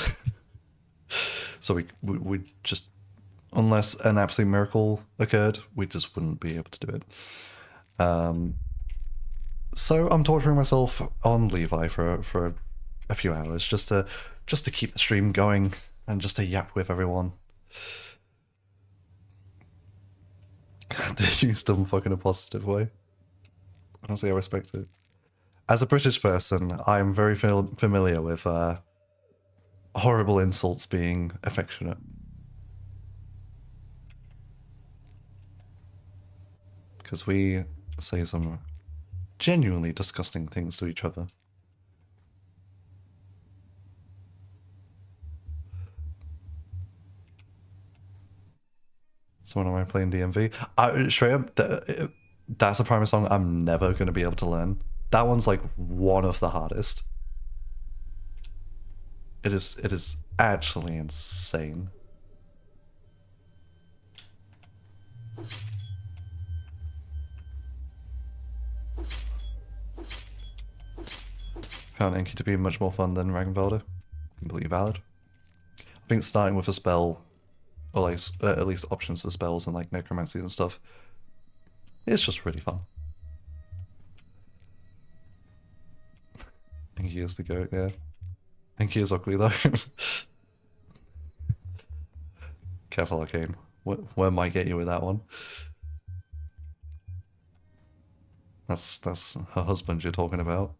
So we just, unless an absolute miracle occurred, we just wouldn't be able to do it. So I'm torturing myself on Levi for a few hours just to keep the stream going and just to yap with everyone. Did you still fucking a positive way? Honestly, I respect it. As a British person, I'm very familiar with horrible insults being affectionate. Because we say some genuinely disgusting things to each other. So when am I playing DMV? Straight up, that's a Primer song I'm never going to be able to learn. That one's like one of the hardest. It is actually insane. Found Enki to be much more fun than Ragnvalder. Completely valid. I think starting with a spell, or like, at least options for spells and like necromancy and stuff, it's just really fun. Enki is the goat, yeah. Enki is ugly though. Careful, Arcane. Where might get you with that one? That's her husband you're talking about.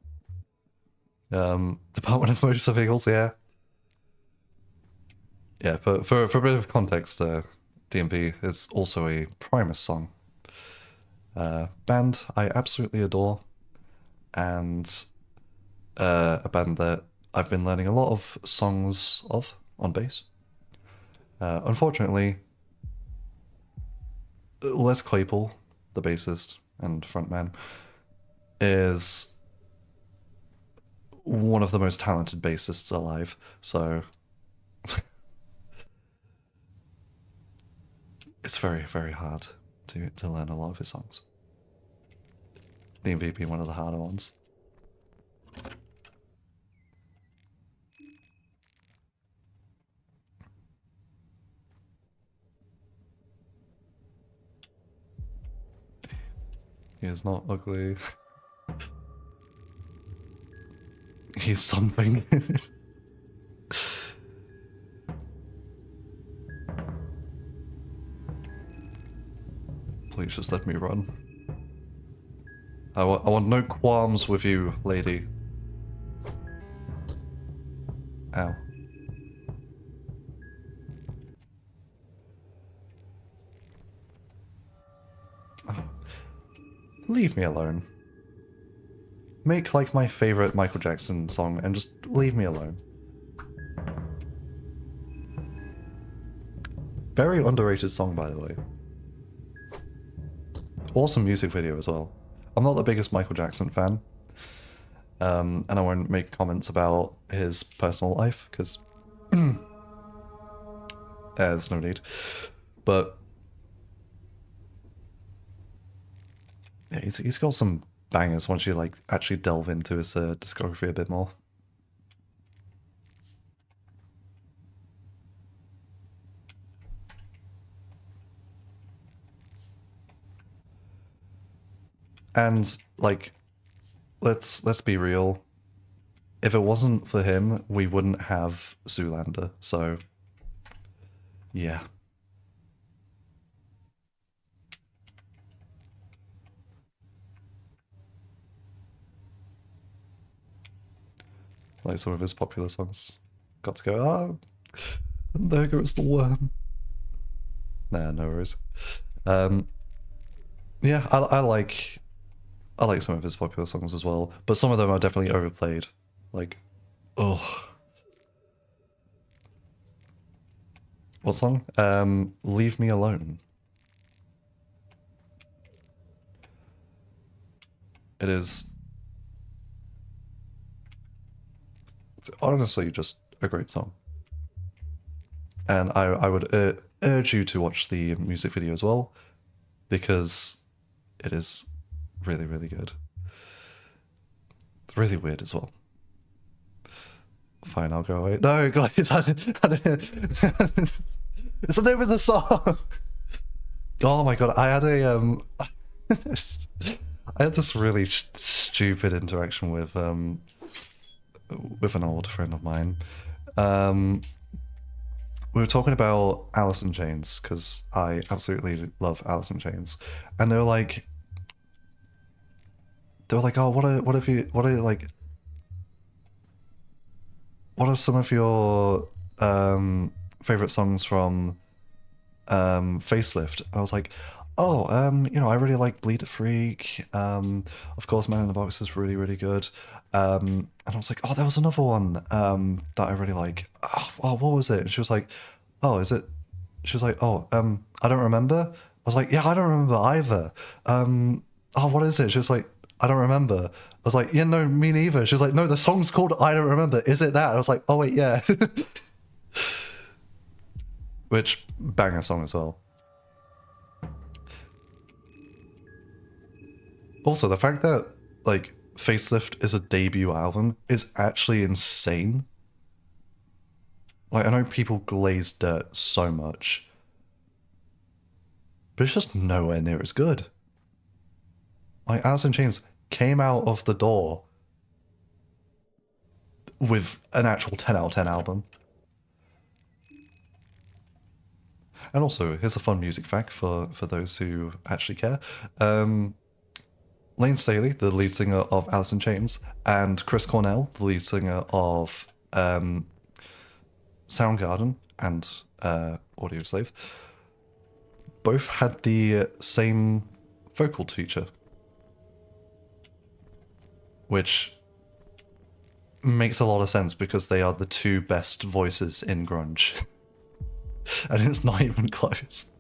Department of Motor Vehicles, yeah. Yeah, for a bit of context, DMP is also a Primus song. Band I absolutely adore, and a band that I've been learning a lot of songs of on bass. Unfortunately, Les Claypool, the bassist and frontman, is one of the most talented bassists alive, so it's very, very hard to learn a lot of his songs. The MVP being one of the harder ones. He is not ugly. He's something. Please just let me run. I want no qualms with you, lady. Ow. Oh. Leave me alone. Make like my favorite Michael Jackson song and just leave me alone. Very underrated song, by the way. Awesome music video as well. I'm not the biggest Michael Jackson fan, and I won't make comments about his personal life because there's no need. But yeah, he's got some bangers once you like actually delve into his discography a bit more. And like, let's be real. If it wasn't for him, we wouldn't have Zoolander. So, yeah. Like some of his popular songs. Got to go, ah, and there goes the worm. Nah, no worries. Yeah, I like some of his popular songs as well, but some of them are definitely overplayed. Like, oh. What song? Leave Me Alone. It is it's honestly just a great song. And I would urge you to watch the music video as well, because it is really, really good. It's really weird as well. Fine, I'll go away. No, guys, I didn't it's the name of the song. Oh my god, I had a I had this really stupid interaction with an old friend of mine. We were talking about Alice in Chains because I absolutely love Alice in Chains, and they were like, oh, what are like, what are some of your favorite songs from Facelift? And I was like, oh, you know, I really like Bleed the Freak. Of course, Man in the Box is really, really good. And I was like, oh, there was another one that I really like. Oh, what was it? And she was like, oh, is it? She was like, oh, I don't remember. I was like, yeah, I don't remember either. Oh, what is it? She was like, I don't remember. I was like, yeah, no, me neither. She was like, no, the song's called I Don't Remember. Is it that? I was like, oh, wait, yeah. Which, banger song as well. Also, the fact that, like, Facelift is a debut album is actually insane. Like, I know people glaze Dirt so much, but it's just nowhere near as good. Like, Alice in Chains came out of the door with an actual 10 out of 10 album. And also, here's a fun music fact for those who actually care. Lane Staley, the lead singer of Alice in Chains, and Chris Cornell, the lead singer of Soundgarden, and Audioslave both had the same vocal teacher, which makes a lot of sense because they are the two best voices in grunge. And it's not even close.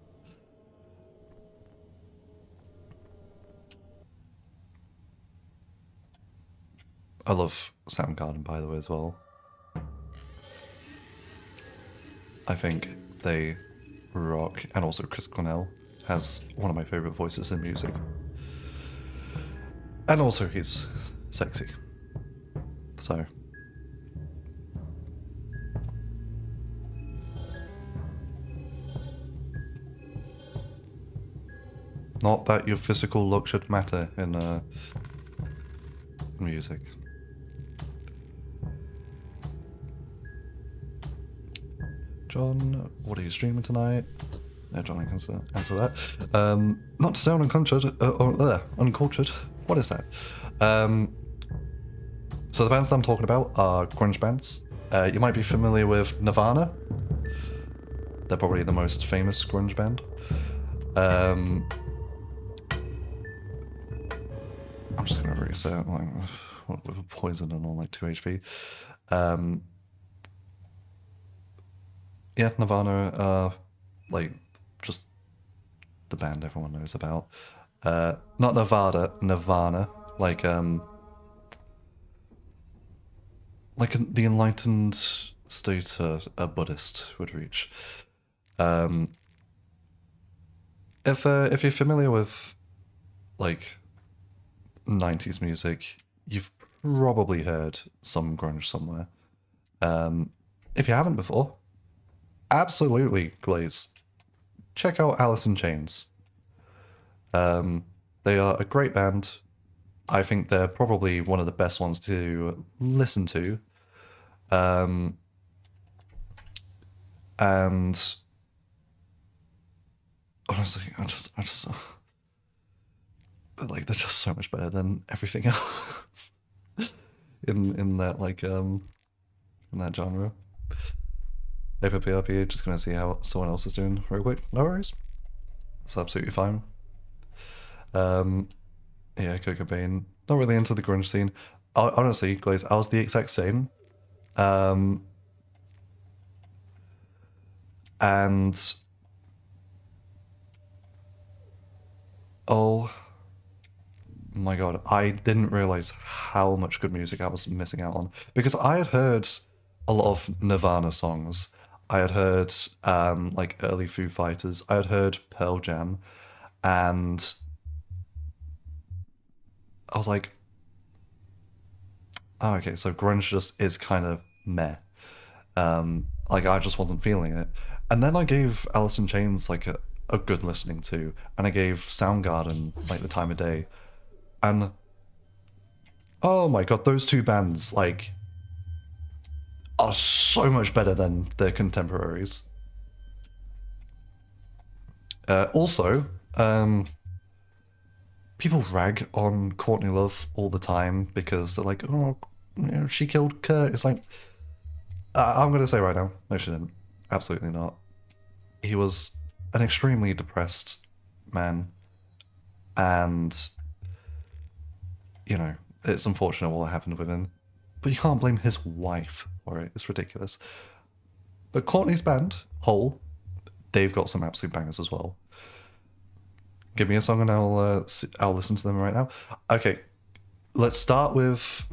I love Soundgarden, by the way, as well. I think they rock, and also Chris Cornell has one of my favorite voices in music. And also he's sexy. So... not that your physical look should matter in music. John, what are you streaming tonight? No, John, I can answer that. Not to sound uncultured. What is that? So the bands that I'm talking about are grunge bands. You might be familiar with Nirvana. They're probably the most famous grunge band. I'm just gonna reset with a poison and all like 2 HP. Yeah, Nirvana, like just the band everyone knows about. Not Nirvana, like the enlightened state a Buddhist would reach. If you're familiar with like 90s music, you've probably heard some grunge somewhere. If you haven't before, absolutely, Glaze. Check out Alice in Chains. They are a great band. I think they're probably one of the best ones to listen to. And honestly, I just like they're just so much better than everything else in that in that genre. APPRP, just gonna see how someone else is doing real quick. No worries. It's absolutely fine. Yeah, Kurt Cobain. Not really into the grunge scene. Honestly, Glaze, I was the exact same. And oh my god, I didn't realize how much good music I was missing out on, because I had heard a lot of Nirvana songs. I had heard like early Foo Fighters. I had heard Pearl Jam, and I was like, oh, okay, so grunge just is kind of meh. Like I just wasn't feeling it. And then I gave Alice in Chains like a good listening to, and I gave Soundgarden like the time of day. And oh my god, those two bands like are so much better than their contemporaries. Also, people rag on Courtney Love all the time because they're like, oh, you know, she killed Kurt. It's like, I'm gonna say right now, no, she didn't. Absolutely not. He was an extremely depressed man, and you know, it's unfortunate what happened with him, but you can't blame his wife for it. It's ridiculous. But Courtney's band, Hole, they've got some absolute bangers as well. Give me a song and I'll listen to them right now. Okay, let's start with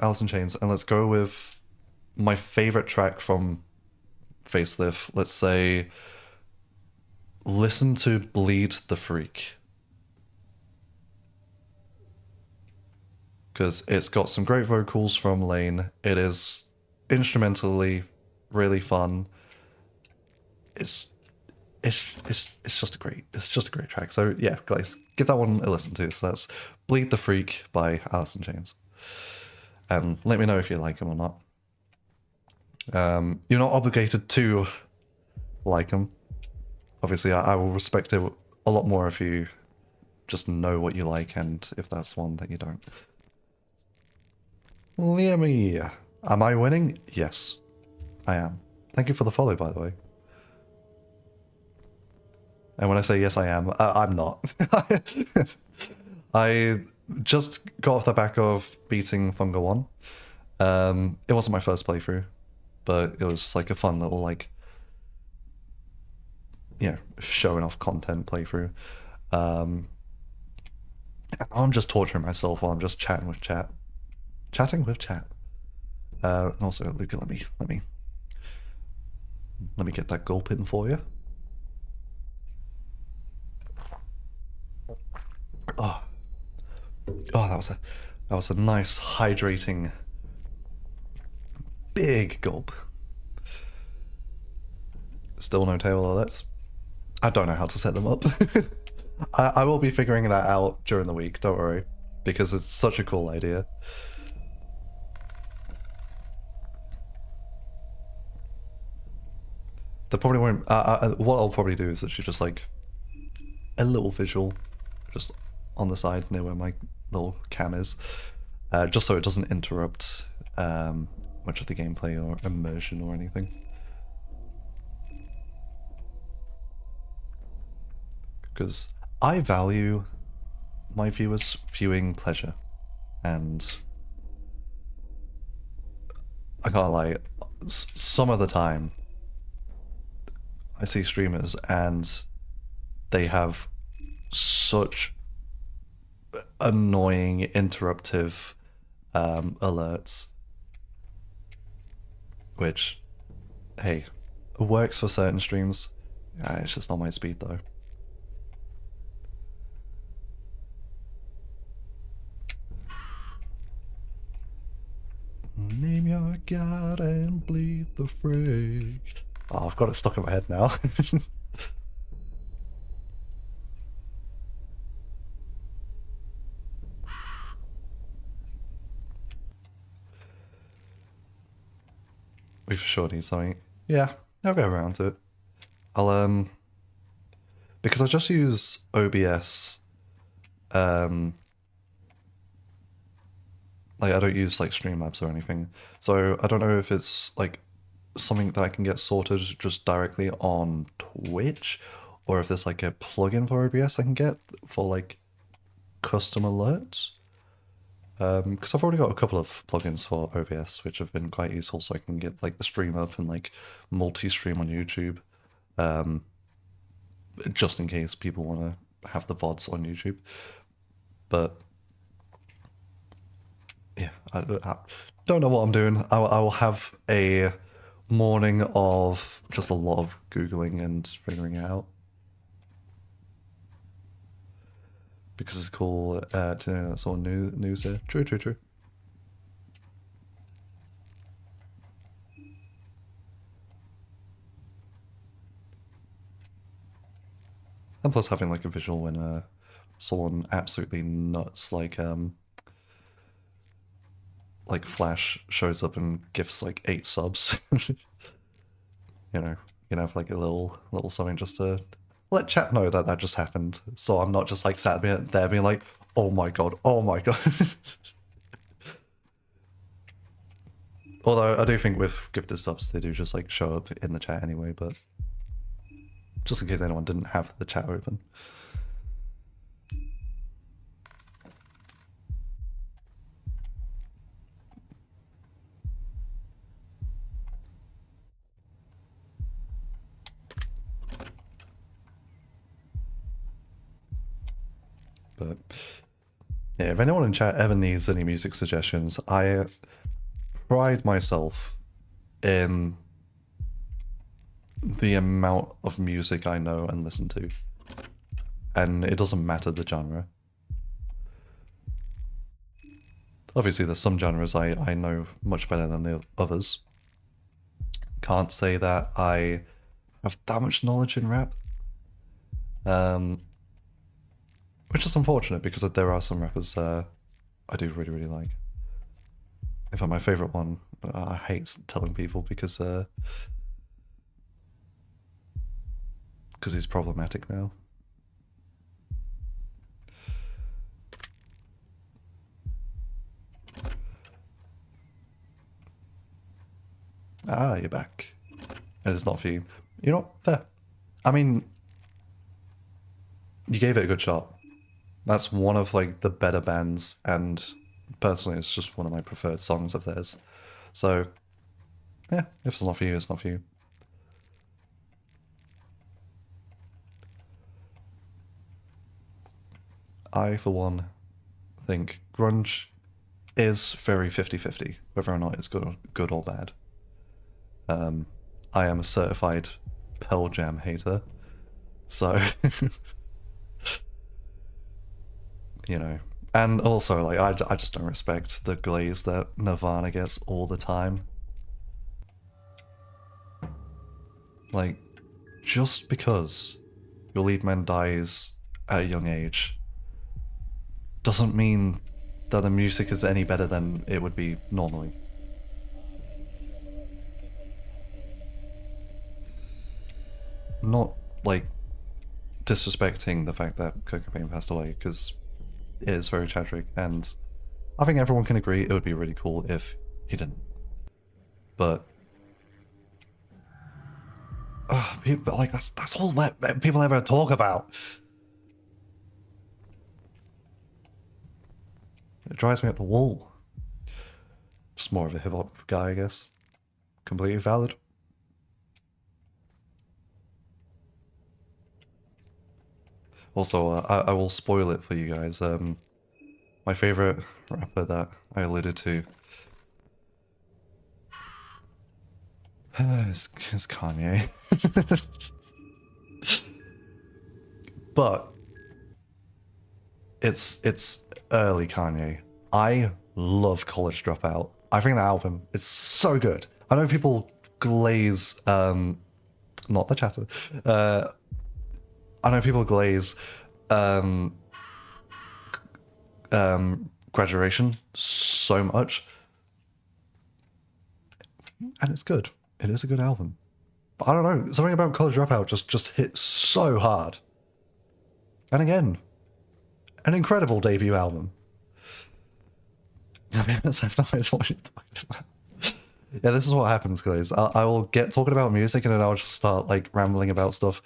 Alice in Chains, and let's go with my favorite track from Facelift. Let's say, listen to Bleed the Freak, because it's got some great vocals from Lane. It is instrumentally really fun. It's just a great track. So yeah, guys, give that one a listen to. So that's Bleed the Freak by Alice in Chains, and let me know if you like them or not. You're not obligated to like them. Obviously, I will respect it a lot more if you just know what you like, and if that's one that you don't. Leah, am I winning? Yes, I am. Thank you for the follow, by the way. And when I say yes, I am, I'm not. I just got off the back of beating Funga 1. It wasn't my first playthrough, but it was like a fun little, like, you know, showing off content playthrough. Um, I'm just torturing myself while I'm just chatting with chat. Chatting with chat. And also, Luca, let me get that gulp in for you. Oh, oh, that was a nice hydrating big gulp. Still no tail alerts. I don't know how to set them up. I will be figuring that out during the week, don't worry, because it's such a cool idea. They probably won't. What I'll probably do is actually just like a little visual, just on the side near where my little cam is, just so it doesn't interrupt much of the gameplay or immersion or anything. Because I value my viewers' viewing pleasure, and I can't lie, some of the time I see streamers and they have such annoying interruptive alerts, which, hey, works for certain streams. It's just not my speed though. Name your god and bleed the fray. Oh, I've got it stuck in my head now. We for sure need something. Yeah, I'll go around to it. I'll because I just use OBS. Like I don't use like Streamlabs or anything, so I don't know if it's like something that I can get sorted just directly on Twitch, or if there's like a plugin for OBS I can get for like custom alerts. Because I've already got a couple of plugins for OBS which have been quite useful, so I can get like the stream up and like multi-stream on YouTube, just in case people want to have the VODs on YouTube. But yeah, I don't know what I'm doing. I will have a morning of just a lot of Googling and figuring it out. Because it's cool to know that's all news here. True, true, true. And plus having like a visual when someone absolutely nuts like Flash shows up and gifts like 8 subs. You know, you can have like a little something just to let chat know that that just happened. So I'm not just like sat there being like, oh my god, oh my god. Although I do think with gifted subs they do just like show up in the chat anyway, but just in case anyone didn't have the chat open. But yeah, if anyone in chat ever needs any music suggestions, I pride myself in the amount of music I know and listen to. And it doesn't matter the genre. Obviously, there's some genres I know much better than the others. Can't say that I have that much knowledge in rap. Which is unfortunate because there are some rappers I do really, really like. In fact, my favorite one, I hate telling people because he's problematic now. Ah, you're back. And it's not for you. You know what? Fair. I mean, you gave it a good shot. That's one of like the better bands, and personally, it's just one of my preferred songs of theirs. So, yeah, if it's not for you, it's not for you. I, for one, think grunge is very 50-50, whether or not it's good or bad. I am a certified Pearl Jam hater, so you know. And also, like, I just don't respect the glaze that Nirvana gets all the time. Like, just because your lead man dies at a young age doesn't mean that the music is any better than it would be normally. Not, like, disrespecting the fact that Kurt Cobain passed away, because it is very tragic, and I think everyone can agree it would be really cool if he didn't. But people, like, that's all that people ever talk about. It drives me up the wall. Just more of a hip hop guy, I guess. Completely valid. Also, I will spoil it for you guys. My favorite rapper that I alluded to is Kanye. But it's early Kanye. I love College Dropout. I think the album is so good. I know people glaze, not the chatter. I know people glaze, Graduation so much, and it's good. It is a good album. But I don't know, something about College Dropout just hit so hard. And again, an incredible debut album. I mean, that's what you're talking about. Yeah, this is what happens, guys. I will get talking about music and then I'll just start like rambling about stuff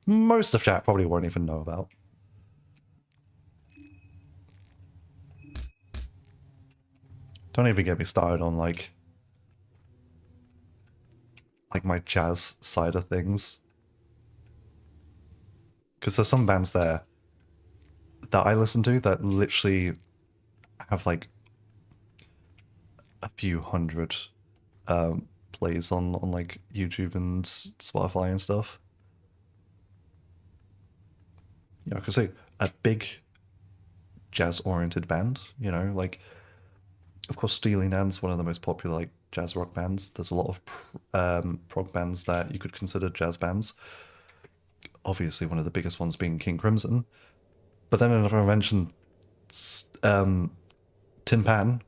most of chat probably won't even know about. Don't even get me started on like my jazz side of things. Because there's some bands there that I listen to that literally have like a few hundred plays on like YouTube and Spotify and stuff. You know, I could say a big jazz-oriented band, you know, like, of course, Steely Dan's one of the most popular like jazz rock bands. There's a lot of prog bands that you could consider jazz bands. Obviously, one of the biggest ones being King Crimson. But then if I mention Tin Pan,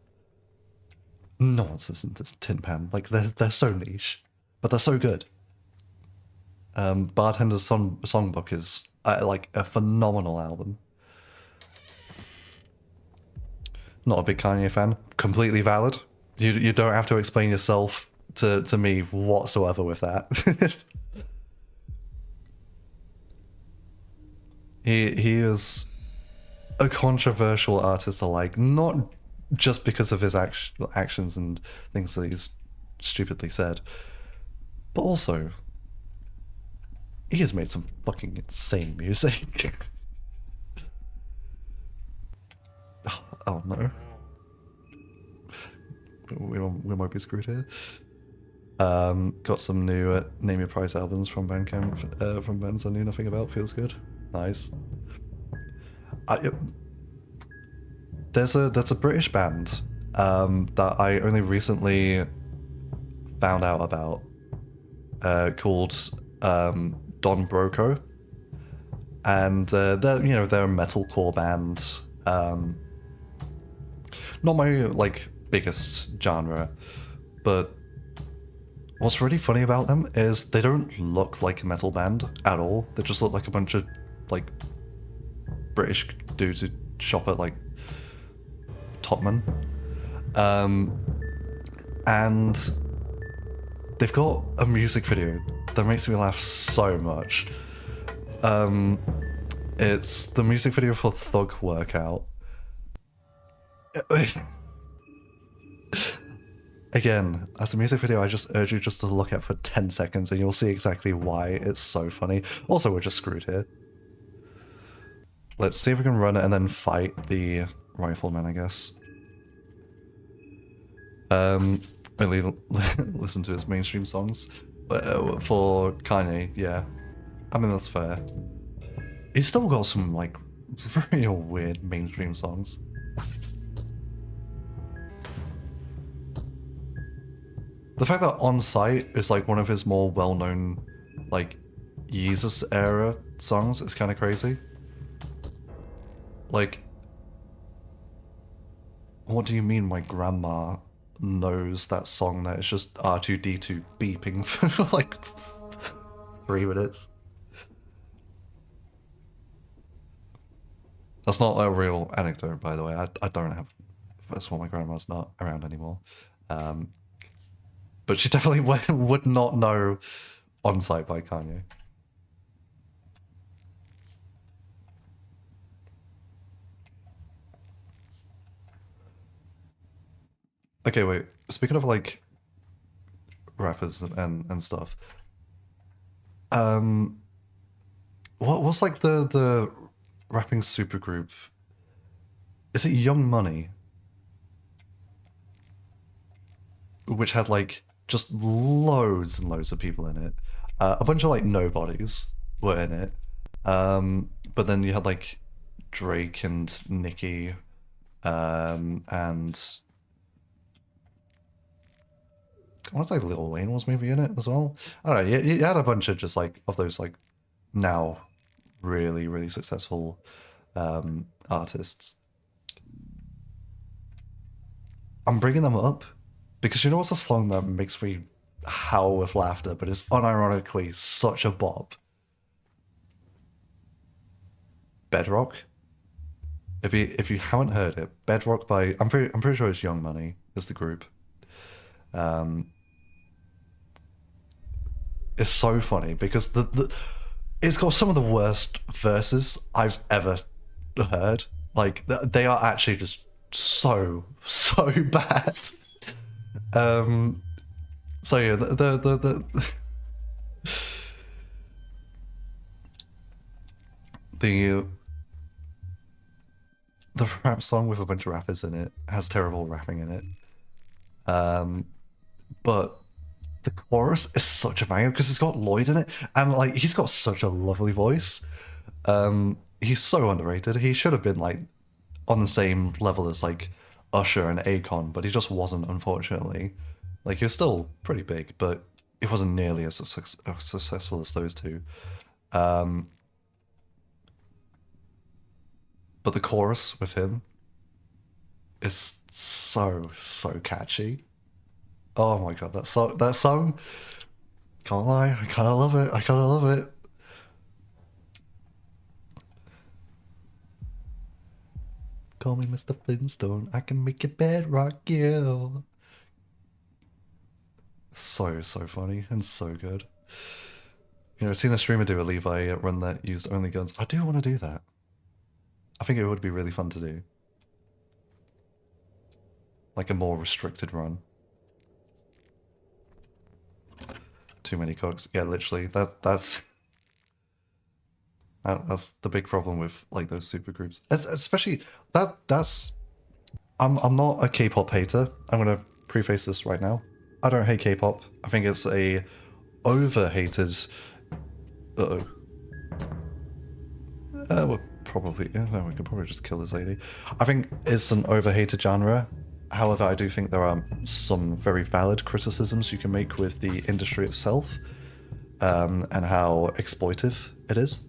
no one's listened to Tin Pan. Like they're so niche, but they're so good. Bartender's Songbook is like a phenomenal album. Not a big Kanye fan. Completely valid. You don't have to explain yourself to me whatsoever with that. He is a controversial artist alike, not just because of his actions and things that he's stupidly said, but also he has made some fucking insane music. Oh no. We might be screwed here. Got some new Name Your Price albums from Bandcamp, from bands I knew nothing about. Feels good. Nice. There's a British band that I only recently found out about called Don Broco, and they're a metalcore band. Not my like biggest genre, but what's really funny about them is they don't look like a metal band at all. They just look like a bunch of like British dudes who shop at like Totman. And they've got a music video that makes me laugh so much. It's the music video for Thug Workout. Again, as a music video, I just urge you just to look at for 10 seconds and you'll see exactly why it's so funny. Also, we're just screwed here. Let's see if we can run it and then fight the rifleman, I guess. Only listen to his mainstream songs. But for Kanye, yeah. I mean, that's fair. He's still got some, like, real weird mainstream songs. The fact that On Sight is, like, one of his more well-known, like, Yeezus-era songs is kind of crazy. Like, what do you mean my grandma knows that song that is just R2-D2 beeping for, like, 3 minutes? That's not a real anecdote, by the way. I don't have... First of all, my grandma's not around anymore. But she definitely would not know On Sight by Kanye. Okay, wait. Speaking of, like, rappers and stuff, what's like the rapping supergroup? Is it Young Money? Which had like just loads and loads of people in it. A bunch of like nobodies were in it. But then you had like Drake and Nicki, and I want to say Lil Wayne was maybe in it as well. I don't know. You had a bunch of just like of those like now really really successful artists. I'm bringing them up because you know what's a song that makes me howl with laughter, but it's unironically such a bop? Bedrock. If you haven't heard it, Bedrock by I'm pretty sure it's Young Money is the group. It's so funny because it's got some of the worst verses I've ever heard. Like they are actually just so bad. So yeah, the rap song with a bunch of rappers in it has terrible rapping in it. But the chorus is such a banger because it's got Lloyd in it, and like he's got such a lovely voice. He's so underrated. He should have been like on the same level as like Usher and Akon, but he just wasn't, unfortunately. Like he was still pretty big, but it wasn't nearly as successful as those two. But the chorus with him is so catchy. Oh my god, that song, can't lie, I kind of love it. I kind of love it. Call me Mr. Flintstone, I can make your bed rock you. So funny and so good. You know, I've seen a streamer do a Levi run that used only guns. I do want to do that. I think it would be really fun to do. Like a more restricted run. Too many cooks. Yeah, literally. That's the big problem with like those super groups. Especially that's I'm not a K-pop hater. I'm gonna preface this right now. I don't hate K-pop. I think it's a over-hated. Uh-oh. We're probably no, we could probably just kill this lady. I think it's an over-hated genre. However, I do think there are some very valid criticisms you can make with the industry itself, and how exploitive it is.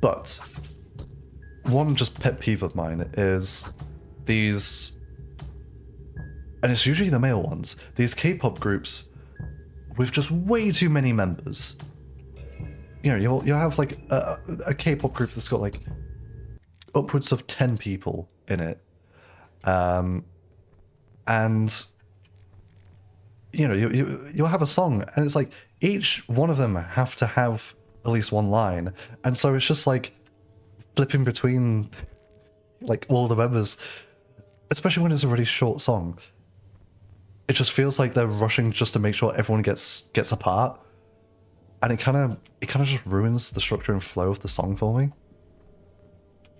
But one just pet peeve of mine is these, and it's usually the male ones, these K-pop groups with just way too many members. You know, you'll have like a K-pop group that's got like upwards of 10 people in it, and you know you'll have a song and it's like each one of them have to have at least one line, and so it's just like flipping between like all the members, especially when it's a really short song. It just feels like they're rushing just to make sure everyone gets a part, and it kind of just ruins the structure and flow of the song for me.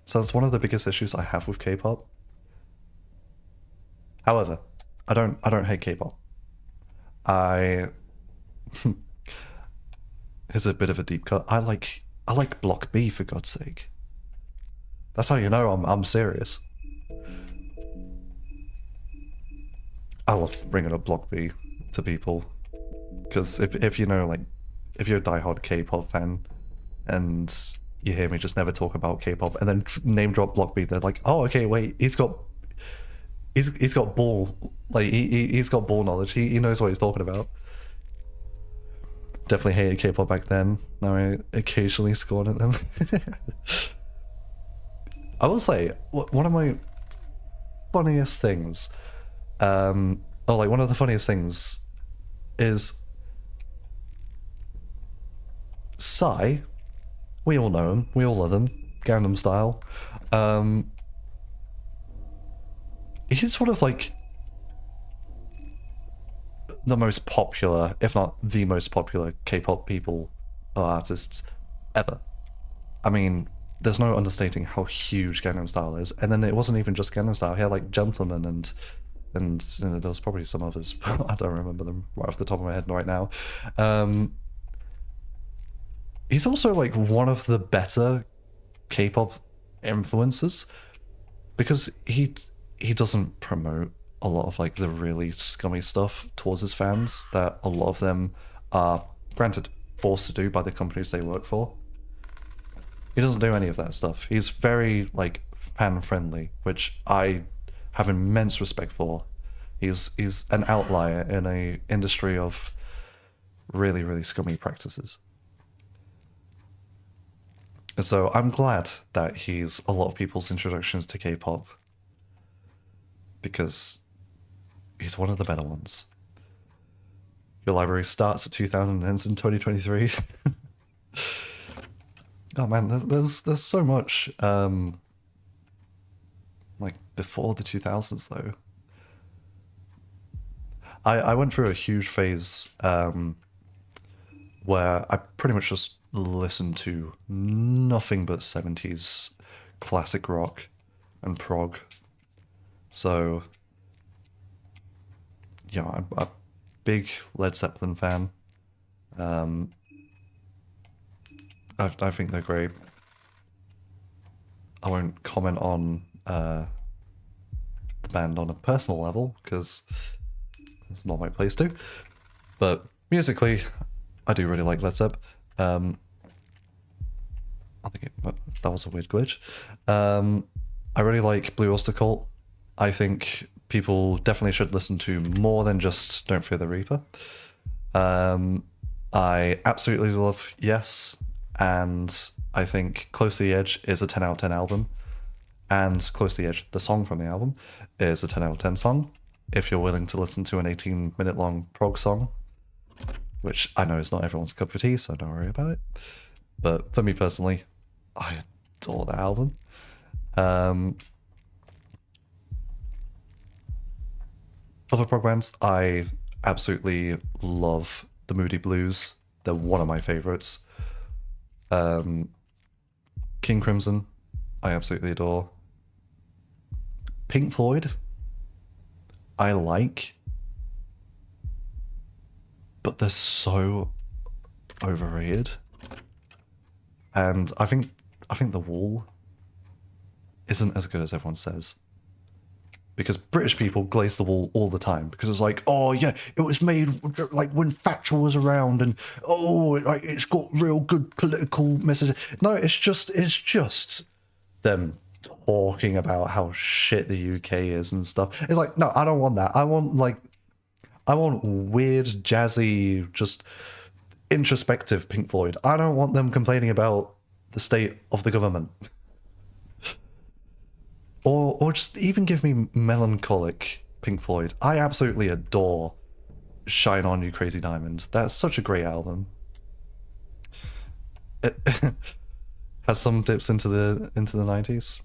So that's one of the biggest issues I have with K-pop. However, I don't hate K-pop. Here's a bit of a deep cut. I like Block B, for God's sake. That's how you know I'm serious. I love bringing up Block B to people, because if you know, like, if you're a diehard K-pop fan and you hear me just never talk about K-pop and then name drop Block B, they're like, oh, okay, wait, he's got ball, like he's got ball knowledge. He knows what he's talking about. Definitely hated K-pop back then. Now I occasionally scorn at them. I will say, one of my funniest things, one of the funniest things is Psy. We all know him. We all love him. Gangnam Style. He's sort of like the most popular, if not the most popular, K-pop people or artists ever. I mean, there's no understating how huge Gangnam Style is. And then it wasn't even just Gangnam Style. He had like Gentleman and you know, there was probably some others. I don't remember them right off the top of my head right now. He's also like one of the better K-pop influencers, because he doesn't promote a lot of like the really scummy stuff towards his fans that a lot of them are, granted, forced to do by the companies they work for. He doesn't do any of that stuff. He's very like fan friendly, which I have immense respect for. He's an outlier in a industry of really, really scummy practices. So I'm glad that he's a lot of people's introductions to K-pop, because he's one of the better ones. Your library starts at 2000 and ends in 2023. Oh man, there's so much like before the 2000s though. I went through a huge phase where I pretty much just listened to nothing but 70s classic rock and prog. So yeah, I'm a big Led Zeppelin fan. I think they're great. I won't comment on the band on a personal level, because it's not my place to. But musically, I do really like Led Zepp. I think that was a weird glitch. I really like Blue Oyster Cult. I think people definitely should listen to more than just Don't Fear the Reaper. I absolutely love Yes, and I think Close to the Edge is a 10 out of 10 album. And Close to the Edge, the song from the album, is a 10 out of 10 song. If you're willing to listen to an 18-minute long prog song, which I know is not everyone's cup of tea, so don't worry about it. But for me personally, I adore that album. Other prog bands, I absolutely love the Moody Blues. They're one of my favorites. King Crimson, I absolutely adore. Pink Floyd, I like, but they're so overrated. And I think The Wall isn't as good as everyone says. Because British people glaze The Wall all the time, because it's like, oh yeah, it was made like when Thatcher was around, and oh, like it's got real good political messages. No, it's just them talking about how shit the UK is and stuff. It's like, no, I don't want that. I want weird, jazzy, just introspective Pink Floyd. I don't want them complaining about the state of the government. Or just even give me melancholic Pink Floyd. I absolutely adore Shine On You Crazy Diamond. That's such a great album. It has some dips into the 90s.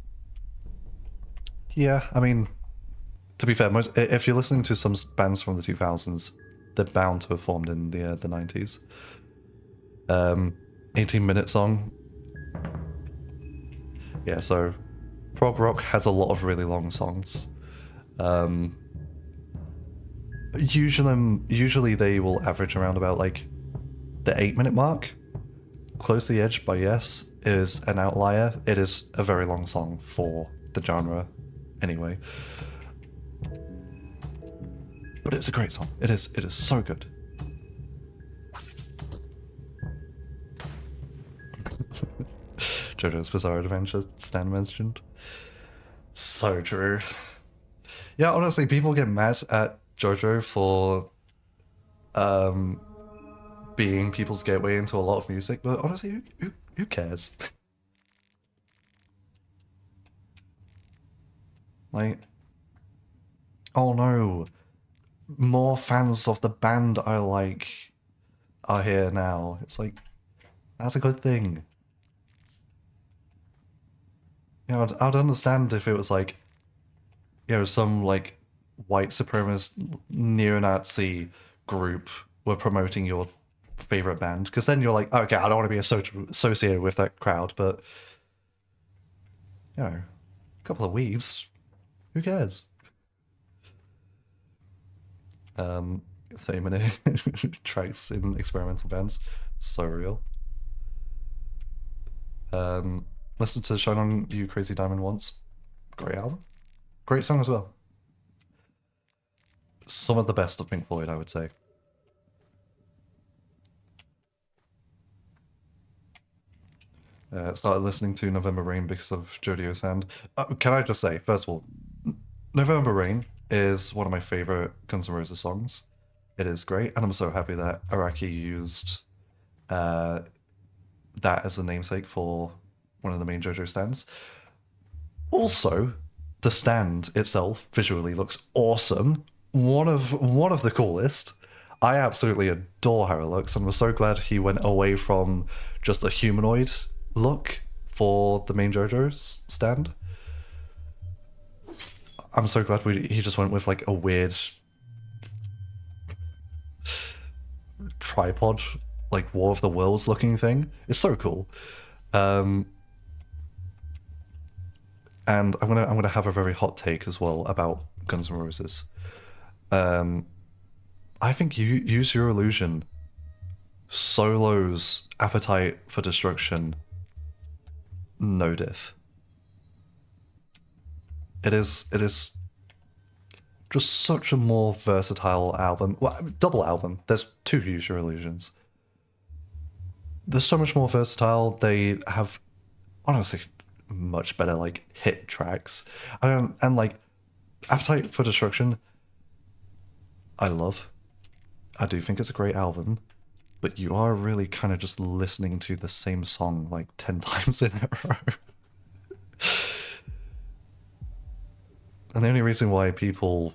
Yeah, I mean, to be fair, if you're listening to some bands from the 2000s, they're bound to have formed in the 90s. 18-minute song. Yeah, so prog rock has a lot of really long songs. Usually they will average around about like the 8-minute mark. Close to the Edge by Yes is an outlier. It is a very long song for the genre anyway. But it's a great song. It is so good. JoJo's Bizarre Adventure, Stan mentioned. So true. Yeah, honestly, people get mad at JoJo for being people's gateway into a lot of music, but honestly, who cares? Like, oh no, more fans of the band I like are here now. It's like, that's a good thing. You know, I'd understand if it was like, you know, some like white supremacist neo-Nazi group were promoting your favorite band, because then you're like, okay, I don't want to be associated with that crowd, but you know, a couple of weaves, who cares? 30-minute tracks in experimental bands, so real. Listen to Shine On You Crazy Diamond once. Great album. Great song as well. Some of the best of Pink Floyd, I would say. Started listening to November Rain because of Jodie Sand. Can I just say, first of all, November Rain is one of my favorite Guns N' Roses songs. It is great, and I'm so happy that Araki used that as a namesake for one of the main JoJo stands. Also, the stand itself visually looks awesome. One of the coolest. I absolutely adore how it looks, and we're so glad he went away from just a humanoid look for the main JoJo's stand. I'm so glad he just went with like a weird tripod, like War of the Worlds looking thing. It's so cool. And I'm gonna have a very hot take as well about Guns N' Roses. I think you Use Your Illusion solos Appetite for Destruction no diff. It is just such a more versatile album. Well, double album. There's two Use Your Illusions. They're so much more versatile. They have honestly much better like hit tracks. And like Appetite for Destruction, I love. I do think it's a great album, but you are really kind of just listening to the same song like 10 times in a row. And the only reason why people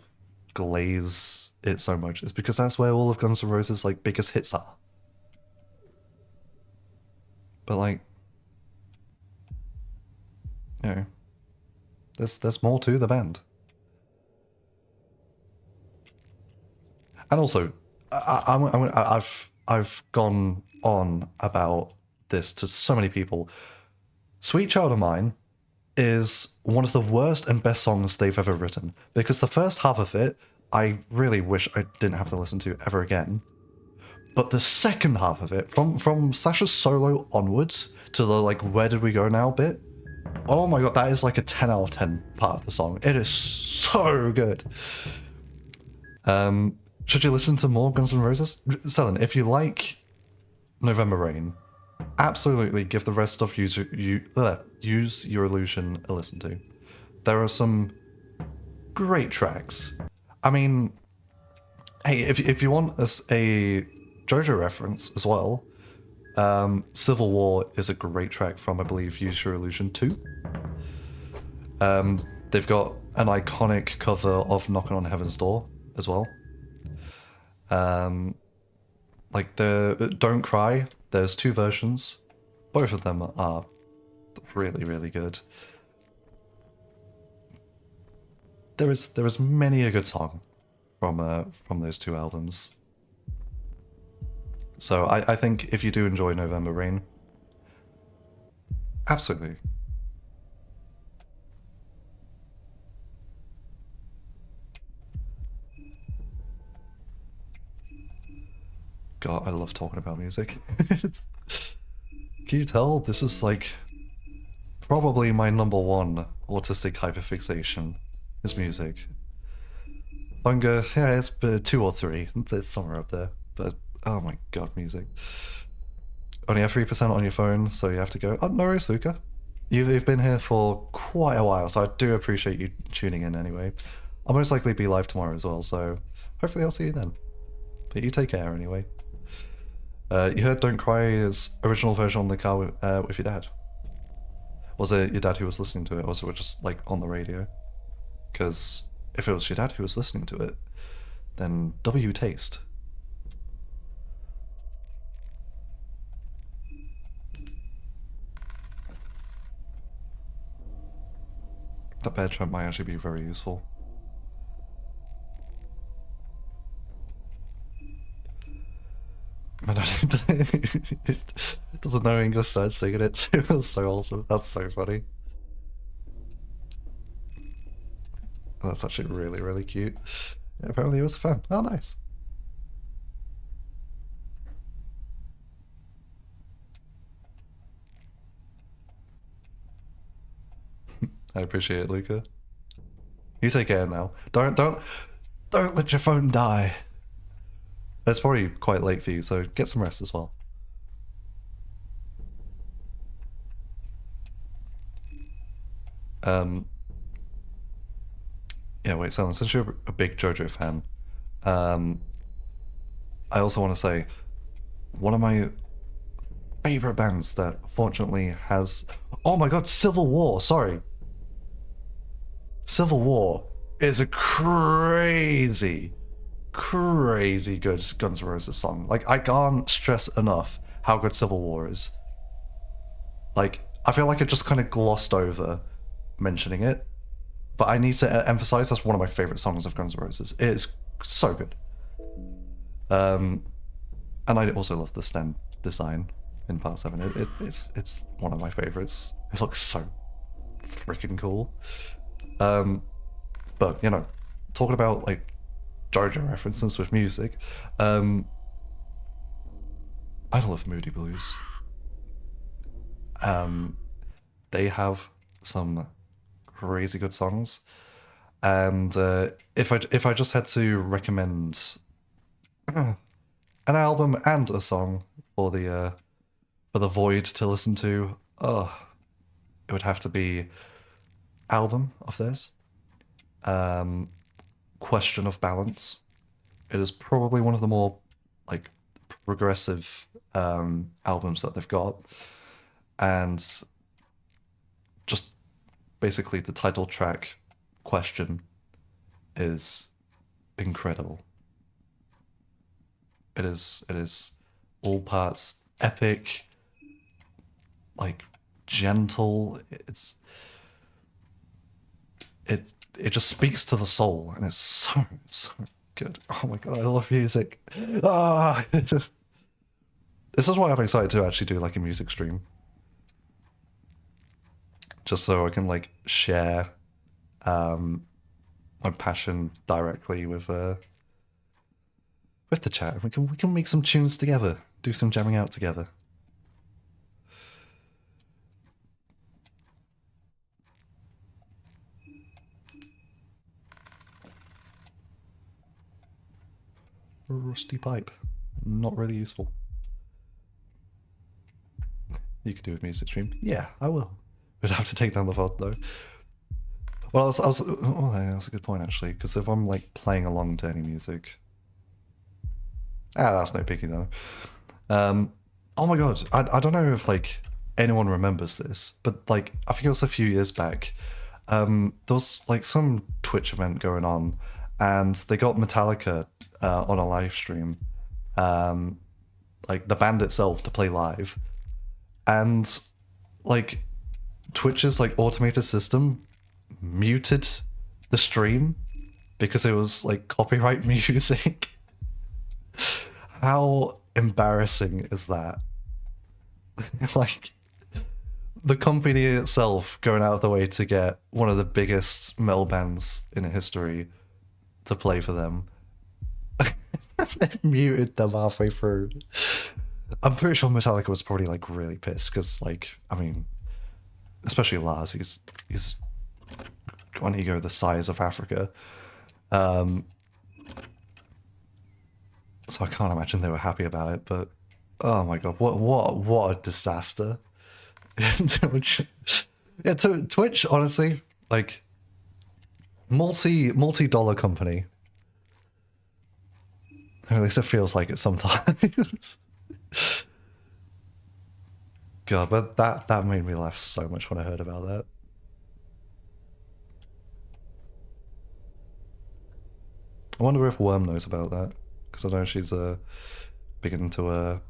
glaze it so much is because that's where all of Guns N' Roses' like biggest hits are. But like, you know, there's more to the band. And also, I've gone on about this to so many people. Sweet Child of Mine is one of the worst and best songs they've ever written, because the first half of it I really wish I didn't have to listen to ever again. But the second half of it, from Sasha's solo onwards to the like where did we go now bit, oh my god, that is like a 10 out of 10 part of the song. It is so good. Should you listen to more Guns N' Roses? Selen, if you like November Rain, absolutely give the rest of Use Your Illusion a listen to. There are some great tracks. I mean, hey, if you want a JoJo reference as well, Civil War is a great track from, I believe, Use Your Illusion 2. They've got an iconic cover of Knocking on Heaven's Door as well. Like the Don't Cry, there's two versions. Both of them are really, really good. There is many a good song from those two albums. So I think if you do enjoy November Rain, absolutely. God, I love talking about music. Can you tell this is like probably my number one autistic hyperfixation is music. Hunger, yeah, it's 2 or 3. It's somewhere up there. But oh my god, music. Only have 3% on your phone, so you have to go. Oh, no worries, Luca. You've been here for quite a while, so I do appreciate you tuning in anyway. I'll most likely be live tomorrow as well, so hopefully I'll see you then. But you take care anyway. You heard Don't Cry's original version on the car with your dad. Was it your dad who was listening to it, or was it just like on the radio? Because if it was your dad who was listening to it, then W taste. That bear trap might actually be very useful. My dad doesn't know English, so I'd singing it too. It was so awesome. That's so funny. That's actually really, really cute. Yeah, apparently he was a fan. Oh, nice. I appreciate it, Luca. You take care now. Don't let your phone die. It's probably quite late for you, so get some rest as well. Um. Yeah, wait, Selen, since you're a big JoJo fan, I also want to say one of my favorite bands that fortunately has. Oh my god, Civil War, sorry. Civil War is a crazy, crazy good Guns N' Roses song. Like, I can't stress enough how good Civil War is. Like, I feel like I just kind of glossed over mentioning it, but I need to emphasize that's one of my favorite songs of Guns N' Roses. It is so good. And I also love the stand design in Part 7. It's one of my favorites. It looks so freaking cool. But, you know, talking about, like, JoJo references with music, I love Moody Blues. They have some crazy good songs, and if I just had to recommend an album and a song for the Void to listen to, it would have to be album of theirs. Question of Balance. It is probably one of the more like progressive albums that they've got, and just basically the title track Question is incredible. It is all parts epic, like gentle. It just speaks to the soul, and it's so good. Oh my god, I love music. This is why I'm excited to actually do like a music stream, just so I can like share my passion directly with the chat. We can make some tunes together, do some jamming out together. Rusty pipe, not really useful. You could do a music stream. Yeah, I will. We'd have to take down the VOD though. Well, oh, that's a good point actually, because if I'm like playing along to any music, that's no biggie though. Oh my god, I don't know if like anyone remembers this, but like I think it was a few years back. There was like some Twitch event going on, and they got Metallica on a live stream, like the band itself to play live, and like Twitch's like automated system muted the stream because it was like copyright music. How embarrassing is that? Like the company itself going out of the way to get one of the biggest metal bands in history to play for them. They muted them halfway through. I'm pretty sure Metallica was probably like really pissed because, like, I mean, especially Lars, he's got an ego the size of Africa. So I can't imagine they were happy about it. But oh my god, what a disaster! Yeah, Twitch, honestly, like multi-dollar company. Or at least it feels like it sometimes. God, but that made me laugh so much when I heard about that. I wonder if Worm knows about that, because I know she's big into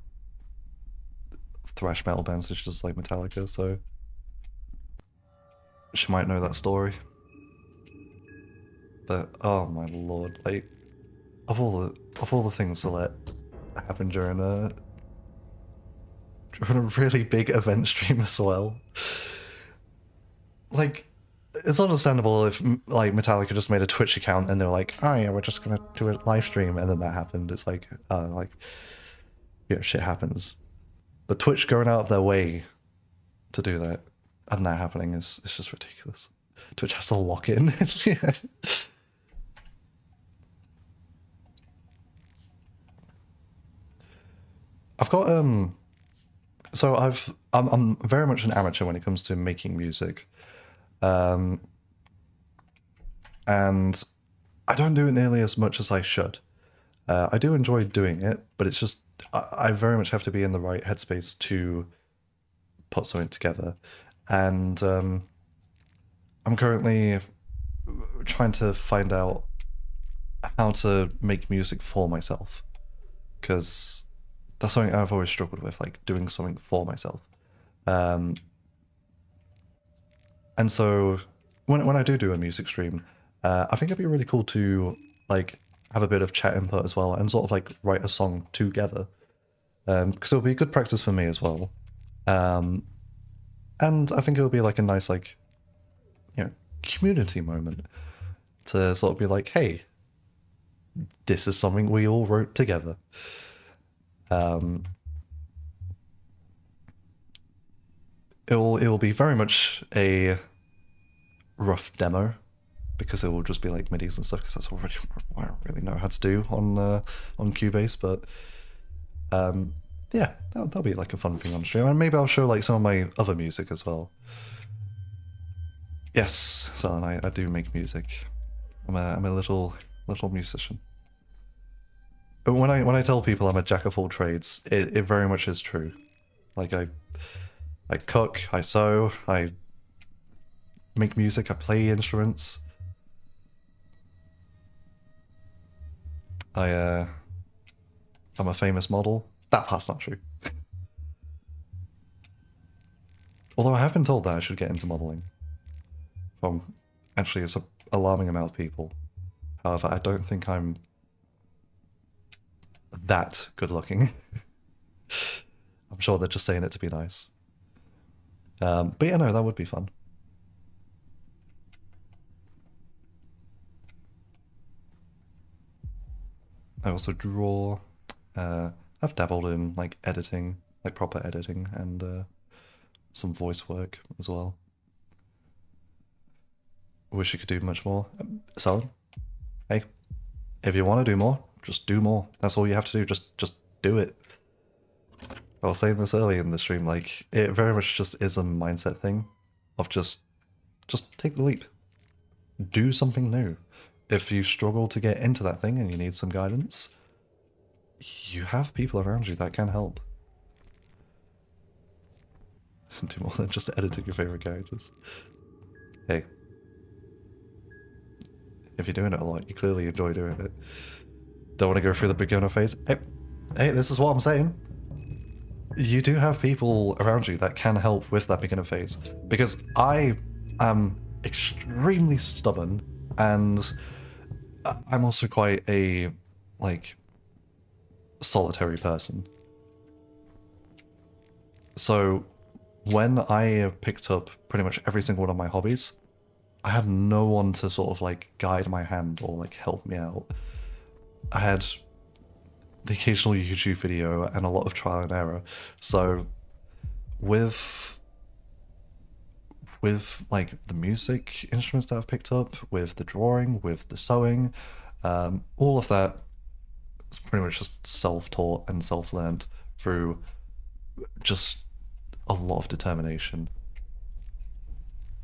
thrash metal bands, so she does like Metallica, so she might know that story. But oh my lord, like of all the things to let happen during a really big event stream as well. Like, it's understandable if like Metallica just made a Twitch account and they're like, oh yeah, we're just gonna do a live stream, and then that happened. It's like, you know, shit happens. But Twitch going out of their way to do that and that happening is just ridiculous. Twitch has to lock in. Yeah. I've got so I'm very much an amateur when it comes to making music. And I don't do it nearly as much as I should. I do enjoy doing it, but it's just I very much have to be in the right headspace to put something together. And I'm currently trying to find out how to make music for myself, because that's something I've always struggled with, like doing something for myself. And so when I do a music stream, I think it'd be really cool to like have a bit of chat input as well and sort of like write a song together, because it'll be good practice for me as well. And I think it'll be like a nice like, you know, community moment to sort of be like, hey, this is something we all wrote together. It will be very much a rough demo, because it will just be like MIDIs and stuff, because that's already what I don't really know how to do on Cubase. But yeah, that'll be like a fun thing on stream, and maybe I'll show like some of my other music as well. Yes, so I do make music. I'm a little musician. But when I tell people I'm a jack of all trades, it very much is true. Like I cook, I sew, I make music, I play instruments. I'm a famous model. That part's not true. Although I have been told that I should get into modeling. From actually it's an alarming amount of people. However, I don't think I'm that good looking. I'm sure they're just saying it to be nice. But yeah, no, that would be fun. I also draw. I've dabbled in like editing, like proper editing, and some voice work as well. Wish you could do much more. So, hey, if you want to do more, just do more. That's all you have to do. Just do it. I was saying this earlier in the stream, like it very much just is a mindset thing of just take the leap. Do something new. If you struggle to get into that thing and you need some guidance, you have people around you that can help. Do more than just editing your favorite characters. Hey, if you're doing it a lot, you clearly enjoy doing it. Don't want to go through the beginner phase. Hey, this is what I'm saying. you do have people around you that can help with that beginner phase. Because I am extremely stubborn, and I'm also quite a, like, solitary person. So when I picked up pretty much every single one of my hobbies, I had no one to sort of like guide my hand or like help me out. I had the occasional YouTube video and a lot of trial and error. So with like the music instruments that I've picked up, with the drawing, with the sewing, all of that is pretty much just self-taught and self-learned through just a lot of determination.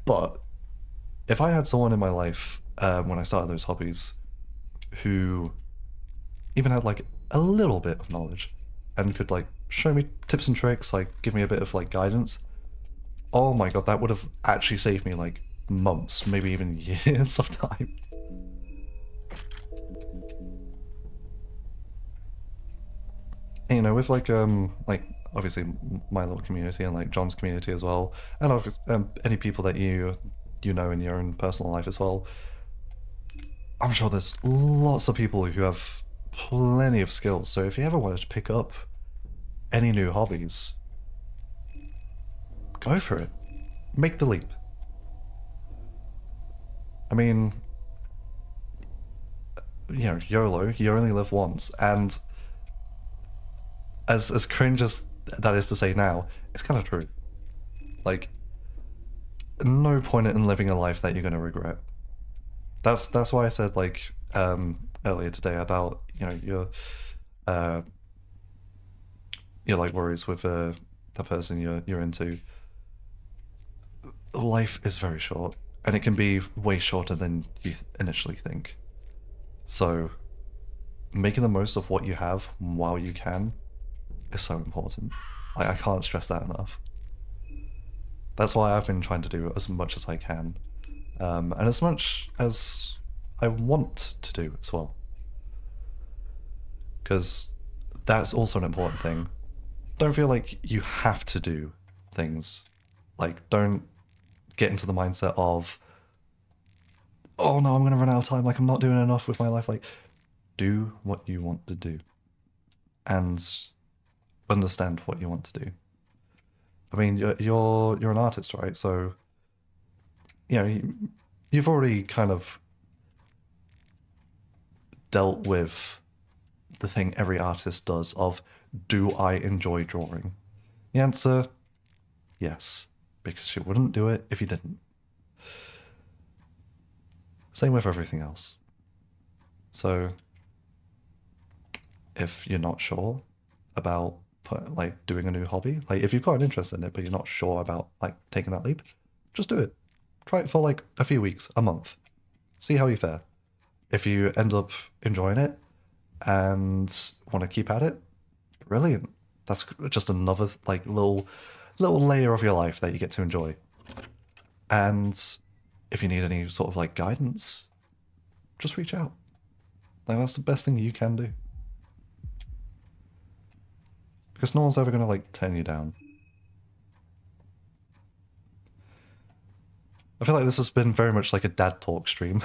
But if I had someone in my life when I started those hobbies who even had like a little bit of knowledge and could like show me tips and tricks, like give me a bit of like guidance, oh my god, that would have actually saved me like months, maybe even years of time. And, you know, with like obviously my little community and like John's community as well, and obviously any people that you know in your own personal life as well, I'm sure there's lots of people who have plenty of skills. So if you ever wanted to pick up any new hobbies, go for it. Make the leap. I mean, you know, YOLO, you only live once, and as cringe as that is to say now, it's kind of true. Like, no point in living a life that you're gonna regret. That's why I said like earlier today about, you know, uh your like worries with the person you're into. Life is very short, and it can be way shorter than you initially think. So making the most of what you have while you can is so important. Like, I can't stress that enough. That's why I've been trying to do as much as I can, and as much as I want to do as well, because that's also an important thing. Don't feel like you have to do things. Like, don't get into the mindset of, oh no, I'm gonna run out of time, like I'm not doing enough with my life. Like, do what you want to do and understand what you want to do. I mean, you're an artist, right? So, you know, you've already kind of dealt with the thing every artist does of, do I enjoy drawing? The answer, yes, because you wouldn't do it if you didn't. Same with everything else. So if you're not sure about like doing a new hobby, like if you've got an interest in it but you're not sure about like taking that leap, just do it. Try it for like a few weeks, a month. See how you fare. If you end up enjoying it and want to keep at it, brilliant. That's just another like little layer of your life that you get to enjoy. And if you need any sort of like guidance, just reach out. Like, that's the best thing you can do. Because no one's ever gonna like turn you down. I feel like this has been very much like a dad talk stream.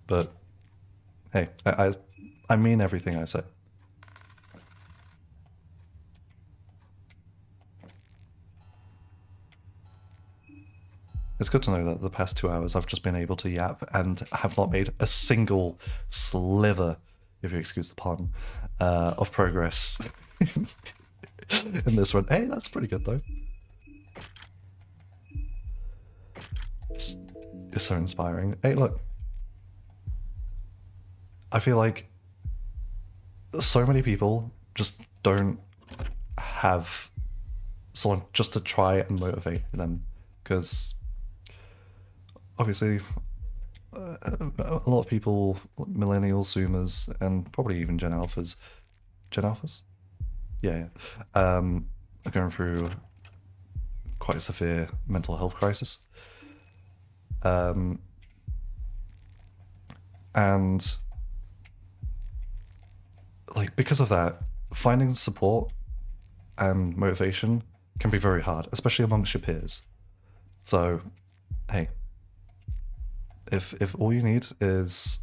But hey, I mean everything I say. It's good to know that the past 2 hours I've just been able to yap and have not made a single sliver, if you excuse the pun, of progress in this one. Hey, that's pretty good though. It's so inspiring. Hey, look. I feel like so many people just don't have someone just to try and motivate them, because obviously a lot of people, millennials, zoomers, and probably even Gen Alphas, yeah, are going through quite a severe mental health crisis. And like, because of that, finding support and motivation can be very hard, especially amongst your peers. So, hey, if all you need is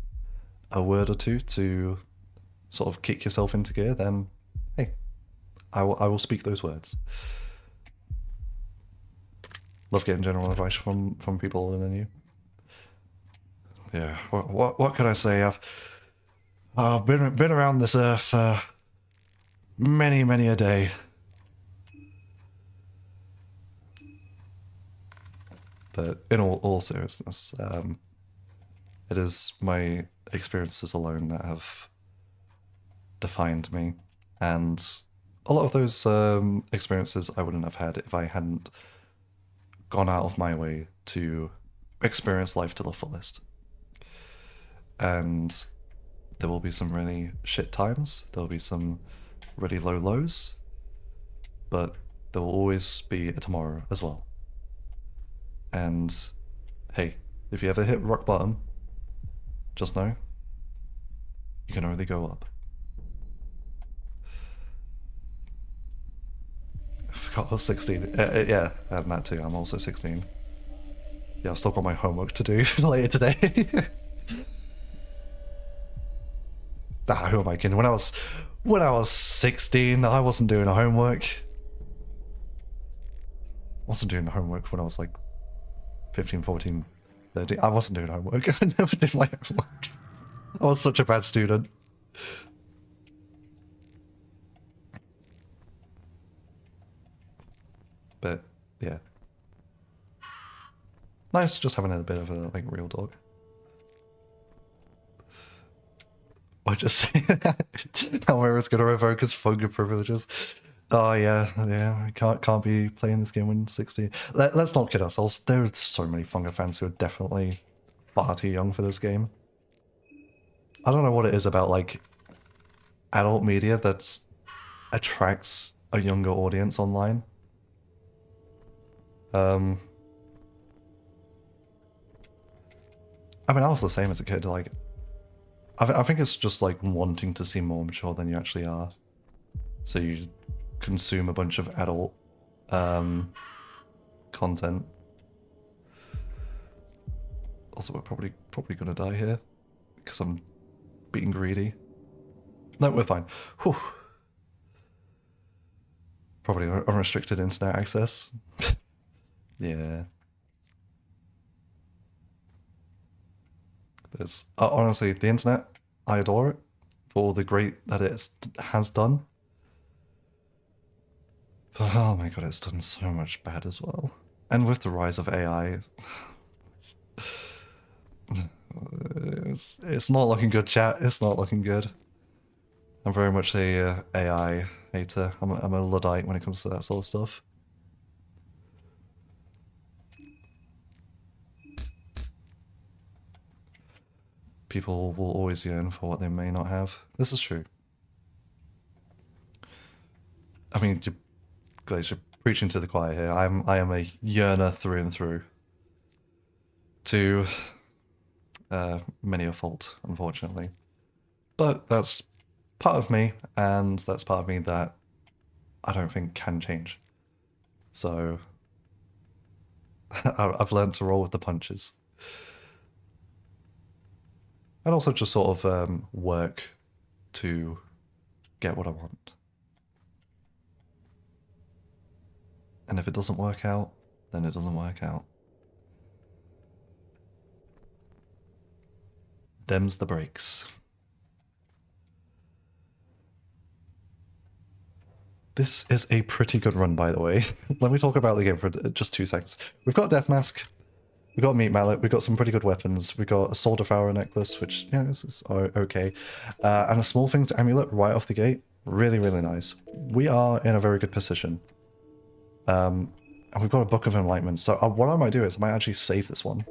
a word or two to sort of kick yourself into gear, then hey, I will speak those words. Love getting general advice from people older than you. Yeah, what could I say? I've been around this earth for many a day. But in all seriousness, it is my experiences alone that have defined me, and a lot of those experiences I wouldn't have had if I hadn't gone out of my way to experience life to the fullest. And there will be some really shit times, there'll be some really low lows, but there will always be a tomorrow as well. And hey, if you ever hit rock bottom, just know you can only go up. I forgot I was 16. Yeah, that too. I'm also 16. Yeah, I've still got my homework to do later today. Who am I kidding? When I was 16, I wasn't doing homework. I wasn't doing homework when I was like 15, 14, 13. I wasn't doing homework. I never did my homework. I was such a bad student. But yeah, nice just having a bit of a like real dog. I just say now Mira's gonna revoke his Funga privileges. Oh yeah, I can't be playing this game when 16. Let's not kid ourselves. There are so many Funga fans who are definitely far too young for this game. I don't know what it is about like adult media that attracts a younger audience online. I mean, I was the same as a kid. Like, I think it's just like wanting to seem more mature than you actually are. So you consume a bunch of adult content. Also, we're probably gonna die here because I'm being greedy. No, we're fine. Whew. Probably unrestricted internet access. Yeah. There's honestly, the internet, I adore it for all the great that it has done. But oh my god, it's done so much bad as well. And with the rise of AI, it's not looking good, chat. It's not looking good. I'm very much a AI hater. I'm a Luddite when it comes to that sort of stuff. People will always yearn for what they may not have. This is true. I mean, guys, you're preaching to the choir here. I am a yearner through and through. To many a fault, unfortunately. But that's part of me, and that's part of me that I don't think can change. So I've learned to roll with the punches. And also just sort of work to get what I want. And if it doesn't work out, then it doesn't work out. Dems the brakes. This is a pretty good run, by the way. Let me talk about the game for just 2 seconds. We've got Death Mask, we've got Meat Mallet, we've got some pretty good weapons, we've got a Soul Devourer necklace, which, yeah, this is okay. And a Small Things Amulet right off the gate. Really, really nice. We are in a very good position. And we've got a Book of Enlightenment, so what I might do is I might actually save this one.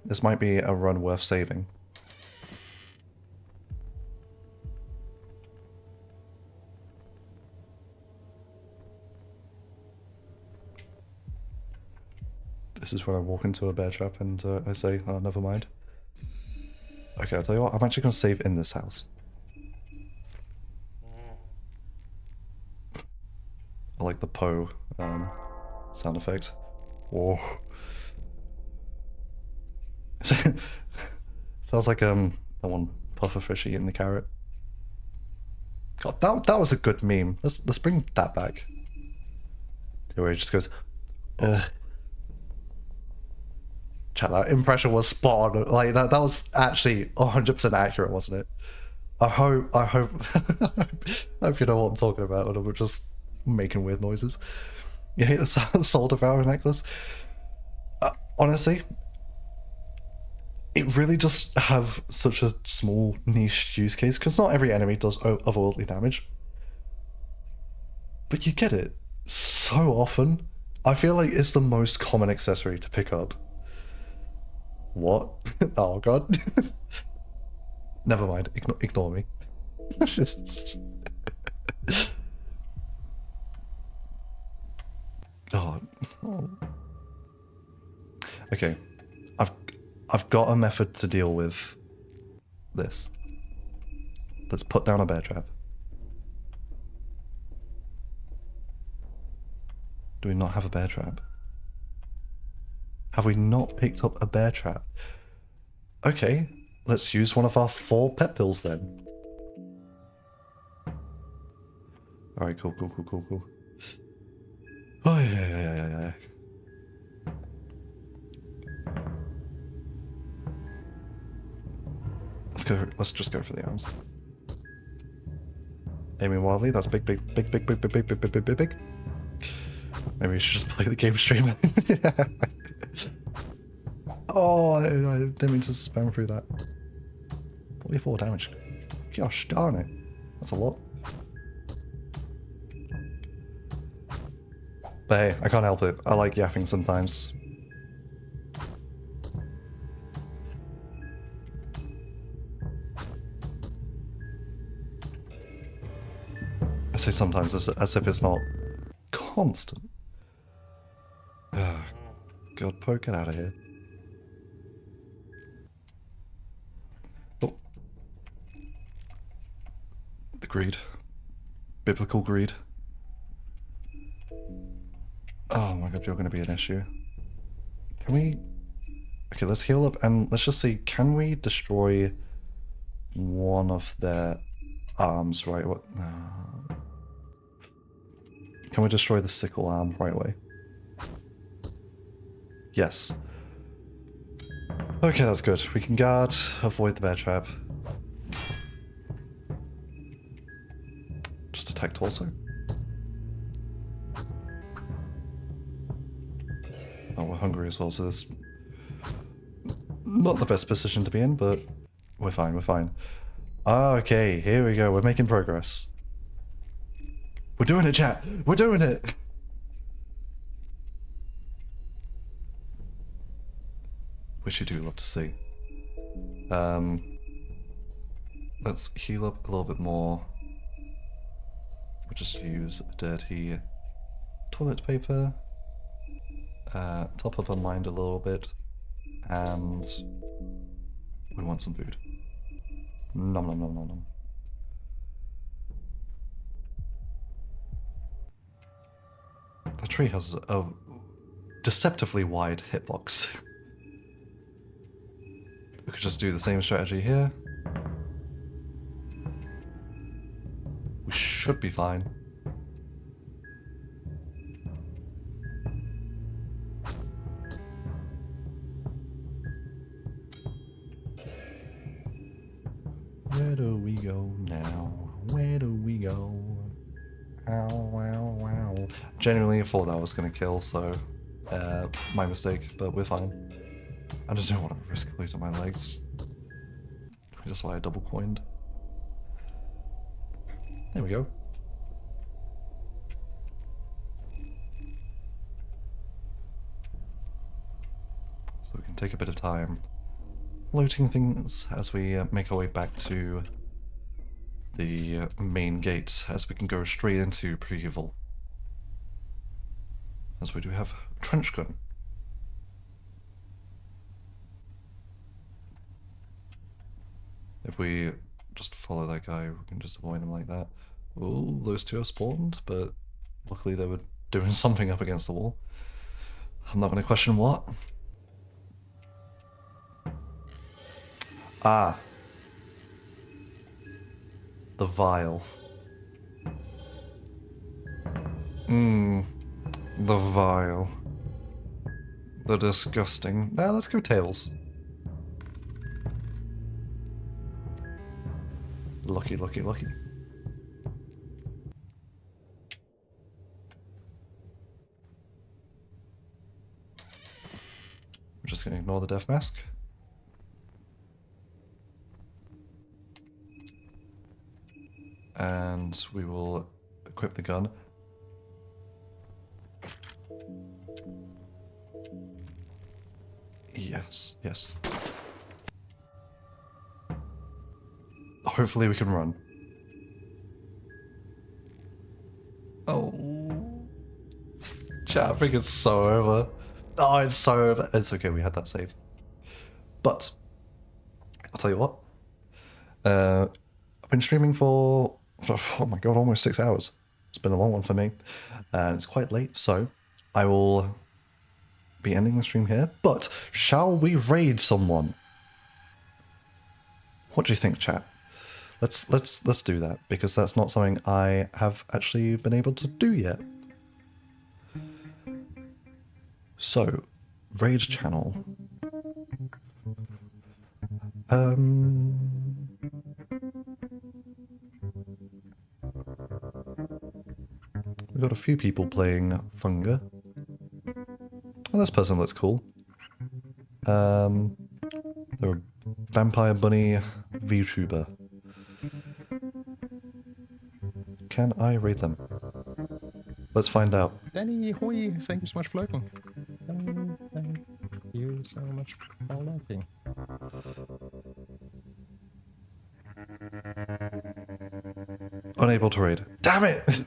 This might be a run worth saving. This is where I walk into a bear trap and I say, oh, never mind. Okay, I'll tell you what, I'm actually going to save in this house. I like the Poe sound effect. Whoa. Sounds like that one pufferfish eating the carrot. God, that was a good meme. Let's bring that back. Where he just goes, ugh. Chat, that impression was spot on. Like that was actually 100% accurate, wasn't it? I hope I hope you know what I'm talking about when I'm just making weird noises. You hate the Soul Devourer necklace? Honestly, it really just have such a small niche use case because not every enemy does otherworldly damage. But you get it so often. I feel like it's the most common accessory to pick up. What? Oh god. Never mind. Ignore me. Oh. Okay. I've got a method to deal with this. Let's put down a bear trap. Do we not have a bear trap? Have we not picked up a bear trap? Okay, let's use one of our 4 pet pills then. Alright, cool. Oh, yeah. Let's just go for the arms. Aiming wildly, that's big. Maybe we should just play the game stream. Oh, I didn't mean to spam through that. 44 damage. Gosh darn it. That's a lot. But hey, I can't help it. I like yapping sometimes. I say sometimes as if it's not constant. God, Poe, get out of here. Oh. The greed. Biblical greed. Oh my god, you're going to be an issue. Can we... Okay, let's heal up and let's just see, can we destroy one of their arms right away? Can we destroy the sickle arm right away? Yes. Okay, that's good. We can guard, avoid the bear trap. Just attack torso. Oh, we're hungry as well, so this... Not the best position to be in, but we're fine. Okay, here we go. We're making progress. We're doing it, chat! We're doing it! Which you do love to see. Let's heal up a little bit more. We'll just use dirty toilet paper. Top up our mind a little bit. And we want some food. Nom. The tree has a deceptively wide hitbox. We could just do the same strategy here. We should be fine. Where do we go now? Where do we go? Ow. Genuinely thought that was going to kill, so my mistake, but we're fine. I just don't want to risk losing my legs. That's why I double coined. There we go. So we can take a bit of time looting things as we make our way back to the main gate, as we can go straight into pre-evil. As we do have a trench gun. If we just follow that guy, we can just avoid him like that. Oh, those two are spawned, but Luckily they were doing something up against the wall. I'm not going to question what. Ah. The vial. Mmm. The vial. The disgusting. Now let's go tails. Lucky, lucky, lucky. We're just going to ignore the death mask. And we will equip the gun. Yes, yes. Hopefully we can run. Oh. Chat, I think it's so over. Oh, it's so over. It's okay, we had that save. But, I'll tell you what. I've been streaming for, oh my god, almost 6 hours. It's been a long one for me. And it's quite late, so I will be ending the stream here. But, shall we raid someone? What do you think, chat? Let's do that, because that's not something I have actually been able to do yet. So, raid channel. We've got a few people playing Funga. Oh, this person looks cool. They're a Vampire Bunny VTuber. Can I raid them? Let's find out. Danny, hoi, thank you so much for lurking. Thank you so much for lurking. Unable to raid. Damn it!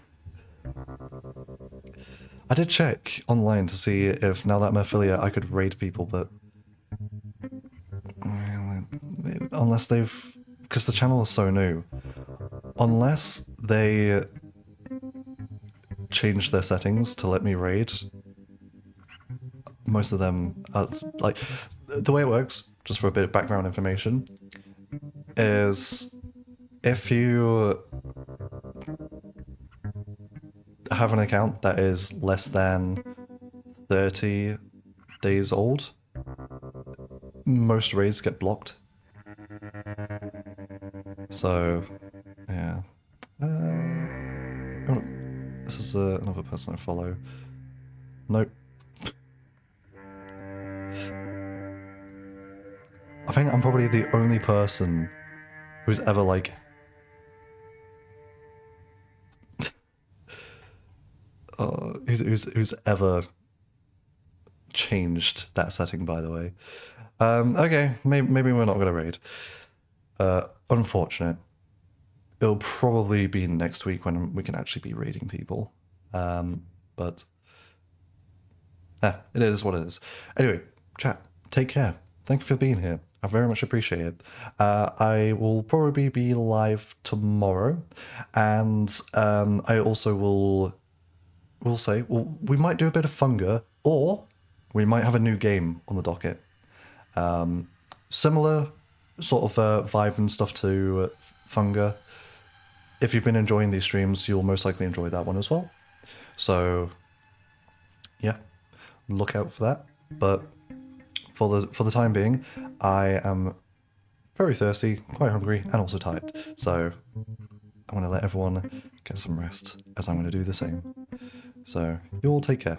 I did check online to see if now that I'm affiliate I could raid people, but unless they've, because the channel is so new, unless they change their settings to let me raid, most of them are, like, the way it works, just for a bit of background information, is if you have an account that is less than 30 days old, most raids get blocked. So, yeah. Oh, this is another person I follow. Nope. I think I'm probably the only person who's ever, like, who's ever changed that setting, by the way. Okay, maybe we're not going to raid. Unfortunate. It'll probably be next week when we can actually be raiding people. But it is what it is. Anyway, chat, take care. Thank you for being here. I very much appreciate it. I will probably be live tomorrow, and I also will say, well, we might do a bit of Funga, or we might have a new game on the docket. Similar sort of vibe and stuff to Funga. If you've been enjoying these streams, you'll most likely enjoy that one as well. So, yeah, look out for that. But for the time being, I am very thirsty, quite hungry, and also tired. So I'm going to let everyone get some rest, as I'm going to do the same. So you all take care.